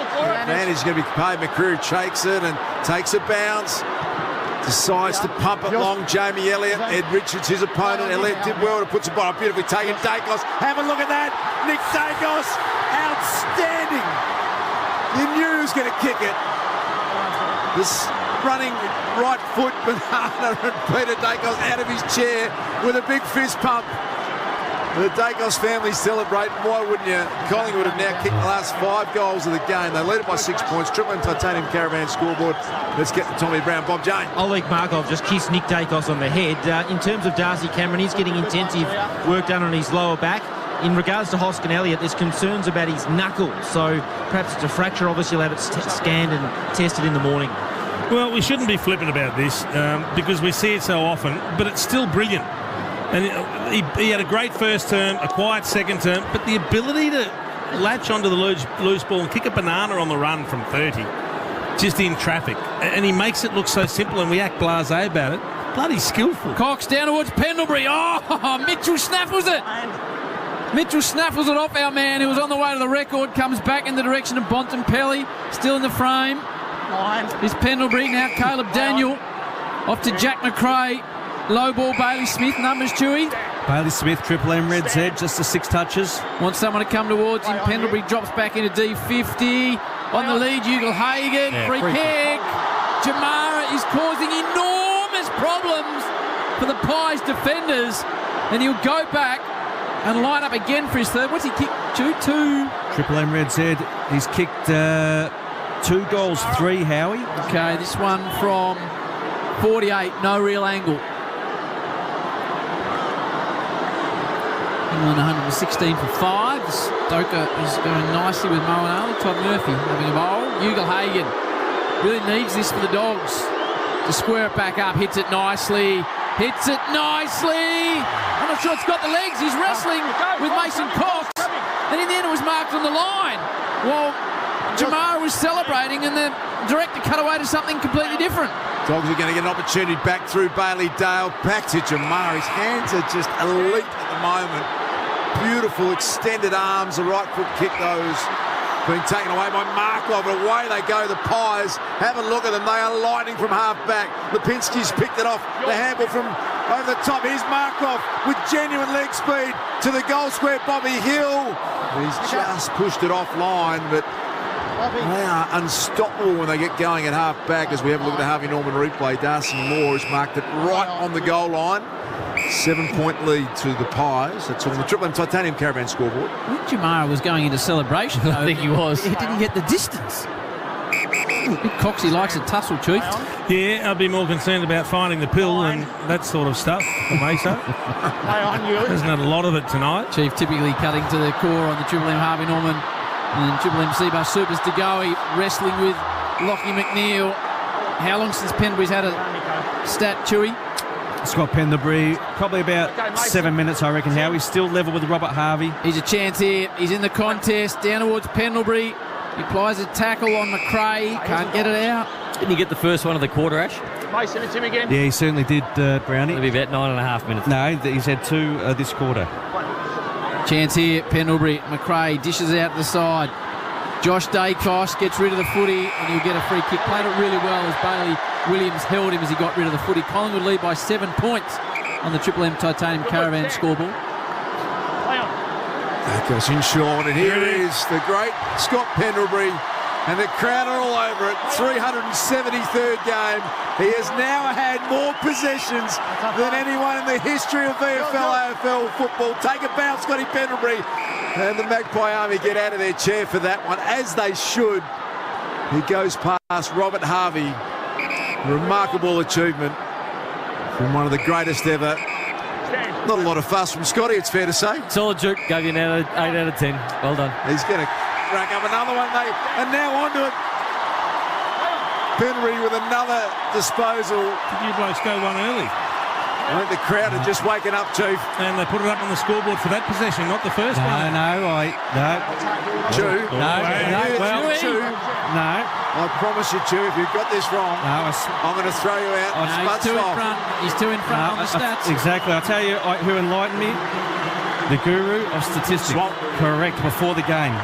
Speaker 6: Man, he's going to be paid. McCreary shakes it and takes a bounce. Decides to pump it long. Jamie Elliott. Ed Richards, his opponent. Elliott did well to put the ball beautifully taken. Dacos. Have a look at that. Nick Dacos. Outstanding. You knew he was going to kick it. This running right foot banana and Peter Dacos out of his chair with a big fist pump. The Dacos family celebrate. Why wouldn't you? Collingwood have now kicked the last 5 goals of the game. They lead it by 6 points. Triple M Titanium Caravan scoreboard. Let's get to Tommy Brown. Bob Jane.
Speaker 2: Oleg Markov just kissed Nick Dacos on the head. In terms of Darcy Cameron, he's getting intensive work done on his lower back. In regards to Hoskin Elliott, there's concerns about his knuckle. So perhaps it's a fracture. Obviously, you'll have it scanned and tested in the morning.
Speaker 4: Well, we shouldn't be flippant about this because we see it so often, but it's still brilliant. And he had a great first term, a quiet second term, but the ability to latch onto the loose ball and kick a banana on the run from 30, just in traffic. And he makes it look so simple, and we act blasé about it. Bloody skillful.
Speaker 5: Cox down towards Pendlebury. Oh, Mitchell snaffles it. Mitchell snaffles it off our man who was on the way to the record, comes back in the direction of Bontempelli, still in the frame. Is Pendlebury, now Caleb Daniel, off to Jack McRae. Low ball, Bailey Smith, numbers, Chewy.
Speaker 3: Bailey Smith, Triple M, Red Z, just the 6 touches.
Speaker 5: Wants someone to come towards him. Pendlebury drops back into D50. On the lead, Ugle-Hagan. Free kick. Jamara is causing enormous problems for the Pies defenders. And he'll go back and line up again for his third. What's he kicked? 2.
Speaker 3: Triple M, Red Z. He's kicked 2 goals, 3, Howie.
Speaker 5: Okay, this one from 48, no real angle. England 116 for 5. Stoker is going nicely with Moanali. Todd Murphy having a bowl. Ugle-Hagan really needs this for the Dogs to square it back up. Hits it nicely. I'm not sure it's got the legs. He's wrestling with Mason Cox. And in the end it was marked on the line. Well, Jamara was celebrating and the director cut away to something completely different.
Speaker 6: Dogs are going to get an opportunity back through Bailey Dale. Back to Jamara. His hands are just elite at the moment. Beautiful extended arms. The right foot kick those being taken away by Markov. But away they go. The Pies. Have a look at them. They are lightning from half back. Lipinski's picked it off. The handball from over the top. Here's Markov with genuine leg speed to the goal square. Bobby Hill. He's just pushed it offline, but they are unstoppable when they get going at half back. As we have a look at the Harvey Norman replay, Darcy Moore has marked it right on the goal line. 7-point lead to the Pies. That's on the Triple M Titanium Caravan scoreboard.
Speaker 5: I think Jamara was going into celebration.
Speaker 1: I think he was.
Speaker 5: He didn't get the distance. Big Coxie likes a tussle, Chief.
Speaker 4: Yeah, I'd be more concerned about finding the pill and that sort of stuff for Mesa. Hasn't had a lot of it tonight.
Speaker 5: Chief typically cutting to the core on the Triple M Harvey Norman. And Triple M Seabus Supers De Goey wrestling with Lockie McNeil. How long since Pendlebury's had a stat, Chewy?
Speaker 3: Scott Pendlebury, probably about 7 minutes, I reckon, how he's still level with Robert Harvey.
Speaker 5: He's a chance here. He's in the contest. Down towards Pendlebury. He applies a tackle on McRae. Can't get it out.
Speaker 1: Didn't he get the first one of the quarter, Ash?
Speaker 7: Mason, it's him again.
Speaker 3: Yeah, he certainly did, Brownie.
Speaker 1: It'll be about 9.5 minutes.
Speaker 3: No, he's had 2 this quarter.
Speaker 5: Chance here, Pendlebury. McRae dishes out to the side. Josh Dacos gets rid of the footy and he'll get a free kick. Played it really well as Bailey Williams held him as he got rid of the footy. Collingwood lead by 7 points on the Triple M Titanium Caravan scoreboard.
Speaker 6: That goes in short, and here is the great Scott Pendlebury And the crowd are all over it. 373rd game. He has now had more possessions than anyone in the history of VFL, AFL football. Take a bounce, Scotty Pendlebury. And the Magpie Army get out of their chair for that one, as they should. He goes past Robert Harvey. Remarkable achievement from one of the greatest ever. Not a lot of fuss from Scotty, it's fair to say.
Speaker 1: Solid Duke, gave you an 8 out of 10. Well done.
Speaker 6: He's going to rack up another one, mate. And now onto it. Pendlebury with another disposal.
Speaker 4: Did you blokes go one early?
Speaker 6: I think the crowd are just waking up, Chief.
Speaker 4: And they put it up on the scoreboard for that possession, not the first one.
Speaker 3: No.
Speaker 6: Chew.
Speaker 3: Chew. No.
Speaker 6: I promise you, Chew, if you've got this wrong, I'm going to throw you out.
Speaker 5: He's two in front on the stats.
Speaker 3: Exactly. I'll tell you who enlightened me. The guru of statistics. Correct, before the game.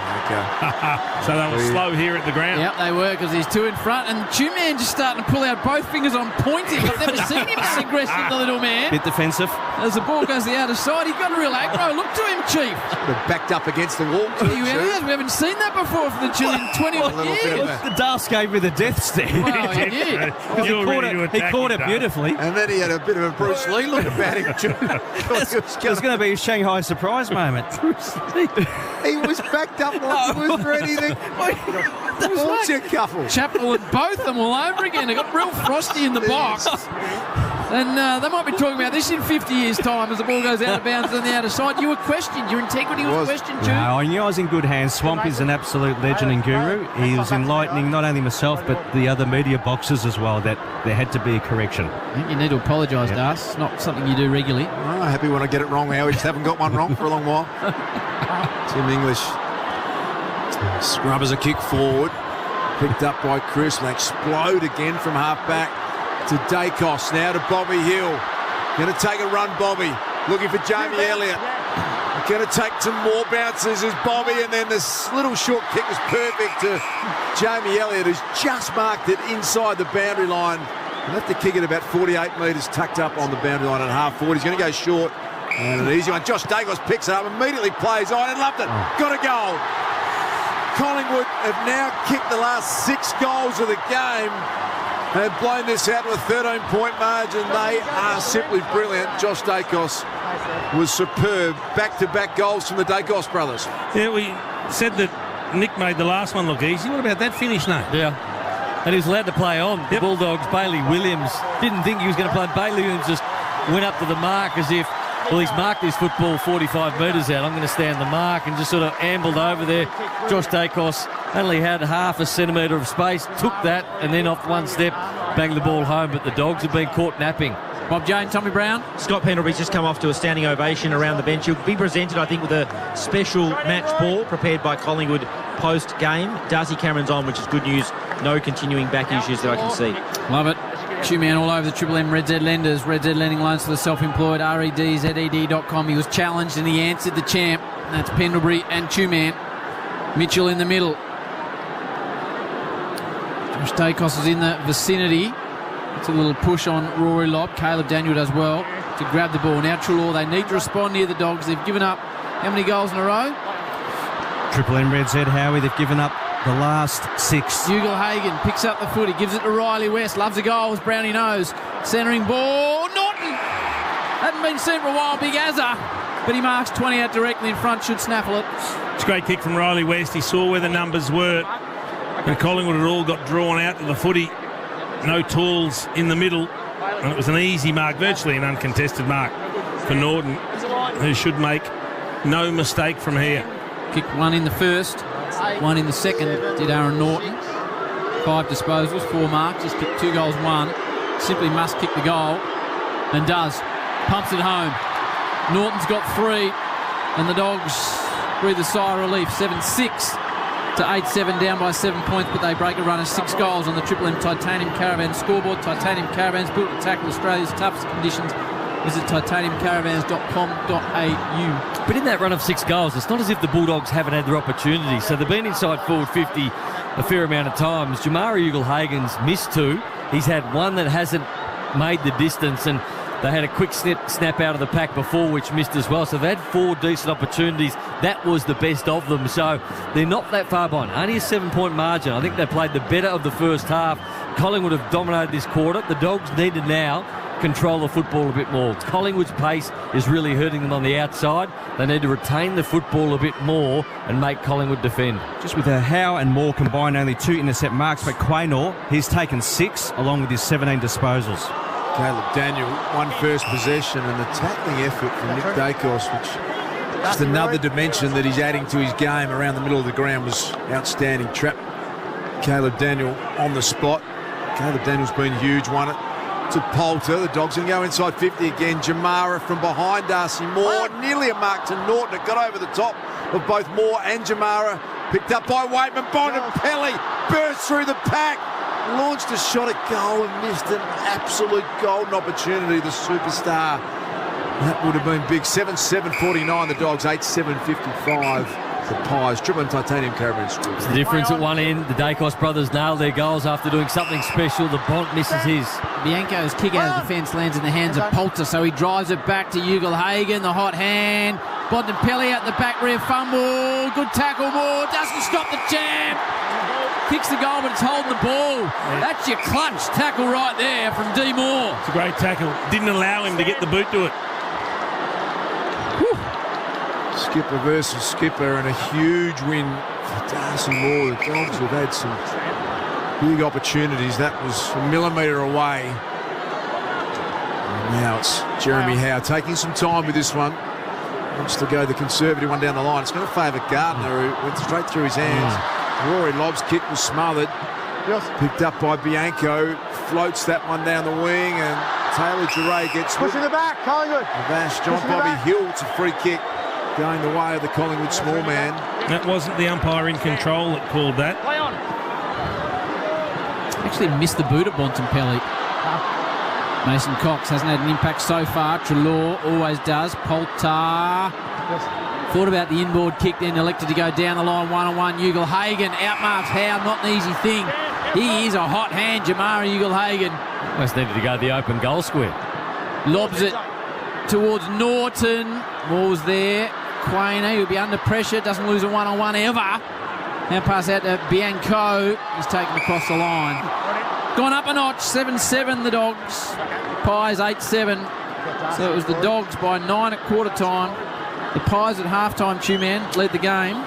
Speaker 4: So they were slow here at the ground.
Speaker 5: Yep, they were, because he's two in front. And Two-Man just starting to pull out both fingers on pointing. I've never seen him this aggressive, the little man.
Speaker 3: Bit defensive.
Speaker 5: As the ball goes the outer side, he's got a real aggro. Look to him, Chief.
Speaker 6: They're backed up against the wall, too.
Speaker 5: We haven't seen that before for the Chief in 21 years.
Speaker 3: The Darce gave me the death stare.
Speaker 5: Well, he did.
Speaker 3: He caught it beautifully.
Speaker 6: And then he had a bit of a Bruce Lee look about him, Chew.
Speaker 3: It was going to be a Shanghai surprise moment.
Speaker 6: He was backed up like he was for anything. What's your couple?
Speaker 5: Chappell and both of them all over again. They got real frosty in the box. And they might be talking about this in 50 years' time as the ball goes out of bounds on the outer side. You were questioned. Your integrity was questioned, too.
Speaker 3: No, I knew I was in good hands. Swamp is an absolute legend and guru. He was enlightening not only myself but the other media boxes as well, that there had to be a correction.
Speaker 5: I think you need to apologise, Darce. It's not something you do regularly.
Speaker 6: Oh, happy when I get it wrong now. We just haven't got one wrong for a long while. Tim English. Scrubbers a kick forward. Picked up by Chris. And they explode again from half-back to Dacos. Now to Bobby Hill. Going to take a run, Bobby. Looking for Jamie Elliott. Going to take some more bounces as Bobby. And then this little short kick was perfect to Jamie Elliott, who's just marked it inside the boundary line. He'll have to kick it about 48 metres tucked up on the boundary line at half forward. He's going to go short. And an easy one. Josh Dacos picks it up, immediately plays on and loved it. Got a goal. Collingwood have now kicked the last 6 goals of the game. They've blown this out to a 13-point margin. They are simply brilliant. Josh Dacos was superb. Back-to-back goals from the Dacos brothers.
Speaker 4: Yeah, we said that Nick made the last one look easy. What about that finish, Nate?
Speaker 1: Yeah. And he was allowed to play on. The Bulldogs, Bailey Williams, didn't think he was going to play. Bailey Williams just went up to the mark as if, well, he's marked his football 45 metres out. I'm going to stand the mark, and just sort of ambled over there. Josh Dacos only had half a centimetre of space, took that, and then off one step, banged the ball home. But the Dogs have been caught napping.
Speaker 5: Bob Jane, Tommy Brown.
Speaker 2: Scott Pendlebury's just come off to a standing ovation around the bench. He'll be presented, I think, with a special match ball prepared by Collingwood post-game. Darcy Cameron's on, which is good news. No continuing back issues that I can see.
Speaker 5: Love it. Two-Man all over the Triple M Red Z Lenders. Red Z Lending Loans for the self-employed. REDZED.com. He was challenged and he answered the champ. That's Pendlebury and Two-Man. Mitchell in the middle. Josh Dacos is in the vicinity. It's a little push on Rory Lobb. Caleb Daniel does well to grab the ball. Now Trelaw, they need to respond near the Dogs. They've given up how many goals in a row?
Speaker 3: Triple M Red Z, Howie, they've given up the last 6.
Speaker 5: Dougal Hagan picks up the footy, gives it to Riley West. Loves the goals, Brownie knows. Centering ball, Norton! Hadn't been seen for a while, Big Azza. But he marks 20 out directly in front, should snaffle it.
Speaker 4: It's a great kick from Riley West. He saw where the numbers were. And Collingwood had all got drawn out to the footy. No tools in the middle. And it was an easy mark, virtually an uncontested mark for Norton, who should make no mistake from here.
Speaker 5: Kicked one in the first, one in the second, did Aaron Norton. 5 disposals, 4 marks, just kicked 2 goals, 1. Simply must kick the goal, and does. Pumps it home. Norton's got 3, and the Dogs breathe a sigh of relief. 7-6 to 8-7, down by 7 points, but they break a run of 6 goals on the Triple M Titanium Caravan scoreboard. Titanium Caravans, built to tackle Australia's toughest conditions. Visit titaniumcaravans.com.au.
Speaker 1: But in that run of 6 goals, it's not as if the Bulldogs haven't had their opportunities. So they've been inside forward 50 a fair amount of times. Jamari Ugle-Hagan's missed 2. He's had 1 that hasn't made the distance. And They had a quick snap out of the pack before, which missed as well. So they had 4 decent opportunities. That was the best of them. So they're not that far behind. Only a 7-point margin. I think they played the better of the first half. Collingwood have dominated this quarter. The Dogs need to now control the football a bit more. Collingwood's pace is really hurting them on the outside. They need to retain the football a bit more and make Collingwood defend.
Speaker 3: Just with Howe and Moore combined, only 2 intercept marks, but Quaynor, he's taken 6 along with his 17 disposals.
Speaker 6: Caleb Daniel, 1 first possession, and the tackling effort from Nick Dacos, which just another dimension that he's adding to his game around the middle of the ground, was outstanding. Trap Caleb Daniel on the spot. Caleb Daniel's been huge, won it to Poulter. The Dogs can go inside 50 again. Jamara from behind Darcy Moore. Nearly a mark to Norton. It got over the top of both Moore and Jamara. Picked up by Waitman. Bontempelli burst through the pack. Launched a shot at goal and missed an absolute golden opportunity. The superstar. That would have been big. 7-7-49. The Dogs 8-7-55. The Pies. Triple and titanium caravan screw.
Speaker 1: It's the difference at one end. The Dacos brothers nailed their goals after doing something special. The Bont misses his.
Speaker 5: Bianco's kick out of defence lands in the hands of Poulter, so he drives it back to Ugle-Hagan. The hot hand. Bontempelli out the back rear fumble. Good tackle, Moore. Doesn't stop the champ. Kicks the goal, but it's holding the ball. That's your clutch tackle right there from D. Moore.
Speaker 4: It's a great tackle. Didn't allow him to get the boot to it.
Speaker 6: Skipper versus Skipper, and a huge win for Darcy Moore. The Dogs have had some big opportunities. That was a millimetre away. And now it's Jeremy Howe taking some time with this one. Wants to go the conservative one down the line. It's going to favour Gardner, who went straight through his hands. Rory Lobb's kick was smothered. Picked up by Bianco. Floats that one down the wing, and Taylor Duray gets...
Speaker 7: Pushing the back, Collingwood.
Speaker 6: Bash John Bobby Hill. It's a free kick going the way of the Collingwood small man.
Speaker 4: That wasn't the umpire in control that called that.
Speaker 7: Play on.
Speaker 5: Actually missed the boot at Bontempelli. Mason Cox hasn't had an impact so far. Treloar always does. Poulter thought about the inboard kick, then elected to go down the line one-on-one. Ugle-Hagan outmarks Howe, not an easy thing. He is a hot hand, Jamara Ugle-Hagan.
Speaker 1: Almost needed to go to the open goal square.
Speaker 5: Lobs it towards Norton. Moore's there. Quaynor, he'll be under pressure, doesn't lose a one-on-one ever. Now pass out to Bianco. He's taken across the line. Gone up a notch, 7-7 the Dogs. Pies 8-7. So it was the Dogs by 9 at quarter time. The Pies at half-time, Two-Man, led the game.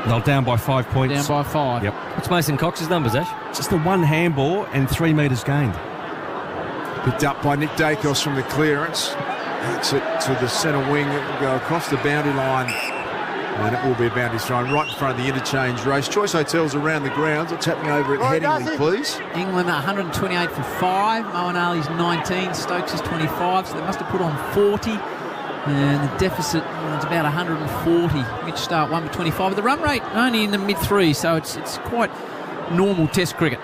Speaker 3: They're down by 5 points.
Speaker 5: Down by 5.
Speaker 3: Yep.
Speaker 1: What's Mason Cox's numbers, Ash?
Speaker 3: Just the one handball and 3 metres gained.
Speaker 6: Picked up by Nick Dacos from the clearance. Takes it to the centre wing. It will go across the boundary line. And it will be a boundary thrown right in front of the interchange race. Choice Hotels around the grounds. What's happening over at Headingley, please?
Speaker 5: England 128 for 5. Moen Ali's 19. Stokes is 25. So they must have put on 40. And the deficit is about 140. Mitch Stark 1 for 25. But the run rate only in the mid-3. So it's quite normal Test cricket.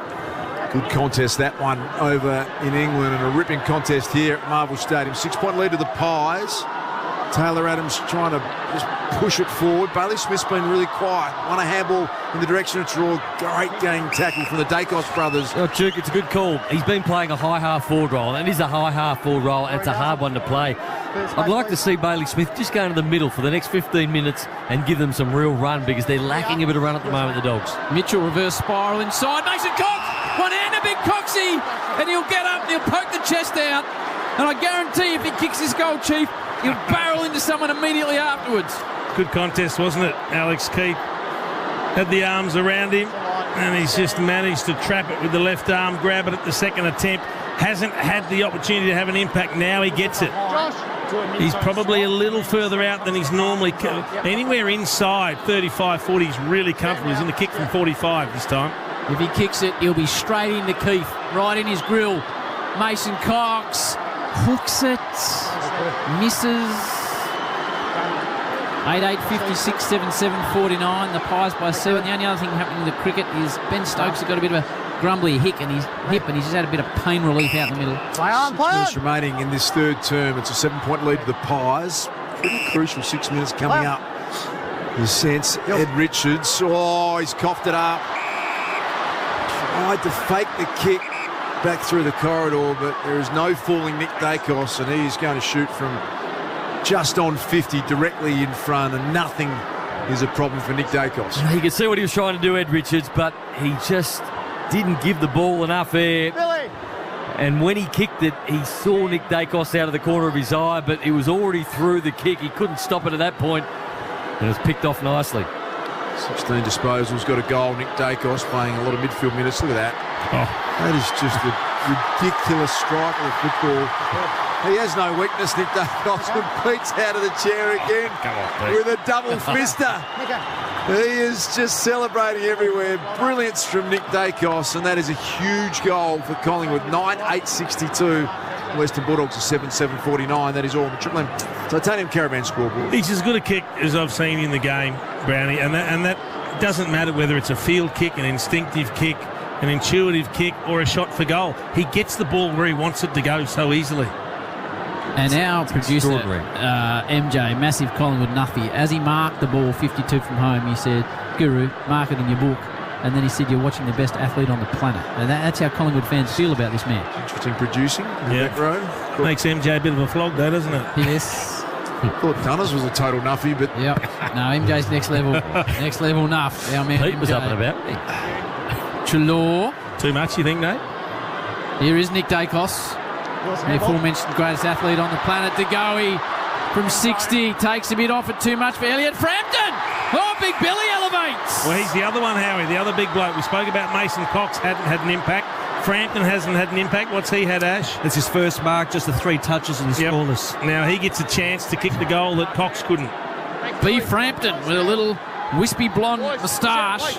Speaker 6: Good contest, that one over in England, and a ripping contest here at Marvel Stadium. 6-point lead to the Pies. Taylor Adams trying to just push it forward. Bailey Smith's been really quiet. Won a handball in the direction of Treloar. Great game tackle from the Dacos brothers.
Speaker 1: Oh, Duke, it's a good call. He's been playing a high half-forward role, and it is a high half-forward role, and it's a hard one to play. I'd like to see Bailey Smith just go into the middle for the next 15 minutes and give them some real run, because they're lacking a bit of run at the moment, the Dogs.
Speaker 5: Mitchell reverse spiral inside. Mason Cox! One-hander, big Coxie! And he'll get up and he'll poke the chest out. And I guarantee if he kicks this goal, Chief, he'll barrel into someone immediately afterwards.
Speaker 4: Good contest, wasn't it? Alex Keith had the arms around him, and he's just managed to trap it with the left arm, grab it at the second attempt. Hasn't had the opportunity to have an impact. Now he gets it. He's probably a little further out than he's normally. Anywhere inside 35, 40, he's really comfortable. He's in the kick from 45 this time.
Speaker 5: If he kicks it, he'll be straight into Keith, right in his grill. Mason Cox hooks it, misses. 8-8, 56, 7-7, 49. The Pies by 7. The only other thing happening in the cricket is Ben Stokes has got a bit of a grumbly hip, and he's just had a bit of pain relief out in the middle.
Speaker 6: 6 minutes remaining in this third term. It's a 7-point lead to the Pies. Pretty crucial 6 minutes coming up. You sense Ed Richards. Oh, he's coughed it up. Tried to fake the kick. back through the corridor, but there is no fooling Nick Dacos, and he is going to shoot from just on 50 directly in front, and nothing is a problem for Nick Dacos.
Speaker 1: You can see what he was trying to do, Ed Richards, but he just didn't give the ball enough air.
Speaker 7: Billy.
Speaker 1: And when he kicked it, he saw Nick Dacos out of the corner of his eye, but he was already through the kick. He couldn't stop it at that point, and it was picked off nicely.
Speaker 6: 16 disposals, got a goal. Nick Dacos playing a lot of midfield minutes. Look at that. That is just a ridiculous strike of football. He has no weakness, Nick Dacos, and Pete's out of the chair again with a double fister. He is just celebrating everywhere. Brilliance from Nick Dacos, and that is a huge goal for Collingwood. 9-8-62. Western Bulldogs are 7-7-49. That is all on the Triple M Titanium Caravan scoreboard.
Speaker 4: He's as good a kick as I've seen in the game, Brownie, and that doesn't matter whether it's a field kick, an instinctive kick, an intuitive kick, or a shot for goal. He gets the ball where he wants it to go so easily.
Speaker 5: And our producer, MJ, massive Collingwood nuffy, as he marked the ball 52 from home, he said, Guru, mark it in your book. And then he said, you're watching the best athlete on the planet. And that's how Collingwood fans feel about this man.
Speaker 6: Interesting producing.
Speaker 4: Yeah. Makes MJ a bit of a flog, though, doesn't it?
Speaker 5: Yes.
Speaker 6: Thought Dunners was a total nuffy, but...
Speaker 5: Yep. No, MJ's next level. Next level nuff. Our man
Speaker 1: Pete
Speaker 5: MJ.
Speaker 1: was up and about.
Speaker 5: Trelaw.
Speaker 4: Too much, you think, Nate?
Speaker 5: Here is Nick Dacos. The aforementioned greatest athlete on the planet. De Goey from 60 takes a bit off it, too much for Elliot Frampton. Oh, Big Billy elevates.
Speaker 4: Well, he's the other one, Howie, the other big bloke. We spoke about Mason Cox hadn't had an impact. Frampton hasn't had an impact. What's he had, Ash?
Speaker 3: It's his first mark, just the 3 touches and scoreless.
Speaker 4: Now he gets a chance to kick the goal that Cox couldn't.
Speaker 5: B. Frampton with a little wispy blonde moustache.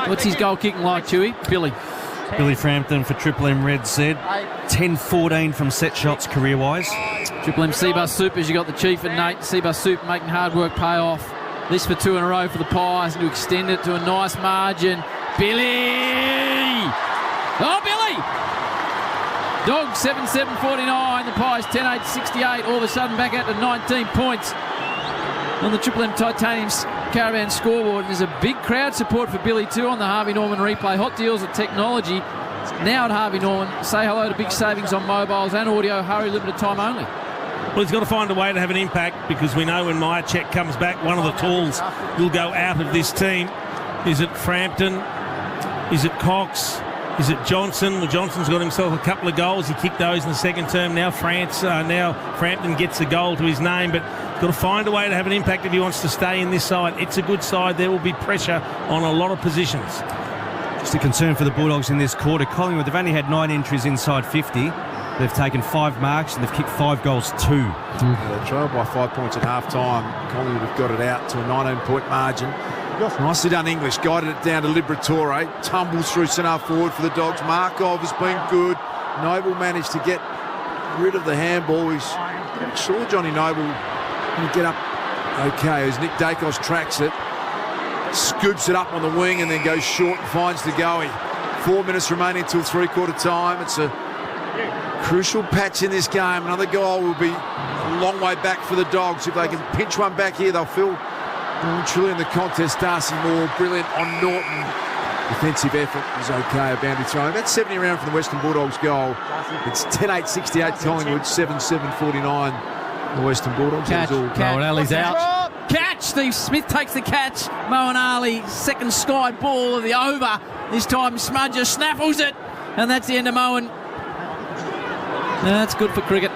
Speaker 5: What's his goal kicking like, Chewy?
Speaker 3: Billy Frampton for Triple M Red said 10-14 from set shots career-wise.
Speaker 5: Triple M Seabus Supers, you got the Chief and Nate. Seabus Super making hard work pay off. This for 2 in a row for the Pies to extend it to a nice margin. Billy! Oh, Billy! Dogs 7-7-49. The Pies 10-8-68. All of a sudden back out to 19 points on the Triple M Titanium Caravan scoreboard. There's a big crowd support for Billy too on the Harvey Norman replay. Hot deals at technology. Now at Harvey Norman. Say hello to big savings on mobiles and audio. Hurry, limited time only.
Speaker 4: Well, he's got to find a way to have an impact, because we know when Myercheck comes back, one of the tools will go out of this team. Is it Frampton? Is it Cox? Is it Johnson? Well, Johnson's got himself a couple of goals. He kicked those in the second term. Now Frampton gets a goal to his name, but he's got to find a way to have an impact if he wants to stay in this side. It's a good side. There will be pressure on a lot of positions.
Speaker 3: Just a concern for the Bulldogs in this quarter. Collingwood, they've only had 9 entries inside 50. They've taken 5 marks and they've kicked 5 goals too.
Speaker 6: They trailed by 5 points at half-time. Collingwood have got it out to a 19-point margin. Nicely done English, guided it down to Liberatore, tumbles through centre forward for the Dogs. Markov has been good. Noble managed to get rid of the handball. He's sure Johnny Noble can get up okay as Nick Dacos tracks it, scoops it up on the wing and then goes short and finds De Goey. 4 minutes remaining until three-quarter time. It's a crucial patch in this game. Another goal will be a long way back for the Dogs. If they can pinch one back here, they'll feel truly in the contest. Darcy Moore, brilliant on Norton. Defensive effort was okay. A boundary throw. About 70 around from the Western Bulldogs goal. It's 10-8-68 Collingwood, 7-7-49 the Western Bulldogs.
Speaker 5: Catch.
Speaker 1: Moanali's out.
Speaker 5: Catch! Steve Smith takes the catch. Moanali, second sky ball of the over. This time Smudger snaffles it. And that's the end of Moan. That's good for cricket.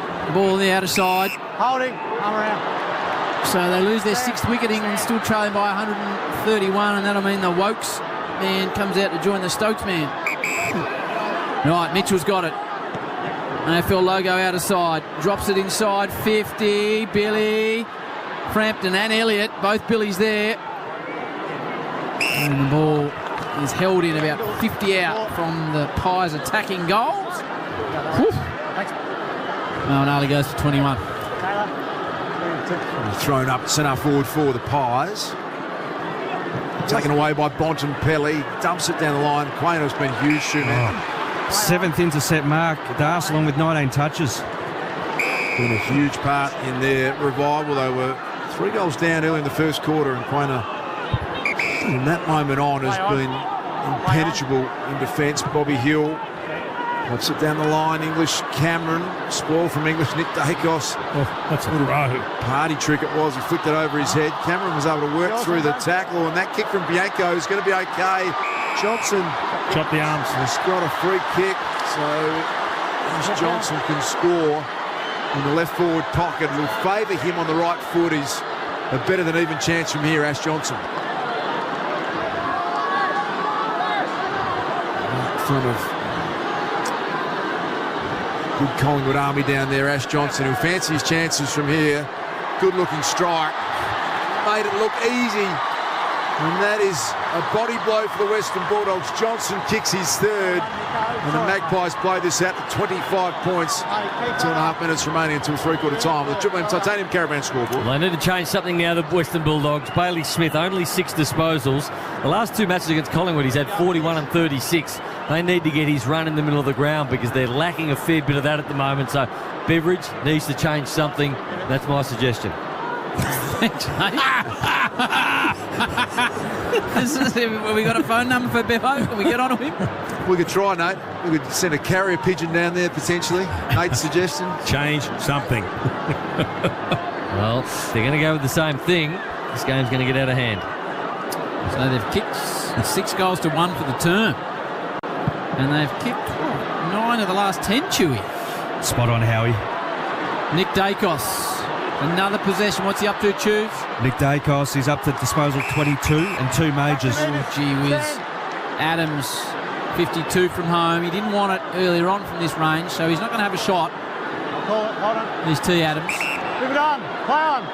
Speaker 5: The ball on the outer side.
Speaker 7: Holding. I'm around.
Speaker 5: So they lose their 6th wicket. England still trailing by 131, and that'll mean the Wokes man comes out to join the Stokes man. Right, Mitchell's got it. AFL logo out of side. Drops it inside 50. Billy, Frampton and Elliott. Both Billies there. And the ball is held in about 50 out from the Pies attacking goals. Moanali goes for 21.
Speaker 6: Thrown up centre forward for the Pies. Taken away by Bontempelli. Dumps it down the line. Quayno's been huge shooting.
Speaker 3: 7th intercept mark. Darcy along with 19 touches.
Speaker 6: Been a huge part in their revival. They were 3 goals down early in the first quarter, and Quayno from that moment on has been impenetrable in defence. Bobby Hill Watch it down the line. English Cameron. Spoil from English Nick Dacos.
Speaker 4: Oh, that's a little
Speaker 6: party trick it was. He flicked it over his head. Cameron was able to work through the tackle, and that kick from Bianco is going to be okay. Johnson.
Speaker 4: Chop the arms.
Speaker 6: Has got a free kick, so Ash Johnson can score in the left forward pocket. It will favour him on the right foot. He's a better than even chance from here, Ash Johnson. In front of good Collingwood army down there. Ash Johnson, who fancies chances from here. Good looking strike. Made it look easy. And that is a body blow for the Western Bulldogs. Johnson kicks his third. And the Magpies play this out to 25 points. 2.5 minutes remaining until three-quarter time. The Triple M Titanium Caravan scoreboard.
Speaker 1: Well, they need to change something now, the Western Bulldogs. Bailey Smith, only 6 disposals. The last 2 matches against Collingwood, he's had 41 and 36. They need to get his run in the middle of the ground because they're lacking a fair bit of that at the moment. So Beveridge needs to change something. That's my suggestion.
Speaker 5: Have we got a phone number for Bevo? Can we get on to him?
Speaker 6: We could try, Nate. We could send a carrier pigeon down there potentially. Nate's suggestion.
Speaker 4: Change something.
Speaker 1: Well, they're going to go with the same thing. This game's going to get out of hand.
Speaker 5: So they've kicked 6 goals to 1 for the term. And they've kicked 9 of the last 10, Chewy.
Speaker 3: Spot on, Howie.
Speaker 5: Nick Dacos. Another possession. What's he up to, Chews?
Speaker 3: Nick Dacos is up to disposal 22 and 2 majors.
Speaker 5: Oh, gee whiz. Adams, 52 from home. He didn't want it earlier on from this range, so he's not going to have a shot.
Speaker 7: Hold on.
Speaker 5: There's T. Adams.
Speaker 7: Move it on. Play on.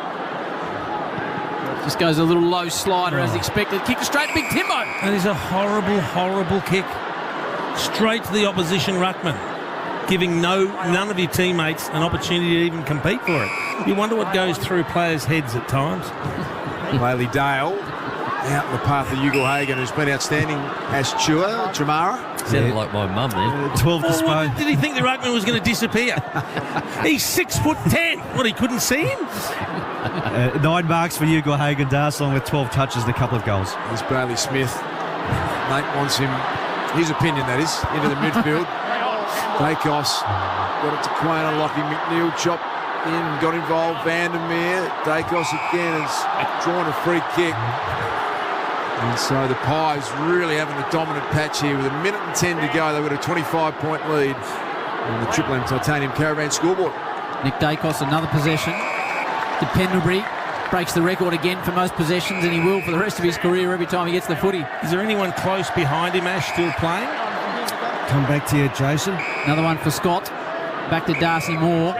Speaker 5: Just goes a little low slider as expected. Kick to straight, Big Timbo.
Speaker 4: That is a horrible, horrible kick. Straight to the opposition ruckman, giving none of your teammates an opportunity to even compete for it. You wonder what goes through players' heads at times.
Speaker 6: Bailey Dale out in the path of Ugle-Hagan, who's been outstanding. Ash Chua, Jamara.
Speaker 1: Sounded like my mum then.
Speaker 3: 12 disposals.
Speaker 4: Did he think the ruckman was going to disappear? He's 6'10". What, he couldn't see him?
Speaker 3: 9 marks for Ugle-Hagan Darslong with 12 touches and a couple of goals.
Speaker 6: There's Bailey Smith. Nate wants him, his opinion that is, into the midfield. Dacos got it to Quainer. Lockie McNeil chopped in, got involved. Vandermeer. Dacos again has drawn a free kick. And so the Pies really having the dominant patch here with 1:10 to go. They've got a 25-point lead on the Triple M Titanium Caravan scoreboard.
Speaker 5: Nick Dacos, another possession. To Pendlebury. Breaks the record again for most possessions, and he will for the rest of his career every time he gets the footy.
Speaker 4: Is there anyone close behind him, Ash, still playing?
Speaker 3: Come back to you, Jason.
Speaker 5: Another one for Scott. Back to Darcy Moore.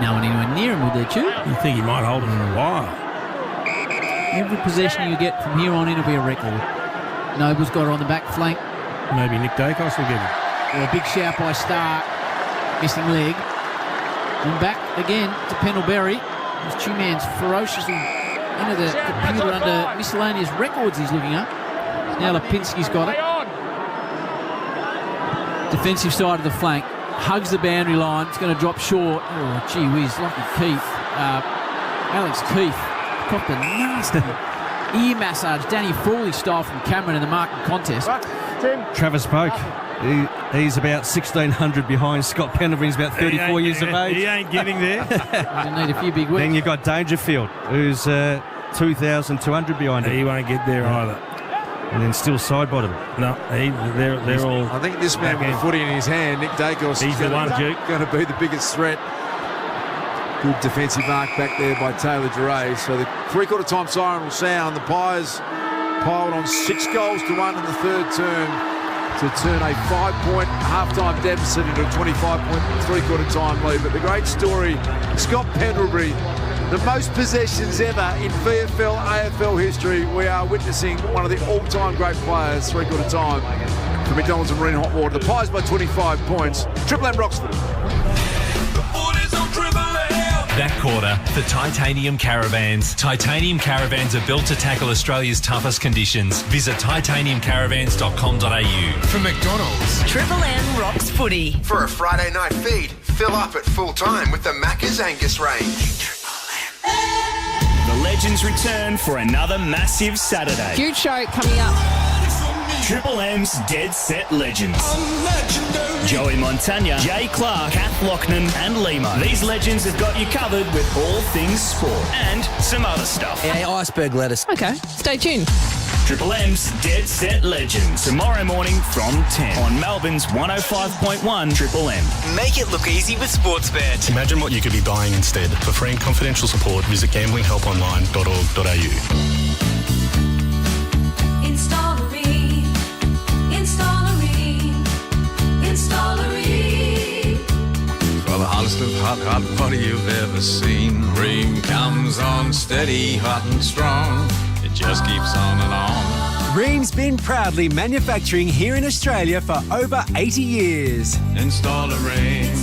Speaker 5: No one anywhere near him, would they, Chew?
Speaker 4: You think he might hold it for a while?
Speaker 5: Every possession you get from here on in will be a record. Noble's got her on the back flank.
Speaker 4: Maybe Nick Dacos will get it.
Speaker 5: Or a big shout by Stark. Missing leg. And back again to Pendlebury. This Chew-man's ferociously into the computer under miscellaneous records he's looking up. Now Lipinski's got it. Defensive side of the flank. Hugs the boundary line. It's going to drop short. Oh, gee whiz. Lucky Keith. Alex Keith copped a nasty ear massage, Danny Frawley style from Cameron in the marking contest.
Speaker 3: Travis Poke. He's about 1,600 behind Scott Pendlebury. He's about 34 years of age.
Speaker 4: He ain't getting there.
Speaker 5: Doesn't need a few big weeks.
Speaker 3: Then you've got Dangerfield, who's 2,200 behind him.
Speaker 4: He won't get there either.
Speaker 3: And then still side bottom.
Speaker 4: No, they're all.
Speaker 6: I think this man with the footy in his hand, Nick Dacos,
Speaker 4: he's the one, Duke.
Speaker 6: Going to be the biggest threat. Good defensive mark back there by Taylor Duray. So the three-quarter time siren will sound. The Pies piled on 6 goals to 1 in the third term to turn a 5-point half-time deficit into a 25-point three-quarter time lead. But the great story, Scott Pendlebury, the most possessions ever in VFL, AFL history. We are witnessing one of the all-time great players, three-quarter time, for McDonald's and Marine Hot Water. The Pies by 25 points. Triple M Roxford.
Speaker 13: That quarter, the Titanium Caravans. Titanium Caravans are built to tackle Australia's toughest conditions. Visit titaniumcaravans.com.au.
Speaker 8: From McDonald's,
Speaker 21: Triple M rocks footy.
Speaker 8: For a Friday night feed, fill up at full time with the Macca's Angus range.
Speaker 9: The legends return for another massive Saturday.
Speaker 11: Huge show coming up.
Speaker 9: Triple M's Dead Set Legends. Joey Montagna, Jay Clark, Kath Lochnan and Limo. These legends have got you covered with all things sport and some other stuff.
Speaker 11: Hey, iceberg lettuce.
Speaker 14: Okay, stay tuned.
Speaker 9: Triple M's Dead Set Legends. Tomorrow morning from 10 on Melbourne's 105.1 Triple M.
Speaker 11: Make it look easy with Sportsbet.
Speaker 15: Imagine what you could be buying instead. For free and confidential support, visit gamblinghelponline.org.au.
Speaker 16: For the hottest of hot butter you've ever seen. Ream comes on steady, hot and strong. It just keeps on and on.
Speaker 17: Ream's been proudly manufacturing here in Australia for over 80 years.
Speaker 16: Install a Ream.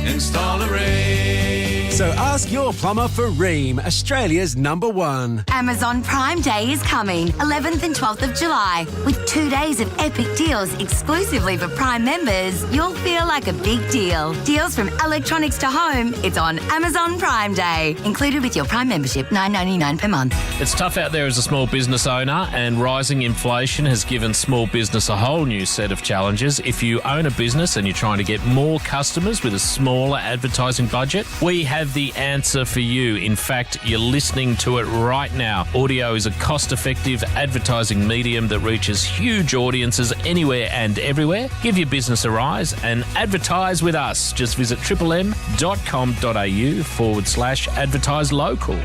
Speaker 16: Install a Ream.
Speaker 17: So ask your plumber for Ream, Australia's #1.
Speaker 21: Amazon Prime Day is coming, 11th and 12th of July. With 2 days of epic deals exclusively for Prime members, you'll feel like a big deal. Deals from electronics to home, it's on Amazon Prime Day. Included with your Prime membership, $9.99 per month.
Speaker 19: It's tough out there as a small business owner, and rising inflation has given small business a whole new set of challenges. If you own a business and you're trying to get more customers with a smaller advertising budget, we have the answer for you. In fact, you're listening to it right now. Audio is a cost-effective advertising medium that reaches huge audiences anywhere and everywhere. Give your business a rise and advertise with us. Just visit triplem.com.au/advertise local.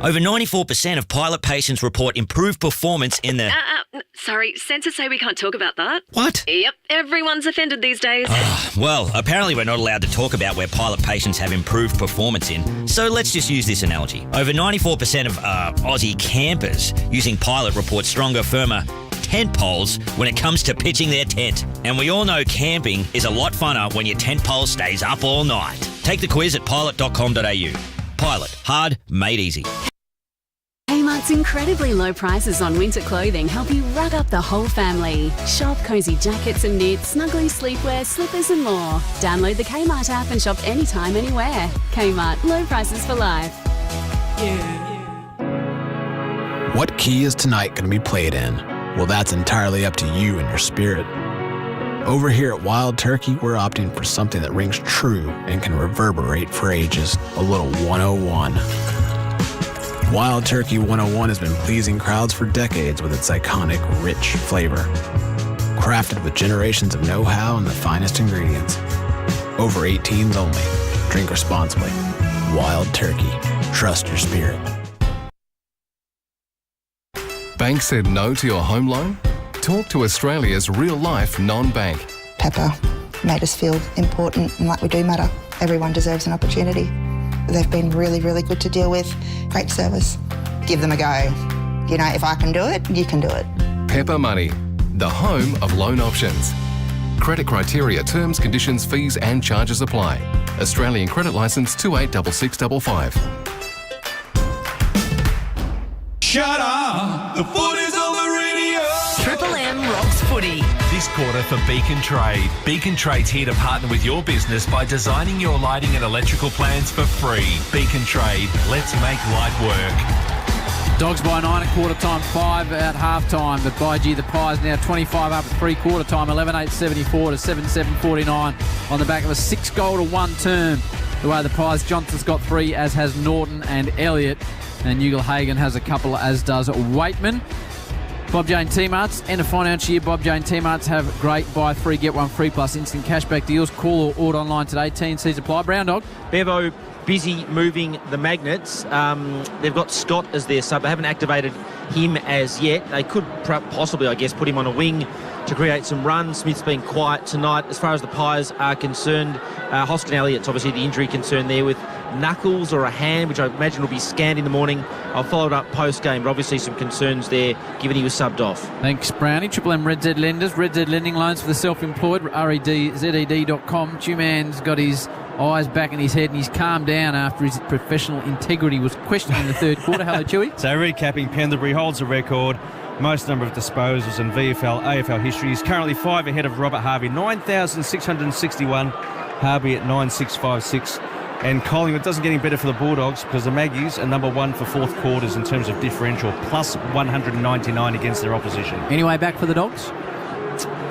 Speaker 20: Over 94% of pilot patients report improved performance in the...
Speaker 22: Sorry, censors say we can't talk about that.
Speaker 20: What?
Speaker 22: Yep, everyone's offended these days.
Speaker 20: Well, apparently we're not allowed to talk about where pilot patients have improved performance in, so let's just use this analogy. Over 94% of Aussie campers using Pilot report stronger, firmer tent poles when it comes to pitching their tent. And we all know camping is a lot funner when your tent pole stays up all night. Take the quiz at pilot.com.au. Pilot. Hard, made easy.
Speaker 24: Kmart's incredibly low prices on winter clothing help you rug up the whole family. Shop cosy jackets and knits, snuggly sleepwear, slippers and more. Download the Kmart app and shop anytime, anywhere. Kmart, low prices for life.
Speaker 29: What key is tonight going to be played in? Well, that's entirely up to you and your spirit. Over here at Wild Turkey, we're opting for something that rings true and can reverberate for ages. A little 101. Wild Turkey 101 has been pleasing crowds for decades with its iconic, rich flavor. Crafted with generations of know-how and the finest ingredients. Over 18s only. Drink responsibly. Wild Turkey. Trust your spirit.
Speaker 32: Bank said no to your home loan? Talk to Australia's real-life non-bank.
Speaker 33: Pepper made us feel important and like we do matter. Everyone deserves an opportunity. They've been really, really good to deal with. Great service. Give them a go. You know, if I can do it, you can do it.
Speaker 32: Pepper Money, the home of loan options. Credit criteria, terms, conditions, fees and charges apply. Australian credit licence 286655.
Speaker 10: Shut up! The footy's on the radio!
Speaker 13: Triple M rocks footy. This quarter for Beacon Trade. Beacon Trade's here to partner with your business by designing your lighting and electrical plans for free. Beacon Trade, let's make light work.
Speaker 5: Dogs by 9 at quarter time, 5 at half time. But by G, the Pies now 25 up at 3/4 time, 11-8-74 to 7-7-49 on the back of a 6-goal to 1 term. The way the Pies, Johnson's got 3, as has Norton and Elliott. And Ugle-Hagan has a couple, as does Waitman. Bob Jane T-Marts, end of financial year, Bob Jane T-Marts have great buy 3, get 1 free plus instant cashback deals. Call or order online today. T&Cs apply. Brown Dog.
Speaker 2: Bevo busy moving the magnets. They've got Scott as their sub. They haven't activated him as yet. They could possibly, I guess, put him on a wing to create some runs. Smith's been quiet tonight. As far as the Pies are concerned, Hoskin Elliott's obviously the injury concern there with knuckles or a hand, which I imagine will be scanned in the morning. I'll follow it up post-game, but obviously some concerns there, given he was subbed off.
Speaker 5: Thanks, Brownie. Triple M Red Z Lenders. Red Z Lending Loans for the self-employed. REDZED.com. Two-man's got his eyes back in his head and he's calmed down after his professional integrity was questioned in the third quarter. Hello, Chewy.
Speaker 3: So recapping, Pendlebury holds the record. Most number of disposals in VFL, AFL history. He's currently 5 ahead of Robert Harvey, 9,661. Harvey at 9,656. And Collingwood doesn't get any better for the Bulldogs because the Maggies are number 1 for fourth quarters in terms of differential, plus 199 against their opposition.
Speaker 1: Anyway, back for the Dogs?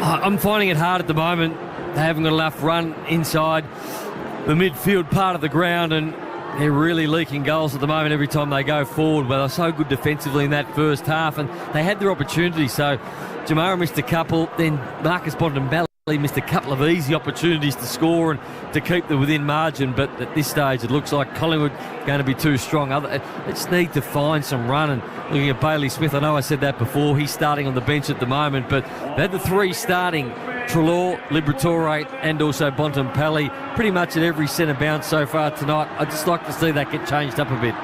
Speaker 4: I'm finding it hard at the moment. They haven't got enough run inside the midfield part of the ground, and they're really leaking goals at the moment every time they go forward. But they're so good defensively in that first half, and they had their opportunity. So Jamara missed a couple, then Marcus Bontempelli missed a couple of easy opportunities to score and to keep them within margin. But at this stage, it looks like Collingwood going to be too strong. They just need to find some run. And looking at Bailey Smith, I know I said that before, he's starting on the bench at the moment, but they had the 3 starting, Treloar, Liberatore and also Bontempelli, pretty much at every centre bounce so far tonight. I'd just like to see that get changed up a bit.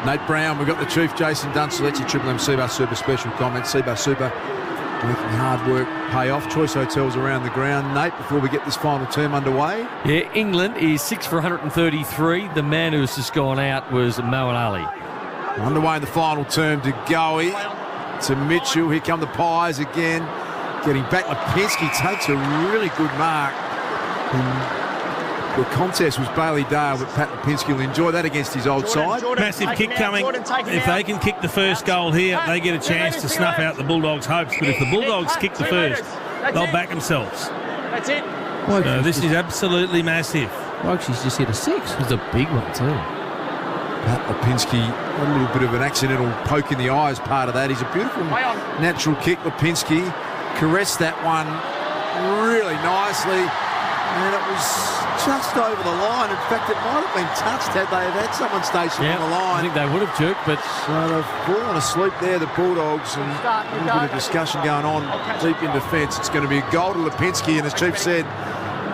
Speaker 6: Nate Brown, we've got the Chief, Jason Dunstall. That's your Triple M Seabar Super special comment. Seabar Super making hard work pay off. Choice hotels around the ground. Nate, before we get this final term underway.
Speaker 4: Yeah, England is 6 for 133. The man who's just gone out was Moeen Ali.
Speaker 6: Underway in the final term to Goey, to Mitchell. Here come the Pies again. Getting back. Lipinski takes a really good mark. The contest was Bailey Dale, but Pat Lipinski will enjoy that against his old side.
Speaker 7: Massive kick coming. If they can kick the first goal here, they get a chance to snuff out the Bulldogs' hopes. But if the Bulldogs kick the first, they'll back themselves.
Speaker 1: That's it.
Speaker 7: So this is absolutely massive.
Speaker 1: Wokes, he's just hit a 6. It was a big one too.
Speaker 6: Pat Lipinski, a little bit of an accidental poke in the eye as part of that. He's a beautiful natural kick. Lipinski caressed that one really nicely, and it was just over the line. In fact, it might have been touched had they had someone stationed on the line.
Speaker 4: I think they would have, Duke, but
Speaker 6: so they've fallen asleep there, the Bulldogs, and a little bit of discussion going on deep in defence. It's going to be a goal to Lipinski, and as Chief said,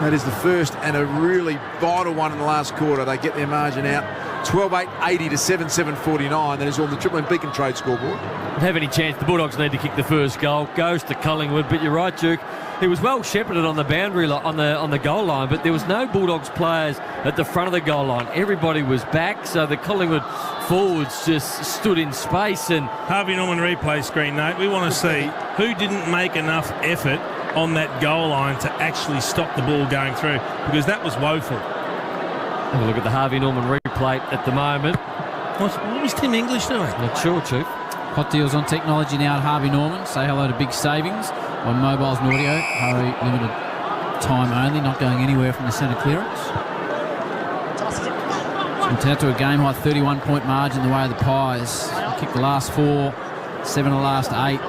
Speaker 6: that is the first and a really vital one in the last quarter. They get their margin out 12-8-80 to 7-7-49. That is on the Triple M Beacon Trade scoreboard.
Speaker 4: Don't have any chance. The Bulldogs need to kick the first goal. Goes to Collingwood, but you're right, Duke. It was well shepherded on the boundary on the goal line, but there was no Bulldogs players at the front of the goal line. Everybody was back, so the Collingwood forwards just stood in space. And
Speaker 7: Harvey Norman replay screen, Nate. We want to see who didn't make enough effort on that goal line to actually stop the ball going through, because that was woeful.
Speaker 4: Have a look at the Harvey Norman replay at the moment.
Speaker 7: What was Tim English doing?
Speaker 4: Not sure, Chief.
Speaker 1: Hot deals on technology now at Harvey Norman. Say hello to Big Savings on mobiles and audio. Hurry, limited time only, not going anywhere from the centre clearance. So out to a game high 31-point margin the way of the Pies. Kicked the last 4, 7 of the last 8.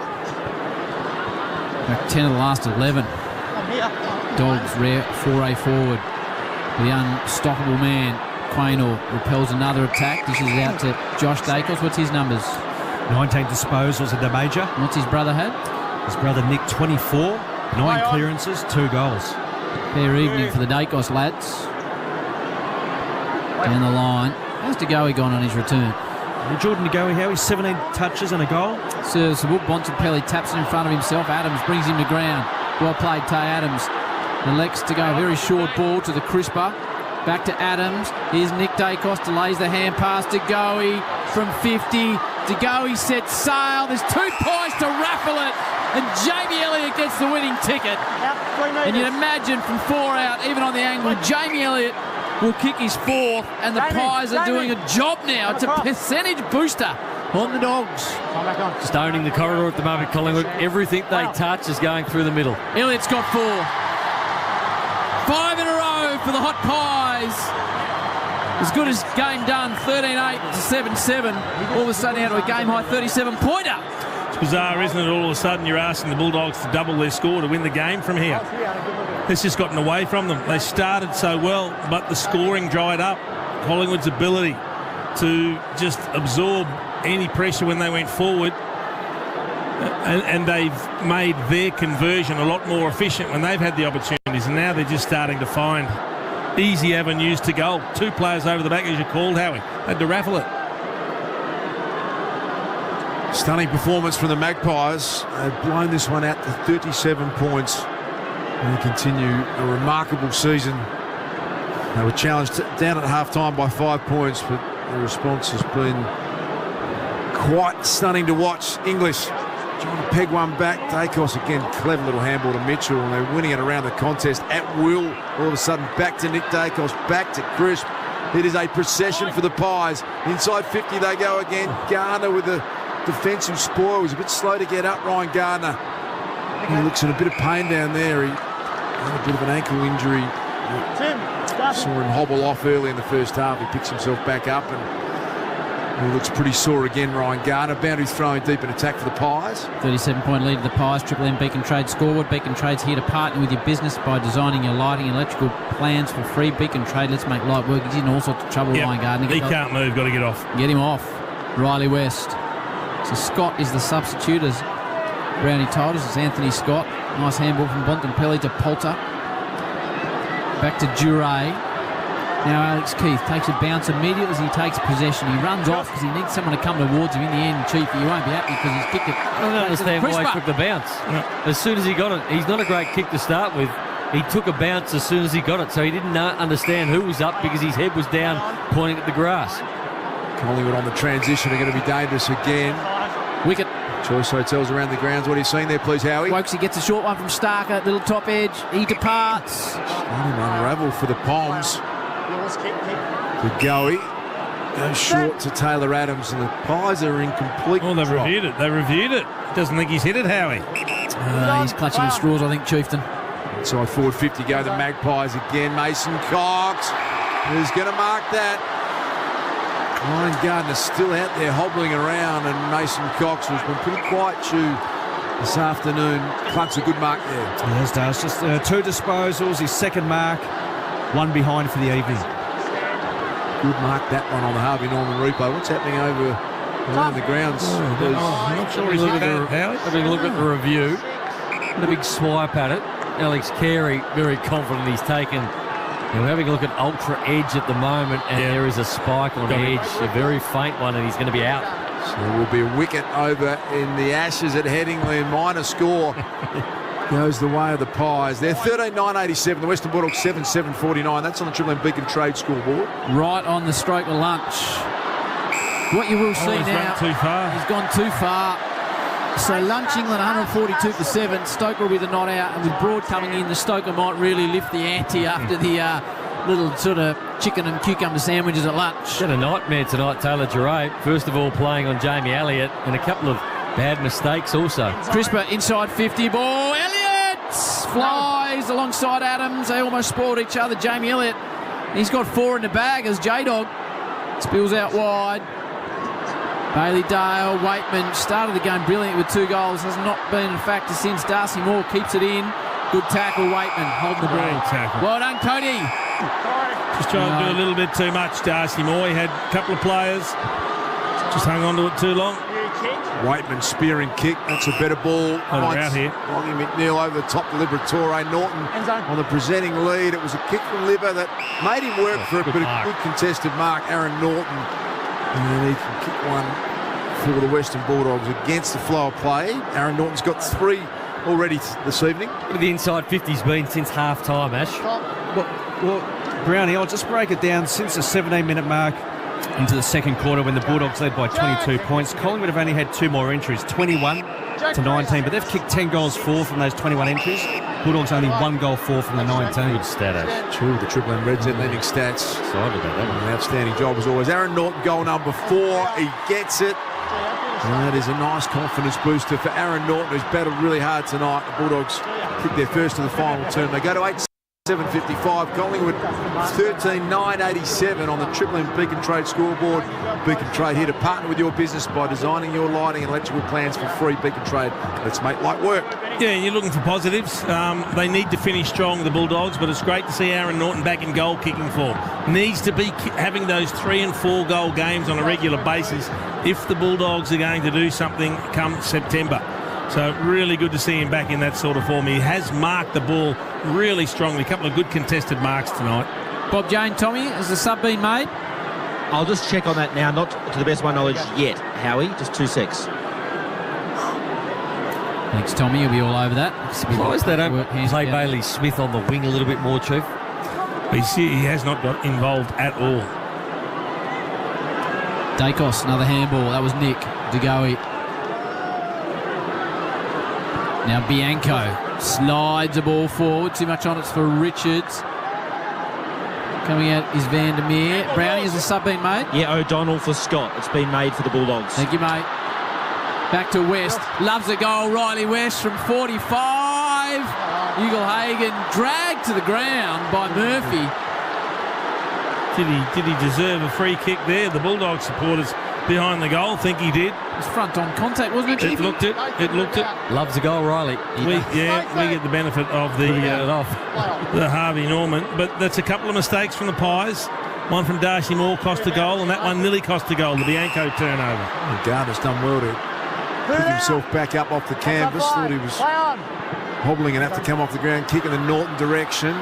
Speaker 1: 10 of the last 11. Dogs rare foray forward. The unstoppable man, Quaynor, repels another attack. Dishes it out to Josh Dacos. What's his numbers?
Speaker 3: 19 disposals at the major.
Speaker 1: What's his brother had?
Speaker 3: His brother Nick, 24. 9 clearances, 2 goals.
Speaker 1: Fair evening for the Dacos lads. Down the line. How's DeGoey gone on his return?
Speaker 3: Jordan DeGoey, how he's 17 touches and a goal.
Speaker 1: Serves the book. Bontempelli taps it in front of himself. Adams brings him to ground. Well played, Tay Adams. Elects to go a very short ball to the crisper. Back to Adams. Here's Nick Dacos. Delays the hand pass to DeGoey from 50. DeGoey sets sail. There's 2 points to raffle it. And Jamie Elliott gets the winning ticket. And you'd imagine from 4 out, even on the angle, Jamie Elliott will kick his 4th. And the Pies are doing a job now. It's a percentage booster on the Dogs.
Speaker 4: Just owning the corridor at the moment, Collingwood. Everything they touch is going through the middle.
Speaker 1: Elliott's got 4. 5 in a row for the Hot Pies. As good as game done, 13-8 to 7-7. All of a sudden out to a game-high 37-pointer.
Speaker 7: It's bizarre, isn't it? All of a sudden you're asking the Bulldogs to double their score to win the game from here. It's just gotten away from them. They started so well, but the scoring dried up. Collingwood's ability to just absorb any pressure when they went forward, and they've made their conversion a lot more efficient when they've had the opportunities, and now they're just starting to find easy avenues to goal. 2 players over the back, as you called, Howie. Had to raffle it.
Speaker 6: Stunning performance from the Magpies. They've blown this one out to 37 points. And they continue a remarkable season. They were challenged down at half-time by 5 points, but the response has been quite stunning to watch. English trying to peg one back. Dacos again, clever little handball to Mitchell, and they're winning it around the contest at will. All of a sudden back to Nick Dacos, back to Crisp. It is a procession for the Pies. Inside 50 they go again. Garner with the defensive spoil. Was a bit slow to get up, Ryan Gardner. He looks in a bit of pain down there. He had a bit of an ankle injury. Saw him hobble off early in the first half. He picks himself back up and he looks pretty sore again, Ryan Gardner. Boundary throwing deep in attack for the Pies.
Speaker 1: 37-point lead to the Pies. Triple M Beacon Trade scoreboard. Beacon Trade's here to partner with your business by designing your lighting and electrical plans for free. Beacon Trade, let's make light work. He's in all sorts of trouble, Ryan Gardner.
Speaker 7: He can't move, got to get off.
Speaker 1: Get him off. Riley West. So Scott is the substitute as Brownie told us. It's Anthony Scott. Nice handball from Bontempelli to Poulter. Back to Duray. Now Alex Keith takes a bounce immediately as he takes possession. He runs off because he needs someone to come towards him. In the end, Chief, he won't be happy because he's kicked it.
Speaker 4: I don't understand why he took the bounce. As soon as he got it, he's not a great kick to start with. He took a bounce as soon as he got it, so he didn't understand who was up because his head was down pointing at the grass.
Speaker 6: Collingwood on the transition are going to be dangerous again.
Speaker 1: Wicket.
Speaker 6: Choice Hotels around the grounds. What are you seeing there, please, Howie?
Speaker 1: Wokesy gets a short one from Starker, little top edge. He departs.
Speaker 6: Unravel for the Poms. To Goey. Goes short to Taylor Adams, and the Pies are in complete
Speaker 7: they've reviewed it. They reviewed it. Doesn't think he's hit it, Howie.
Speaker 1: He's clutching at straws, I think, Chieftain.
Speaker 6: Inside forward 50 go the Magpies again. Mason Cox is going to mark that. Ryan Gardner still out there hobbling around, and Mason Cox, who's been pretty quiet this afternoon, plugs a good mark there.
Speaker 3: Yes, does. Just 2 disposals, his second mark, 1 behind for the evening.
Speaker 6: Good mark, that one on the Harvey Norman replay. What's happening over around the grounds?
Speaker 7: I'm not sure he's hit that, Howie.
Speaker 4: Having a look at the review, a big swipe at it. Alex Carey, very confident he's taken. And we're having a look at ultra edge at the moment, and there is a spike on edge, a very faint one, and he's going to be out.
Speaker 6: So there will be a wicket over in the Ashes at Headingley, and minor score goes the way of the Pies. They're 13-9-87. The Western Bulldogs 7-7-49. That's on the Triple M Beacon Trade scoreboard.
Speaker 1: Right on the stroke of lunch. What you will see now,
Speaker 7: too far.
Speaker 1: He's gone too far. So Lunch England 142 for 7. Stoker will be the not out, and with Broad coming in, the Stoker might really lift the ante after the little sort of chicken and cucumber sandwiches at lunch.
Speaker 4: Had a nightmare tonight, Taylor Duray. First of all, playing on Jamie Elliott, and a couple of bad mistakes also.
Speaker 1: Crisper inside 50 ball. Elliott flies alongside Adams. They almost spoiled each other. Jamie Elliott, he's got 4 in the bag as J-Dog spills out wide. Bailey Dale, Waitman started the game brilliant with 2 goals. Has not been a factor since. Darcy Moore keeps it in. Good tackle, Waitman holding the ball.
Speaker 7: Tackle.
Speaker 1: Well done, Cody.
Speaker 7: Just trying to do a little bit too much, Darcy Moore. He had a couple of players, just hung on to it too long.
Speaker 6: Waitman spearing kick. That's a better ball.
Speaker 7: Out here.
Speaker 6: Longy McNeil over the top to Liberatore. Norton on the presenting lead. It was a kick from Libba that made him work for it, but a good contested mark. Aaron Norton. And he can kick one for the Western Bulldogs against the flow of play. Aaron Norton's got 3 already this evening.
Speaker 4: The inside 50's been since half-time, Ash.
Speaker 3: Well, Brownie, I'll just break it down. Since the 17-minute mark into the second quarter, when the Bulldogs led by 22 points, Collingwood have only had 2 more entries, 21 to 19, but they've kicked 10 goals 4 from those 21 entries. Bulldogs only 1 goal 4 from the 19.
Speaker 4: Good stat, Ash.
Speaker 6: True, the Triple M Reds leading stats.
Speaker 4: Excited about that one.
Speaker 6: An outstanding job as always. Aaron Norton, goal number 4. He gets it. And that is a nice confidence booster for Aaron Norton, who's battled really hard tonight. The Bulldogs kick their first of the final term. They go to 8-7-55. Collingwood 13-9-87 on the Triple M Beacon Trade scoreboard. Beacon Trade here to partner with your business by designing your lighting and electrical plans for free. Beacon Trade. Let's make light work.
Speaker 7: Yeah, you're looking for positives. They need to finish strong, the Bulldogs, but it's great to see Aaron Norton back in goal kicking form. Needs to be having those 3 and 4 goal games on a regular basis if the Bulldogs are going to do something come September. So really good to see him back in that sort of form. He has marked the ball really strongly. A couple of good contested marks tonight.
Speaker 1: Bob Jane, Tommy, has the sub been made?
Speaker 2: I'll just check on that now, not to the best of my knowledge yet, Howie. Just 2 secs.
Speaker 1: Thanks, Tommy. You'll be all over that.
Speaker 4: Why is they don't play Bailey Smith on the wing a little bit more, Chief?
Speaker 7: He has not got involved at all.
Speaker 1: Dacos, another handball. That was Nick DeGoey. Now Bianco slides the ball forward. Too much on it for Richards. Coming out is Vandermeer. Brownie, has the sub been made?
Speaker 2: Yeah, O'Donnell for Scott. It's been made for the Bulldogs.
Speaker 1: Thank you, mate. Back to West. Loves a goal. Riley West from 45. Ugle-Hagan dragged to the ground by Murphy.
Speaker 7: Did he deserve a free kick there? The Bulldog supporters behind the goal think he did.
Speaker 1: It was front-on contact, wasn't it?
Speaker 7: It looked it.
Speaker 4: Loves a goal, Riley.
Speaker 7: We get the benefit of the Harvey Norman. But that's a couple of mistakes from the Pies. One from Darcy Moore cost a goal, and that one nearly cost a goal, the Bianco turnover.
Speaker 6: Gardner's done well to pick himself back up off the canvas. Thought he was hobbling and have to come off the ground, kick in the Norton direction.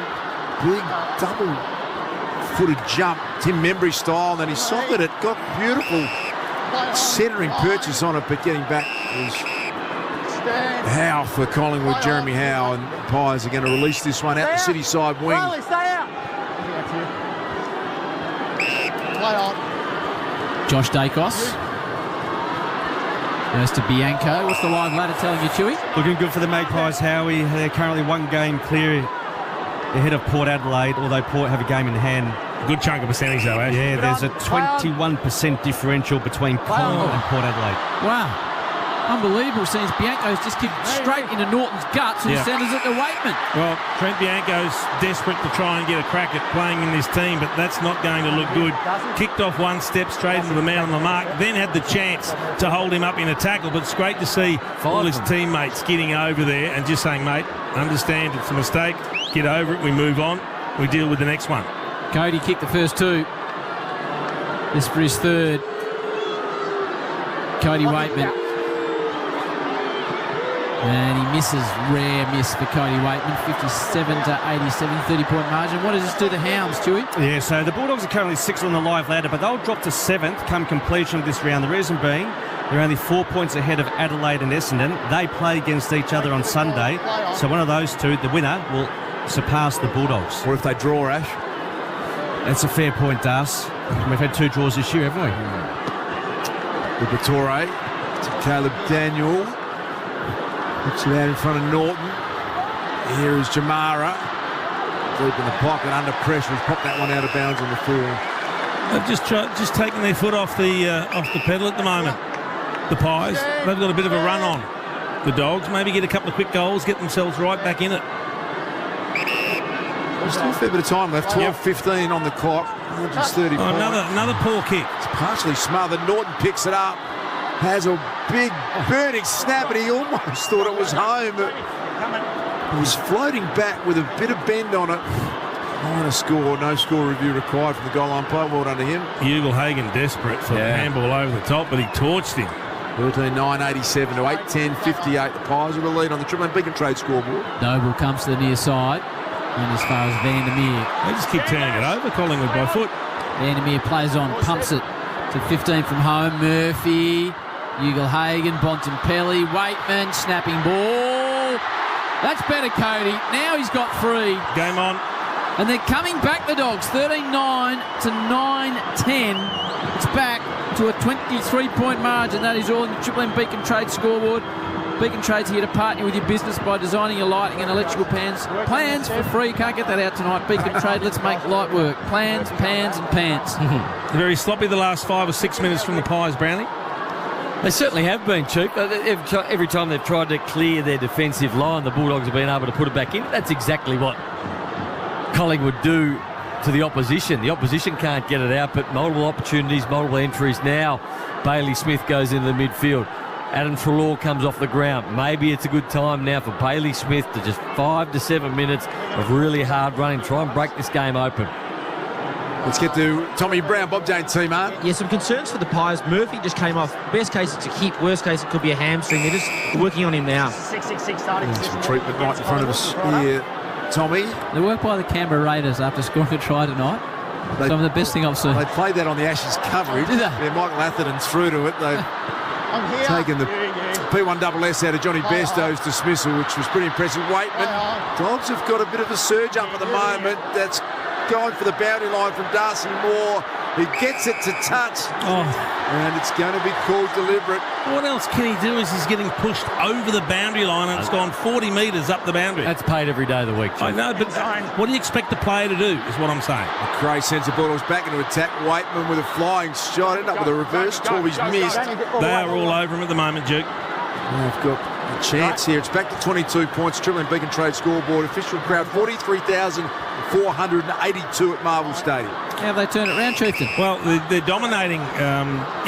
Speaker 6: Big double-footed jump, Tim Membry style, and then he socketed it. Got beautiful centering purchase on it, but getting back was Howe for Collingwood, Jeremy Howe, and Pies are going to release this one out the city side wing.
Speaker 1: Josh Dacos goes to Bianco. What's the live ladder telling you, Chewy?
Speaker 3: Looking good for the Magpies, Howie. They're currently one game clear ahead of Port Adelaide, although Port have a game in hand.
Speaker 7: Good chunk of percentage, though, eh?
Speaker 3: Yeah, there's a 21% differential between Collingwood and Port Adelaide.
Speaker 1: Wow. Unbelievable. Since Bianco's just kicked straight into Norton's guts and centres it to Waitman.
Speaker 7: Well, Trent Bianco's desperate to try and get a crack at playing in this team, but that's not going to look good. Kicked off one step straight into the man on the mark, then had the chance to hold him up in a tackle, but it's great to see all his teammates getting over there and just saying, mate, understand it's a mistake, get over it, we move on, we deal with the next one.
Speaker 1: Cody kicked the first two. This for his third. Cody Waitman. And he misses, rare miss for Cody Waitman, 57 to 87, 30-point margin. What does this do to the Hounds, Chewy?
Speaker 3: Yeah, so the Bulldogs are currently 6th on the live ladder, but they'll drop to 7th come completion of this round. The reason being, they're only 4 points ahead of Adelaide and Essendon. They play against each other on Sunday, so one of those two, the winner, will surpass the Bulldogs.
Speaker 6: Or if they draw, Ash.
Speaker 3: That's a fair point, Das. We've had 2 draws this year, haven't we?
Speaker 6: Liberatore to Caleb Daniel. Puts it out in front of Norton. Here is Jamara. Deep in the pocket, under pressure. He's popped that one out of bounds on the floor.
Speaker 7: They've just taken their foot off the pedal at the moment. The Pies. They've got a bit of a run on. The Dogs maybe get a couple of quick goals, get themselves right back in it.
Speaker 6: There's still a fair bit of time left. 12:15 on the clock. 130 points.
Speaker 7: Another poor kick.
Speaker 6: It's partially smothered. Norton picks it up. Has a big burning snap, and he almost thought it was home. It was floating back with a bit of bend on it. Minor score, no score review required from the goal umpire. Well done to him.
Speaker 7: Ugle-Hagan desperate for the handball over the top, but he torched him.
Speaker 6: 13-9, 87 to 8-10-58. The Pies are the lead on the Triple M Beacon Trade scoreboard.
Speaker 1: Noble comes to the near side. And as far as Vandermeer.
Speaker 7: They just keep turning it over, Collingwood by foot.
Speaker 1: Vandermeer plays on, pumps it to 15 from home. Murphy, Ugle-Hagan, Bontempelli, Waitman, snapping ball. That's better, Cody. Now he's got 3.
Speaker 7: Game on.
Speaker 1: And they're coming back, the Dogs. 13-9 to 9-10. It's back to a 23-point margin. That is all in the Triple M Beacon Trade scoreboard. Beacon Trade's here to partner with your business by designing your lighting and electrical plans for free. Can't get that out tonight. Beacon Trade, let's make light work. Plans, pans and pants.
Speaker 7: Very sloppy the last 5 or 6 minutes from the Pies, Brownie.
Speaker 4: They certainly have been, Chief. Every time they've tried to clear their defensive line, the Bulldogs have been able to put it back in. That's exactly what Collingwood do to the opposition. The opposition can't get it out, but multiple opportunities, multiple entries now. Bailey Smith goes into the midfield. Adam Treloar comes off the ground. Maybe it's a good time now for Bailey Smith to just 5 to 7 minutes of really hard running. Try and break this game open.
Speaker 6: Let's get to Tommy Brown, Bob Jane team, Mark.
Speaker 2: Yeah, some concerns for the Pies. Murphy just came off. Best case, it's a hip. Worst case, it could be a hamstring. They're just working on him now.
Speaker 6: Some treatment right in front of us here, Tommy.
Speaker 1: They work by the Canberra Raiders after scoring a try tonight. Some of the best thing I've seen.
Speaker 6: They played that on the Ashes coverage.
Speaker 1: Did they?
Speaker 6: Yeah, Michael Atherton's through to it. They've taken the P1SS out of Johnny Bairstow's dismissal, which was pretty impressive. Waitman. Dogs have got a bit of a surge up at the moment. That's going for the boundary line from Darcy Moore. He gets it to touch. And it's going to be called deliberate.
Speaker 7: What else can he do as he's getting pushed over the boundary line and it's gone 40 metres up the boundary?
Speaker 4: That's paid every day of the week, Jim.
Speaker 7: I know, but what do you expect the player to do is what I'm saying.
Speaker 6: McRae sends the Bulldogs back into attack. Waitman with a flying shot. End up with a reverse. Torby's missed.
Speaker 7: They are all over him at the moment, Duke.
Speaker 6: They've got a chance here. It's back to 22 points. Triple M Beacon Trade scoreboard. Official crowd 43,482 at Marvel Stadium.
Speaker 5: How have they turned it around, Chieftain?
Speaker 7: Well, they're dominating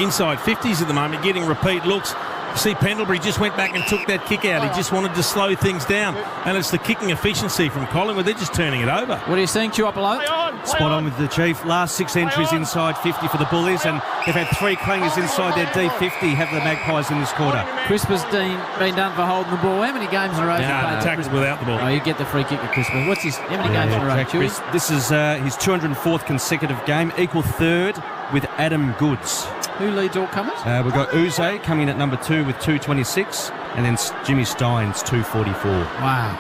Speaker 7: inside 50s at the moment, getting repeat looks. See, Pendlebury just went back and took that kick out. He just wanted to slow things down. And it's the kicking efficiency from Collingwood. They're just turning it over.
Speaker 5: What are you seeing, Chuapalo?
Speaker 3: Spot on with the Chief. Last 6 entries inside 50 for the Bullies, and they've had 3 clangers inside their D50, have the Magpies in this quarter.
Speaker 5: Crisper's been done for holding the ball. How many games in a row?
Speaker 7: Tackles without the ball.
Speaker 5: Oh, you get the free kick at Crisper. How many games in a row, Chewy?
Speaker 3: This is his 204th consecutive game, equal third with Adam Goods.
Speaker 5: Who leads all comers?
Speaker 3: We've got Uze coming in at number 2 with 226, and then Jimmy Steins 244.
Speaker 5: Wow,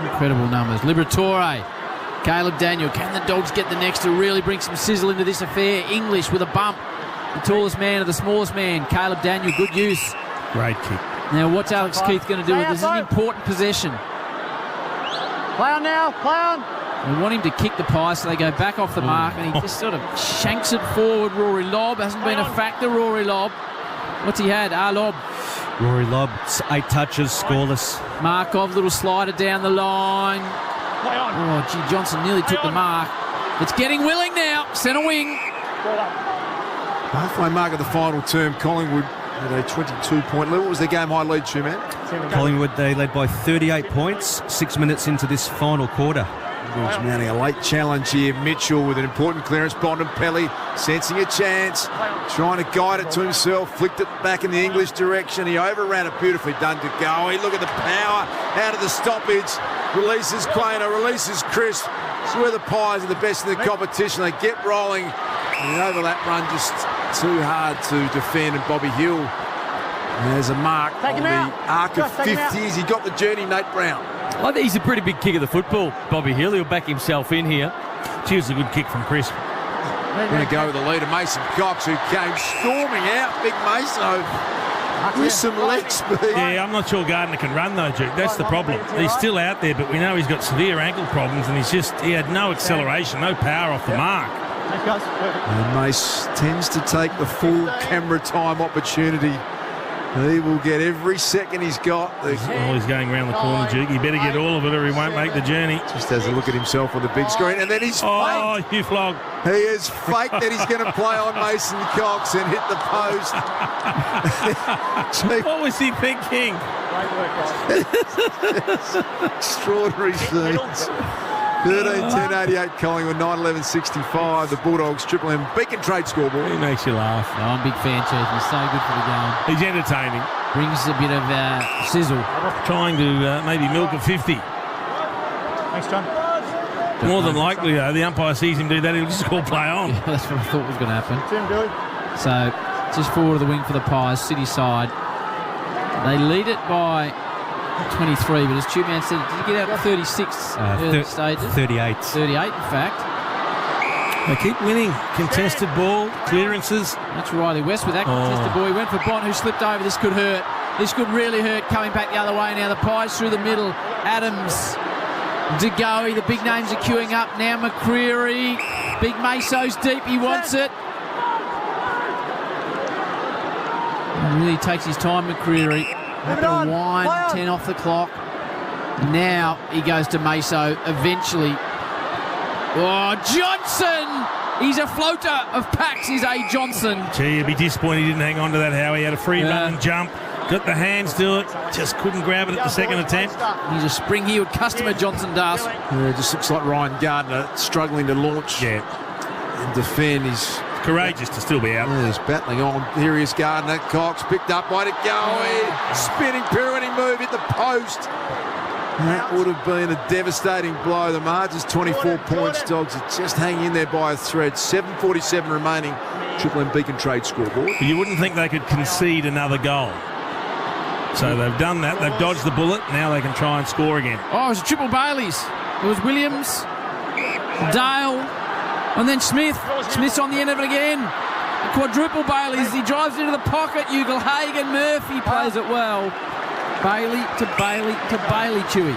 Speaker 5: incredible numbers. Liberatore, Caleb Daniel. Can the Dogs get the next to really bring some sizzle into this affair? English with a bump. The tallest man or the smallest man. Caleb Daniel, good use.
Speaker 7: Great kick.
Speaker 5: Now, what's Alex Keith going to do with this? This is an important possession.
Speaker 8: Play on now, play on.
Speaker 5: We want him to kick the pie so they go back off the mark, and he just sort of shanks it forward. Rory Lobb hasn't been a factor, Rory Lobb. What's he had? Lobb.
Speaker 3: Rory Lobb, 8 touches, scoreless.
Speaker 5: Markov, little slider down the line. Oh, gee, Johnson nearly took the mark. It's getting willing now. Centre wing.
Speaker 6: Halfway mark of the final term. Collingwood at a 22-point level. What was their game high lead, man?
Speaker 3: Collingwood, they led by 38 points, 6 minutes into this final quarter.
Speaker 6: Bulldogs mounting a late challenge here. Mitchell with an important clearance. Bontempelli sensing a chance, trying to guide it to himself. Flicked it back in the English direction. He overran it beautifully done to go. Look at the power out of the stoppage. Releases Quainer, releases Chris. It's where the Pies are the best in the competition. They get rolling. And the overlap run just too hard to defend. And Bobby Hill has a mark on the arc of 50s. He got the journey, Nate Brown.
Speaker 4: I think he's a pretty big kick of the football, Bobby Hill. He'll back himself in here.
Speaker 7: Cheers, a good kick from Chris.
Speaker 6: Going to go with the leader, Mason Cox, who came storming out. Big Mason with some leg speed.
Speaker 7: Yeah, I'm not sure Gardner can run though, Duke. That's the problem. He's still out there, but we know he's got severe ankle problems, and he had no acceleration, no power off the mark.
Speaker 6: And Mace tends to take the full camera time opportunity. He will get every second he's got.
Speaker 7: He's going around the corner, Duke. He better get all of it or he won't make the journey.
Speaker 6: Just has a look at himself on the big screen. And then he's faked.
Speaker 7: Oh, you flog.
Speaker 6: He is faked that he's going to play on Mason Cox and hit the post.
Speaker 7: What was he thinking?
Speaker 6: Extraordinary scenes. 13-10-88 Collingwood, 9-11-65. The Bulldogs, Triple M Beacon Trade scoreboard.
Speaker 7: He makes you laugh.
Speaker 5: Oh, I'm a big fan, Chief. He's so good for the game.
Speaker 7: He's entertaining.
Speaker 5: Brings a bit of sizzle.
Speaker 7: Trying to maybe milk a 50.
Speaker 8: Thanks, John.
Speaker 7: More than likely, though, the umpire sees him do that, he'll just call play on.
Speaker 5: Yeah, that's what I thought was going to happen.
Speaker 8: Tim, Billy.
Speaker 5: So, just forward of the wing for the Pies, City side. They lead it by 23, but as Tubeman said, did you get out to 36 early stages?
Speaker 3: 38.
Speaker 5: 38, in fact.
Speaker 7: They keep winning. Contested ball, clearances.
Speaker 5: That's Riley West with that contested ball. He went for Bont, who slipped over. This could hurt. This could really hurt coming back the other way. Now the Pies through the middle. Adams, DeGoey, the big names are queuing up. Now McCreery. Big Meso's deep. He wants it. He really takes his time, McCreery. Happy to wind, 10 off the clock. Now he goes to Meso eventually. Oh, Johnson! He's a floater of packs, is A. Johnson.
Speaker 7: Gee, you'd be disappointed he didn't hang on to that, Howie. He had a free run and jump. Got the hands to it. Just couldn't grab it at the second attempt.
Speaker 5: He's a spring-heeled customer, Johnson does.
Speaker 6: Yeah, it just looks like Ryan Gardner struggling to launch and defend. He's
Speaker 7: courageous to still be out.
Speaker 6: Yeah, he's battling on. Here he is, Gardner. Cox picked up by DeGoey. Spinning, pirouetting move, hit the post. That would have been a devastating blow. The margin's 24 points. Dogs are just hanging in there by a thread. 7:47 remaining. Triple M Beacon Trade scoreboard.
Speaker 7: You wouldn't think they could concede another goal. So they've done that. They've dodged the bullet. Now they can try and score again.
Speaker 5: Oh, it was a triple Baileys. It was Williams, Dale,
Speaker 1: And then Smith's on the end of it again. A quadruple Bailey's. He drives into the pocket. Ugle-Hagan. Murphy plays it well. Bailey to Bailey to Bailey, Chewy.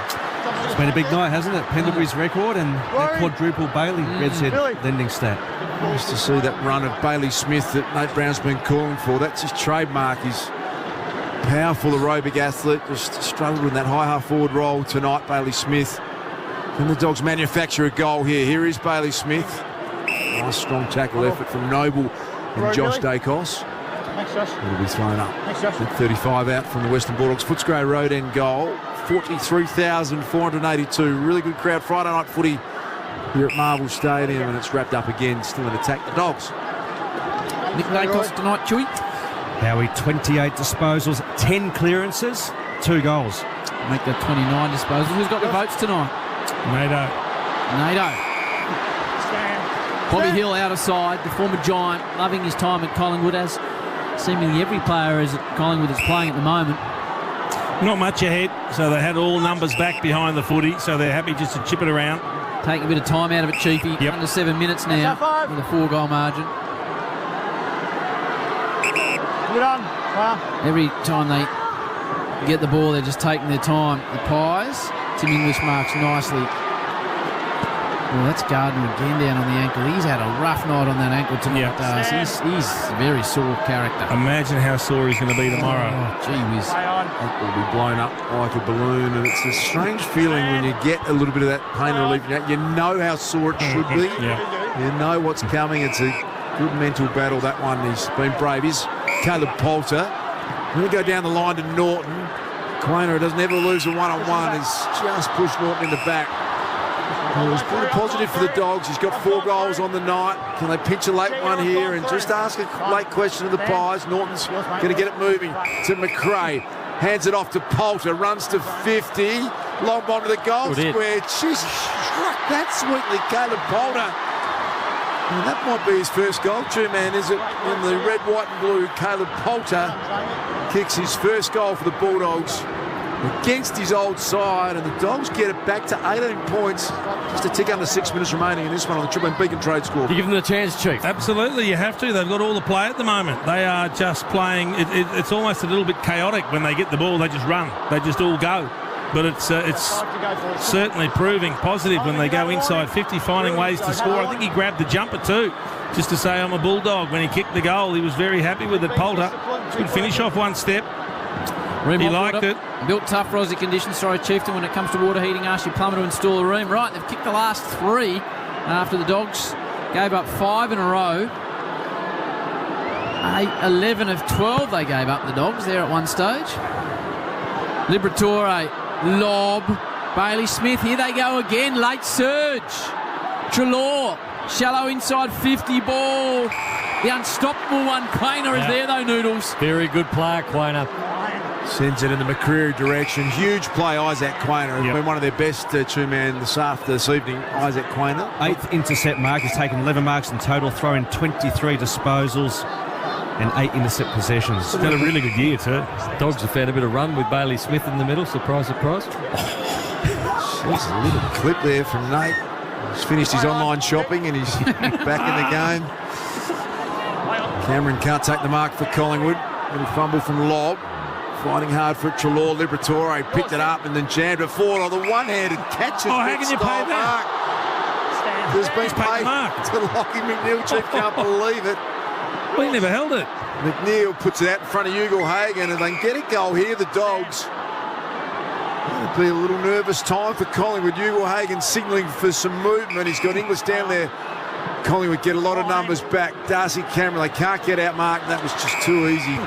Speaker 3: It's been a big night, hasn't it? Pendlebury's record and the quadruple Bailey red said lending stat.
Speaker 6: Nice to see that run of Bailey Smith that Nate Brown's been calling for. That's his trademark. He's powerful aerobic athlete. Just struggled with that high half-forward role tonight, Bailey Smith. And the Dogs manufacture a goal here. Here is Bailey Smith. Nice strong tackle effort from Noble and Josh Dacos. It'll be thrown up. 35 out from the Western Bulldogs. Footscray Road end goal. 43,482. Really good crowd. Friday night footy here at Marvel Stadium, and it's wrapped up again. Still an attack. The Dogs.
Speaker 1: Nick Dacos tonight, Chewy.
Speaker 3: Howie, 28 disposals, 10 clearances, 2 goals.
Speaker 1: Make that 29 disposals. Who's got the votes tonight?
Speaker 7: Nato.
Speaker 1: Bobby Hill out of side, the former Giant, loving his time at Collingwood, as seemingly every player is at Collingwood is playing at the moment.
Speaker 7: Not much ahead, so they had all numbers back behind the footy, so they're happy just to chip it around.
Speaker 1: Taking a bit of time out of it, Chiefy.
Speaker 7: Yep.
Speaker 1: Under 7 minutes now with a 4-goal margin. Every time they get the ball, they're just taking their time. The Pies, Tim English marks nicely. Well, that's Gardner again down on the ankle. He's had a rough night on that ankle tonight, Darcy. He's a very sore character.
Speaker 7: Imagine how sore he's going to be tomorrow.
Speaker 1: Oh, gee whiz.
Speaker 6: It will be blown up like a balloon, and it's a strange feeling when you get a little bit of that pain relief. You know how sore it should be. You know what's coming. It's a good mental battle, that one. He's been brave. He's Caleb Poulter. We'll go down the line to Norton. Quainer doesn't ever lose a one-on-one. He's just pushed Norton in the back. It was pretty positive for the Dogs. He's got 4 goals on the night. Can they pinch a late one here and just ask a late question of the Pies? Norton's going to get it moving to McRae. Hands it off to Poulter. Runs to 50. Long bomb to the goal square. Jeez, struck that sweetly, Caleb Poulter. And that might be his first goal, man, is it? In the red, white and blue, Caleb Poulter kicks his first goal for the Bulldogs against his old side, and the Dogs get it back to 18 points. Just a tick under 6 minutes remaining in this one on the Triple M Beacon Trade score.
Speaker 4: You give them the chance, Chief.
Speaker 7: Absolutely, you have to. They've got all the play at the moment. They are just playing. It's almost a little bit chaotic when they get the ball. They just run. They just all go. But it's certainly proving positive when they go inside 50, finding ways to score. I think he grabbed the jumper too, just to say I'm a Bulldog. When he kicked the goal, he was very happy with it. Poulter could finish off one step. He liked it.
Speaker 1: Built tough for Aussie conditions. Sorry, Chieftain, when it comes to water heating, ask your plumber to install a room. Right, they've kicked the last 3 after the Dogs gave up 5 in a row. 11 of 12 they gave up, the Dogs, there at one stage. Liberatore, lob. Bailey Smith, here they go again. Late surge. Treloar, shallow inside 50 ball. The unstoppable one. Quainer is there though, Noodles.
Speaker 4: Very good player, Quainer.
Speaker 6: Sends it in the McCreary direction. Huge play, Isaac Quainer. Has been one of their best two-man this evening, Isaac Quainer.
Speaker 3: 8th intercept mark. He's taken 11 marks in total, throwing 23 disposals and 8 intercept possessions.
Speaker 7: He's had a really good year too.
Speaker 4: Dogs have found a bit of run with Bailey Smith in the middle. Surprise, surprise.
Speaker 6: Jeez, a little clip there from Nate. He's finished his online shopping and he's back in the game. Cameron can't take the mark for Collingwood. Little fumble from Lobb. Fighting hard for Treloar. Liberatore picked it up and then jammed it forward on the one-handed catch.
Speaker 7: Oh, how can you pay that?
Speaker 6: There's been paid to Lockie McNeil. Chief can't believe it.
Speaker 7: Well, he never held it.
Speaker 6: McNeil puts it out in front of Ugle-Hagan and they get a goal here, the Dogs. It'll be a little nervous time for Collingwood. Ugle-Hagan signalling for some movement. He's got English down there. Collingwood get a lot of numbers back. Darcy Cameron, they can't get out marked. That was just too easy.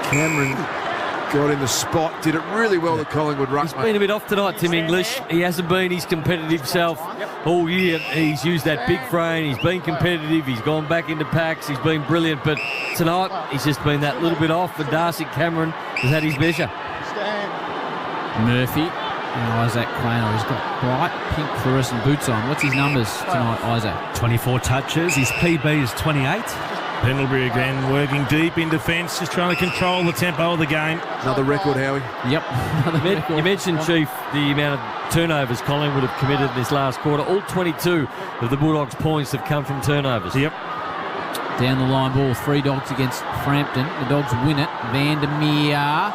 Speaker 6: Cameron got in the spot, did it really well, the Collingwood ruckman.
Speaker 4: He's been a bit off tonight, Tim English. He hasn't been his competitive self all year. He's used that big frame. He's been competitive. He's gone back into packs. He's been brilliant. But tonight, he's just been that little bit off. And Darcy Cameron has had his measure.
Speaker 1: Murphy and Isaac Quainer. He's got bright pink fluorescent boots on. What's his numbers tonight, Isaac?
Speaker 3: 24 touches. His PB is 28.
Speaker 7: Pendlebury again, working deep in defence, just trying to control the tempo of the game.
Speaker 6: Another record, Howie.
Speaker 1: Yep.
Speaker 4: You mentioned, Chief, the amount of turnovers Collingwood have committed in this last quarter. All 22 of the Bulldogs' points have come from turnovers.
Speaker 7: Yep.
Speaker 1: Down the line ball, 3 Dogs against Frampton. The Dogs win it. Vandermeer.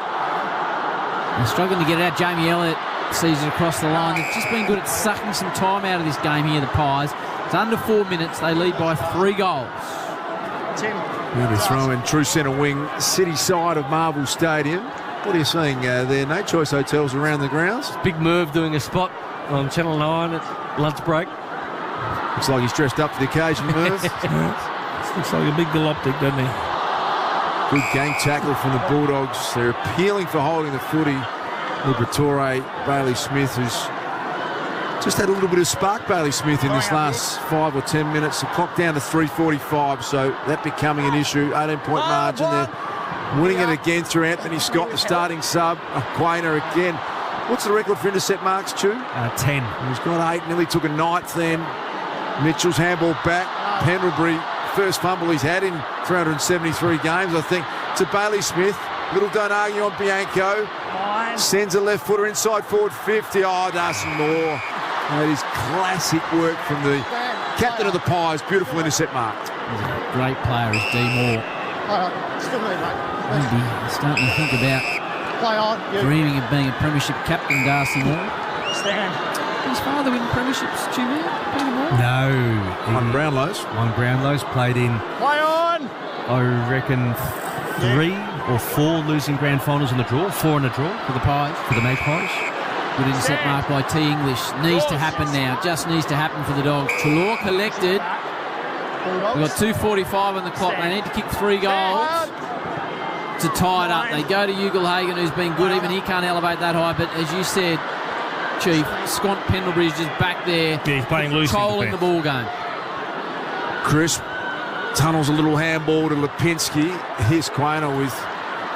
Speaker 1: They're struggling to get it out. Jamie Elliott sees it across the line. They've just been good at sucking some time out of this game here, the Pies. It's under 4 minutes. They lead by 3 goals.
Speaker 6: Really throwing true centre wing, city side of Marvel Stadium. What are you seeing there? No Choice Hotels around the grounds.
Speaker 4: Big Merv doing a spot on Channel 9 at lunch break.
Speaker 6: Looks like he's dressed up for the occasion, Merv.
Speaker 7: Looks like a big galoptic, doesn't he?
Speaker 6: Good game tackle from the Bulldogs. They're appealing for holding the footy. Liberatore, Bailey Smith, who's just had a little bit of spark, Bailey Smith, in this last 5 or 10 minutes. The clock down to 3:45, so that becoming an issue. 18-point margin. They're winning it again through Anthony Scott, the starting sub. Quainer again. What's the record for intercept marks, Chu?
Speaker 3: 10.
Speaker 6: He's got 8, nearly took a 9th then. Mitchell's handball back. Pendlebury, first fumble he's had in 373 games, I think. To Bailey Smith. Little don't argue on Bianco. Sends a left footer inside forward 50. Oh, Darcy Moore. That is classic work from the captain of the Pies. Beautiful intercept mark.
Speaker 1: He's a great player, is D. Moore. Maybe starting to think about dreaming of being a premiership captain, Darcy Moore. His father win premierships, Jimmy? Peter Moore?
Speaker 3: No.
Speaker 6: One Brownlow's.
Speaker 3: One Brownlow's played in, I reckon, 3 or 4 losing grand finals in the draw. 4 in a draw
Speaker 1: For the Pies.
Speaker 3: for the Magpies.
Speaker 1: Good intercept mark by T. English. Needs to happen now. Just needs to happen for the Dogs. Trelaw collected. We've got 2:45 on the clock. They need to kick 3 goals to tie it up. They go to Ugle-Hagan, who's been good. Even he can't elevate that high. But as you said, Chief, Scott Pendlebury is just back there.
Speaker 7: Yeah, he's playing loose.
Speaker 1: Controlling the ball game.
Speaker 6: Crisp tunnels a little handball to Lipinski. Here's Quainer with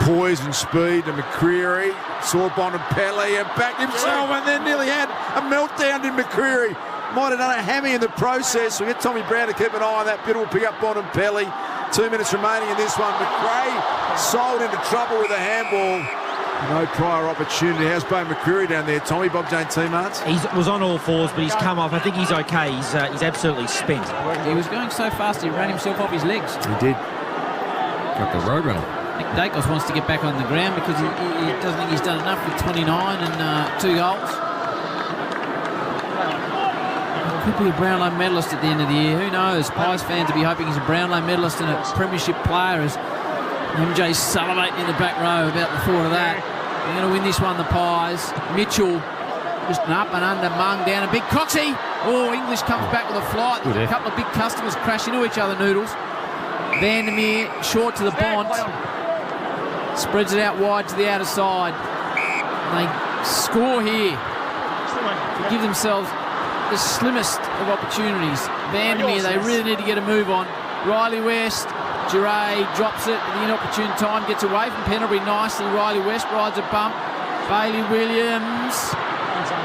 Speaker 6: poise and speed to McCreery. Saw Bonampelli and backed himself and then nearly had a meltdown in McCreery. Might have done a hammy in the process. We'll get Tommy Brown to keep an eye on that. Bitter will pick up Bonampelli. 2 minutes remaining in this one. McRae sold into trouble with a handball. No prior opportunity. How's Bo McCreery down there, Tommy? Bob Jane T-Marts?
Speaker 2: He was on all fours, but he's come off. I think he's okay. He's absolutely spent.
Speaker 1: He was going so fast he ran himself off his legs.
Speaker 6: He did.
Speaker 4: Got the roadrunner.
Speaker 1: Nick Dacos wants to get back on the ground because he doesn't think he's done enough with 29 and 2 goals. Could be a Brownlow medalist at the end of the year. Who knows? Pies fans will be hoping he's a Brownlow medalist and a premiership player as MJ's salivating in the back row about the thought of that. They're going to win this one, the Pies. Mitchell just an up and under, Mung down, a big Coxie. Oh, English comes back with a flight. There's a couple of big customers crash into each other, Noodles. Vandermeer short to the Bont. Spreads it out wide to the outer side. They score here. To give themselves the slimmest of opportunities. Vandermeer, they really need to get a move on. Riley West, Giray drops it at the inopportune time, gets away from Pendlebury nicely. Riley West rides a bump. Bailey Williams.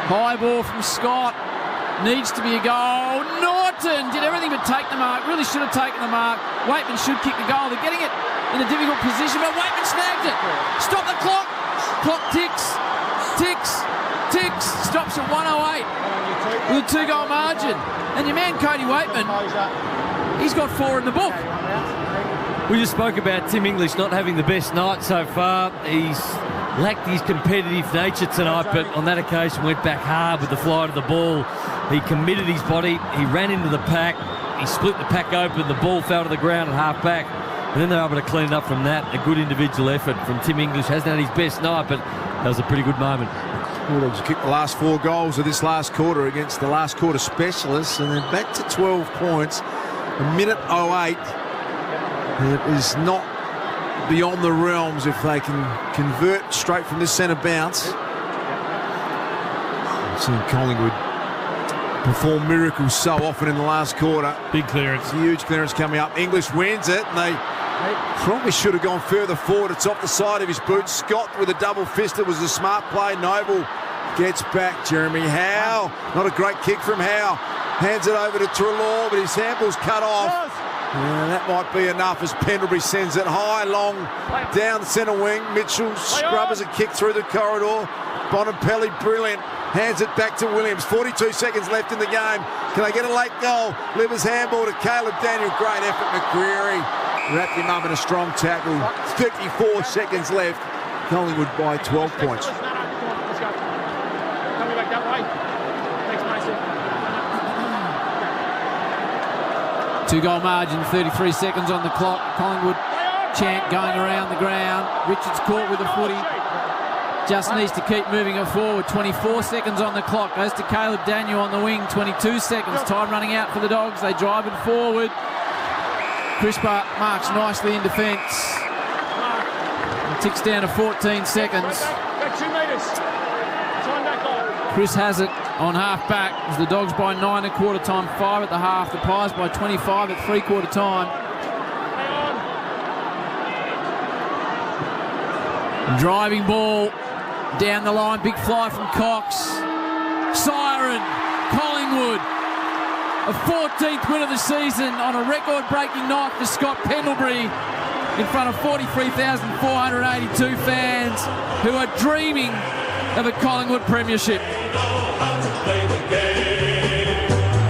Speaker 1: High ball from Scott. Needs to be a goal. Norton did everything but take the mark. Really should have taken the mark. Waitman should kick the goal. They're getting it in a difficult position, but Waitman snagged it. Stop the clock. Clock ticks. Stops at 1:08 with a 2-goal margin. And your man Cody Waitman, he's got 4 in the book.
Speaker 4: We just spoke about Tim English not having the best night so far. He's lacked his competitive nature tonight, but on that occasion went back hard with the flight of the ball. He committed his body. He ran into the pack. He split the pack open. The ball fell to the ground at half back. And then they were able to clean it up from that. A good individual effort from Tim English. Hasn't had his best night, but that was a pretty good moment.
Speaker 6: Bulldogs kicked the last 4 goals of this last quarter against the last quarter specialists, and they're back to 12 points. A minute 08. It is not beyond the realms if they can convert straight from this centre bounce. I've seen Collingwood perform miracles so often in the last quarter.
Speaker 7: Big clearance.
Speaker 6: Huge clearance coming up. English wins it, and they probably should have gone further forward. It's off the side of his boot. Scott with a double fist. It was a smart play. Noble gets back. Jeremy Howe. Not a great kick from Howe. Hands it over to Trelaw, but his handball's cut off. Yeah, that might be enough as Pendlebury sends it high, long, down centre wing. Mitchell scrubbers a kick through the corridor. Bonampelli, brilliant. Hands it back to Williams. 42 seconds left in the game. Can they get a late goal? Livers handball to Caleb Daniel. Great effort, McCreary. Wrapped him up in a strong tackle. 34 seconds left. Collingwood by 12 points.
Speaker 8: Let's go. Coming back that way. Thanks, Mason.
Speaker 1: 2-goal margin, 33 seconds on the clock. Collingwood chant going around the ground. Richards caught with the footy. Just needs to keep moving it forward. 24 seconds on the clock. Goes to Caleb Daniel on the wing. 22 seconds. Time running out for the Dogs. They drive it forward. Crisper marks nicely in defence. It ticks down to 14 seconds.
Speaker 8: Back 2 metres. Time back on.
Speaker 1: Chris has it on half back as the Dogs by 9 at quarter time, 5 at the half. The Pies by 25 at 3/4 time. Driving ball down the line, big fly from Cox. Siren, Collingwood. A 14th win of the season on a record-breaking night for Scott Pendlebury in front of 43,482 fans who are dreaming of a Collingwood premiership.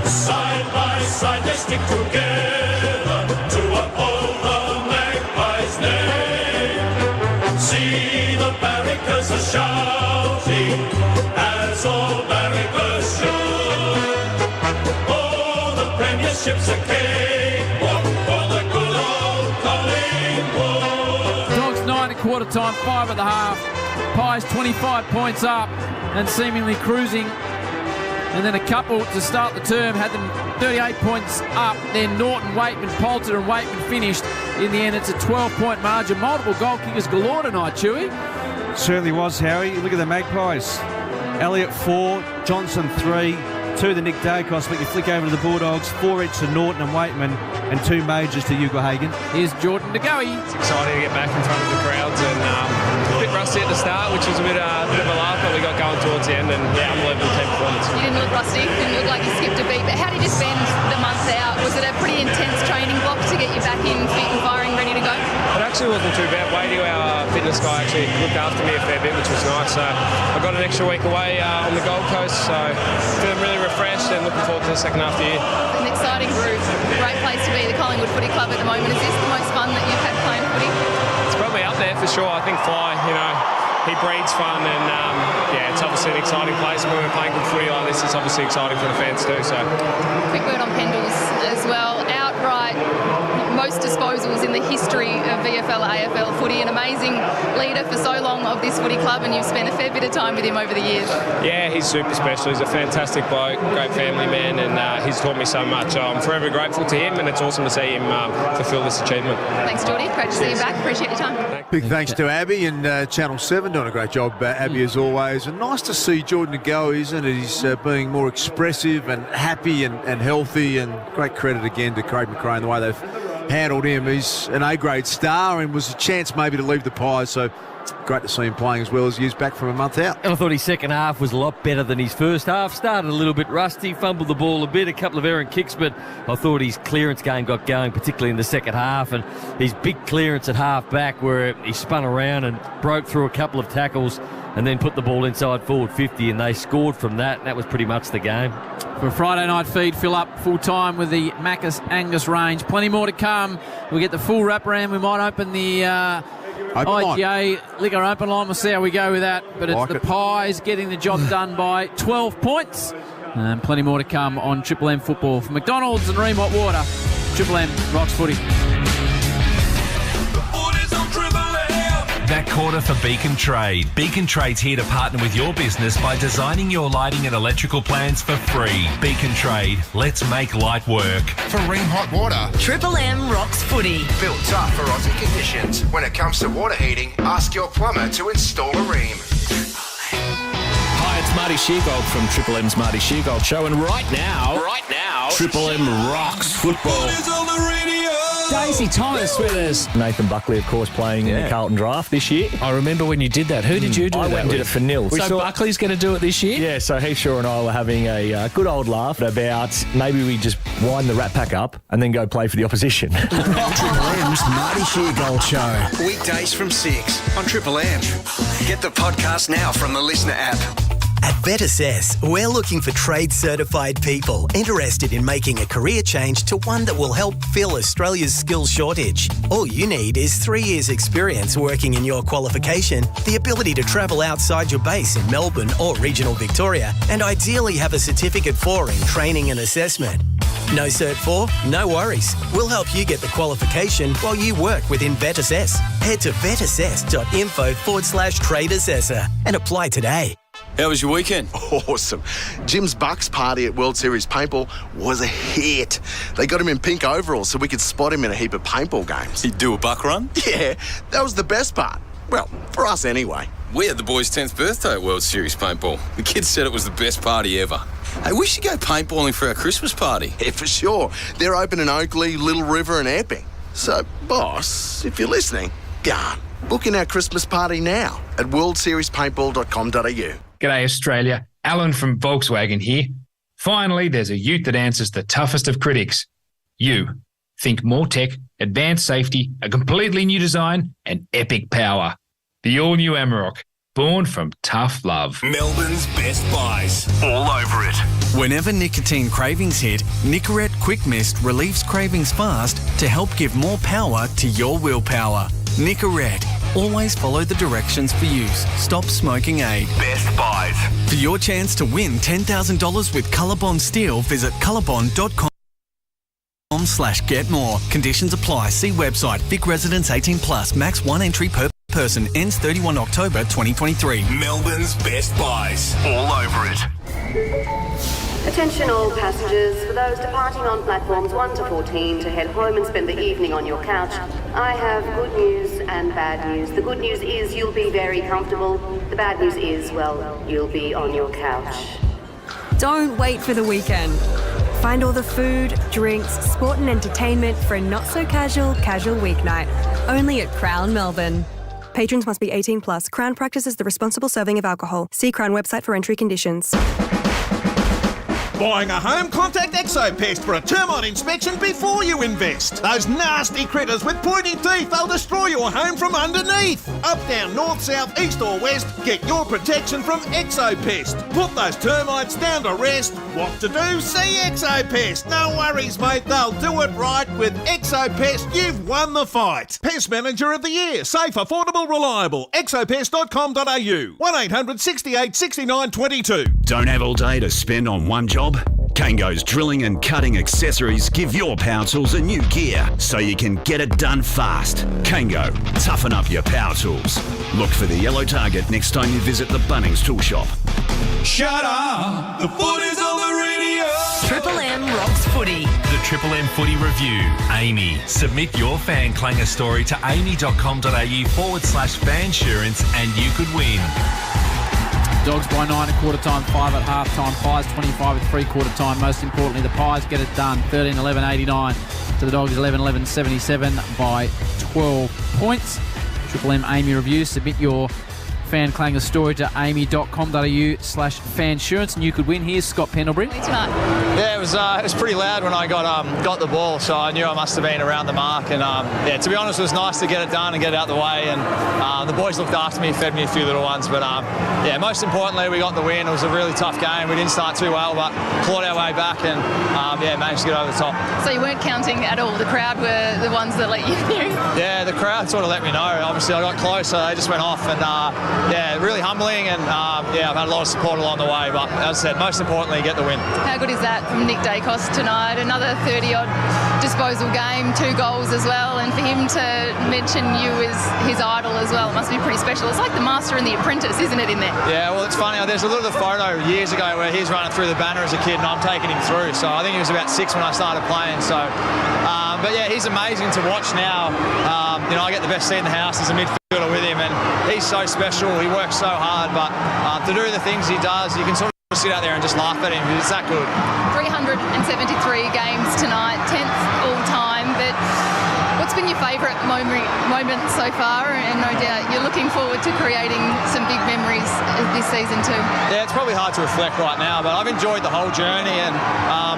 Speaker 10: Side by side they stick together to uphold the Magpies' name. See the barricades are shouting as all barricades should. Oh, the premiership's a cakewalk for the good old Collingwood.
Speaker 1: Dogs 9 at quarter time, 5 at the half. Pies 25 points up and seemingly cruising. And then a couple to start the term had them 38 points up. Then Norton, Waitman, Poulter and Waitman finished. In the end, it's a 12-point margin. Multiple goal kickers galore tonight, Chewy.
Speaker 3: Certainly was, Harry. Look at the Magpies. Elliott 4, Johnson 3, 2 to Nick Dacos, but you flick over to the Bulldogs, 4 each to Norton and Waitman, and 2 majors to Hugo Hagan.
Speaker 1: Here's Jordan De Goey.
Speaker 9: It's exciting to get back in front of the crowds, and a bit rusty at the start, which was a bit of a laugh, but we got going towards the end, and yeah, unbelievable team performance.
Speaker 11: You didn't look rusty, didn't look like you skipped a beat, but how did you spend the month out? Was it a pretty intense training block to get you back in fit and firing, ready to go?
Speaker 9: It actually wasn't too bad. Wadey, our fitness guy, actually looked after me a fair bit, which was nice. So I got an extra week away on the Gold Coast, so feeling really refreshed and looking forward to the second half of the year.
Speaker 11: An exciting group, great place to be, the Collingwood Footy Club at the moment. Is this the most fun that you've had playing footy?
Speaker 9: It's probably up there for sure. I think Fly, he breeds fun, and yeah, it's obviously an exciting place. When we're playing good footy like this, it's obviously exciting for the fans too. So,
Speaker 11: quick word on Pendles as well. Outright most disposals in the history of VFL AFL footy. An amazing leader for so long of this footy club, and you've spent a fair bit of time with him over the years. Yeah, he's super special. He's a fantastic bloke, great family man, and he's taught me so much. I'm forever grateful to him, and it's awesome to see him fulfil this achievement. Thanks, Geordie. Great to see you back. Appreciate your time.
Speaker 6: Big thanks to Abby and Channel 7 doing a great job, Abby, as always. And nice to see Jordan to go, isn't it? He's being more expressive and happy and healthy, and great credit again to Craig McRae and the way they've handled him. He's an A-grade star and was a chance maybe to leave the Pies, so great to see him playing as well as he is back from a month out.
Speaker 4: And I thought his second half was a lot better than his first half. Started a little bit rusty, fumbled the ball a bit, a couple of errant kicks, but I thought his clearance game got going, particularly in the second half, and his big clearance at half back where he spun around and broke through a couple of tackles and then put the ball inside forward 50, and they scored from that, and that was pretty much the game.
Speaker 1: For a Friday night feed, fill up full time with the Macca's Angus range. Plenty more to come. We'll get the full wraparound. We might open the IGA liquor open line. We'll see how we go with that. But it's the Pies getting the job done by 12 points. And plenty more to come on Triple M football. For McDonald's and Ream Hot Water, Triple M rocks footy.
Speaker 13: That quarter for Beacon Trade. Beacon Trade's here to partner with your business by designing your lighting and electrical plans for free. Beacon Trade, let's make light work.
Speaker 12: For Ream Hot Water,
Speaker 21: Triple M rocks footy.
Speaker 12: Built tough for Aussie conditions. When it comes to water heating, ask your plumber to install a Ream.
Speaker 19: Hi, it's Marty Sheargold from Triple M's Marty Sheargold Show, and right now, Triple M rocks football.
Speaker 10: On the radio.
Speaker 14: Day Casey Thomas with us.
Speaker 15: Nathan Buckley, of course, playing in the Carlton draft this year.
Speaker 19: I remember when you did that. Who did you do
Speaker 15: I
Speaker 19: that
Speaker 15: went and did
Speaker 19: with?
Speaker 15: it for nil.
Speaker 19: So Buckley's going to do it this year?
Speaker 15: Yeah, so Heath Shaw and I were having a good old laugh about maybe we just wind the Rat Pack up and then go play for the opposition.
Speaker 12: Triple M's Marty Sheargold Show. Weekdays from 6 on Triple M. Get the podcast now from the Listener app.
Speaker 16: At VetAssess, we're looking for trade-certified people interested in making a career change to one that will help fill Australia's skills shortage. All you need is 3 years' experience working in your qualification, the ability to travel outside your base in Melbourne or regional Victoria, and ideally have a Certificate 4 in training and assessment. No Cert 4? No worries. We'll help you get the qualification while you work within VetAssess. Head to vetassess.info/trade assessor and apply today.
Speaker 17: How was your weekend?
Speaker 18: Awesome. Jim's Bucks party at World Series Paintball was a hit. They got him in pink overalls so we could spot him in a heap of paintball games.
Speaker 17: He'd do a buck run?
Speaker 18: Yeah, that was the best part. Well, for us anyway.
Speaker 17: We had the boys' 10th birthday at World Series Paintball. The kids said it was the best party ever. Hey, we should go paintballing for our Christmas party.
Speaker 18: Yeah, for sure. They're open in Oakley, Little River and Epping. So, boss, if you're listening, go on. Book in our Christmas party now at worldseriespaintball.com.au.
Speaker 22: G'day, Australia. Alan from Volkswagen here. Finally, there's a ute that answers the toughest of critics. You. Think more tech, advanced safety, a completely new design, and epic power. The all-new Amarok, born from tough love.
Speaker 12: Melbourne's best buys. All over it.
Speaker 23: Whenever nicotine cravings hit, Nicorette Quick Mist relieves cravings fast to help give more power to your willpower. Nicorette. Always follow the directions for use. Stop smoking aid.
Speaker 12: Best buys.
Speaker 23: For your chance to win $10,000 with Colorbond Steel, visit colorbond.com/get more. Conditions apply. See website. Vic residents 18+. Max 1 entry per person. Ends 31 October 2023.
Speaker 12: Melbourne's best buys. All over it.
Speaker 25: Attention all passengers, for those departing on platforms 1 to 14 to head home and spend the evening on your couch, I have good news and bad news. The good news is you'll be very comfortable. The bad news is, well, you'll be on your couch.
Speaker 26: Don't wait for the weekend. Find all the food, drinks, sport and entertainment for a not-so-casual weeknight. Only at Crown Melbourne. Patrons must be 18+. Crown practices the responsible serving of alcohol. See Crown website for entry conditions.
Speaker 27: Buying a home? Contact Exopest for a termite inspection before you invest. Those nasty critters with pointy teeth, they'll destroy your home from underneath. Up, down, north, south, east or west, get your protection from Exopest. Put those termites down to rest. What to do? See Exopest. No worries, mate, they'll do it right. With Exopest, you've won the fight. Pest Manager of the Year. Safe, affordable, reliable. Exopest.com.au. 1800 68 69 22.
Speaker 28: Don't have all day to spend on one job? Kango's drilling and cutting accessories give your power tools a new gear so you can get it done fast. Kango, toughen up your power tools. Look for the yellow target next time you visit the Bunnings tool shop.
Speaker 12: Shut up! The footy's on the radio!
Speaker 21: Triple M rocks footy.
Speaker 13: The Triple M Footy Review. Amy. Submit your fan clanger story to amy.com.au/fansurance and you could win.
Speaker 1: Dogs by 9 at quarter time, 5 at half time, Pies 25 at three-quarter time. Most importantly, the Pies get it done. 13-11-89 to the Dogs, 11-11-77 by 12 points. Triple M Amy Review. Submit your fan clanger story to amy.com.au/fansurance and you could win. Here's Scott Pendlebury.
Speaker 30: Yeah, it was pretty loud when I got the ball, so I knew I must have been around the mark. And to be honest, it was nice to get it done and get it out the way. And the boys looked after me, fed me a few little ones. But most importantly, we got the win. It was a really tough game. We didn't start too well, but clawed our way back and managed to get over the top.
Speaker 11: So you weren't counting at all. The crowd were the ones that let you know.
Speaker 30: Yeah, the crowd sort of let me know. Obviously, I got close, so they just went off. And really humbling. And I've had a lot of support along the way. But as I said, most importantly, get the win.
Speaker 11: How good is that from Nick Dacos tonight? Another 30-odd disposal game, 2 goals as well, and for him to mention you as his idol as well, it must be pretty special. It's like the Master and the Apprentice, isn't it, in there?
Speaker 30: Yeah, well, it's funny. There's a little photo years ago where he's running through the banner as a kid and I'm taking him through. So I think he was about 6 when I started playing. So, he's amazing to watch now. I get the best seat in the house as a midfielder with him, and he's so special. He works so hard, but to do the things he does, you can sort of sit out there and just laugh at him. It's that good. 373
Speaker 11: games tonight, 10th all time, but What's been your favourite moment so far? And no doubt you're looking forward to creating some big memories this season too.
Speaker 30: Yeah, it's probably hard to reflect right now, but I've enjoyed the whole journey, and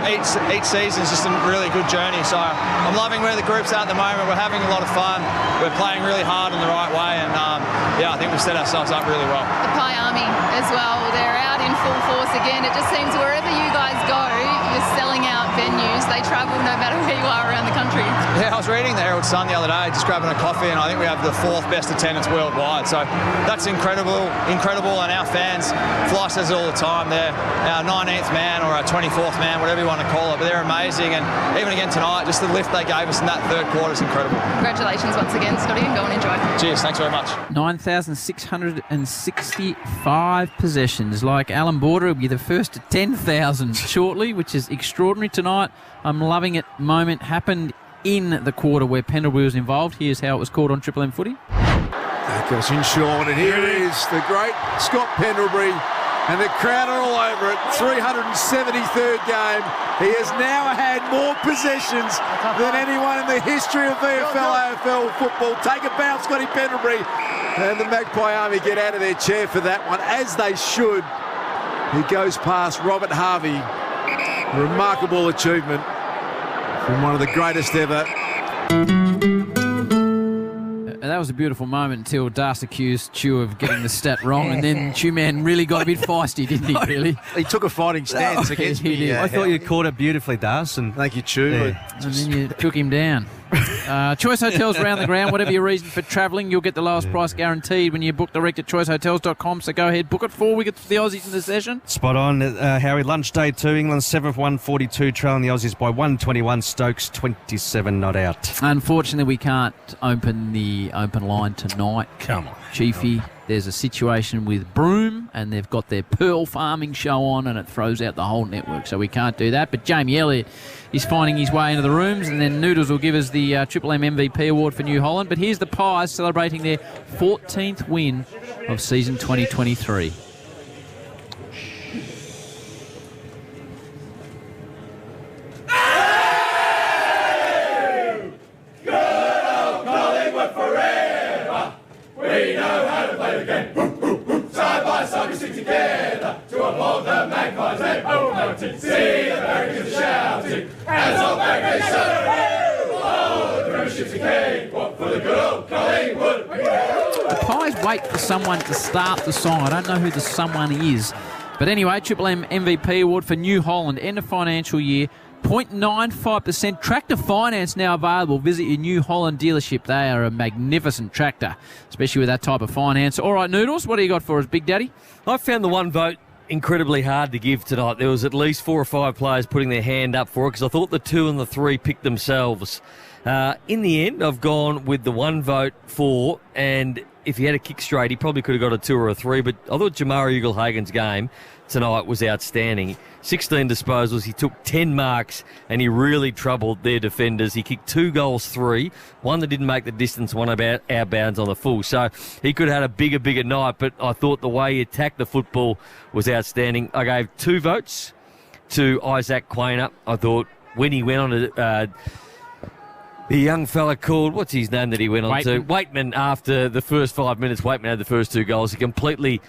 Speaker 30: each season is just a really good journey. So I'm loving where the group's at the moment. We're having a lot of fun. We're playing really hard in the right way, and I think we've set ourselves up really well.
Speaker 11: The Pie Army as well, they're out in full force again. It just seems wherever you guys go, you're selling out venues. They travel no matter where you are around the country.
Speaker 30: Yeah, I was reading the Herald Sun the other day, just grabbing a coffee, and I think we have the 4th best attendance worldwide. So that's incredible, and our fans, Fly says it all the time, they're our 19th man or our 24th man, whatever you want to call it, but they're amazing, and even again tonight, just the lift they gave us in that third quarter is incredible.
Speaker 11: Congratulations once again, Scotty, and go and enjoy.
Speaker 30: Cheers, thanks very much.
Speaker 1: 9,665 possessions. Like Alan Border, will be the first to 10,000 shortly, which is extraordinary tonight. I'm loving it. Moment happened in the quarter where Pendlebury was involved. Here's how it was called on Triple M Footy.
Speaker 6: That goes in Sean, and here is the great Scott Pendlebury, and the crowd are all over it. 373rd game. He has now had more possessions than anyone in the history of VFL AFL football. Take a bow, Scotty Pendlebury. And the Magpie Army get out of their chair for that one, as they should. He goes past Robert Harvey. Remarkable achievement from one of the greatest ever.
Speaker 1: That was a beautiful moment until Das accused Chew of getting the stat wrong, and then Chew Man really got a bit feisty, didn't he, really?
Speaker 6: He took a fighting stance against me.
Speaker 15: I thought you caught it beautifully, Das. And
Speaker 6: thank you, Chew.
Speaker 1: And then you took him down. Choice Hotels around the ground. Whatever your reason for travelling, you'll get the lowest price guaranteed when you book direct at choicehotels.com. So go ahead, book it before we get to the Aussies in the session.
Speaker 15: Spot on, Howie. Lunch day 2, England 7th 142, trailing the Aussies by 121. Stokes 27 not out.
Speaker 1: Unfortunately, we can't open the open line tonight.
Speaker 15: Come on,
Speaker 1: Chiefy. There's a situation with Broome, and they've got their pearl farming show on, and it throws out the whole network, so we can't do that. But Jamie Elliott is finding his way into the rooms, and then Noodles will give us the Triple M MVP award for New Holland. But here's the Pies celebrating their 14th win of season 2023.
Speaker 2: Good old Collingwood forever. We know how to play the game. Side by side we stick together to uphold the Magpies and promoting. See the Americans shouting as all Magpies shout. Oh, the premiership's a cakewalk for the good old Collingwood.
Speaker 1: The Pies wait for someone to start the song. I don't know who the someone is. But anyway, Triple M MVP award for New Holland. End of financial year. 0.95% tractor finance now available. Visit your New Holland dealership. They are a magnificent tractor, especially with that type of finance. All right, Noodles, what do you got for us, Big Daddy?
Speaker 4: I found the one vote incredibly hard to give tonight. There was at least 4 or 5 players putting their hand up for it because I thought the 2 and the 3 picked themselves. In the end, I've gone with the 1 vote for, and if he had a kick straight, he probably could have got a 2 or a 3, but I thought Jamari Ugle-Hagen's game tonight was outstanding. 16 disposals, he took 10 marks, and he really troubled their defenders. He kicked 2 goals, 3, one that didn't make the distance, one about out bounds on the full. So he could have had a bigger night, but I thought the way he attacked the football was outstanding. I gave 2 votes to Isaac Quainer. I thought when he went on to the young fella called, what's his name that he went on to? Waitman. After the first 5 minutes, Waitman had the first 2 goals. He completely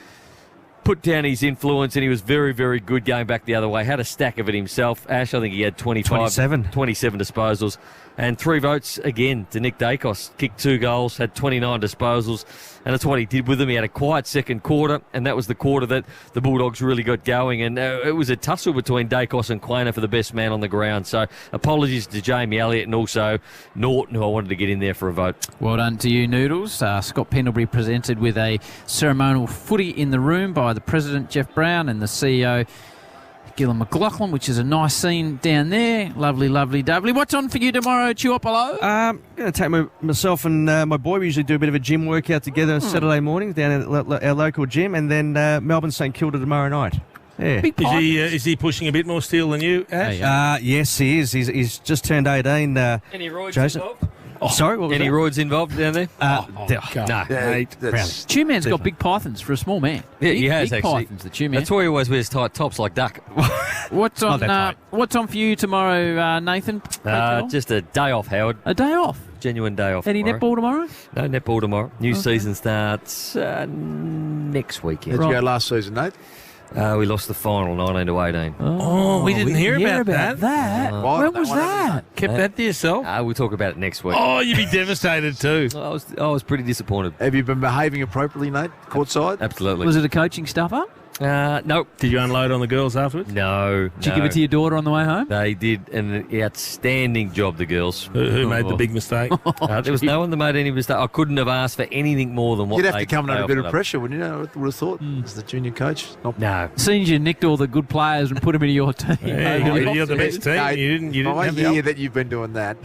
Speaker 4: put down his influence, and he was very, very good going back the other way. Had a stack of it himself. Ash, I think he had 27 disposals. And 3 votes again to Nick Dacos. Kicked 2 goals, had 29 disposals, and that's what he did with them. He had a quiet second quarter, and that was the quarter that the Bulldogs really got going. And it was a tussle between Dacos and Quainer for the best man on the ground. So apologies to Jamie Elliott and also Norton, who I wanted to get in there for a vote.
Speaker 1: Well done to you, Noodles. Scott Pendlebury presented with a ceremonial footy in the room by the President, Jeff Brown, and the CEO, Gillan McLaughlin, which is a nice scene down there. Lovely, lovely, lovely. What's on for you tomorrow, Chiopolo?
Speaker 15: I'm going to take myself and my boy. We usually do a bit of a gym workout together Saturday mornings down at our local gym, and then Melbourne St Kilda tomorrow night. Yeah.
Speaker 3: Is he pushing a bit more steel than you, Ash?
Speaker 15: Yes, he is. He's just turned 18.
Speaker 4: Any roids
Speaker 15: Jason
Speaker 4: involved?
Speaker 15: Sorry, what was
Speaker 4: Any
Speaker 15: that?
Speaker 4: roids involved down there?
Speaker 15: No, mate.
Speaker 1: Two-man's got big pythons for a small man.
Speaker 4: Yeah, he has
Speaker 1: big
Speaker 4: actually.
Speaker 1: Pythons, the two-man.
Speaker 4: That's why he always wears tight tops like Duck.
Speaker 1: What's on for you tomorrow, Nathan?
Speaker 4: Just a day off, Howard.
Speaker 1: A day off?
Speaker 4: genuine day off.
Speaker 1: Any netball tomorrow?
Speaker 4: No netball tomorrow. New season starts next weekend.
Speaker 6: How'd you go last season, Nate?
Speaker 4: We lost the final 19-18.
Speaker 3: Oh, we didn't hear about that.
Speaker 1: When was that?
Speaker 3: Kept that to yourself?
Speaker 4: We'll talk about it next week.
Speaker 3: Oh, you'd be devastated too.
Speaker 4: I was pretty disappointed.
Speaker 6: Have you been behaving appropriately, Nate, courtside?
Speaker 4: Absolutely.
Speaker 1: Was it a coaching stuffer?
Speaker 4: Nope.
Speaker 3: Did you unload on the girls afterwards?
Speaker 4: No.
Speaker 1: Did you give it to your daughter on the way home?
Speaker 4: They did an outstanding job, the girls.
Speaker 3: Who made the big mistake?
Speaker 4: There was no one that made any mistake. I couldn't have asked for anything more than what
Speaker 6: You'd have to come under a bit of pressure, wouldn't you? I would have thought, as the junior coach.
Speaker 4: No.
Speaker 1: Seeing as you nicked all the good players and put them into your team.
Speaker 3: You're the best team.
Speaker 6: Nate,
Speaker 3: You didn't
Speaker 6: I
Speaker 3: have
Speaker 6: hear that you've been doing that.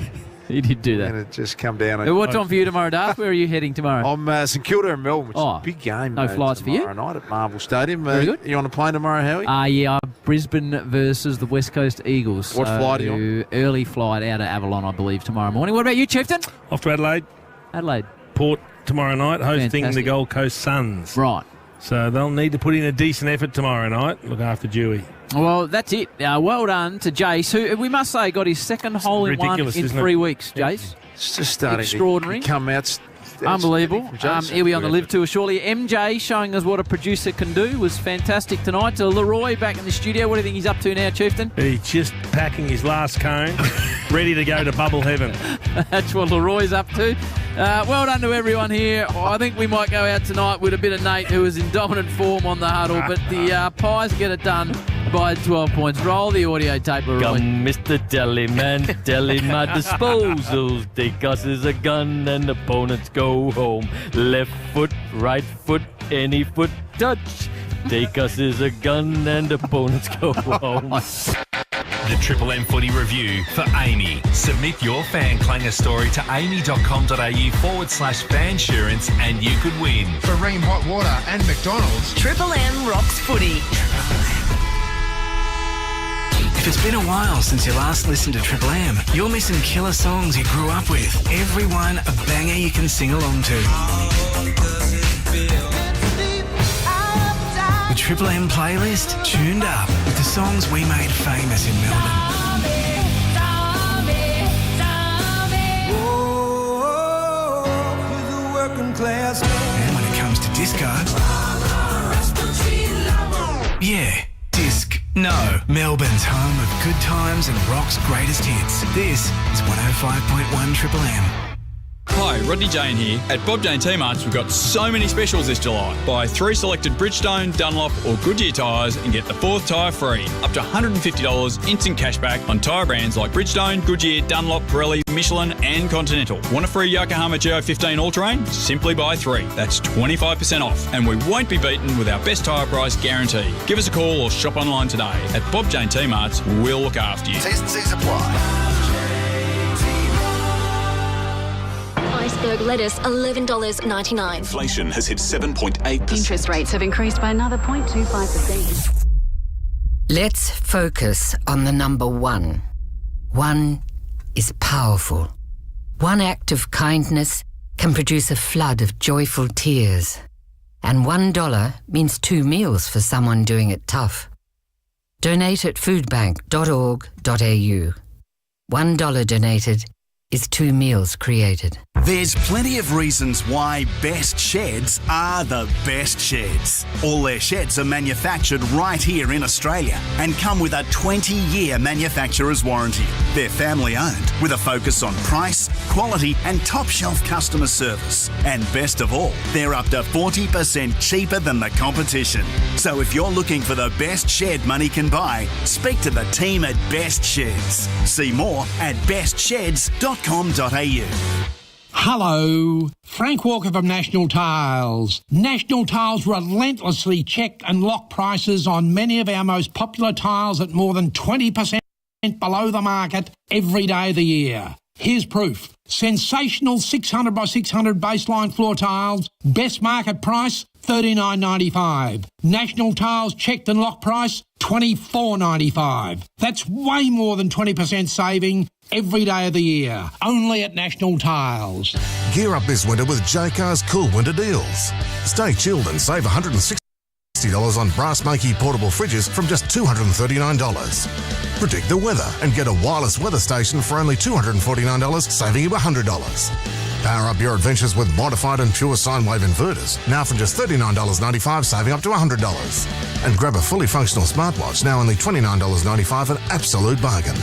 Speaker 1: You did do that.
Speaker 6: And it just come down.
Speaker 1: What time for you tomorrow, Darth? Where are you heading tomorrow?
Speaker 6: I'm St Kilda and Melbourne, which is a big game.
Speaker 1: No flights for you?
Speaker 6: Tomorrow night at Marvel Stadium.
Speaker 1: Very good.
Speaker 6: You on a plane tomorrow, Howie?
Speaker 1: Yeah, Brisbane versus the West Coast Eagles.
Speaker 6: What flight are you on?
Speaker 1: Early flight out of Avalon, I believe, tomorrow morning. What about you, Chieftain?
Speaker 3: Off to Adelaide. Port tomorrow night, hosting the Gold Coast Suns.
Speaker 1: Right.
Speaker 3: So they'll need to put in a decent effort tomorrow night. Look after Dewey.
Speaker 1: Well, that's it. Well done to Jace, who we must say got his second hole in one in 3 weeks, Jace.
Speaker 6: It's just starting
Speaker 1: extraordinary.
Speaker 6: to come out.
Speaker 1: Unbelievable. Here we are on the Live Tour shortly. MJ showing us what a producer can do was fantastic tonight. Leroy back in the studio. What do you think he's up to now, Chieftain?
Speaker 3: He's just packing his last cone, ready to go to bubble heaven.
Speaker 1: That's what Leroy's up to. Well done to everyone here. I think we might go out tonight with a bit of Nate, who is in dominant form on the huddle, but the Pies get it done by 12 points. Roll the audio tape, Leroy.
Speaker 4: Come, Mr. Jellyman, tell him my disposals. Take us as a gun and opponents go home. Left foot, right foot, any foot touch. Take us as a gun and opponents go home.
Speaker 13: The Triple M Footy Review for Amy. Submit your fan clanger story to amy.com.au/fansurance and you could win.
Speaker 5: For Ream Hot Water and McDonald's.
Speaker 21: Triple M rocks footy.
Speaker 23: If it's been a while since you last listened to Triple M, you're missing killer songs you grew up with. Everyone a banger you can sing along to. The Triple M playlist, tuned up with the songs we made famous in Melbourne. And when it comes to disco, yeah, disc. No, Melbourne's home of good times and rock's greatest hits. This is 105.1 Triple M.
Speaker 7: Hi, Rodney Jane here. At Bob Jane T-Marts, we've got so many specials this July. Buy 3 selected Bridgestone, Dunlop or Goodyear tyres and get the 4th tyre free. Up to $150 instant cashback on tyre brands like Bridgestone, Goodyear, Dunlop, Pirelli, Michelin and Continental. Want a free Yokohama GO15 all-terrain? Simply buy 3. That's 25% off. And we won't be beaten with our best tyre price guarantee. Give us a call or shop online today. At Bob Jane T-Marts, we'll look after you.
Speaker 18: T's and C's apply.
Speaker 8: Iceberg lettuce, $11.99.
Speaker 9: Inflation has hit 7.8%.
Speaker 8: Interest rates have increased by another 0.25%.
Speaker 10: Let's focus on the number 1. 1 is powerful. 1 act of kindness can produce a flood of joyful tears. And $1 means 2 meals for someone doing it tough. Donate at foodbank.org.au. $1 donated is 2 meals created.
Speaker 28: There's plenty of reasons why Best Sheds are the best sheds. All their sheds are manufactured right here in Australia and come with a 20-year manufacturer's warranty. They're family-owned with a focus on price, quality and top-shelf customer service. And best of all, they're up to 40% cheaper than the competition. So if you're looking for the best shed money can buy, speak to the team at Best Sheds. See more at bestsheds.com.au.
Speaker 14: Hello, Frank Walker from National Tiles. National Tiles relentlessly check and lock prices on many of our most popular tiles at more than 20% below the market every day of the year. Here's proof. Sensational 600 by 600 baseline floor tiles, best market price, $39.95. National Tiles checked and locked price, $24.95. That's way more than 20% saving every day of the year. Only at National Tiles.
Speaker 19: Gear up this winter with Jaycar's cool winter deals. Stay chilled and save $160
Speaker 16: $60 on brass Makey portable fridges from just $239. Predict the weather and get a wireless weather station for only $249, saving you $100. Power up your adventures with modified and pure sine wave inverters, now from just $39.95, saving up to $100. And grab a fully functional smartwatch, now only $29.95, an absolute bargain.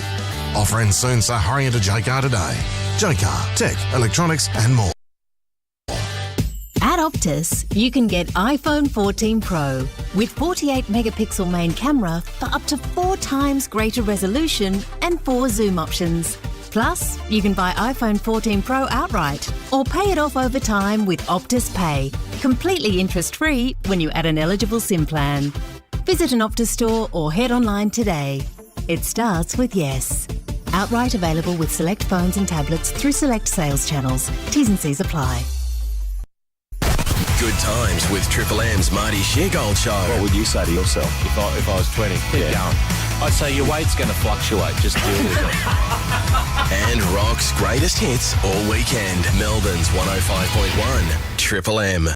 Speaker 16: Offer ends soon, so hurry into JCar today. JCar, tech, electronics and more.
Speaker 17: At Optus, you can get iPhone 14 Pro with 48 megapixel main camera for up to 4 times greater resolution and 4 zoom options. Plus, you can buy iPhone 14 Pro outright or pay it off over time with Optus Pay, completely interest-free when you add an eligible SIM plan. Visit an Optus store or head online today. It starts with yes. Outright available with select phones and tablets through select sales channels. T's and C's apply.
Speaker 12: Good times with Triple M's Marty Sheargold Show.
Speaker 19: What would you say to yourself if I was 20? Keep going. I'd say your weight's going to fluctuate. Just deal with it.
Speaker 12: And Rock's greatest hits all weekend. Melbourne's 105.1 Triple M.